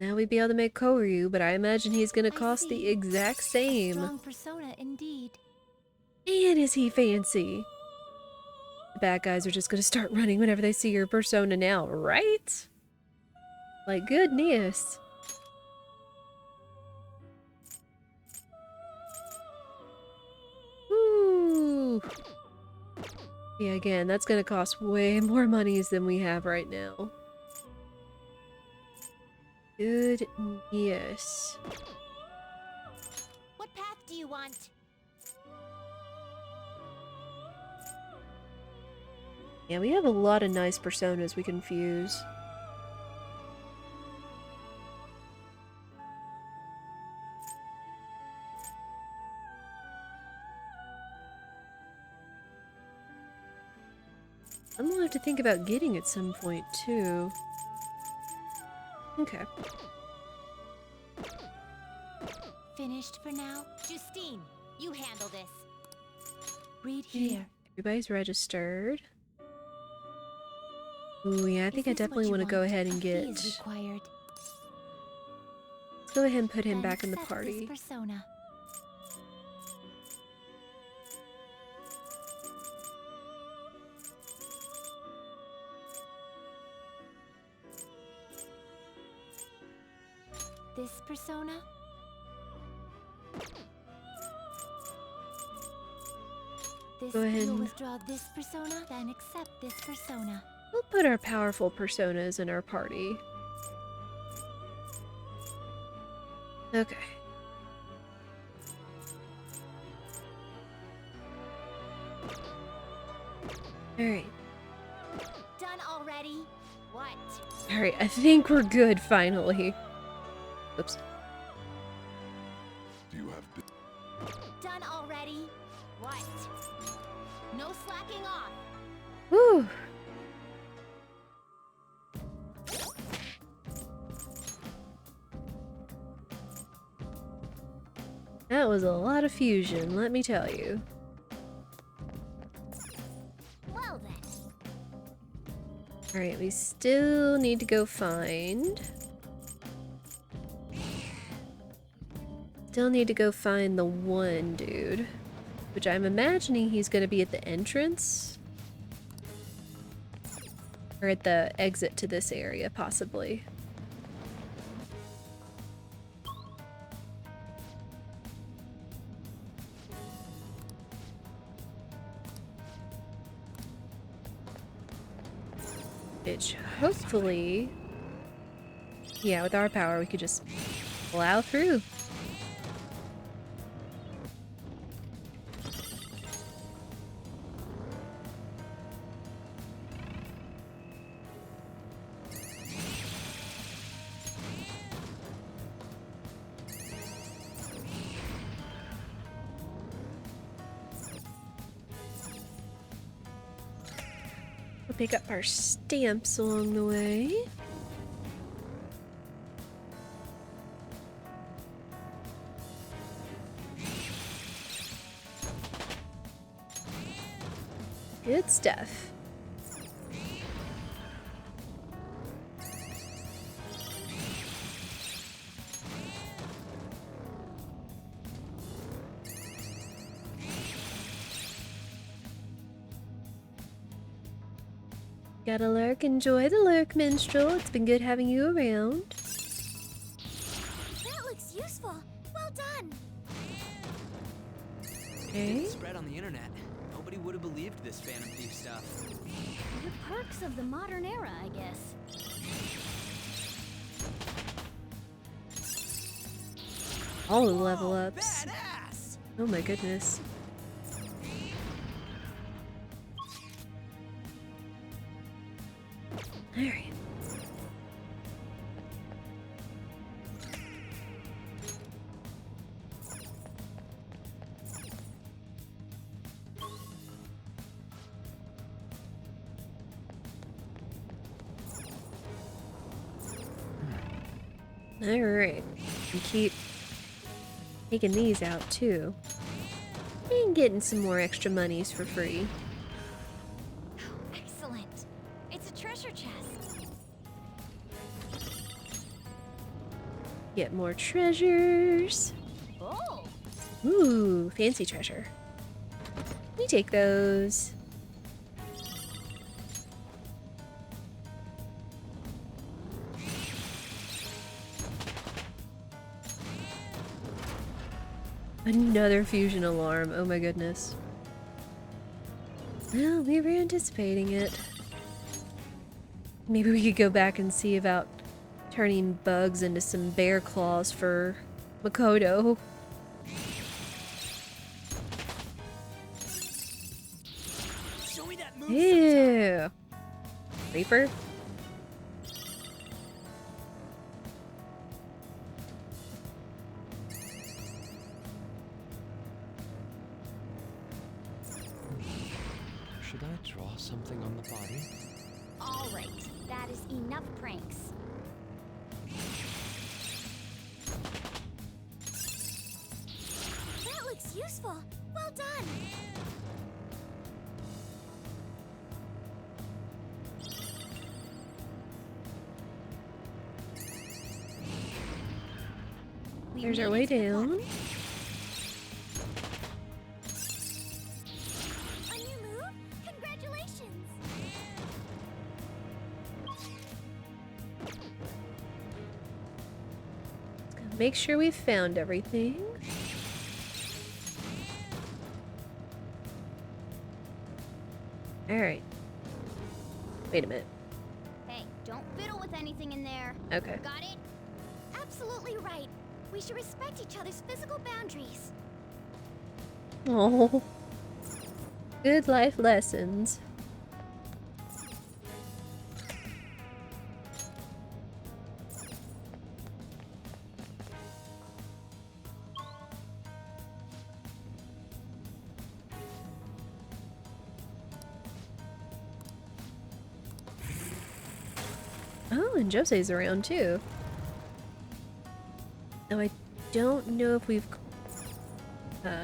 S1: Now we'd be able to make Koryu, but I imagine he's gonna cost the exact same.
S8: Strong persona indeed.
S1: Man, is he fancy. The bad guys are just gonna start running whenever they see your persona now, right? Like, goodness. Woo! Yeah, again, that's gonna cost way more monies than we have right now. Goodness.
S8: What path do you want?
S1: Yeah, we have a lot of nice personas we can fuse. I'm gonna have to think about getting at some point, too. Okay.
S8: Finished for now?
S2: Justine, you handle this.
S8: Read here.
S1: Everybody's registered. Ooh, yeah, I think I
S8: Is this
S1: definitely
S8: what
S1: want
S8: you
S1: to go
S8: want?
S1: ahead and
S8: A fee
S1: get...
S8: is required.
S1: Let's go ahead and put him
S8: Then
S1: back in the
S8: set up
S1: party.
S8: this persona.
S19: this persona?
S1: Go ahead.
S19: You'll withdraw this persona, then accept this persona.
S1: We'll put our powerful personas in our party. Okay. Alright.
S2: Done already? What?
S1: Alright, I think we're good finally. Oops.
S14: Do you have
S2: Done already? What? No slacking off.
S1: Whew. That was a lot of fusion, let me tell you.
S2: Well then.
S1: Alright, we still need to go find... Still need to go find the one dude. Which I'm imagining he's gonna be at the entrance. Or at the exit to this area, possibly. Which, hopefully... Yeah, with our power, we could just plow through. We'll pick up our stamps along the way. Good stuff. Gotta lurk, enjoy the lurk, minstrel. It's been good having you around.
S19: That looks useful. Well done.
S1: Okay.
S6: If it spread on the internet, nobody would have believed this Phantom Thief stuff.
S16: The perks of the modern era, I guess.
S1: All the level ups. Oh my goodness. Alright. Alright. And keep taking these out too. And getting some more extra monies for free.
S2: Excellent. It's a treasure chest.
S1: Get more treasures.
S2: Oh.
S1: Ooh, fancy treasure. We take those. Another fusion alarm. Oh my goodness. Well, we were anticipating it. Maybe we could go back and see about turning bugs into some bear claws for Makoto.
S6: Show me that move.
S1: Ew. Reaper?
S11: Should I draw something on the body?
S2: All right. That is enough pranks.
S19: That looks useful. Well done.
S1: There's our way down.
S19: A new move? Congratulations.
S1: make sure we've found everything. Alright. Wait a minute.
S16: Hey, don't fiddle with anything in there.
S1: Okay.
S16: Got it?
S8: Absolutely right. We should respect each other's physical boundaries.
S1: Oh. Good life lessons. Oh, and Jose's around too. Now I don't know if we've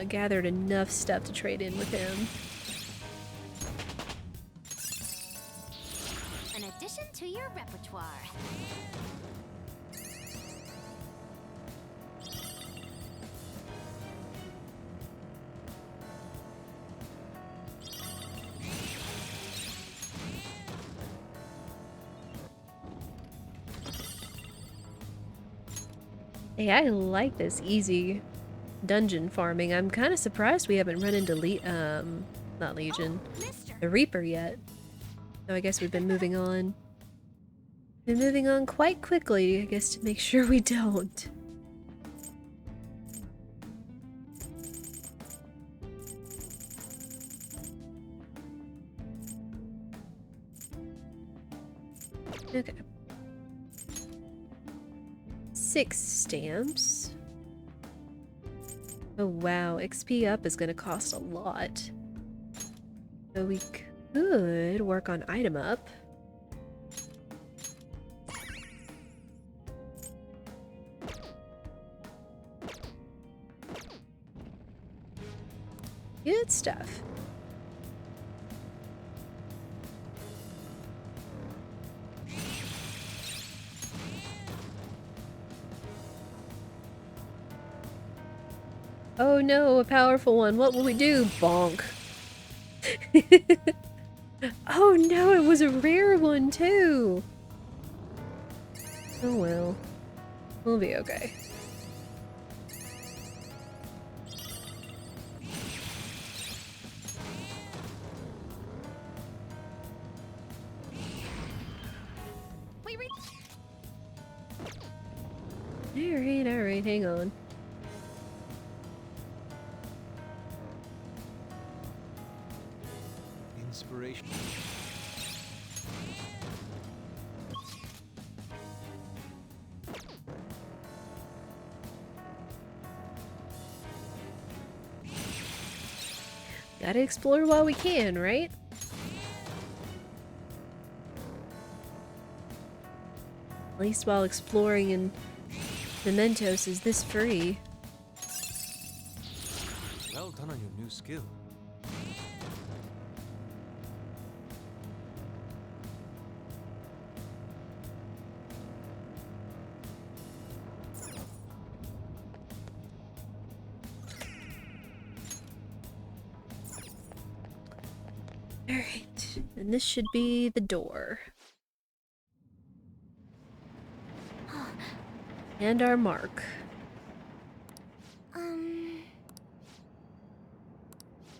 S1: gathered enough stuff to trade in with him.
S2: An addition to your repertoire.
S1: Hey, I like this easy dungeon farming. I'm kind of surprised we haven't run into not Legion, the Reaper yet. So I guess we've been moving on. Been moving on quite quickly, I guess, to make sure we don't. Okay. 6 stamps. Oh wow, XP up is gonna cost a lot. So we could work on item up. Good stuff. Oh no, a powerful one. What will we do? Bonk. Oh no, it was a rare one too. Oh well. We'll be okay. Alright, hang on.
S11: Inspiration.
S1: Gotta explore while we can, right? At least while exploring in Mementos is this free.
S11: Well done on your new skill.
S1: Alright, and this should be the door. And our mark.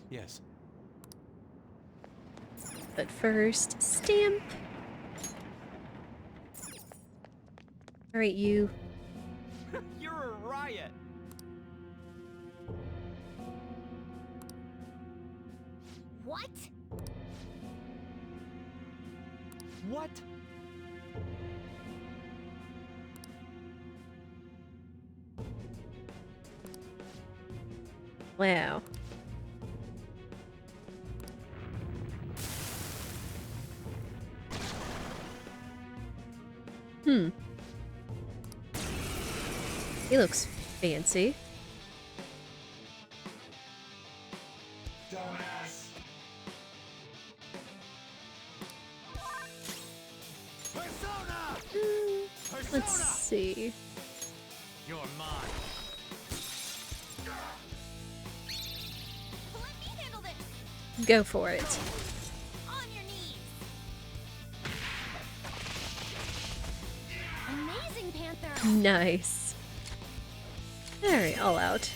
S11: Yes.
S1: But first, stamp. Alright, you.
S6: You're a riot.
S2: What?
S6: What?
S1: Wow. He looks fancy.
S4: Dumbass. Persona!
S1: Let's see.
S6: You're mine.
S2: Let me handle this.
S1: Go for it.
S2: On your knees. Amazing, Panther.
S1: Nice. Alright, all out.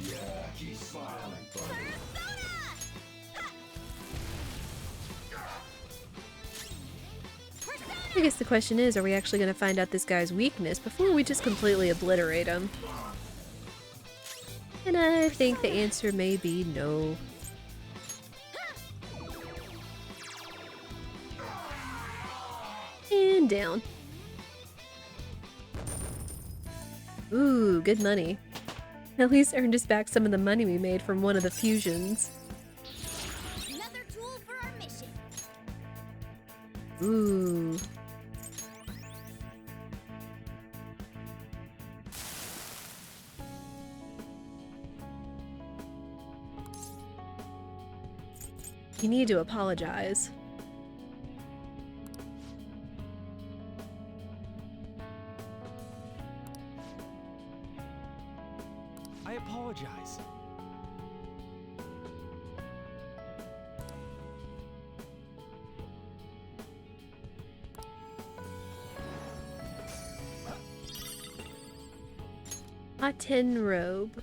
S14: Yeah, keep smiling, buddy.
S1: I guess the question is, are we actually going to find out this guy's weakness before we just completely obliterate him? And I think the answer may be no. And down. Ooh, good money. At least earned us back some of the money we made from one of the fusions.
S16: Another tool for our mission.
S1: Ooh. You need to apologize.
S6: I apologize.
S1: A tin robe.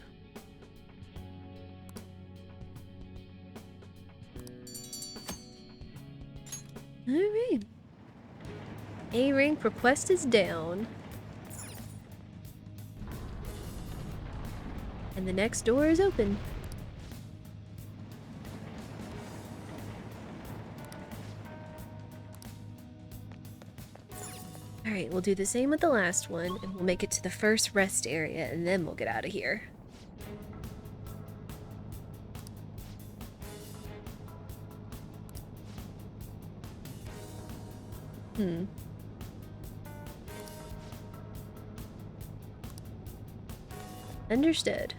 S1: Alright. A rank request is down. And the next door is open. Alright, we'll do the same with the last one, and we'll make it to the first rest area, and then we'll get out of here. Understood.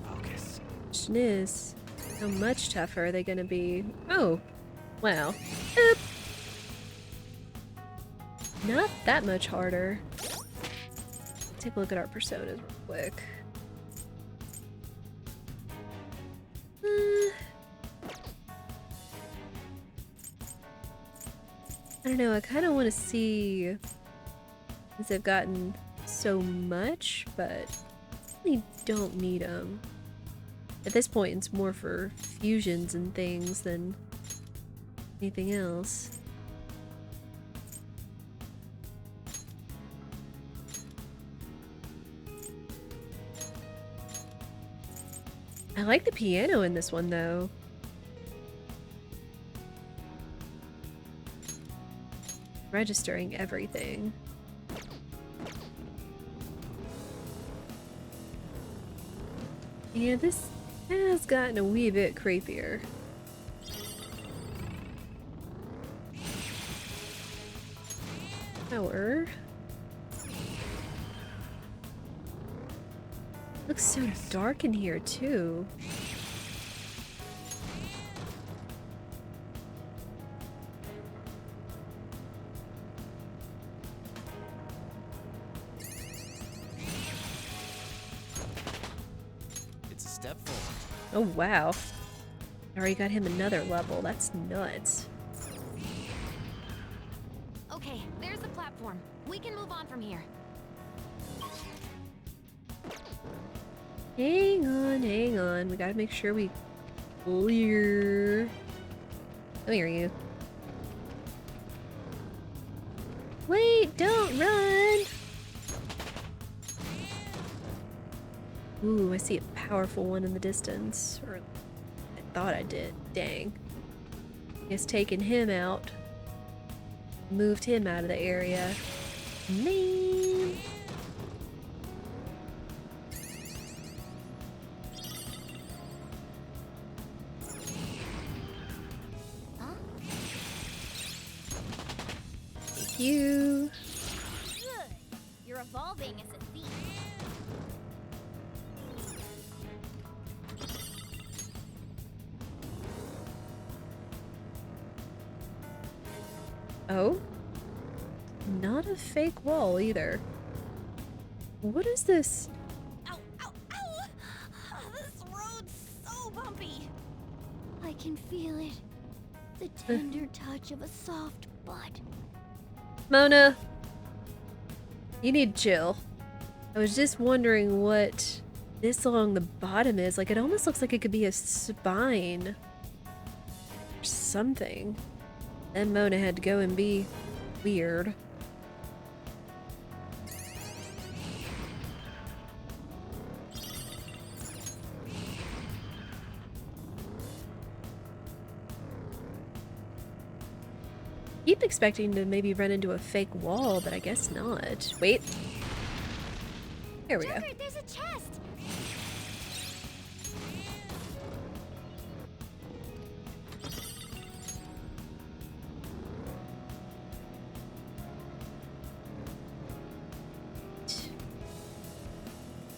S6: Focus.
S1: Question is, how much tougher are they gonna be? Oh, wow. Oop. Not that much harder. Take a look at our personas real quick. I don't know, I kind of want to see, since they've gotten so much, but really don't need them. At this point, it's more for fusions and things than anything else. I like the piano in this one, though. Registering everything. Yeah, this has gotten a wee bit creepier. Power. Looks so dark in here, too.
S6: It's a step forward.
S1: Oh, wow. I already got him another level. That's nuts.
S2: Okay, there's the platform. We can move on from here.
S1: Hang on, hang on. We gotta make sure we clear. Come here, you. Wait, don't run! Ooh, I see a powerful one in the distance. Or I thought I did. Dang. Guess taking him out moved him out of the area. Man. Thank you.
S16: Good. You're evolving as a thief.
S1: Oh? Not a fake wall either. What is this?
S16: Ow, ow, ow! This road's so bumpy. I can feel it. The tender touch of a soft butt.
S1: Mona, you need to chill. I was just wondering what this along the bottom is. Like, it almost looks like it could be a spine or something. Then Mona had to go and be weird. Keep expecting to maybe run into a fake wall, but I guess not. Wait. Here we go.
S16: There's a chest.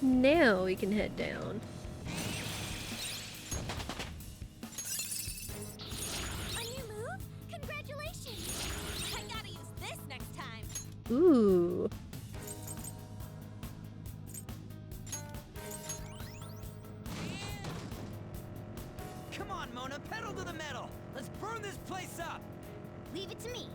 S1: Now we can head down. Ooh.
S6: Come on, Mona, pedal to the metal. Let's burn this place up.
S16: Leave it to me.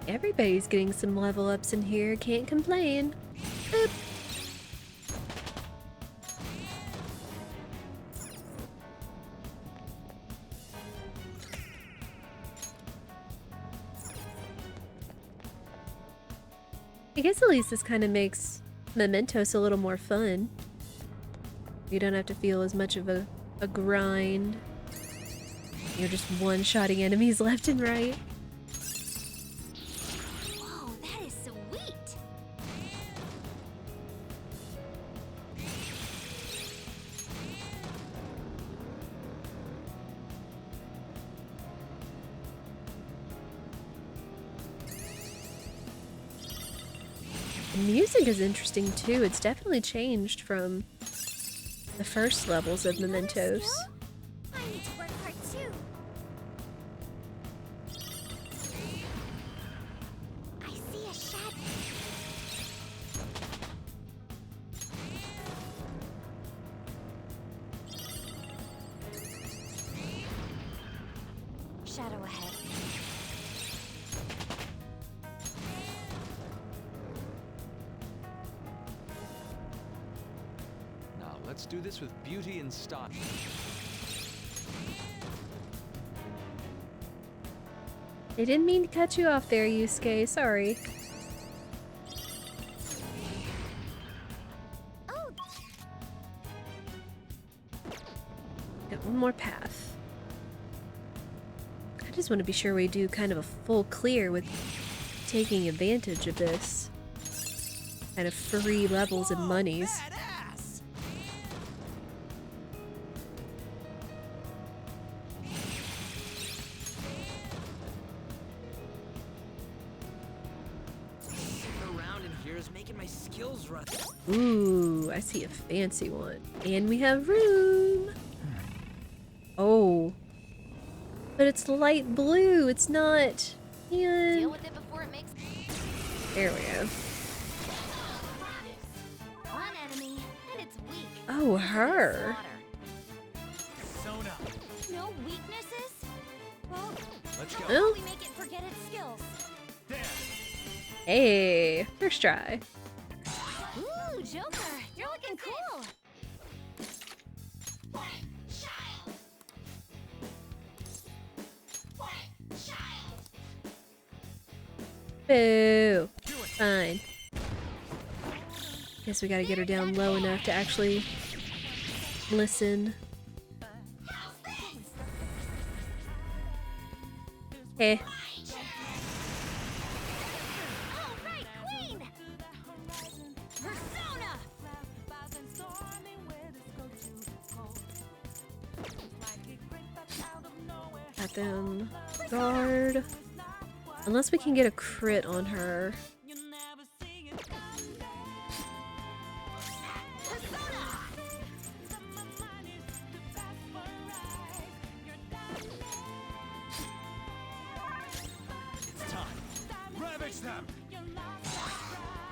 S1: Everybody's getting some level ups in here. Can't complain. Boop. I guess at least this kind of makes Mementos a little more fun. You don't have to feel as much of a grind. You're just one-shotting enemies left and right.
S16: Whoa, that is sweet.
S1: The music is interesting too. It's definitely changed from the first levels of Mementos.
S16: I need to work hard too. I see a shadow.
S8: Shadow ahead.
S11: Now, let's do this with beauty and style.
S1: I didn't mean to cut you off there, Yusuke. Sorry. Got one more path. I just want to be sure we do kind of a full clear with taking advantage of this kind of free levels and monies.
S6: Around in here is making my skills run.
S1: Ooh, I see a fancy one. And we have room. Oh. But it's light blue. It's not.
S2: Deal with it before it makes.
S1: There we go.
S2: One enemy, and it's weak.
S1: Oh, her.
S6: Sona.
S16: No weaknesses? Well,
S11: Let's
S16: how
S11: go.
S16: about we make it forget its skills?
S1: Hey, first try.
S16: Ooh, Joker, you're looking cool.
S1: Boo. Fine. Guess we gotta get her down low enough to actually listen. Hey.
S16: All right, Queen. Persona.
S1: Got them. Guard. Unless we can get a crit on her.
S6: It's time. Rev
S14: Ravage them!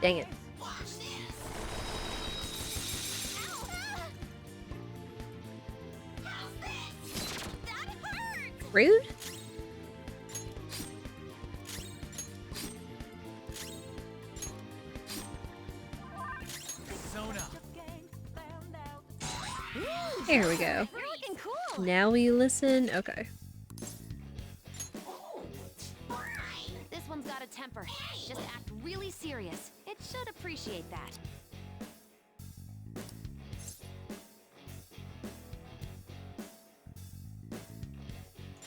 S1: Dang it. Rude? There we go. Now we listen. Okay.
S2: This one's got a temper. Just act really serious. It should appreciate that.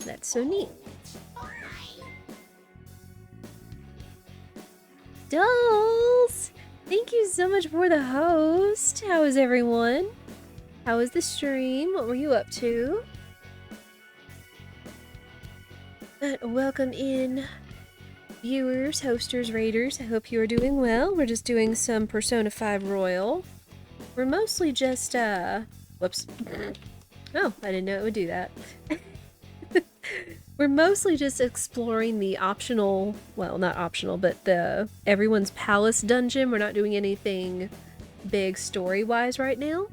S1: That's so neat. Dolls! Thank you so much for the host. How is everyone? How was the stream? What were you up to? But welcome in, viewers, hosters, raiders. I hope you are doing well. We're just doing some Persona 5 Royal. We're mostly just, whoops. Oh, I didn't know it would do that. We're mostly just exploring the optional, well, not optional, but the Everyone's Palace dungeon. We're not doing anything big story-wise right now.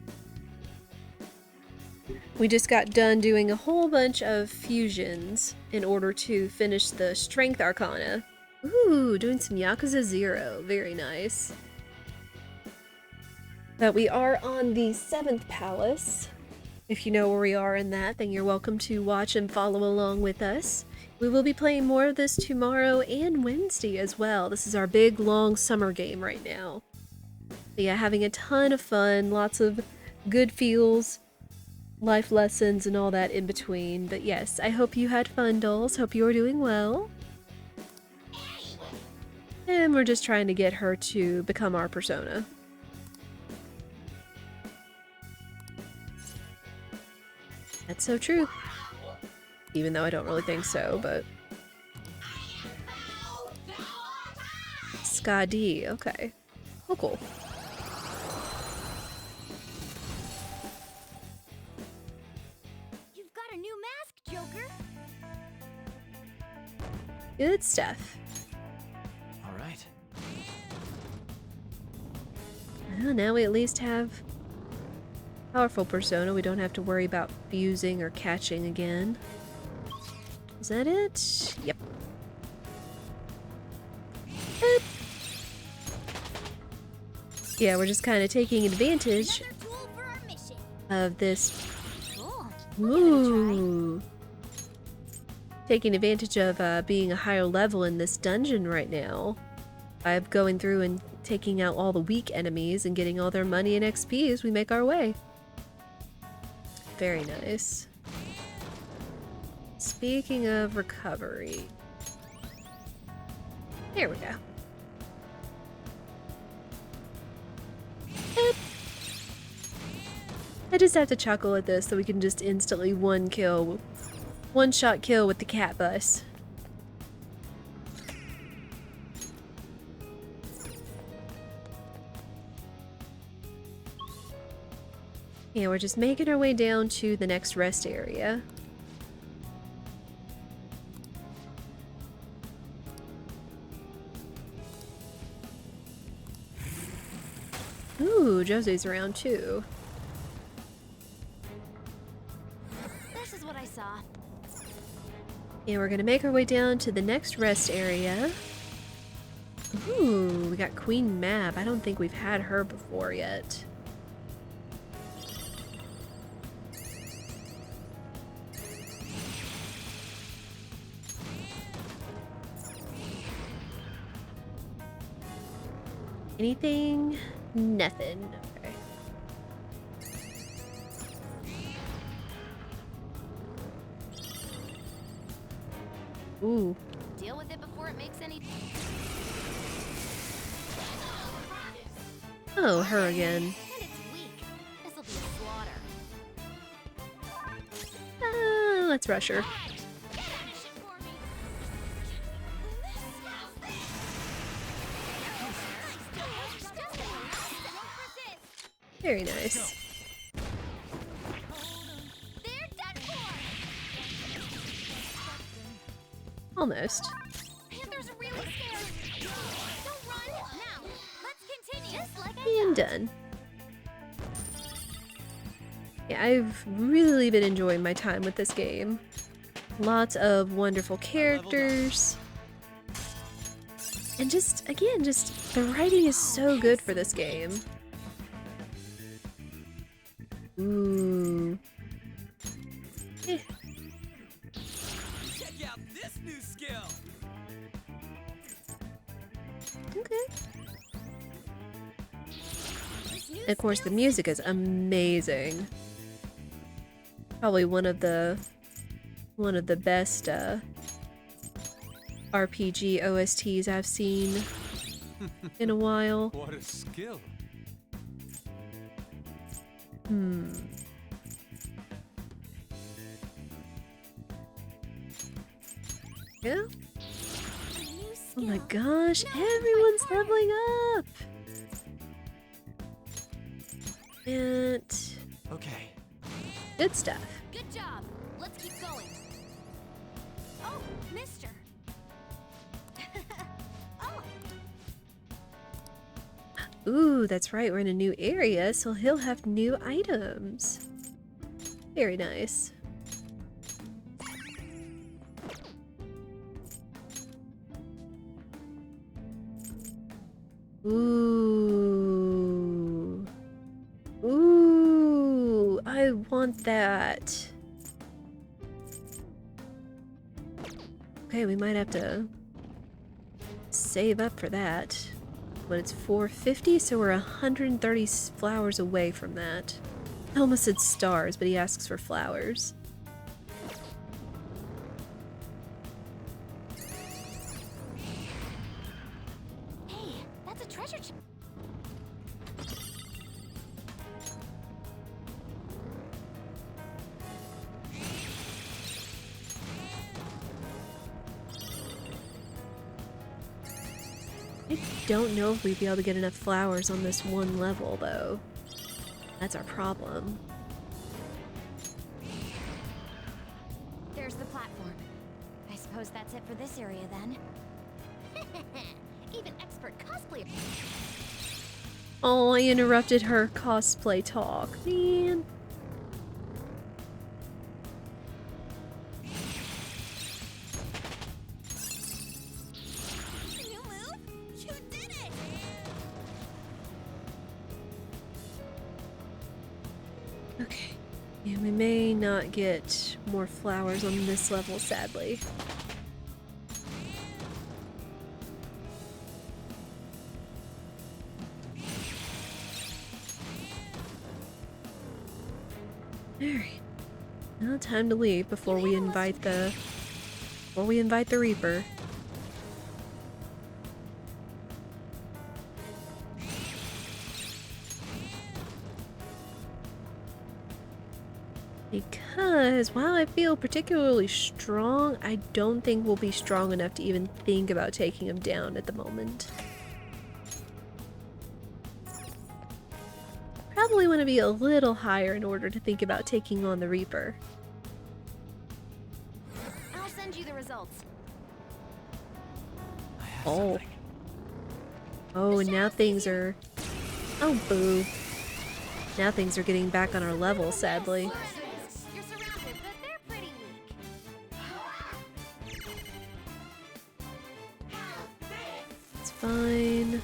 S1: We just got done doing a whole bunch of fusions in order to finish the Strength Arcana. Ooh, doing some Yakuza 0. Very nice. But we are on the 7th Palace. If you know where we are in that, then you're welcome to watch and follow along with us. We will be playing more of this tomorrow and Wednesday as well. This is our big, long summer game right now. But yeah, having a ton of fun, lots of good feels, life lessons, and all that in between. But yes, I hope you had fun, dolls. Hope you are doing well. And we're just trying to get her to become our persona. That's so true. Even though I don't really think so, but... Ska D, okay. Oh, cool.
S2: You've got a new mask, Joker.
S1: Good stuff.
S6: All right.
S1: Well, now we at least have powerful persona. We don't have to worry about fusing or catching again. Is that it? Yep. Boop. Yeah, we're just kind of taking advantage of this. Ooh. Taking advantage of being a higher level in this dungeon right now. By going through and taking out all the weak enemies and getting all their money and XP as we make our way. Very nice. Speaking of recovery. There we go. Boop. I just have to chuckle at this so we can just instantly one shot kill with the cat bus. Yeah, we're just making our way down to the next rest area. Ooh, Jose's around too.
S2: This is what I saw.
S1: And we're gonna make our way down to the next rest area. Ooh, we got Queen Mab. I don't think we've had her before yet. Anything? Nothing. Okay. Ooh.
S2: Deal with it before it makes any...
S1: Oh, her again.
S2: And it's weak. This'll be a slaughter.
S1: Let's rush her. Very nice. Almost.
S2: Panther's really scared.
S1: And done. Yeah, I've really been enjoying my time with this game. Lots of wonderful characters. And just, again, just the writing is so good for this game. Ooh. Eh.
S6: Check out this new skill.
S1: Okay. And of course, the music is amazing. Probably one of the best RPG OSTs I've seen in a while.
S11: What a skill.
S1: Yeah? Oh my gosh, everyone's leveling up! And...
S6: Okay.
S1: Good stuff.
S2: Good job. Let's keep going. Oh, mister.
S1: Ooh, that's right, we're in a new area, so he'll have new items. Very nice. Ooh. Ooh, I want that. Okay, we might have to save up for that. When it's 450, so we're 130 flowers away from that. I almost said stars, but he asks for flowers.
S2: Hey, that's a treasure chest.
S1: I don't know if we'd be able to get enough flowers on this one level, though. That's our problem.
S8: There's the platform. I suppose that's it for this area then.
S2: Even expert cosplayer.
S1: Oh, I interrupted her cosplay talk, man. Okay. Yeah, we may not get more flowers on this level, sadly. Alright. Now time to leave before we invite the Reaper. Because while I feel particularly strong, I don't think we'll be strong enough to even think about taking him down at the moment. Probably want to be a little higher in order to think about taking on the Reaper.
S2: I'll send you the results.
S1: Oh. Oh, and now things are... Oh, boo. Now things are getting back on our level, sadly.
S2: You're surrounded, but they're pretty weak.
S1: It's fine.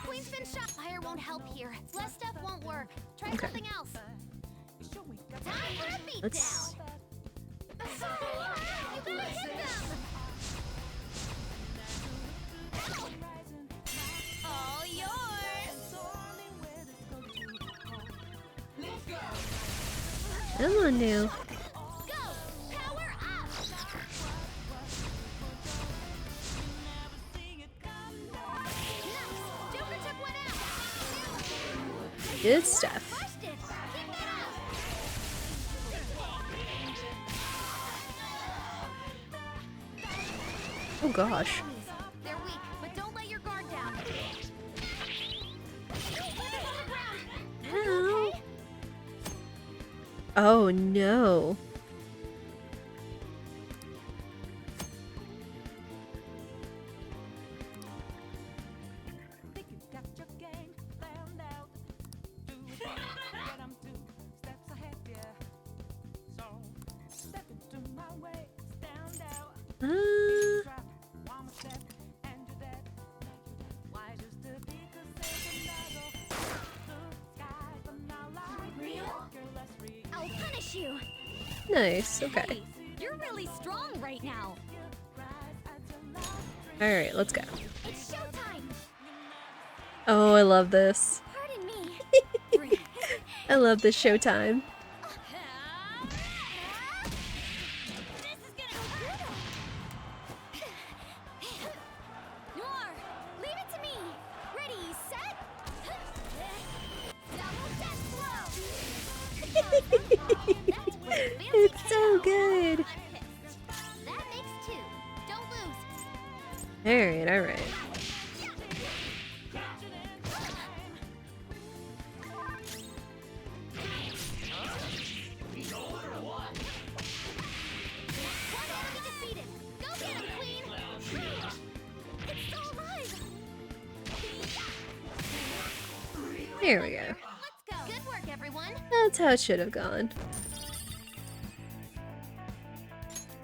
S2: Queen's been shot. Fire won't help here. Less stuff won't work. Try
S1: Okay.
S2: something else. Time for a beat
S1: Let's...
S2: down. You gotta hit them. All yours.
S1: Come on now.
S2: Go. Power up. Nice. Joker took one out.
S1: Good stuff.
S2: Pushed it. Keep that up.
S1: Oh gosh.
S2: They're weak, but don't let your guard down.
S1: Ow. Oh no.
S2: I'll punish you.
S1: Nice, okay.
S2: Hey, you're really strong right now.
S1: Alright, let's go.
S2: It's showtime.
S1: Oh, I love this.
S2: Pardon me.
S1: I love this showtime.
S2: Noir, leave it to me. Ready, set. Double death blow.
S1: It's so good.
S2: That makes 2. Don't lose.
S1: Alright, alright. There we go.
S2: Let's go. Good work, everyone.
S1: That's how it should have gone.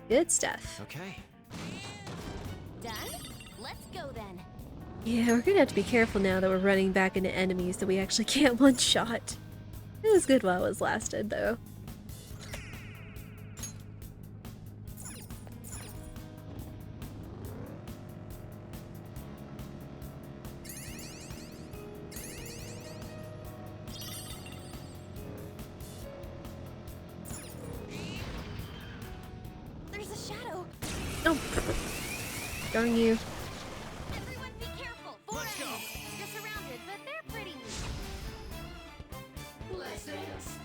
S1: Good stuff.
S11: Okay.
S2: Done? Let's go then.
S1: Yeah, we're gonna have to be careful now that we're running back into enemies that we actually can't one-shot. It was good while it was lasted, though.
S2: There's a shadow.
S1: Oh, darn you.
S2: Everyone be careful. Let's go. You're surrounded, but they're pretty weak. Let's dance.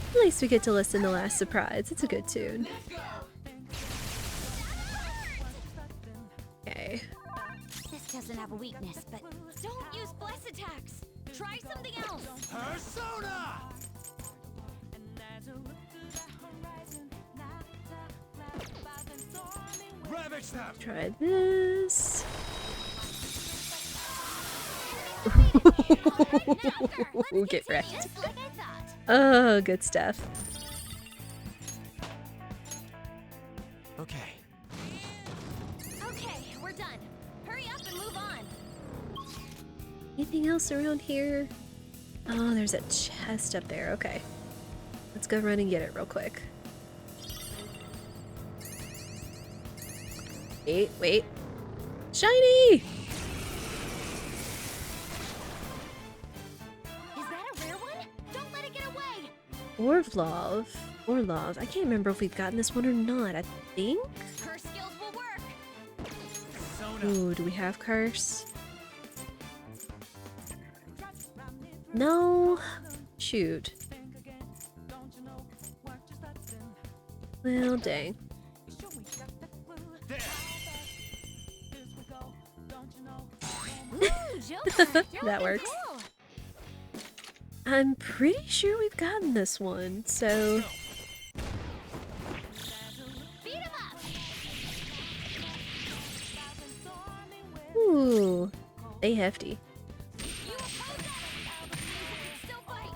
S1: At least we get to listen to Last Surprise. It's a good tune. Okay.
S2: This doesn't have a weakness, but don't use bless attacks. Try something else.
S4: Persona! Ravage them!
S1: Try this. Get wrecked.
S2: Just like I thought.
S1: Oh, good stuff.
S11: Okay.
S2: Okay, we're done. Hurry up and move on.
S1: Anything else around here? Oh, there's a chest up there. Okay. Let's go run and get it real quick. Wait, wait. Shiny!
S2: Is that a rare one? Don't let it get away.
S1: Orlov. Orlov. I can't remember if we've gotten this one or not. I think?
S2: Her skills will work.
S1: Ooh, do we have curse? No. Shoot. Well, dang.
S2: Ooh, Joker, you're
S1: That
S2: looking
S1: works.
S2: cool.
S1: I'm pretty sure we've gotten this one, so...
S2: Beat him up.
S1: Ooh. They hefty.
S2: You oppose it. Still fight.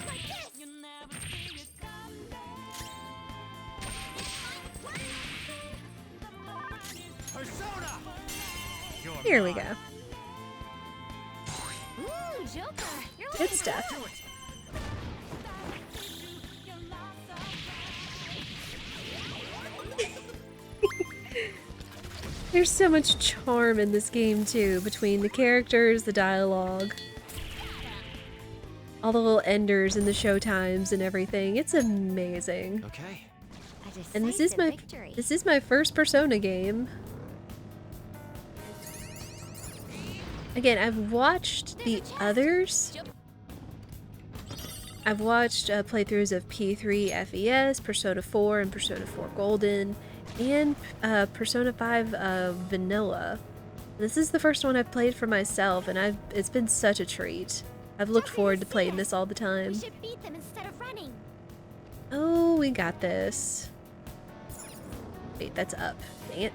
S2: Like this.
S4: Persona!
S1: Here we go.
S2: Ooh, Joker, you're
S1: Good
S2: looking
S1: stuff.
S2: cool.
S1: There's so much charm in this game, too, between the characters, the dialogue, all the little enders and the showtimes and everything. It's amazing.
S11: Okay.
S1: And this is my first Persona game. Again, I've watched the others. I've watched playthroughs of P3 FES, Persona 4, and Persona 4 Golden, and Persona 5 Vanilla. This is the first one I've played for myself, and it's been such a treat. I've looked forward to playing this all the time.
S2: We should beat them instead of running.
S1: Oh, we got this. Wait, that's up. Dang it.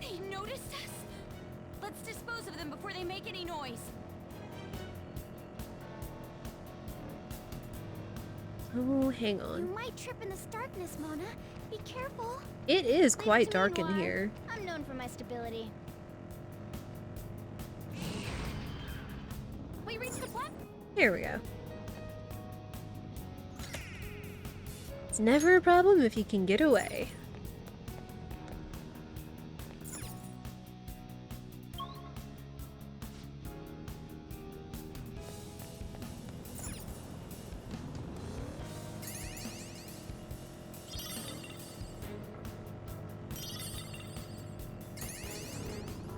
S2: They noticed us. Let's dispose
S8: they make any noise?
S1: Oh, hang
S16: You
S1: on.
S16: might trip in this darkness, Mona. Be careful.
S1: It is
S16: Leave
S1: quite
S16: to me,
S1: dark in
S16: Noir.
S1: here.
S16: I'm known for my stability.
S2: We reached the platform.
S1: Here we go. It's never a problem if you can get away.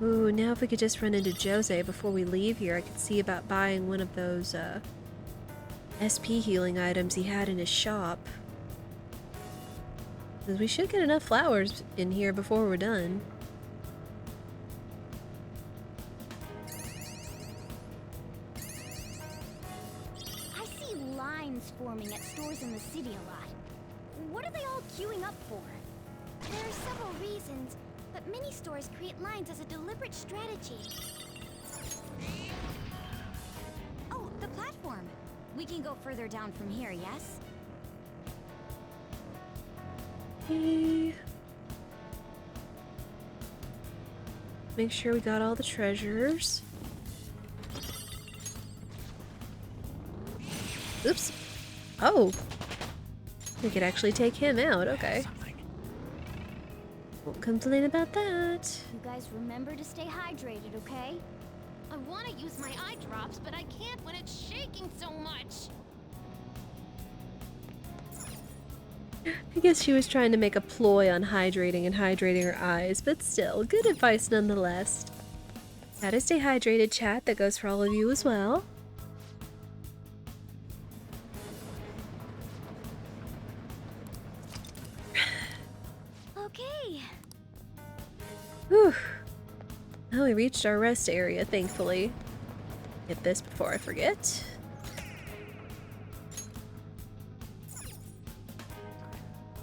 S1: Ooh, now if we could just run into Jose before we leave here, I could see about buying one of those, SP healing items he had in his shop. Because we should get enough flowers in here before we're done.
S16: I see lines forming at stores in the city a lot. What are they all queuing up for? There are several reasons, but many stores create lines as a deliberate strategy.
S8: Oh, the platform. We can go further down from here, yes?
S1: Okay. Make sure we got all the treasures. Oops. Oh. We could actually take him out, okay. Won't complain about that.
S16: You guys remember to stay hydrated, okay?
S2: I want to use my eye drops, but I can't when it's shaking so much.
S1: I guess she was trying to make a ploy on hydrating and hydrating her eyes, but still, good advice nonetheless. How to stay hydrated, chat. That goes for all of you as well.
S16: Okay.
S1: Whew. Well, we reached our rest area, thankfully. Get this before I forget.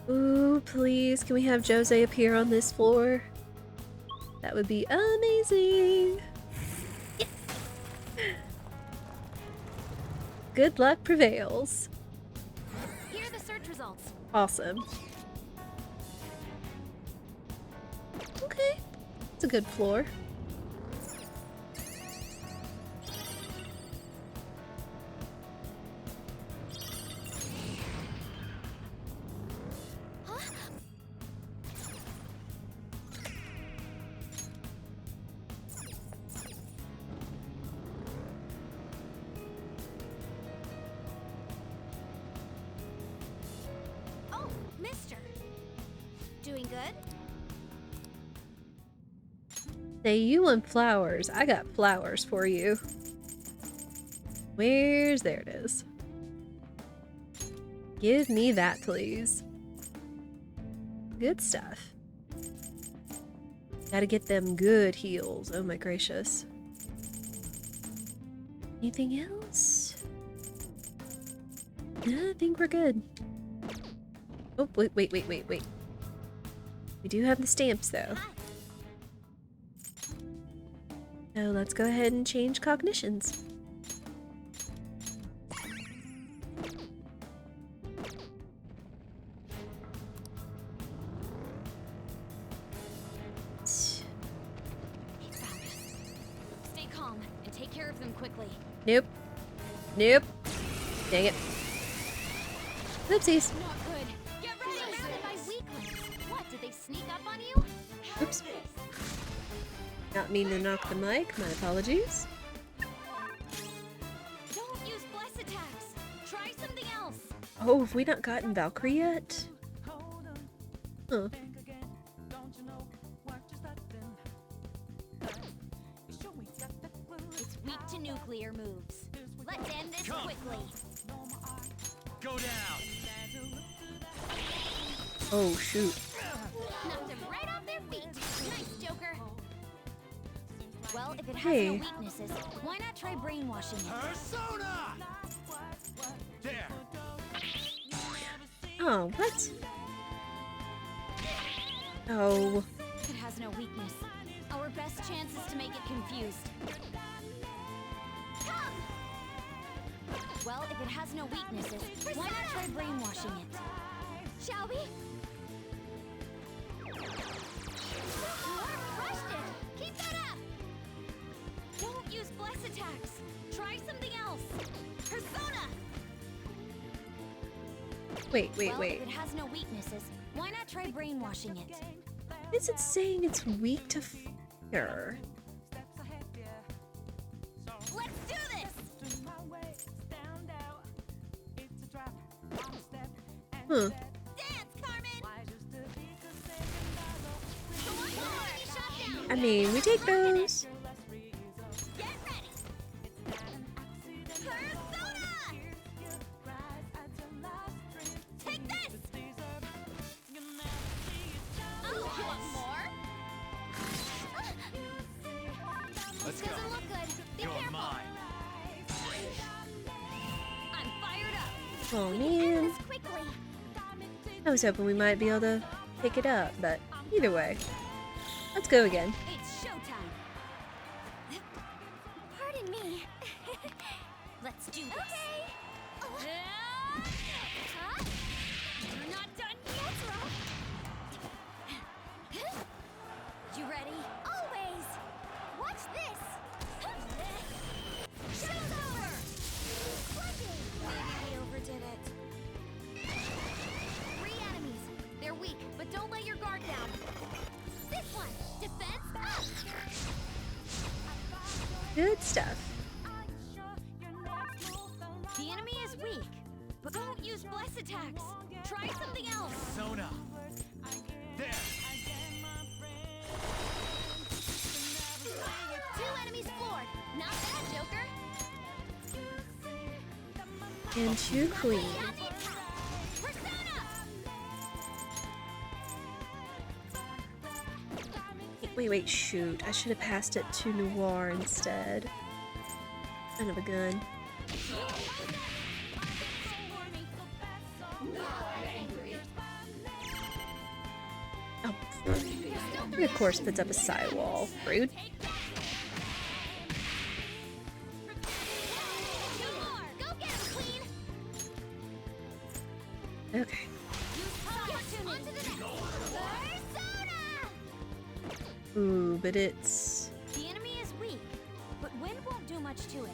S1: Ooh, please, can we have Jose appear on this floor? That would be amazing! Yes. Good luck prevails.
S2: Here are the search results.
S1: Awesome. Okay, it's a good floor.
S16: Oh, mister. Doing good?
S1: Say you want flowers. I got flowers for you. Where's... there it is. Give me that, please. Good stuff. Gotta get them good heals. Oh my gracious. Anything else? No, I think we're good. Oh, wait. We do have the stamps, though. So let's go ahead and change cognitions.
S8: He found us. Stay calm and take care of them quickly.
S1: Nope. Nope. Dang it. Oopsies.
S2: Not good. Get ready. Surrounded by weaklings. What? Did they sneak up on you?
S1: Oops. Not mean to knock the mic. My apologies.
S8: Don't use bless attacks. Try something else.
S1: Oh, have we not gotten Valkyrie yet? Huh.
S8: It's weak to nuclear moves. Let's end this quickly.
S6: Go down.
S1: Oh, shoot.
S2: Knocked them right off their feet. Nice, Joker.
S8: Well, if it has
S1: Hey.
S8: no weaknesses, why not try brainwashing it?
S6: Persona! There.
S1: Oh, what? Oh.
S8: It has no weakness. Our best chance is to make it confused. Come! Well, if it has no weaknesses, why not try brainwashing it? Shall we? Crushed it! Keep that up! Don't use bless attacks! Try something else! Persona!
S1: Wait.
S8: Well, if it has no weaknesses, why not try brainwashing it?
S1: Is it saying it's weak to fear?
S8: Let's do this!
S1: Huh. I mean, we take those.
S8: Take this! Oh, you want more?
S6: Let's
S8: This
S6: go.
S8: doesn't look good. Be
S6: You're
S8: careful.
S6: mine.
S8: I'm fired up.
S1: Oh
S8: We can end
S1: man.
S8: this quickly.
S1: I was hoping we might be able to pick it up, but either way. Let's go again.
S8: It's showtime. Pardon me. Let's do this. Okay. Huh? You're not done yet, You ready? Always. Watch this. Show's over. Splendid. Maybe we overdid it. 3 enemies. They're weak, but don't let your guard down. This one. Defense up.
S1: Good stuff.
S8: The enemy is weak, but don't use bless attacks. Try something else.
S6: Persona. There.
S8: 2 enemies floored. Not bad, Joker.
S1: And 2 queen.
S8: Persona.
S1: Wait, shoot. I should have passed it to Noir instead. Son of a gun. Oh. He of course puts up a sidewall. Rude. Okay. Ooh, but it's...
S8: The enemy is weak, but wind won't do much to it.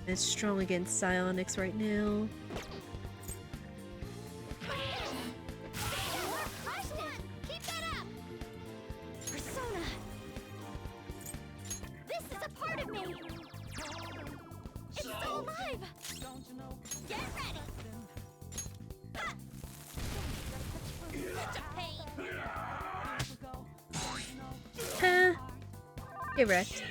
S1: It's strong against psionics right now.
S8: Keep that up. Persona. This is a part of me. It's still alive. Get ready. Ha! Such a pain.
S1: Huh. Get wrecked.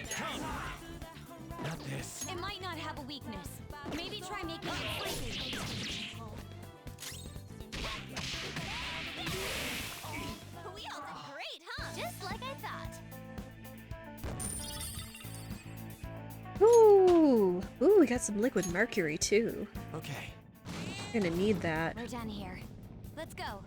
S6: Not this.
S8: It might not have a weakness. Maybe try making it flinky. We all did great, huh? Just like I thought.
S1: Ooh. Ooh, we got some liquid mercury too.
S6: Okay.
S1: Gonna need that.
S8: We're done here. Let's go.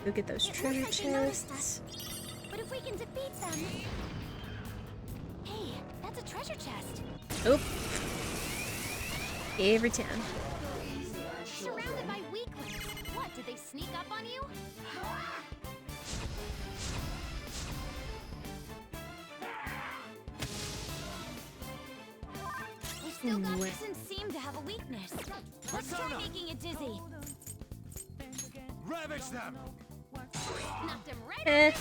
S1: Go get those treasure chests.
S8: But if we can defeat them... Hey, that's a treasure chest.
S1: Oh. Every time.
S8: Surrounded by weaklings. What, did they sneak up on you? Still doesn't seem to have a weakness. Let's try
S6: Persona.
S8: making it dizzy.
S6: Ravage them.
S8: Knocked him right
S1: Eh.
S8: out.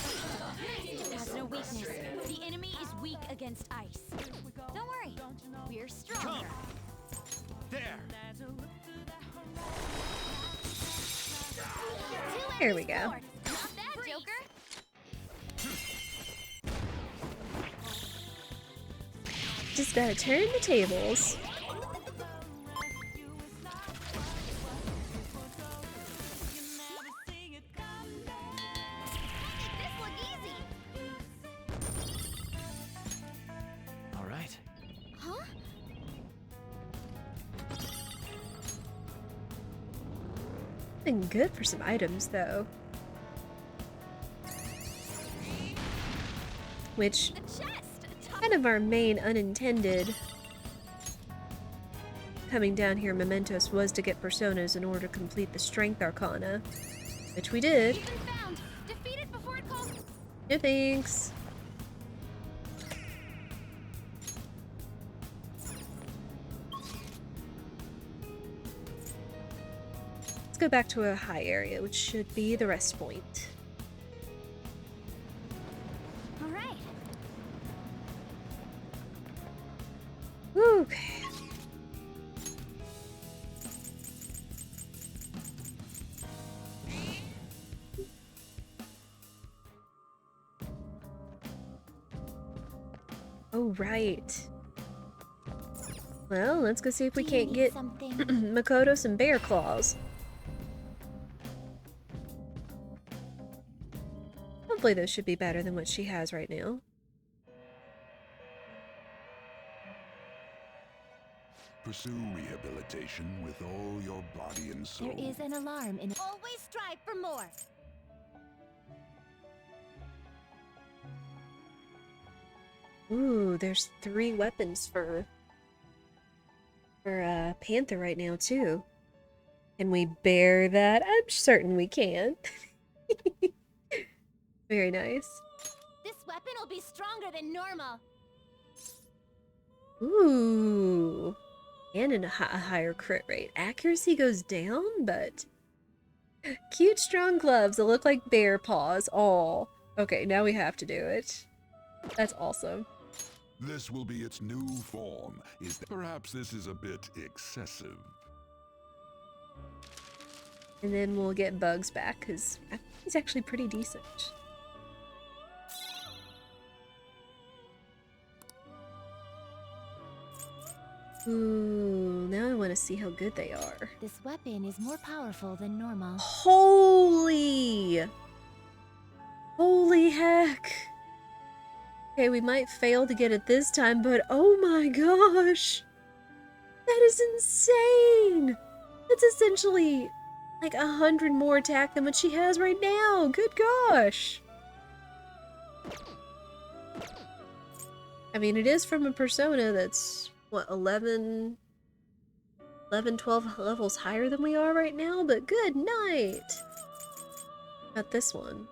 S8: It has no weakness. The enemy is weak against ice. Don't worry, we're stronger.
S6: There.
S1: There we go.
S8: Not bad, Joker.
S1: Just gotta turn the tables.
S8: This look easy.
S6: All right.
S8: Huh?
S1: Been good for some items, though. Which, kind of our main unintended coming down here in Mementos was to get personas in order to complete the Strength Arcana. Which we did. No thanks. Let's go back to a high area, which should be the rest point.
S16: All right.
S1: Okay. Oh, right. Well, let's go see if we can't get Makoto some bear claws. Hopefully those should be better than what she has right now.
S14: Pursue rehabilitation with all your body and soul.
S19: There is an alarm in.
S16: Always strive for more.
S1: Ooh, there's 3 weapons for Panther right now, too. Can we bear that? I'm certain we can. Very nice.
S16: This weapon will be stronger than normal.
S1: Ooh. And a higher crit rate. Accuracy goes down, but... Cute, strong gloves that look like bear paws. Aw. Okay, now we have to do it. That's awesome.
S14: This will be its new form. Perhaps this is a bit excessive.
S1: And then we'll get Bugs back, because I think he's actually pretty decent. Ooh, now I want to see how good they are.
S19: This weapon is more powerful than normal.
S1: Holy! Holy heck! Okay, we might fail to get it this time, but oh my gosh! That is insane! That's essentially like 100 more attack than what she has right now! Good gosh! I mean, it is from a persona that's, what, 11, 12 levels higher than we are right now, but good night! Not this one.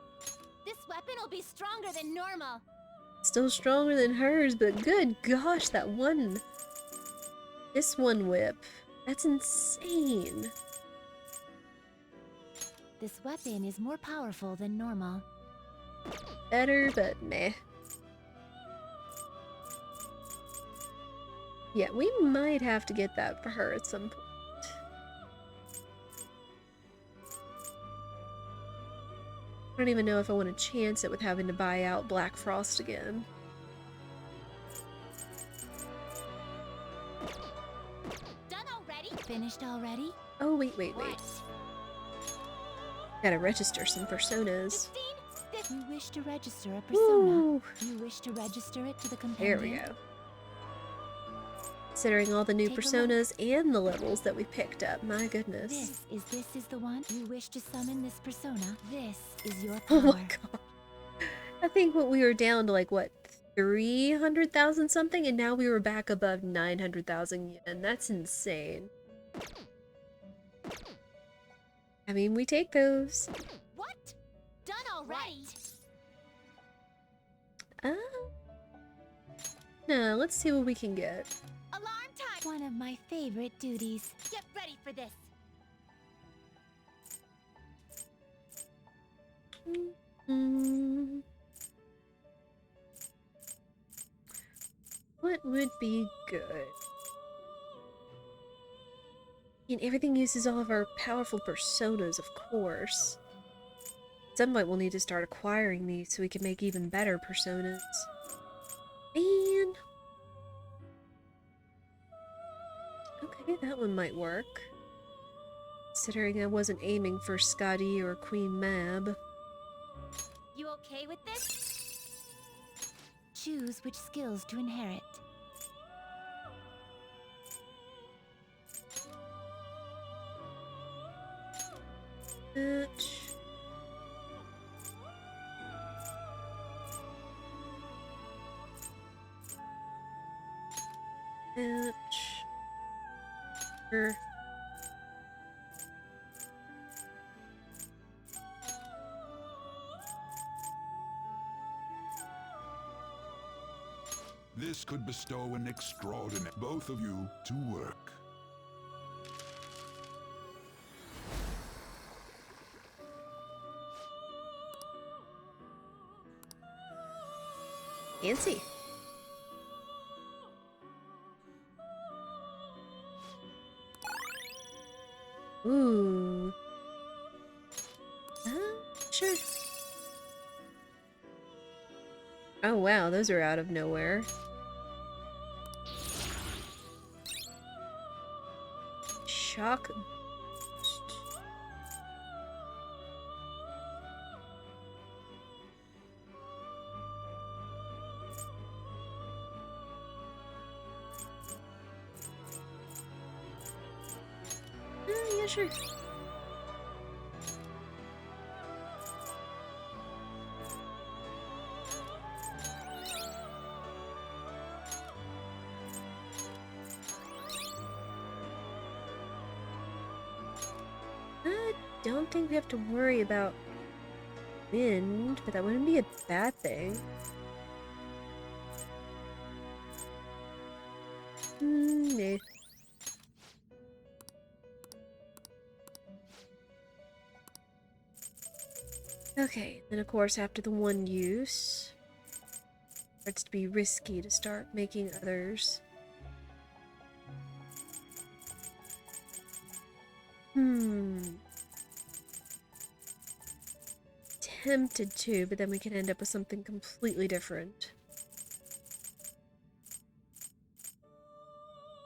S16: This weapon will be stronger than normal.
S1: Still stronger than hers, but good gosh, that one... This one whip. That's insane.
S19: This weapon is more powerful than normal.
S1: Better, but meh. Yeah, we might have to get that for her at some point. I don't even know if I want to chance it with having to buy out Black Frost again.
S16: Done already?
S19: Finished already?
S1: Oh, wait. Gotta register some personas.
S19: You wish to register a persona.
S1: Ooh.
S19: You wish to register it to the
S1: There
S19: compendium.
S1: we go. Considering all the new personas and the levels that we picked up, my goodness.
S19: This is the one. You wish to summon this persona. This is your
S1: Oh
S19: power.
S1: my god. I think we were down to like, what, 300,000 something, and now we were back above 900,000 yen. That's insane. I mean, we take those.
S16: What? Done already?
S1: No, let's see what we can get.
S16: Alarm time!
S19: One of my favorite duties.
S16: Get ready for this.
S1: What would be good? And everything uses all of our powerful personas, of course. At some point we'll need to start acquiring these so we can make even better personas. Man! Okay, that one might work. Considering I wasn't aiming for Scotty or Queen Mab.
S16: You okay with this?
S19: Choose which skills to inherit.
S1: Er,
S14: This could bestow an extraordinary both of you to work.
S1: Fancy. Ooh. Sure. Oh wow, those are out of nowhere. Shock. Yeah, sure. I don't think we have to worry about wind, but that wouldn't be a bad thing. Nah. Okay, then of course after the one use, it starts to be risky to start making others. Tempted to, but then we can end up with something completely different.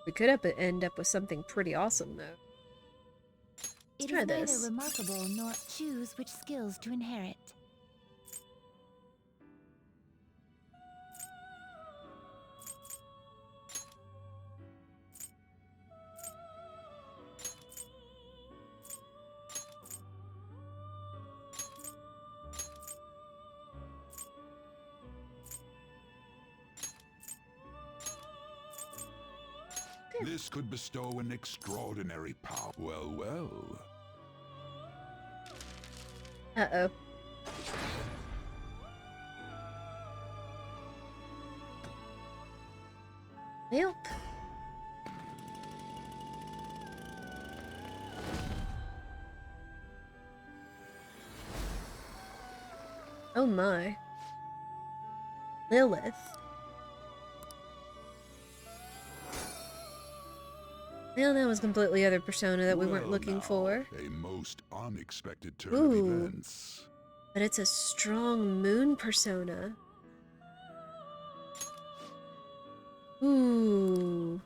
S1: We could end up with something pretty awesome, though. Let's try this.
S19: It is neither remarkable nor choose which skills to inherit.
S14: This could bestow an extraordinary power. Well, well.
S1: Uh-oh. Yep. Oh my. Lilith. Well, that was completely other persona that we weren't looking for.
S14: A most unexpected turn
S1: Ooh.
S14: of events.
S1: But it's a strong moon persona. Ooh.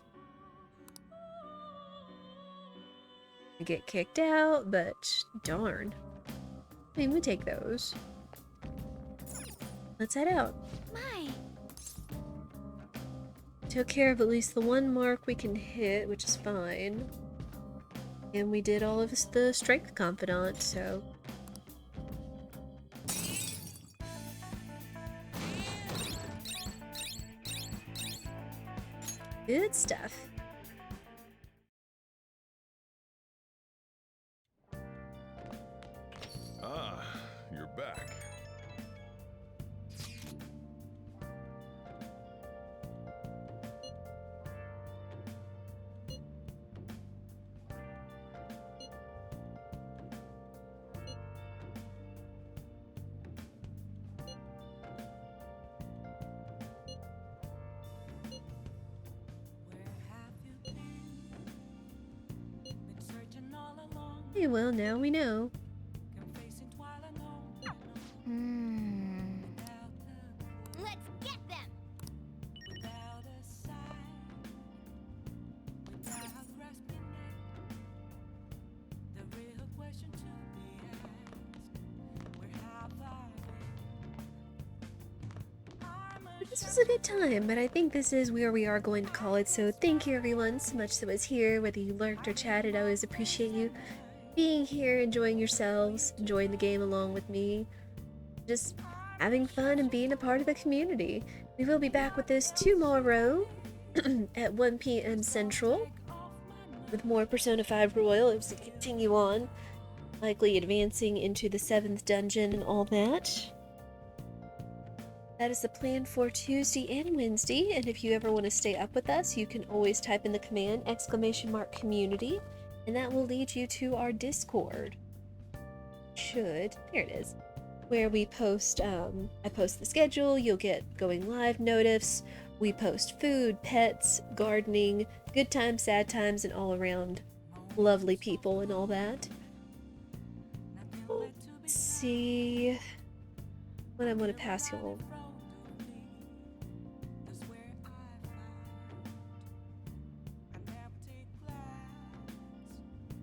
S1: I get kicked out, but darn. I mean, we take those. Let's head out.
S19: My.
S1: Took care of at least the one mark we can hit, which is fine. And we did all of the Strength Confidant, so... Good stuff.
S5: Ah, you're back.
S1: Hey, well, now we know.
S2: Let's get them!
S1: This was a good time, but I think this is where we are going to call it, so thank you everyone so much that was here, whether you lurked or chatted. I always appreciate you being here, enjoying yourselves, enjoying the game along with me, just having fun and being a part of the community. We will be back with this tomorrow, at 1 p.m. Central with more Persona 5 Royal as we continue on, likely advancing into the 7th dungeon and all that. That is the plan for Tuesday and Wednesday, and if you ever want to stay up with us, you can always type in the command !community, and that will lead you to our Discord. There it is. Where we post, I post the schedule, you'll get going live notice, we post food, pets, gardening, good times, sad times, and all around lovely people and all that. Let's see what I want to pass y'all.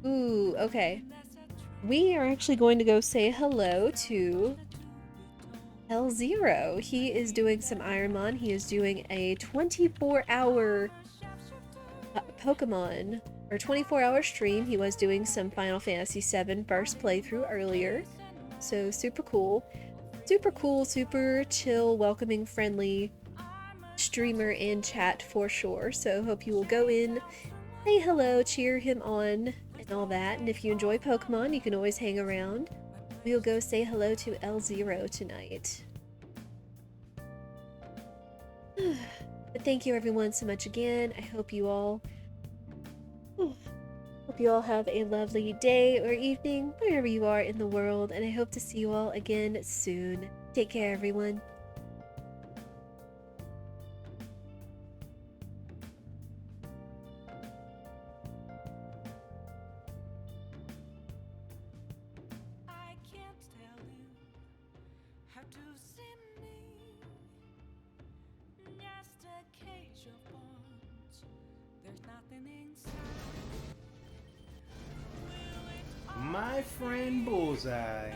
S1: Ooh, okay. We are actually going to go say hello to L0. He is doing some Ironmon. He is doing a 24-hour Pokemon, or 24-hour stream. He was doing some Final Fantasy VII first playthrough earlier. So super cool. Super cool, super chill, welcoming, friendly streamer and chat for sure. So hope you will go in, say hello, cheer him on, and all that. And if you enjoy Pokemon, you can always hang around. We'll go say hello to L0 tonight. But thank you everyone so much again. I hope you all have a lovely day or evening wherever you are in the world, and I hope to see you all again soon. Take care, everyone.
S9: My friend Bullseye.